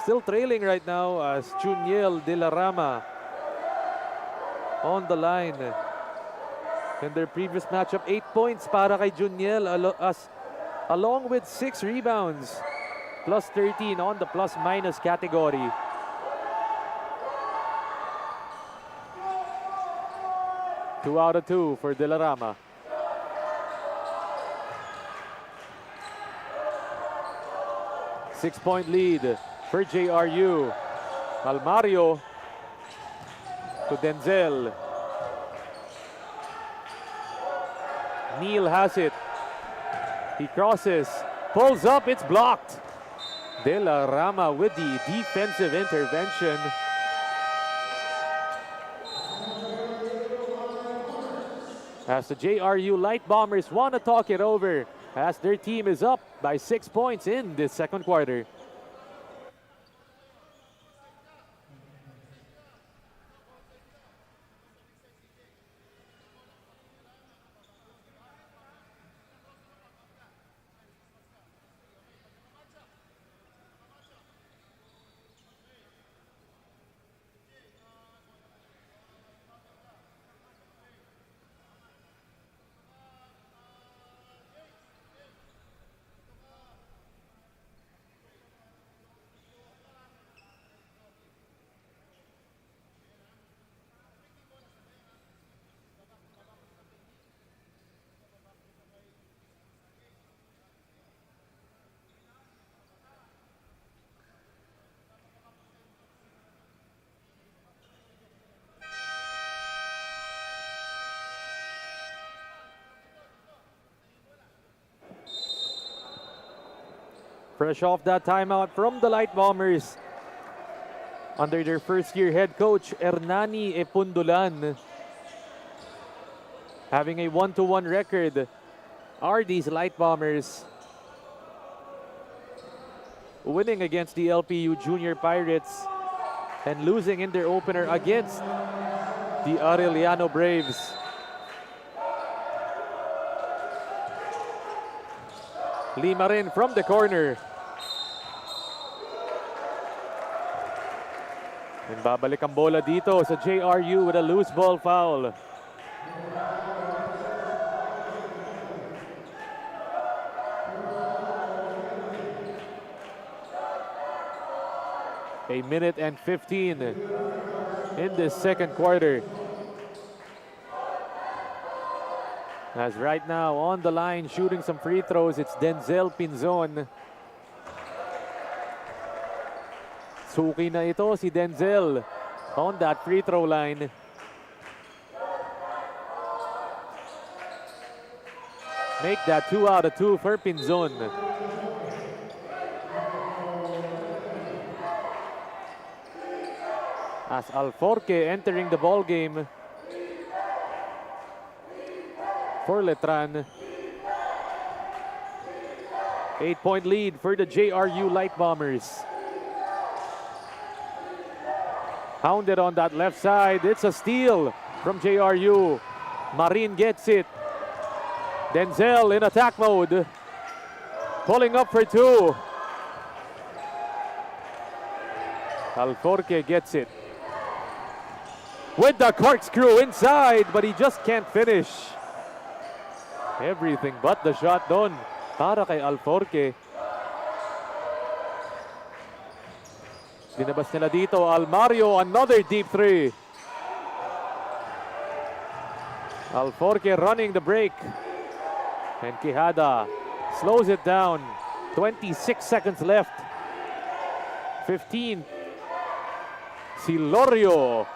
Still trailing right now as Juniel De La Rama on the line. In their previous matchup, 8 points para kay Juniel along with 6 rebounds. Plus 13 on the plus-minus category. Two out of 2 for De La Rama. Six-point lead for JRU. Almario to Denzel. Neal has it. He crosses, pulls up, it's blocked. De La Rama with the defensive intervention. As the JRU Light Bombers want to talk it over as their team is up by 6 points in this second quarter. Fresh off that timeout from the Light Bombers under their first-year head coach, Hernani Epundulan. Having a 1-1 record are these Light Bombers. Winning against the LPU Junior Pirates and losing in their opener against the Arellano Braves. Lima rin from the corner. And babalik ang bola dito sa JRU with a loose ball foul. A minute and 15 in this second quarter. As right now on the line shooting some free throws, it's Denzel Pinzon. Suki na ito si Denzel on that free throw line. Make that 2 out of 2 for Pinzon. As Alforque entering the ball game for Letran. 8-point lead for the JRU Light Bombers. Hounded on that left side. It's a steal from JRU. Marin gets it. Denzel in attack mode. Pulling up for 2. Alforque gets it. With the corkscrew inside, but he just can't finish. Everything but the shot doon para kay Alforque. Dinabas nila dito, Almario, another deep 3. Alforque running the break. And Quijada slows it down. 26 seconds left. 15. Silorio.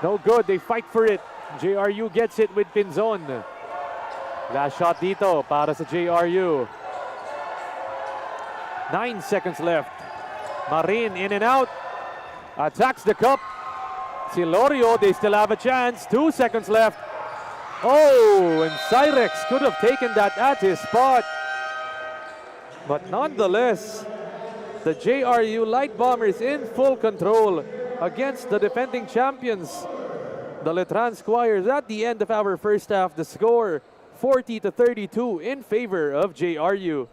No good, they fight for it. JRU gets it with Pinzon. Last shot dito para sa JRU. 9 seconds left. Marin in and out. Attacks the cup. Silorio, they still have a chance. 2 seconds left. Oh, and Cyrex could have taken that at his spot. But nonetheless, the JRU Light Bombers in full control against the defending champions, the Letran Squires. At the end of our first half, the score 40-32 in favor of JRU.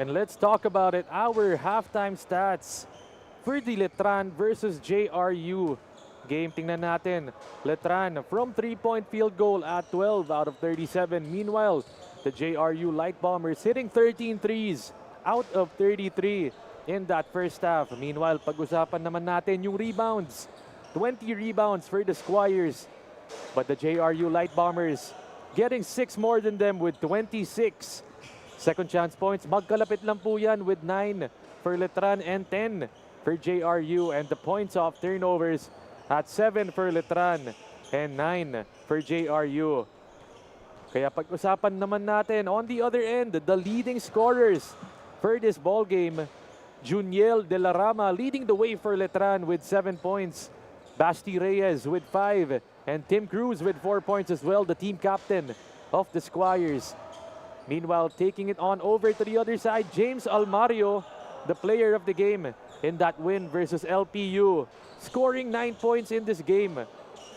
And let's talk about it. Our halftime stats for the Letran versus JRU game. Tingnan natin. Letran from 3-point field goal at 12 out of 37. Meanwhile, the JRU Light Bombers hitting 13 threes out of 33 in that first half. Meanwhile, pag-usapan naman natin yung rebounds. 20 rebounds for the Squires. But the JRU Light Bombers getting 6 more than them with 26. Second chance points, magkalapit lang po yan with 9 for Letran and 10 for JRU. And the points off turnovers at 7 for Letran and 9 for JRU. Kaya pag-usapan naman natin on the other end, the leading scorers for this ball game. Juniel De La Rama leading the way for Letran with 7 points. Basti Reyes with 5 and Tim Cruz with 4 points as well, the team captain of the Squires. Meanwhile, taking it on over to the other side, James Almario, the player of the game in that win versus LPU, scoring 9 points in this game,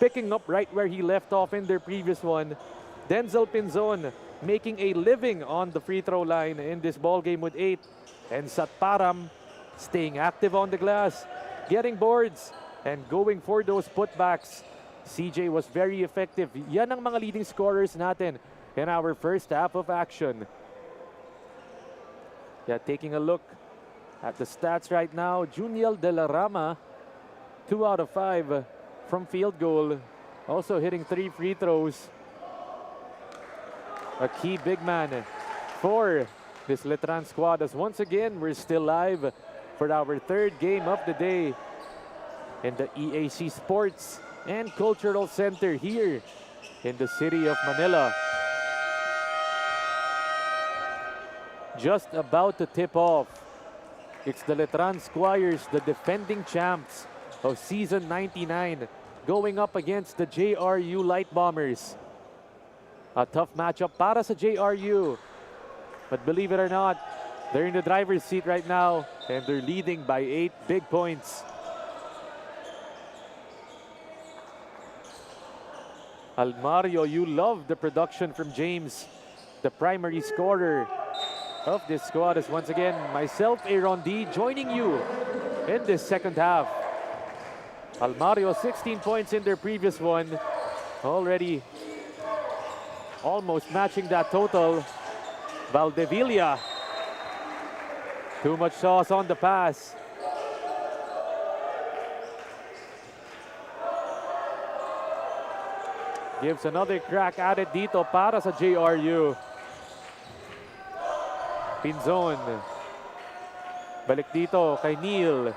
picking up right where he left off in their previous one. Denzel Pinzon making a living on the free throw line in this ball game with 8. And Satparam staying active on the glass, getting boards and going for those putbacks. CJ was very effective. Yan ang mga leading scorers natin in our first half of action. Yeah, taking a look at the stats right now, Juniel De La Rama, 2 out of 5 from field goal. Also hitting 3 free throws. A key big man for this Letran squad, as once again we're still live for our third game of the day in the EAC Sports and Cultural Center here in the city of Manila. Just about to tip off. It's the Letran Squires, the defending champs of season 99, going up against the JRU Light Bombers. A tough matchup para sa JRU. But believe it or not, they're in the driver's seat right now and they're leading by 8 big points. Almario, you love the production from James, the primary scorer of this squad. Is once again myself, Aaron D, joining you in this second half. Almario, 16 points in their previous one, already almost matching that total. Valdevilla, too much sauce on the pass. Gives another crack at it dito para sa JRU. Pinzon. Balik dito kay Neil.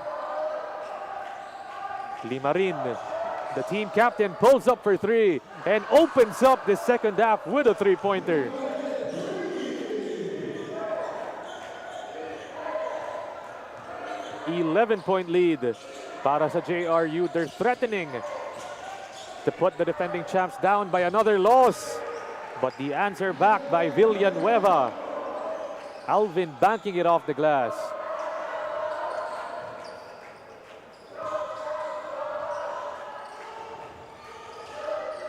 Limarin, the team captain, pulls up for 3 and opens up the second half with a 3-pointer. .11 lead para sa JRU. They're threatening to put the defending champs down by another loss. But the answer back by Villanueva. Alvin banking it off the glass.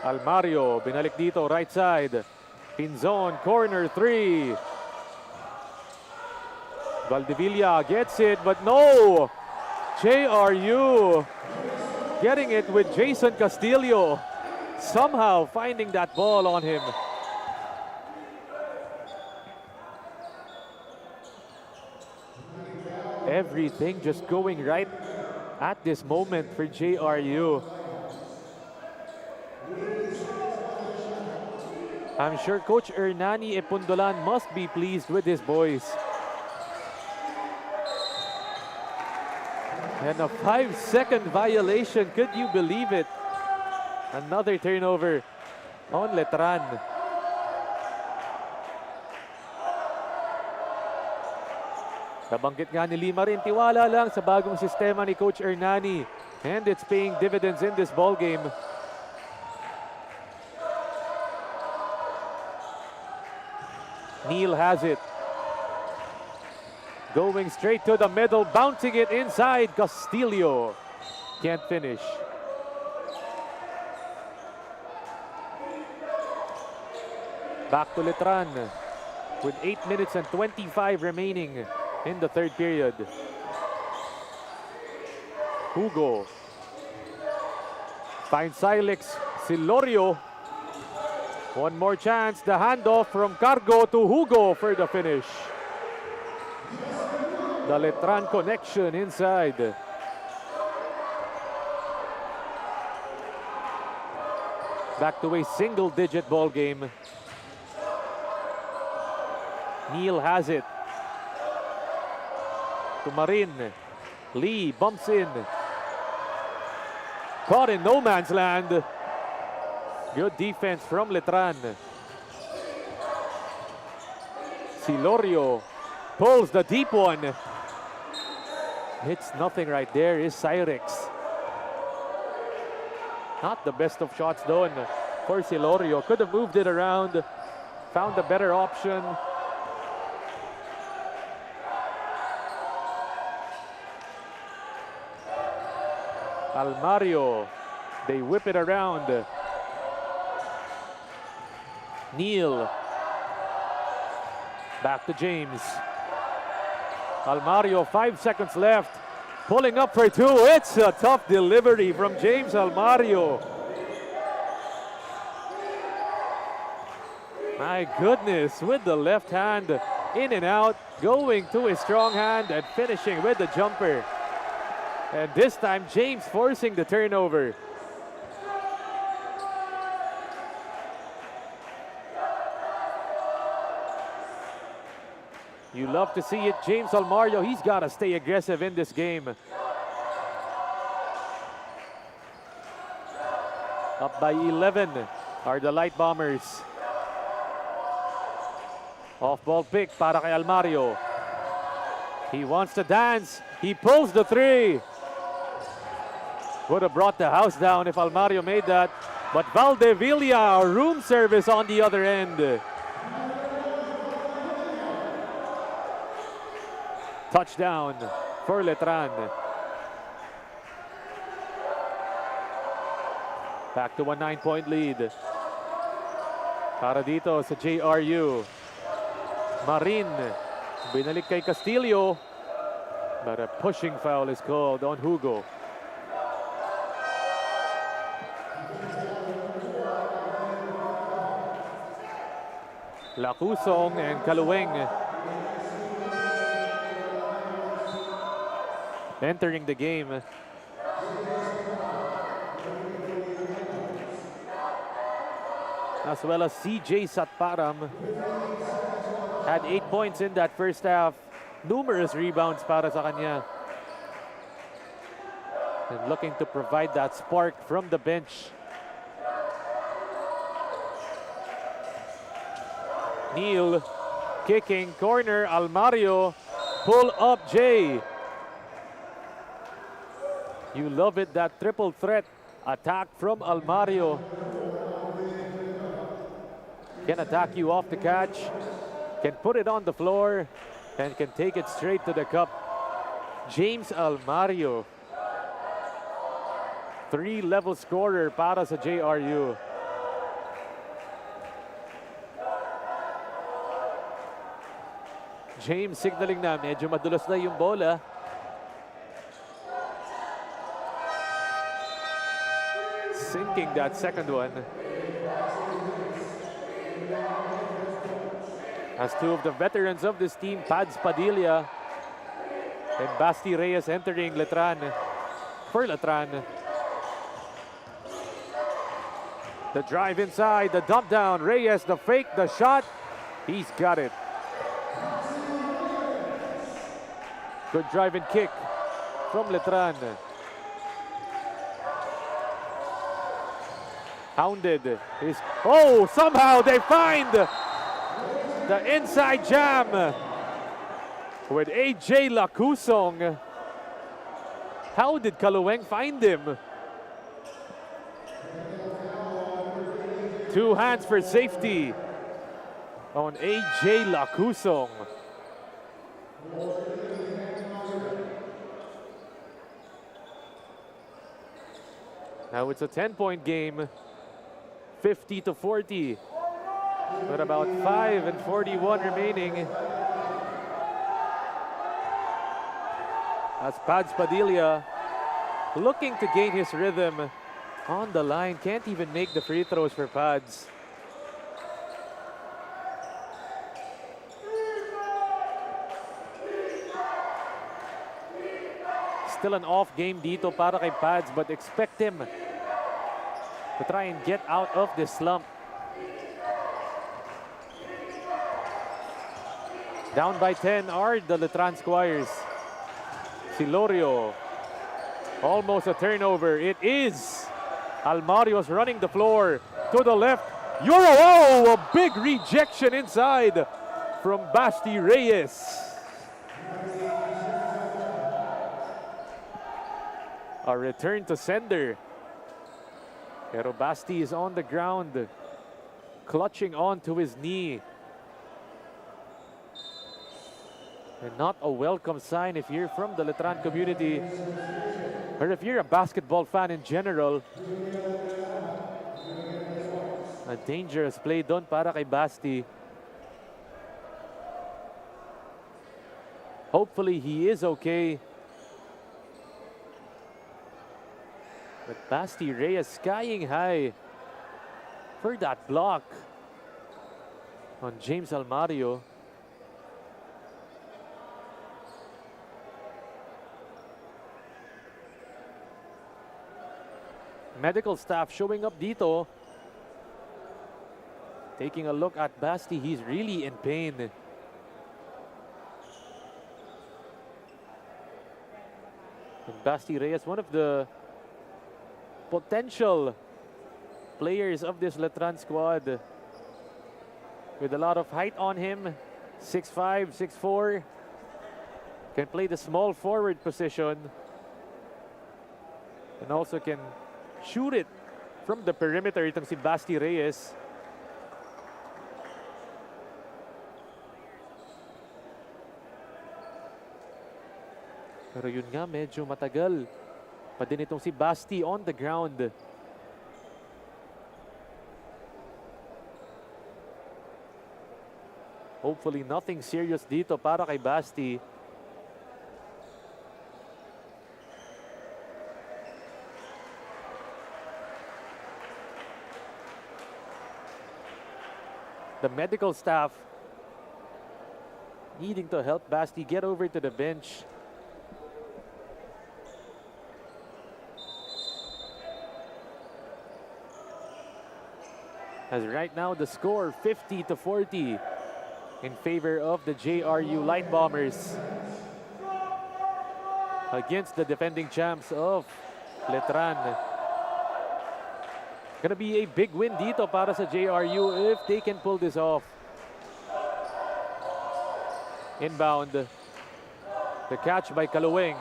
Almario, binalik dito, right side. Pinzon, corner 3. Valdevilla gets it, but no! JRU getting it with Jason Castillo. Somehow finding that ball on him. Everything just going right at this moment for JRU. I'm sure Coach Hernani Epundolan must be pleased with his boys. And a 5-second violation, could you believe it? Another turnover on Letran. Nabanggit nga ni Lima rin, tiwala lang sa bagong sistema ni Coach Hernani. And it's paying dividends in this ball game. Neil has it. Going straight to the middle, bouncing it inside. Castillo can't finish. Back to Letran. with 8 minutes and 25 remaining in the third period. Hugo finds Silex. Silorio. One more chance. The handoff from Cargo to Hugo for the finish. The Letran connection inside. Back to a single-digit ball game. Neil has it. To Marin. Lee bumps in. Caught in no man's land. Good defense from Letran. Silorio pulls the deep one. Hits nothing right there is Cyrex. Not the best of shots done for Silorio. Could have moved it around. Found a better option. Almario. They whip it around. Neil. Back to James. Almario, 5 seconds left. Pulling up for two. It's a tough delivery from James Almario. My goodness, with the left hand, in and out, going to his strong hand and finishing with the jumper. And this time, James forcing the turnover. You love to see it. James Almario, he's got to stay aggressive in this game. Up by 11 are the Light Bombers. Off-ball pick para kay Almario. He wants to dance. He pulls the three. Would have brought the house down if Almario made that. But Valdevilla, room service on the other end. Touchdown for Letran. Back to a 9-point lead. Para dito sa JRU. Marin. Binalik kay Castillo. But a pushing foul is called on Hugo. Lacusong and Kaluweng entering the game. As well as CJ Satparam. Had 8 points in that first half. Numerous rebounds para sa kanya. And looking to provide that spark from the bench. Neil kicking corner. Almario pull up Jay. You love it, that triple threat attack from Almario. Can attack you off the catch, can put it on the floor, and can take it straight to the cup. James Almario, 3-level scorer para sa JRU. James signaling na medyo madulas na yung bola. Sinking that second one. As two of the veterans of this team, Pads Padilla and Basti Reyes entering Letran for Letran. The drive inside, the dump down, Reyes, the fake, the shot. He's got it. Good drive and kick from Letran. Hounded. Oh, somehow they find the inside jam with AJ Lacusong. How did Kaluweng find him? Two hands for safety on AJ Lacusong. Now it's a 10-point game. 50-40. With about 5:41 remaining. As Pads Padilla looking to gain his rhythm on the line. Can't even make the free throws for Pads. Still an off game dito para kay Pads, but expect him to try and get out of this slump. Down by 10 are the Letran Squires. Silorio, almost a turnover. It is Almario's running the floor to the left. Oh, a big rejection inside from Basti Reyes. A return to sender. Pero Basti is on the ground, clutching onto his knee. And not a welcome sign if you're from the Letran community, or if you're a basketball fan in general. A dangerous play doon para kay Basti. Hopefully he is okay. But Basti Reyes skying high for that block on James Almario. Medical staff showing up dito. Taking a look at Basti, he's really in pain. And Basti Reyes, one of the potential players of this Letran squad, with a lot of height on him, 6'5", 6'4", can play the small forward position, and also can shoot it from the perimeter. Itong si Basti Reyes. Pero yun nga, medyo matagal pa din itong si Basti on the ground. Hopefully nothing serious dito para kay Basti. The medical staff needing to help Basti get over to the bench. As right now the score 50-40 in favor of the JRU Light Bombers against the defending champs of Letran. Gonna be a big win dito para sa JRU if they can pull this off. Inbound. The catch by Kaluweng.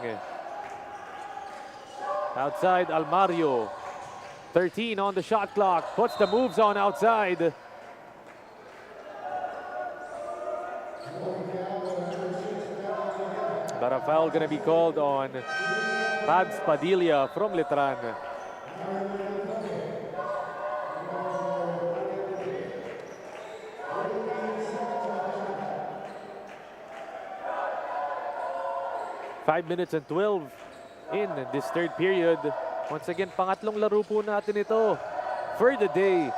Outside, Almario. 13 on the shot clock. Puts the moves on outside. But a foul gonna be called on Pads Padilla from Letran. Five minutes and 12 in this third period. Once again, pangatlong laro po natin ito for the day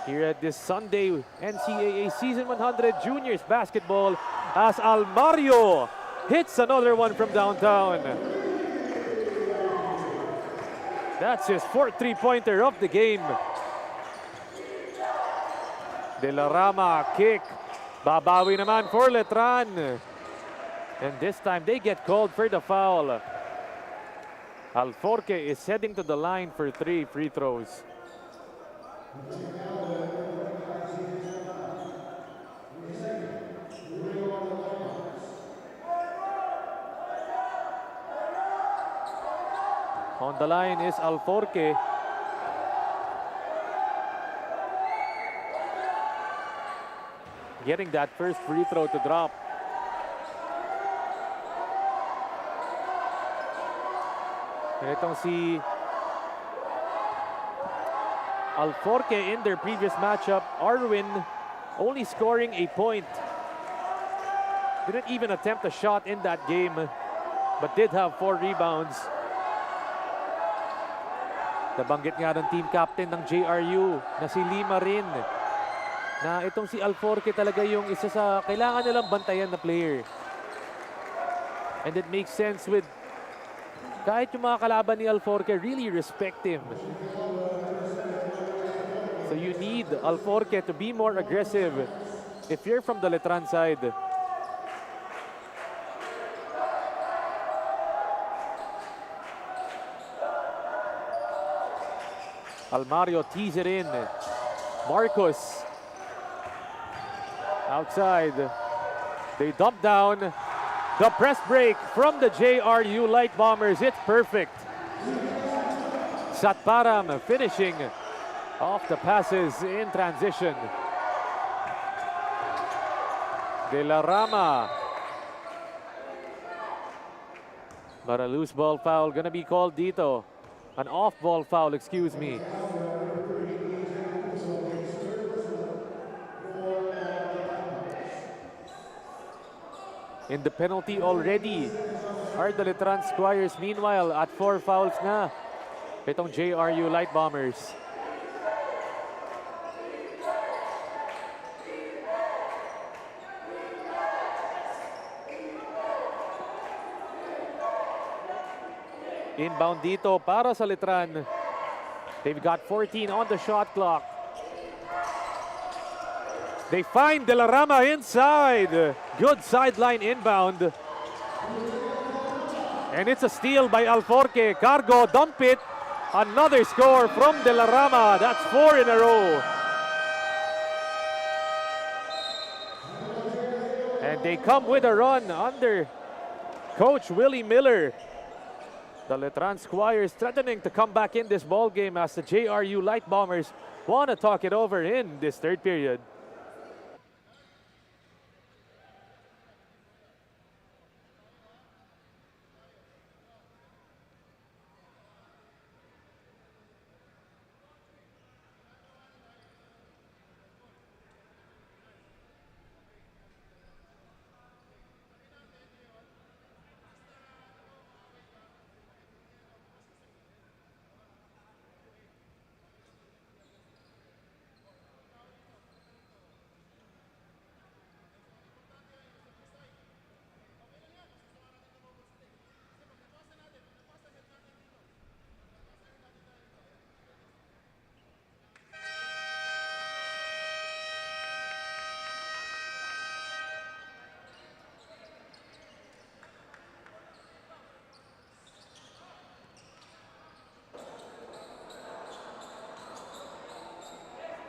here at this Sunday NCAA Season 100 Juniors Basketball as Almario hits another one from downtown. That's his fourth three-pointer of the game. De La Rama kick. Babawi naman for Letran. And this time they get called for the foul. Alforque is heading to the line for 3 free throws. On the line is Alforque. Getting that first free throw to drop. And itong si Alforque in their previous matchup, Arwin only scoring a point. Didn't even attempt a shot in that game, but did have 4 rebounds. Nabanggit nga ng team captain ng JRU na si Lima rin, na itong si Alforque talaga yung isa sa kailangan nilang bantayan na player. And it makes sense with kahit yung mga kalaban ni Alforque really respect him. So you need Alforque to be more aggressive if you're from the Letran side. Almario tees it in. Marcos outside. They dump down. The press break from the JRU Light Bombers. It's perfect. Satparam finishing off the passes in transition. De La Rama. But a loose ball foul gonna be called dito. An off-ball foul, excuse me. In the penalty already are the Letran Squires. Meanwhile, at 4 fouls na itong JRU Light Bombers. Inbound dito para sa Letran. They've got 14 on the shot clock. They find De La Rama inside. Good sideline inbound. And it's a steal by Alforque. Cargo, dump it. Another score from De La Rama. That's 4 in a row. And they come with a run under Coach Willie Miller. The Letran Squires threatening to come back in this ball game as the JRU Light Bombers want to talk it over in this third period.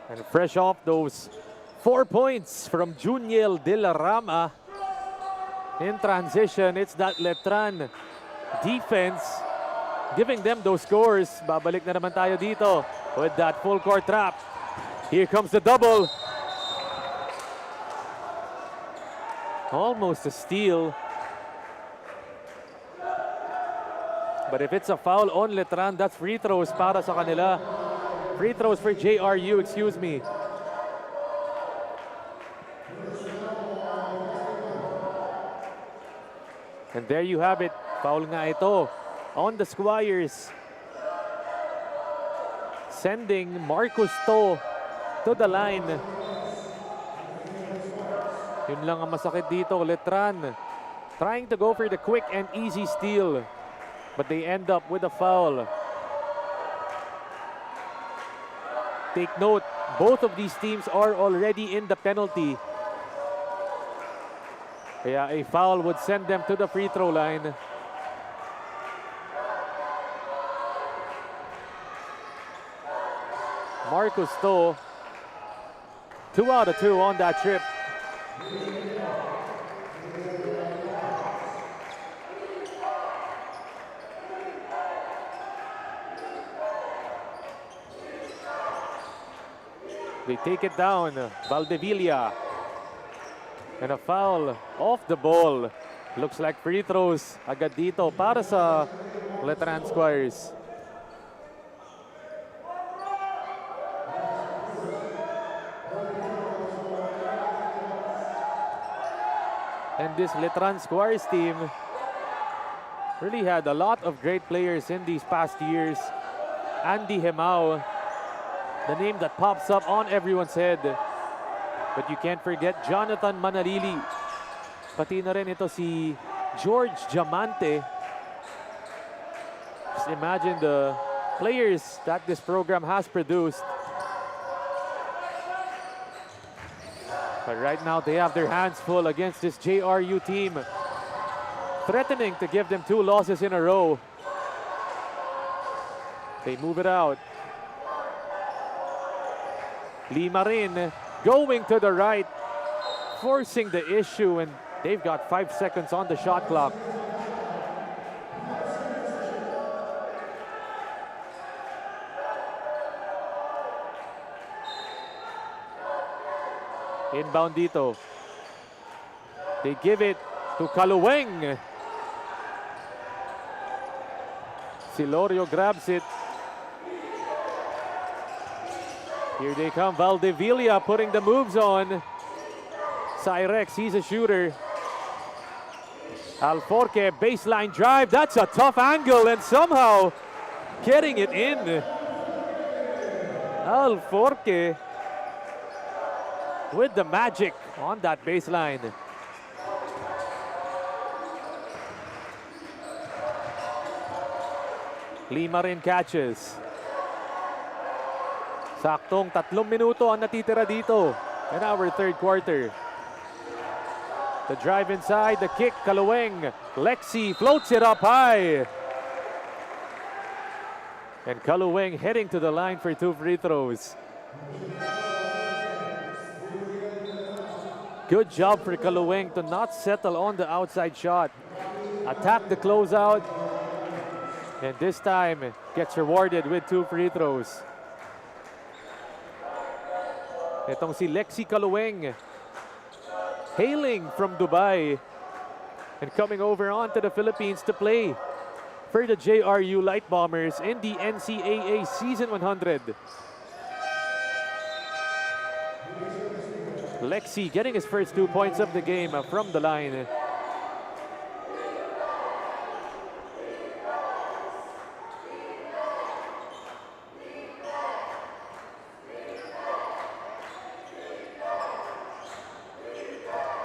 And fresh off those 4 points from Juniel De La Rama in transition, it's that Letran defense giving them those scores. Babalik na naman tayo dito with that full court trap. Here comes the double. Almost a steal. But if it's a foul on Letran, that's free throws para sa kanila. Free throws for JRU, excuse me. And there you have it. Foul nga ito on the Squires. Sending Marcus to the line. Yun lang ang masakit dito. Letran trying to go for the quick and easy steal. But they end up with a foul. Take note, both of these teams are already in the penalty. Kaya a foul would send them to the free throw line. Marcus To, 2 out of 2 on that trip. They take it down, Valdevilla. And a foul off the ball. Looks like free throws agad dito para sa Letran Squires. And this Letran Squires team really had a lot of great players in these past years. Andy Hemao, the name that pops up on everyone's head. But you can't forget Jonathan Manalili. Pati na rin ito si George Diamante. Just imagine the players that this program has produced. But right now they have their hands full against this JRU team, threatening to give them 2 losses in a row. They move it out. Limarin going to the right, forcing the issue, and they've got 5 seconds on the shot clock. Inbound dito. They give it to Kaluweng. Silorio grabs it. Here they come, Valdevilla putting the moves on. Cyrex, he's a shooter. Alforque, baseline drive. That's a tough angle and somehow getting it in. Alforque with the magic on that baseline. Limarin catches. Saktong 3 minuto ang natitira dito in our third quarter. The drive inside, the kick, Kaluweng. Lexi floats it up high. And Kaluweng heading to the line for 2 free throws. Good job for Kaluweng to not settle on the outside shot. Attack the closeout. And this time gets rewarded with 2 free throws. Itong si Lexi Kaluweng, hailing from Dubai and coming over onto the Philippines to play for the JRU Light Bombers in the NCAA Season 100. Lexi getting his first 2 points of the game from the line.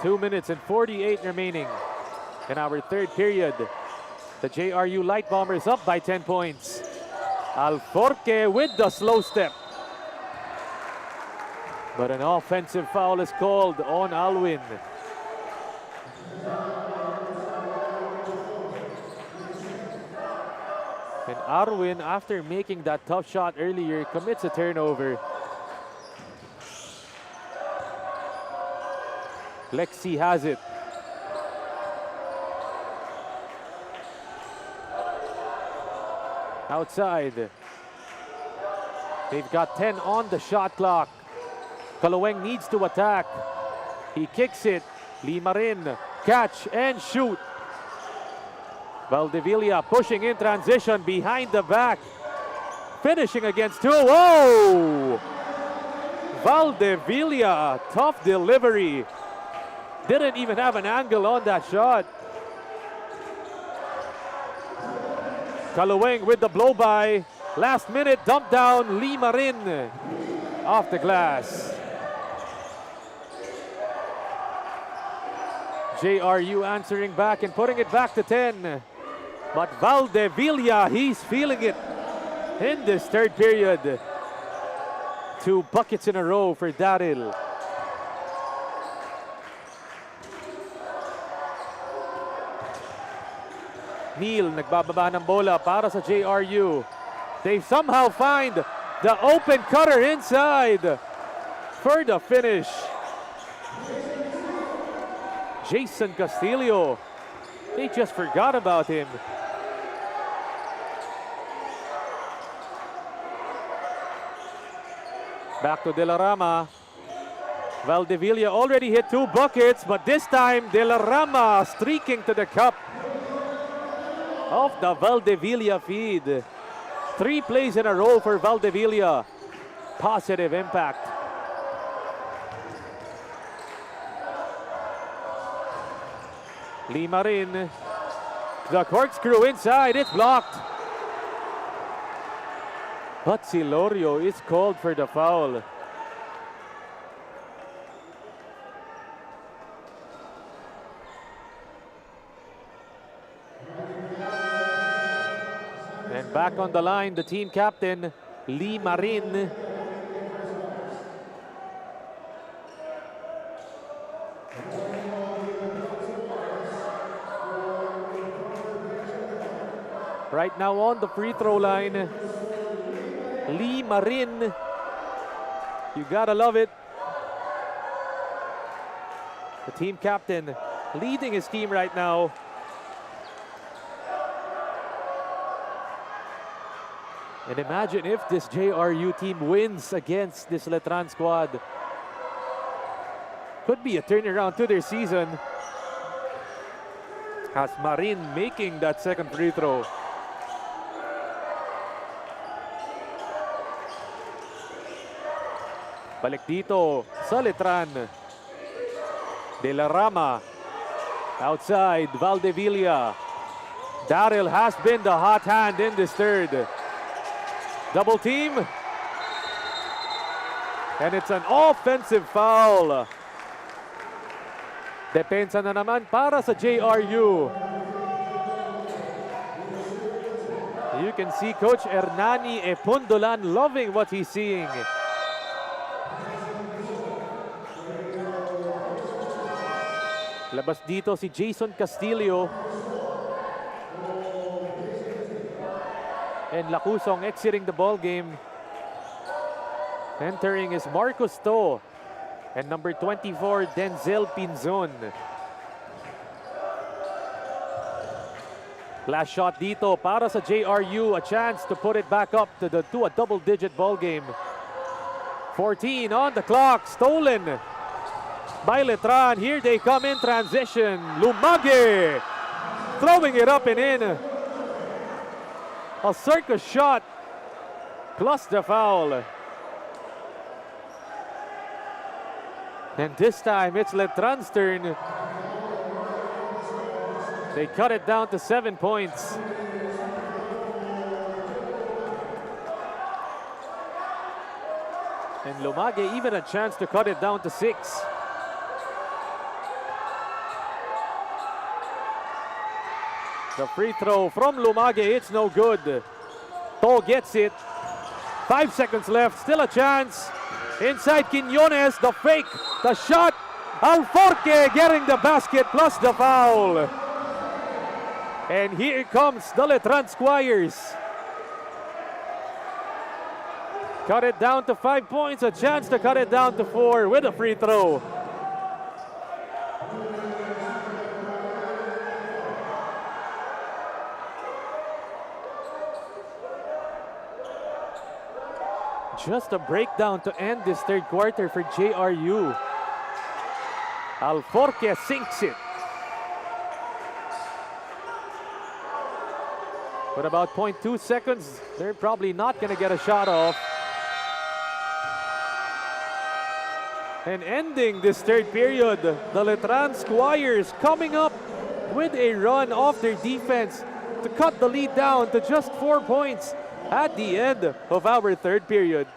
Two minutes and 48 remaining in our third period. The JRU Light Bombers up by 10 points. Alforque with the slow step. But an offensive foul is called on Alwin. And Arwin, after making that tough shot earlier, commits a turnover. Lexi has it. Outside. They've got 10 on the shot clock. Kaluweng needs to attack. He kicks it. Limarin, catch and shoot. Valdevilla pushing in transition behind the back. Finishing against 2. Whoa! Valdevilla, tough delivery. Didn't even have an angle on that shot. Kaluweng with the blow-by. Last minute dump down, Limarin off the glass. JRU answering back and putting it back to 10. But Valdevilla, he's feeling it in this third period. 2 buckets in a row for Daryl. Neil nagbababa ng bola para sa JRU. They somehow find the open cutter inside for the finish. Jason Castillo. They just forgot about him. Back to De La Rama. Valdevilla already hit 2 buckets, but this time De La Rama streaking to the cup of the Valdevilla feed. 3 plays in a row for Valdevilla. Positive impact. Lee Marin. The corkscrew inside. It's blocked. But Silorio is called for the foul. And back on the line, the team captain, Lee Marin. Right now on the free throw line, Lee Marin. You gotta love it. The team captain leading his team right now. And imagine if this JRU team wins against this Letran squad. Could be a turnaround to their season. As Marin making that second free throw. Balik dito sa Letran. De La Rama. Outside, Valdevilla. Daryl has been the hot hand in this third. Double team. And it's an offensive foul. Depensa na naman para sa JRU. You can see Coach Hernani Epundolan loving what he's seeing. Labas dito si Jason Castillo. And Lacusong exiting the ball game. Entering is Marcos To. And number 24, Denzel Pinzon. Last shot dito para sa JRU. A chance to put it back up to a double-digit ball game. 14 on the clock. Stolen by Letran. Here they come in transition. Lumage throwing it up and in. A circus shot plus the foul. And this time it's Letran's turn. They cut it down to 7 points. And Lumage even a chance to cut it down to 6. The free throw from Lumage, it's no good. To gets it. 5 seconds left, still a chance. Inside Quiñones, the fake, the shot. Alforque getting the basket plus the foul. And here comes the Letran Squires. Cut it down to 5 points, a chance to cut it down to 4 with a free throw. Just a breakdown to end this third quarter for JRU. Alforque sinks it. With about 0.2 seconds, they're probably not going to get a shot off. And ending this third period, the Letran Squires coming up with a run off their defense to cut the lead down to just 4 points at the end of our third period.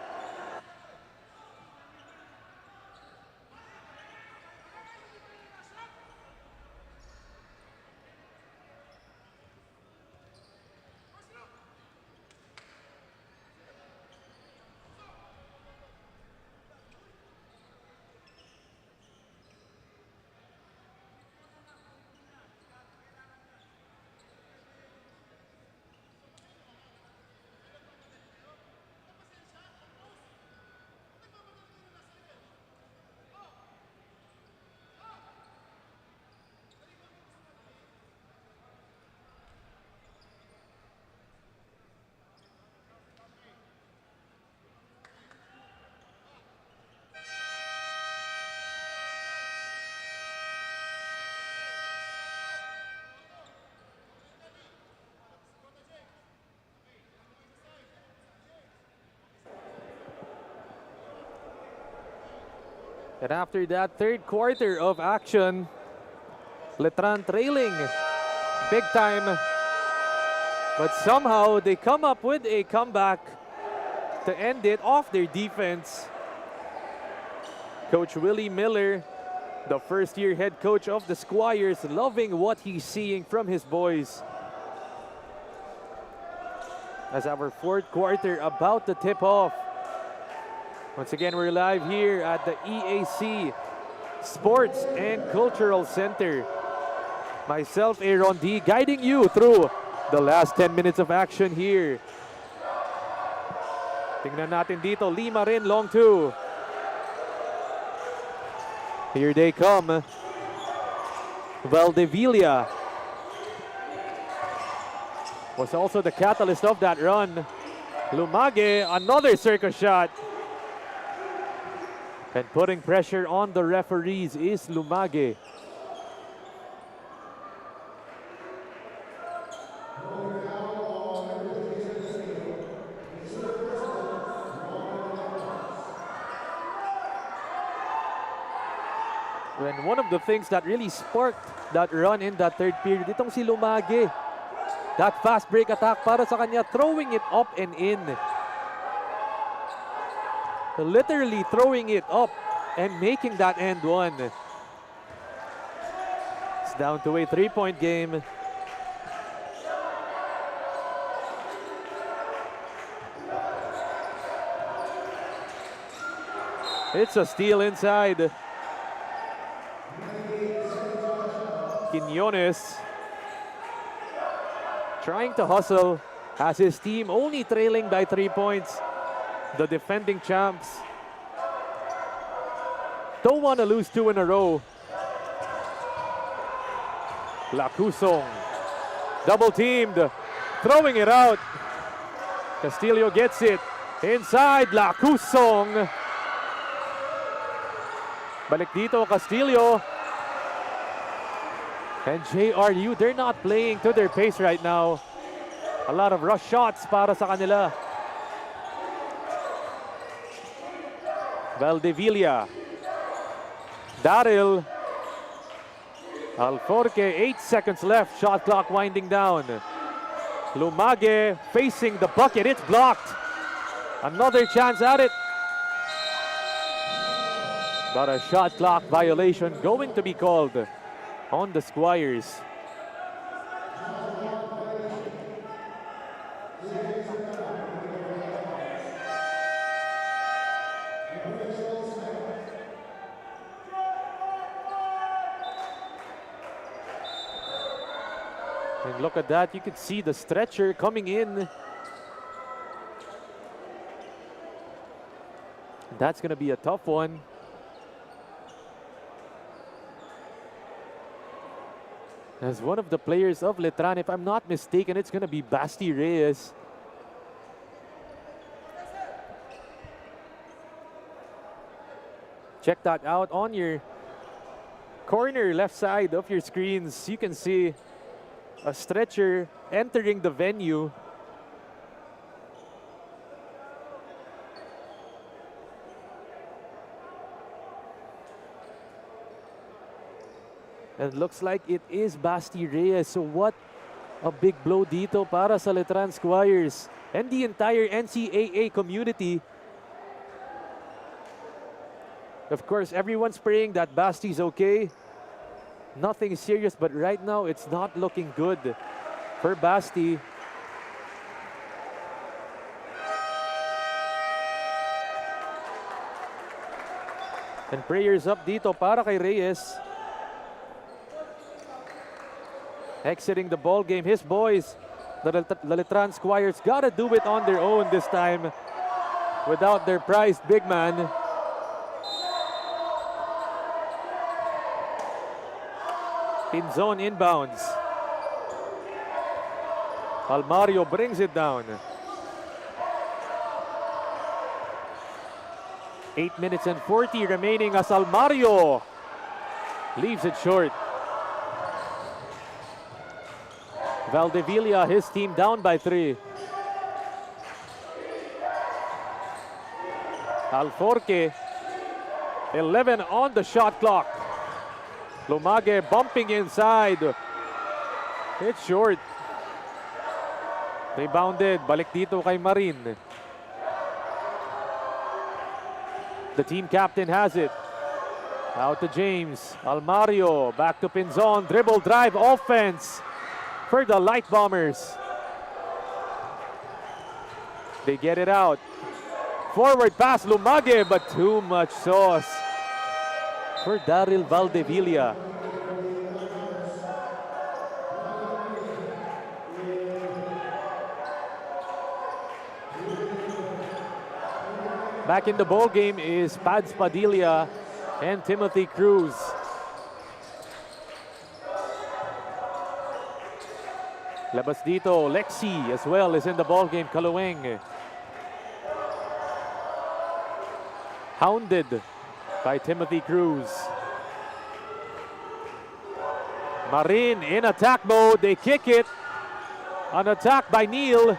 And after that third quarter of action, Letran trailing big time. But somehow they come up with a comeback to end it off their defense. Coach Willie Miller, the first-year head coach of the Squires, loving what he's seeing from his boys. As our fourth quarter about to tip off. Once again, we're live here at the EAC Sports and Cultural Center. Myself, Aaron D, guiding you through the last 10 minutes of action here. Tingnan natin dito, Lima rin, long two. Here they come. Valdevilla was also the catalyst of that run. Lumage, another circus shot. And putting pressure on the referees is Lumage. And one of the things that really sparked that run in that third period, itong si Lumage. That fast break attack para sa kanya, throwing it up and in. Literally throwing it up and making that end one. It's down to a 3-point game. It's a steal inside. Quiñones trying to hustle, has his team only trailing by 3 points. The defending champs don't want to lose 2 in a row. Lacusong double teamed, throwing it out. Castillo gets it inside. Lacusong, balik dito Castillo. And JRU, they're not playing to their pace right now. A lot of rush shots para sa kanila. Valdevilla. Daryl. Alforque, 8 seconds left. Shot clock winding down. Lumage facing the bucket. It's blocked. Another chance at it. But a shot clock violation going to be called on the Squires. And look at that, you can see the stretcher coming in. That's going to be a tough one. As one of the players of Letran, if I'm not mistaken, it's going to be Basti Reyes. Check that out on your corner left side of your screens. You can see a stretcher entering the venue. And looks like it is Basti Reyes. So what a big blow dito para sa Letran Squires and the entire NCAA community. Of course, everyone's praying that Basti's okay. Nothing serious, but right now it's not looking good for Basti. And prayers up dito para kay Reyes. Exiting the ball game, his boys, the Letran Squires, gotta do it on their own this time without their prized big man. In zone inbounds. Almario brings it down. 8 minutes and 40 remaining as Almario leaves it short. Valdevilla, his team down by 3. Alforque, 11 on the shot clock. Lumage bumping inside. It's short. Rebounded. Balik dito kay Marin. The team captain has it. Out to James. Almario. Back to Pinzon. Dribble drive offense for the Light Bombers. They get it out. Forward pass Lumage, but too much sauce for Daryl Valdevilla. Back in the ball game is Pads Padilla and Timothy Cruz. Labas dito, Lexi as well is in the ball game. Kaluweng. Hounded by Timothy Cruz. Marin in attack mode. They kick it. An attack by Neil.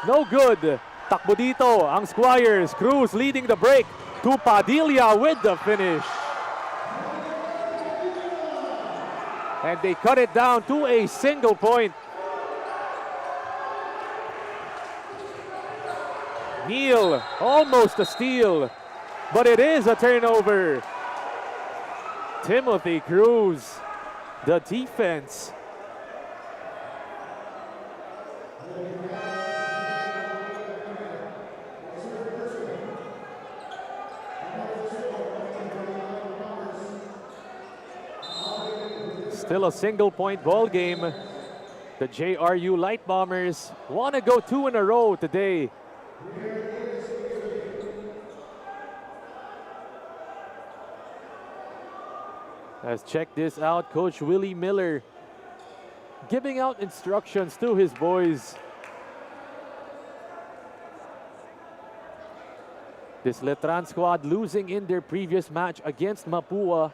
No good. Takbo dito ang Squires. Cruz leading the break to Padilla with the finish. And they cut it down to a single point. Neil, almost a steal, but it is a turnover. Timothy Cruz, the defense. Still a single point ball game. The JRU Light Bombers want to go 2 in a row today. Let's check this out. Coach Willie Miller giving out instructions to his boys. This Letran squad losing in their previous match against Mapua.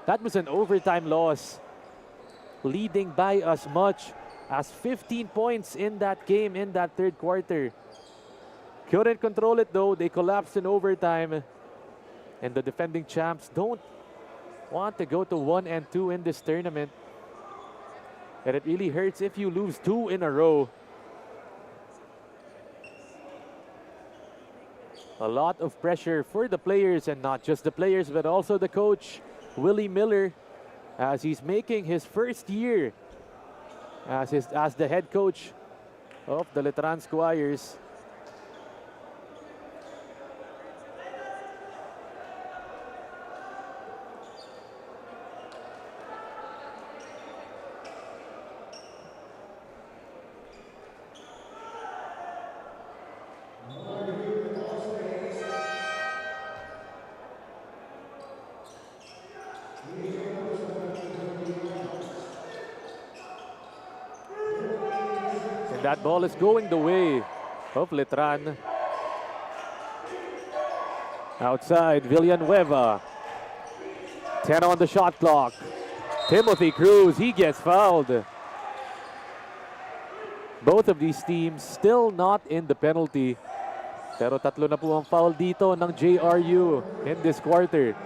That was an overtime loss, leading by as much as 15 points in that game in that third quarter. Couldn't control it though. They collapsed in overtime. And the defending champs don't want to go to 1 and 2 in this tournament. And it really hurts if you lose 2 in a row. A lot of pressure for the players, and not just the players, but also the coach, Willie Miller, as he's making his first year as the head coach of the Letran Squires. That ball is going the way of Letran. Outside, Villanueva. 10 on the shot clock. Timothy Cruz, he gets fouled. Both of these teams still not in the penalty. Pero tatlo na po ang foul dito ng JRU in this quarter.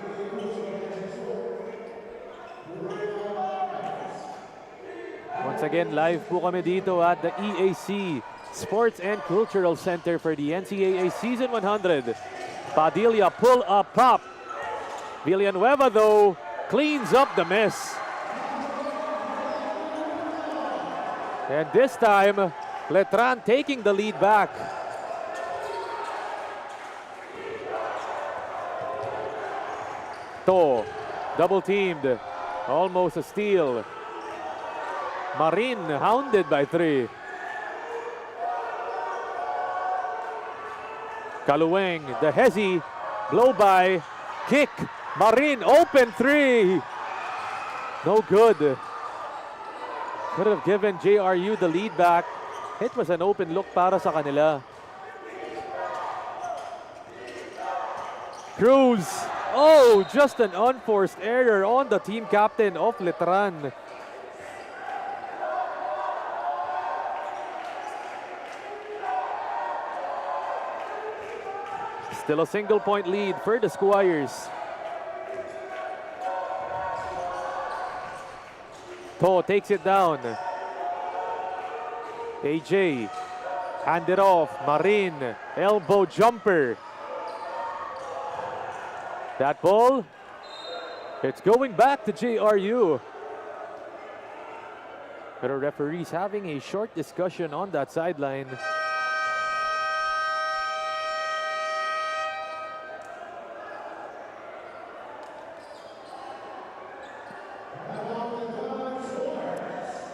Once again, live po kami dito at the EAC Sports and Cultural Center for the NCAA Season 100. Padilla pull up pop. Villanueva though cleans up the miss. And this time, Letran taking the lead back. To, double teamed, almost a steal. Marin hounded by 3. Kaluweng, the hezzy, blow by, kick, Marin open 3. No good. Could have given JRU the lead back. It was an open look para sa kanila. Cruz, oh, just an unforced error on the team captain of Letran. Still a single point lead for the Squires. To takes it down. AJ, hand it off. Marin, elbow jumper. That ball, it's going back to JRU. But our referees having a short discussion on that sideline.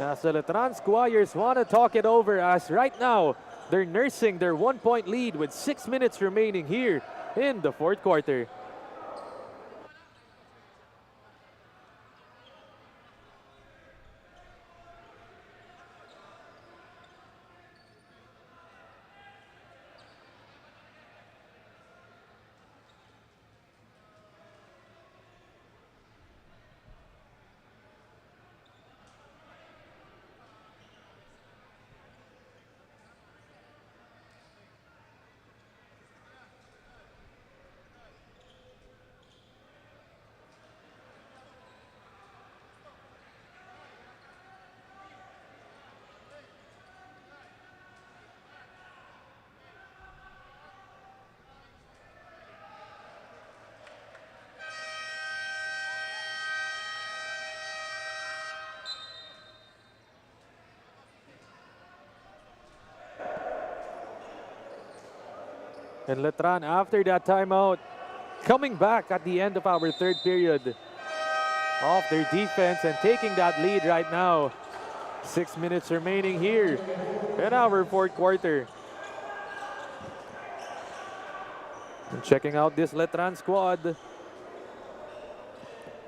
As the Letran Squires want to talk it over, as right now they're nursing their 1-point lead with 6 minutes remaining here in the fourth quarter. And Letran, after that timeout, coming back at the end of our third period off their defense and taking that lead right now. 6 minutes remaining here in our fourth quarter. And checking out this Letran squad.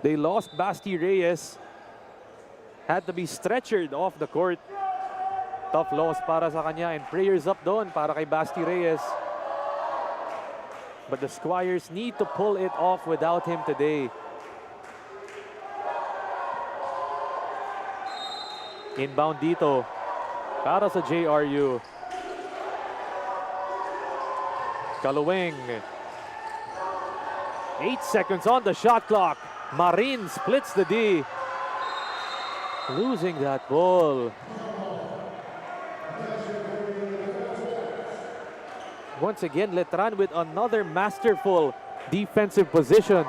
They lost Basti Reyes. Had to be stretchered off the court. Tough loss para sa kanya, and prayers up doon para kay Basti Reyes. But the Squires need to pull it off without him today. Inbound dito para sa JRU. Kaluwing. 8 seconds on the shot clock. Marin splits the D. Losing that ball. Once again, Letran with another masterful defensive position.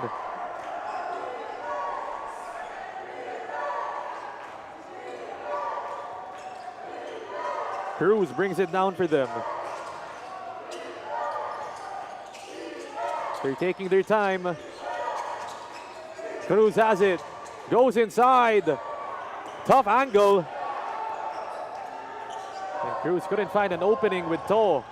Cruz brings it down for them. They're taking their time. Cruz has it. Goes inside. Tough angle. And Cruz couldn't find an opening with To.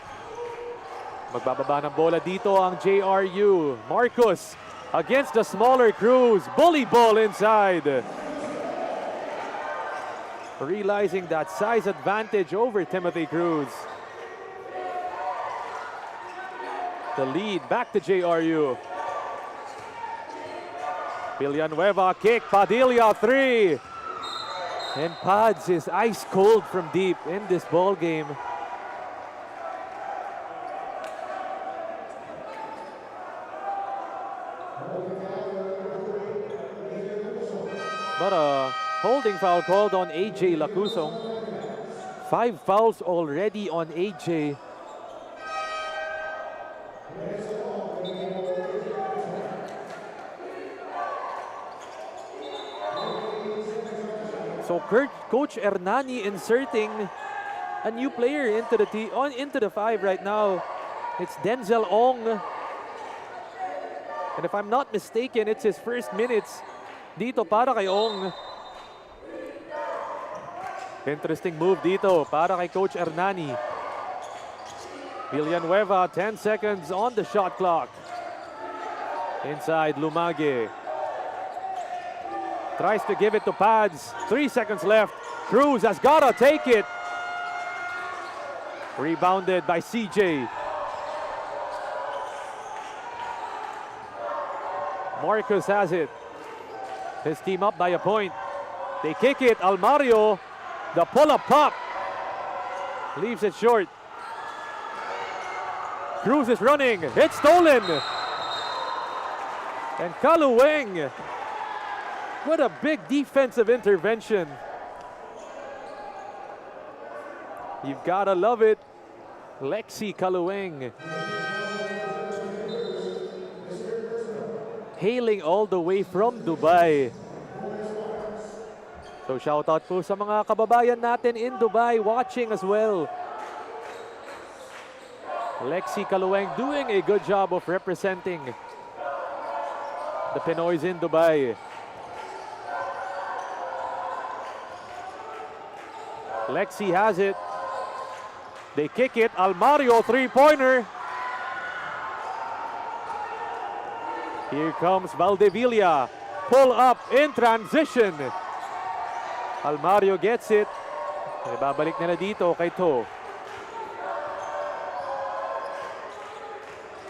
Magbababa ng bola dito ang JRU. Marcus against the smaller Cruz. Bully ball inside. Realizing that size advantage over Timothy Cruz. The lead back to JRU. Villanueva kick. Padilla 3. And Pads is ice cold from deep in this ball game. But a holding foul called on AJ Lacusong. 5 fouls already on AJ. So Coach Hernani inserting a new player into the 5 right now. It's Denzel Ong. And if I'm not mistaken, it's his first minutes dito para kay Ong. Interesting move dito para kay Coach Hernani. Villanueva, 10 seconds on the shot clock. Inside, Lumage. Tries to give it to Pads. 3 seconds left. Cruz has gotta take it. Rebounded by CJ. Marcus has it. His team up by a point. They kick it. Almario, the pull-up pop. Leaves it short. Cruz is running. It's stolen. And Kaluweng. What a big defensive intervention You've gotta love it. Lexi Kalueng. Hailing all the way from Dubai. So shoutout po sa mga kababayan natin in Dubai watching as well. Lexi Kalueng doing a good job of representing the Pinoys in Dubai. Lexi has it. They kick it. Almario three-pointer. Here comes Valdevilla. Pull up in transition. Almario gets it. Ibabalik nila dito kay To.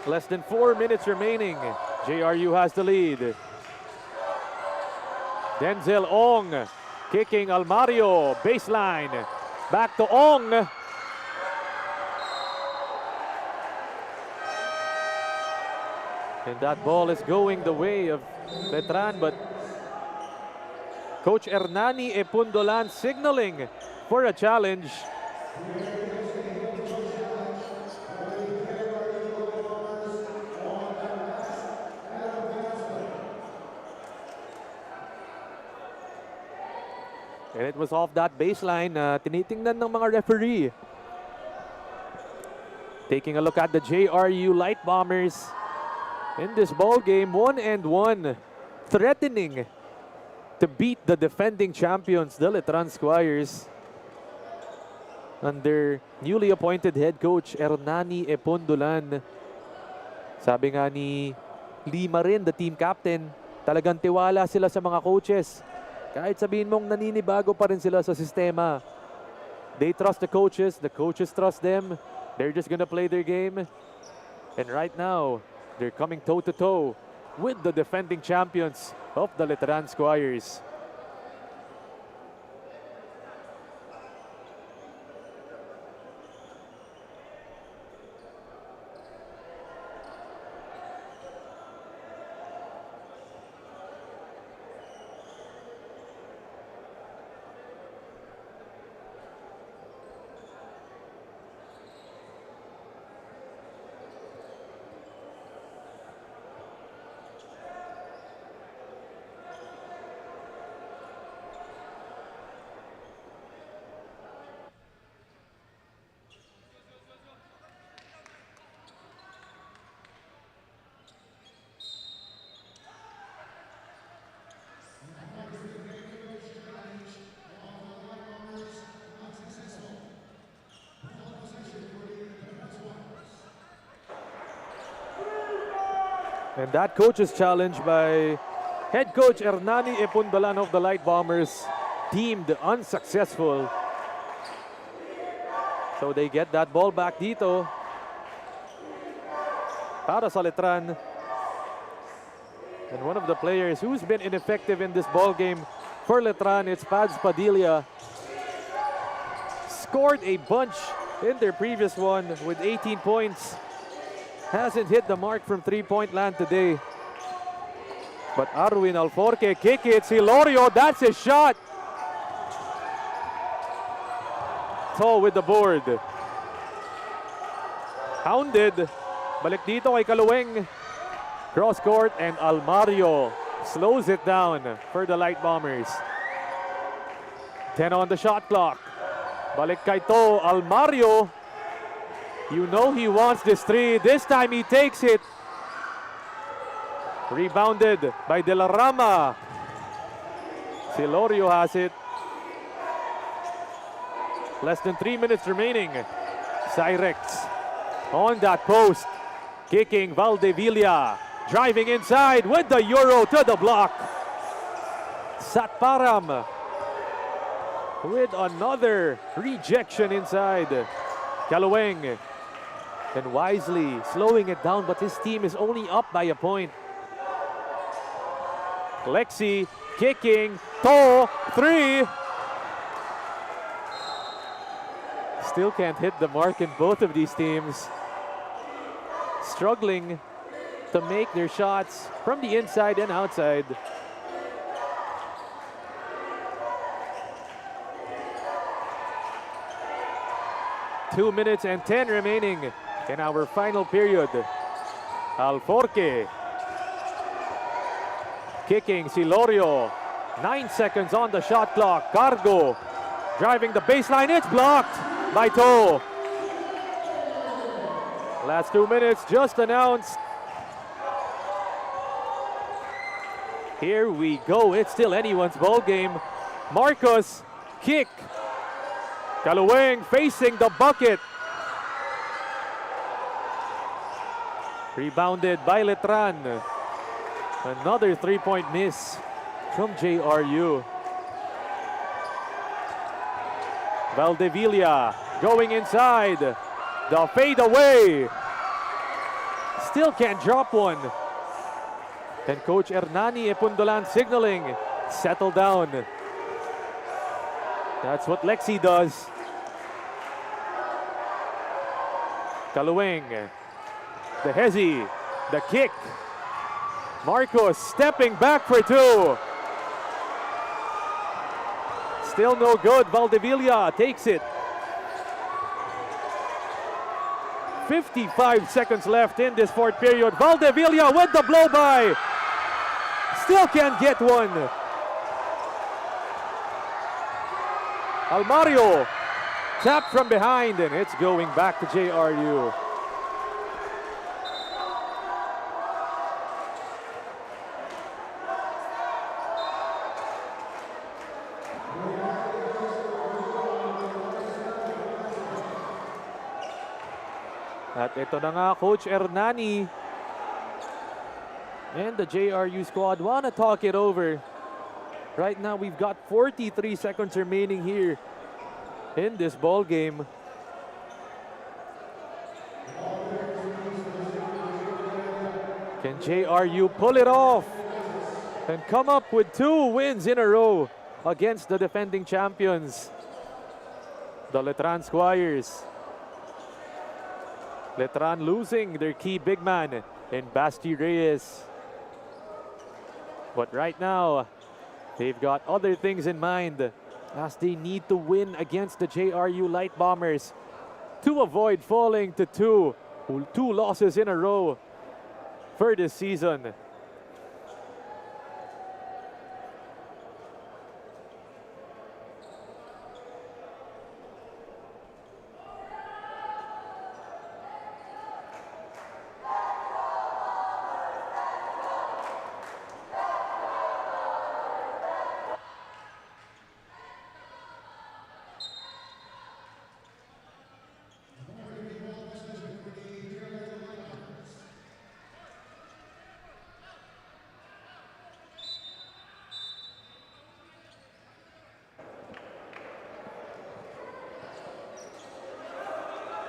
Less than 4 minutes remaining. JRU has the lead. Denzel Ong kicking Almario. Baseline. Back to Ong. And that ball is going the way of Letran, but Coach Hernani Epundolan signaling for a challenge. And it was off that baseline na tinitingnan ng mga referee. Taking a look at the JRU Light Bombers in this ball game, 1-1, threatening to beat the defending champions, the Letran Squires, under newly appointed head coach Hernani Epundolan. Sabi nga ni Lima rin, the team captain, talagang tiwala sila sa mga coaches. Kahit sabihin mong naninibago pa rin sila sa sistema. They trust the coaches trust them. They're just gonna play their game. And right now, they're coming toe-to-toe with the defending champions of the Letran Squires. And that coach's challenge by head coach Hernani Epundolan of the Light Bombers deemed unsuccessful. So they get that ball back dito para sa Letran. And one of the players who's been ineffective in this ball game for Letran, it's Pads Padilla. Scored a bunch in their previous one with 18 points. Hasn't hit the mark from three-point land today. But Arwin Alforque kick it. Silorio, that's his shot. To with the board. Hounded. Balik dito kay Kalueng. Cross court and Almario slows it down for the Light Bombers. 10 on the shot clock. Balik kay To. Almario. You know he wants this three. This time he takes it. Rebounded by De La Rama. Silorio has it. Less than 3 minutes remaining. Cyrex on that post. Kicking Valdevilla. Driving inside with the Euro to the block. Satparam with another rejection inside. Kalueng. And wisely slowing it down, but his team is only up by a point. Lexi kicking. To three. Still can't hit the mark in both of these teams. Struggling to make their shots from the inside and outside. 2 minutes and 10 remaining in our final period. Alforque. Kicking Silorio. 9 seconds on the shot clock. Cargo driving the baseline. It's blocked by Toe. Last 2 minutes just announced. Here we go. It's still anyone's ball game. Marcos, kick. Kaluweng facing the bucket. Rebounded by Letran. Another three-point miss from JRU. Valdevilla going inside. The fade away. Still can't drop one. And Coach Hernani Epundolan signaling, settle down. That's what Lexi does. Kaluweng, the hezi, the kick. Marcos stepping back for two. Still no good. Valdevilla takes it. 55 seconds left in this fourth period. Valdevilla with the blow by. Still can't get one. Almario tapped from behind, and it's going back to JRU. At ito na nga, Coach Hernani and the JRU squad want to talk it over. Right now, we've got 43 seconds remaining here in this ball game. Can JRU pull it off and come up with 2 wins in a row against the defending champions, the Letran Squires? Letran losing their key big man in Basti Reyes. But right now, they've got other things in mind as they need to win against the JRU Light Bombers to avoid falling to two losses in a row for this season.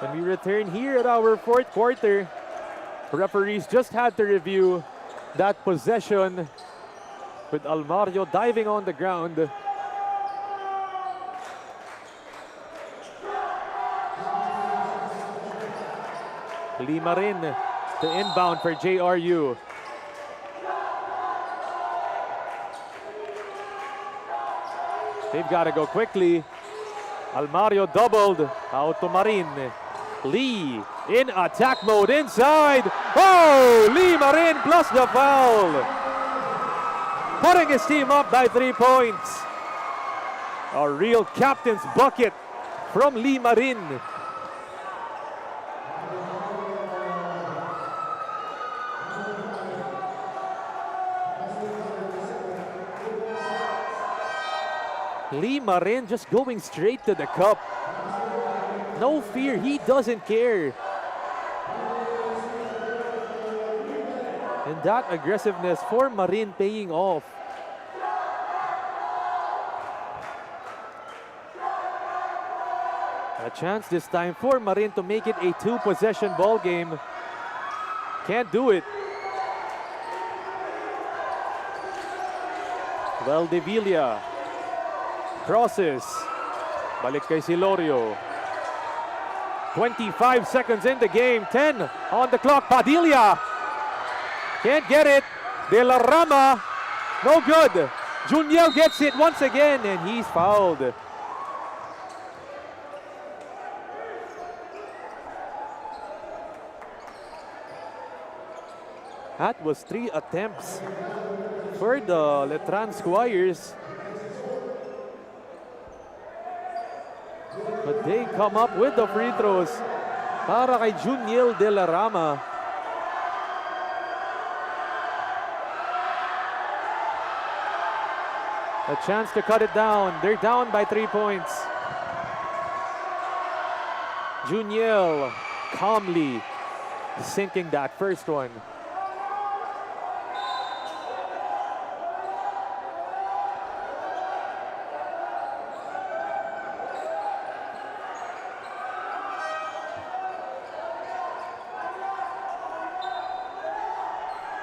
When we return here at our fourth quarter, referees just had to review that possession with Almario diving on the ground. Limarin, the inbound for JRU. They've got to go quickly. Almario doubled, out to Marin. Lee in attack mode inside. Oh, Lee Marin plus the foul. Putting his team up by 3 points. A real captain's bucket from Lee Marin. Lee Marin just going straight to the cup. No fear, he doesn't care. And that aggressiveness for Marin paying off. A chance this time for Marin to make it a 2-possession ball game. Can't do it. Valdevilla crosses. Balik kay Silorio. 25 seconds in the game. 10 on the clock. Padilla can't get it. De La Rama, no good. Juniel gets it once again, and he's fouled. That was 3 attempts for the Letran Squires. But they come up with the free throws para kay Juniel De La Rama. A chance to cut it down. They're down by 3 points. Juniel calmly sinking that first one.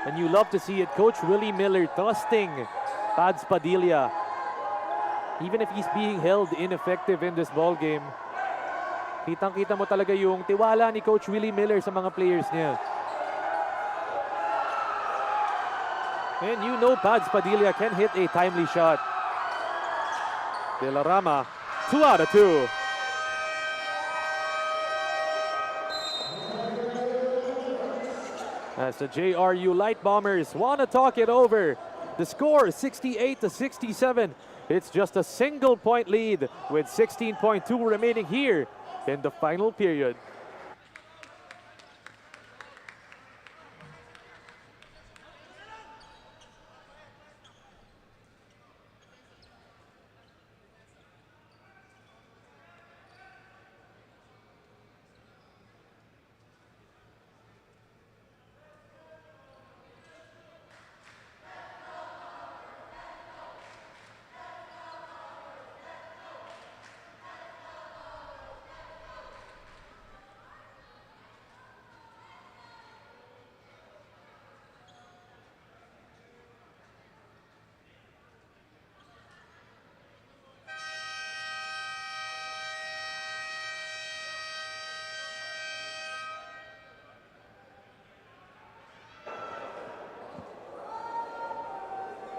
And you love to see it, Coach Willie Miller trusting Pads Padilla. Even if he's being held ineffective in this ball game, kitang-kita mo talaga yung tiwala ni Coach Willie Miller sa mga players niya. And you know Pads Padilla can hit a timely shot. De La Rama, 2 out of 2. As the JRU Light Bombers want to talk it over. The score 68-67. It's just a single point lead with 16.2 remaining here in the final period.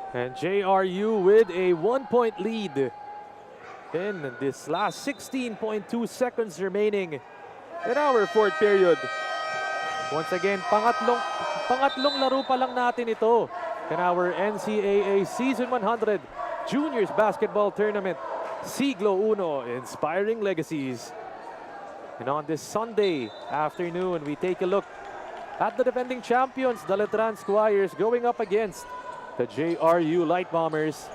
And JRU with a 1-point lead in this last 16.2 seconds remaining in our fourth period. Once again, pangatlong laro pa lang natin ito in our NCAA Season 100 Juniors Basketball Tournament. Siglo Uno, Inspiring Legacies. And on this Sunday afternoon, we take a look at the defending champions, the Letran Squires, going up against the JRU Light Bombers.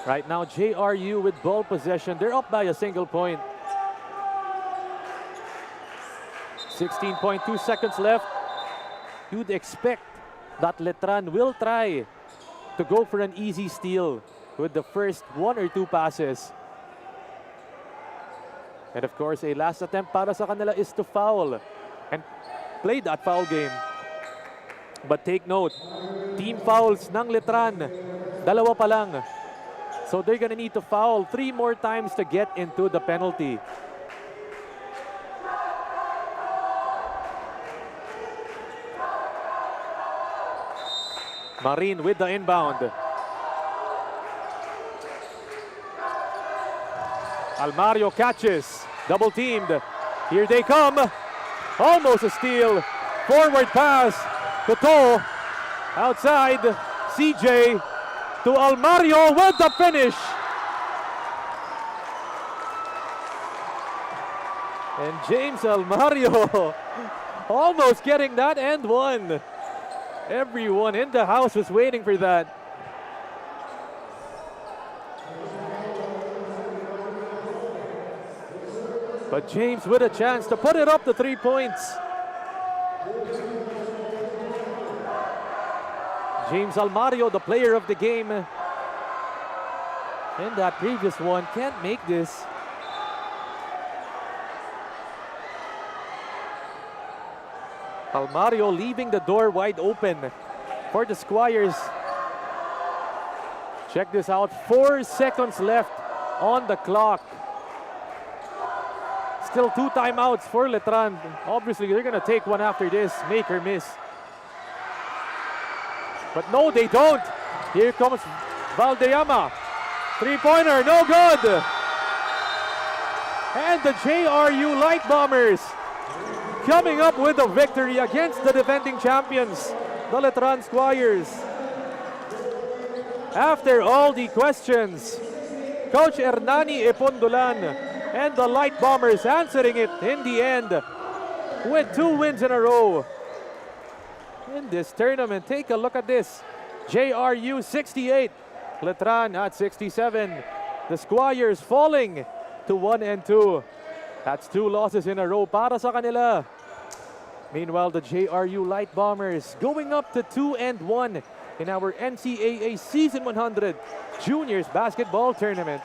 Right now, JRU with ball possession. They're up by a single point. 16.2 seconds left. You'd expect that Letran will try to go for an easy steal with the first 1 or 2 passes. And of course, a last attempt para sa kanila is to foul and play that foul game. But take note, team fouls ng Letran, 2 pa lang. So they're gonna need to foul 3 more times to get into the penalty. Marin with the inbound. Almario catches, double teamed. Here they come. Almost a steal. Forward pass. Toto outside. CJ to Almario with the finish. And James Almario almost getting that and one. Everyone in the house was waiting for that. But James with a chance to put it up to 3 points. James Almario, the player of the game. And that previous one can't make this. Almario leaving the door wide open for the Squires. Check this out, 4 seconds left on the clock. Still 2 timeouts for Letran. Obviously, they're gonna take one after this, make or miss. But no, they don't. Here comes Valdeyama. 3-pointer, no good. And the JRU Light Bombers coming up with a victory against the defending champions, the Letran Squires. After all the questions, Coach Hernani Epondolan and the Light Bombers answering it in the end with 2 wins in a row in this tournament. Take a look at this. JRU 68, Letran at 67. The Squires falling to 1-2. That's 2 losses in a row para sa kanila. Meanwhile, the JRU Light Bombers going up to 2-1 in our NCAA Season 100 Juniors Basketball Tournament.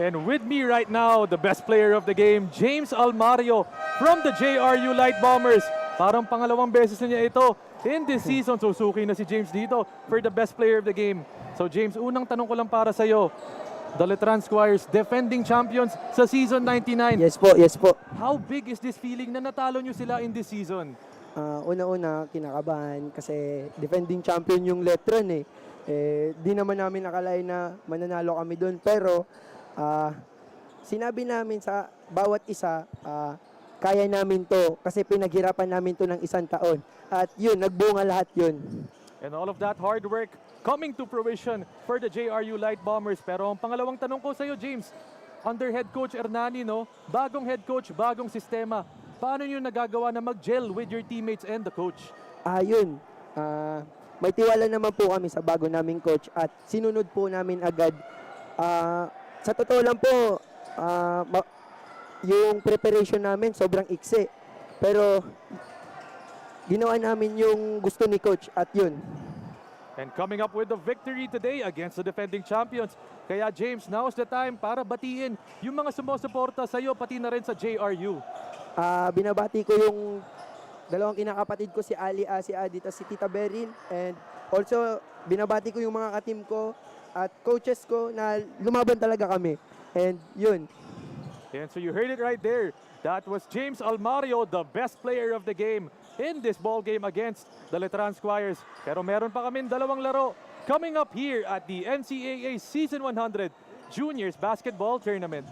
And with me right now, the best player of the game, James Almario from the JRU Light Bombers. Parang pangalawang beses na niya ito in this season. Susuki na si James dito for the best player of the game. So James, unang tanong ko lang para sa'yo. The Letran Squires, defending champions sa season 99. Yes po, yes po. How big is this feeling na natalo nyo sila in this season? Una-una, kinakabahan kasi defending champion yung Letran eh. Di naman namin nakalain na mananalo kami doon. Pero sinabi namin sa bawat isa, kaya namin to kasi pinaghirapan namin to ng 1 taon. At yun, nagbunga lahat yun. And all of that hard work coming to fruition for the JRU Light Bombers. Pero ang pangalawang tanong ko sa iyo, James, under head coach Hernani, no? Bagong head coach, bagong sistema. Paano niyo nagagawa na mag-gel with your teammates and the coach? Yun. May tiwala naman po kami sa bago naming coach at sinunod po namin agad. Sa totoo lang po, yung preparation namin sobrang iksi. Pero ginawa namin yung gusto ni coach at yun. And coming up with the victory today against the defending champions. Kaya James, now's the time para batiin yung mga sumusuporta sa iyo pati na rin sa JRU. Binabati ko yung dalawang kinakapatid ko, si Ali, si Adit at si Tita Berin. And also, binabati ko yung mga kateam ko at coaches ko na lumaban talaga kami. And yun. And so you heard it right there. That was James Almario, the best player of the game in this ball game against the Letran Squires. Pero meron pa kaming dalawang laro coming up here at the NCAA Season 100 Juniors Basketball Tournament.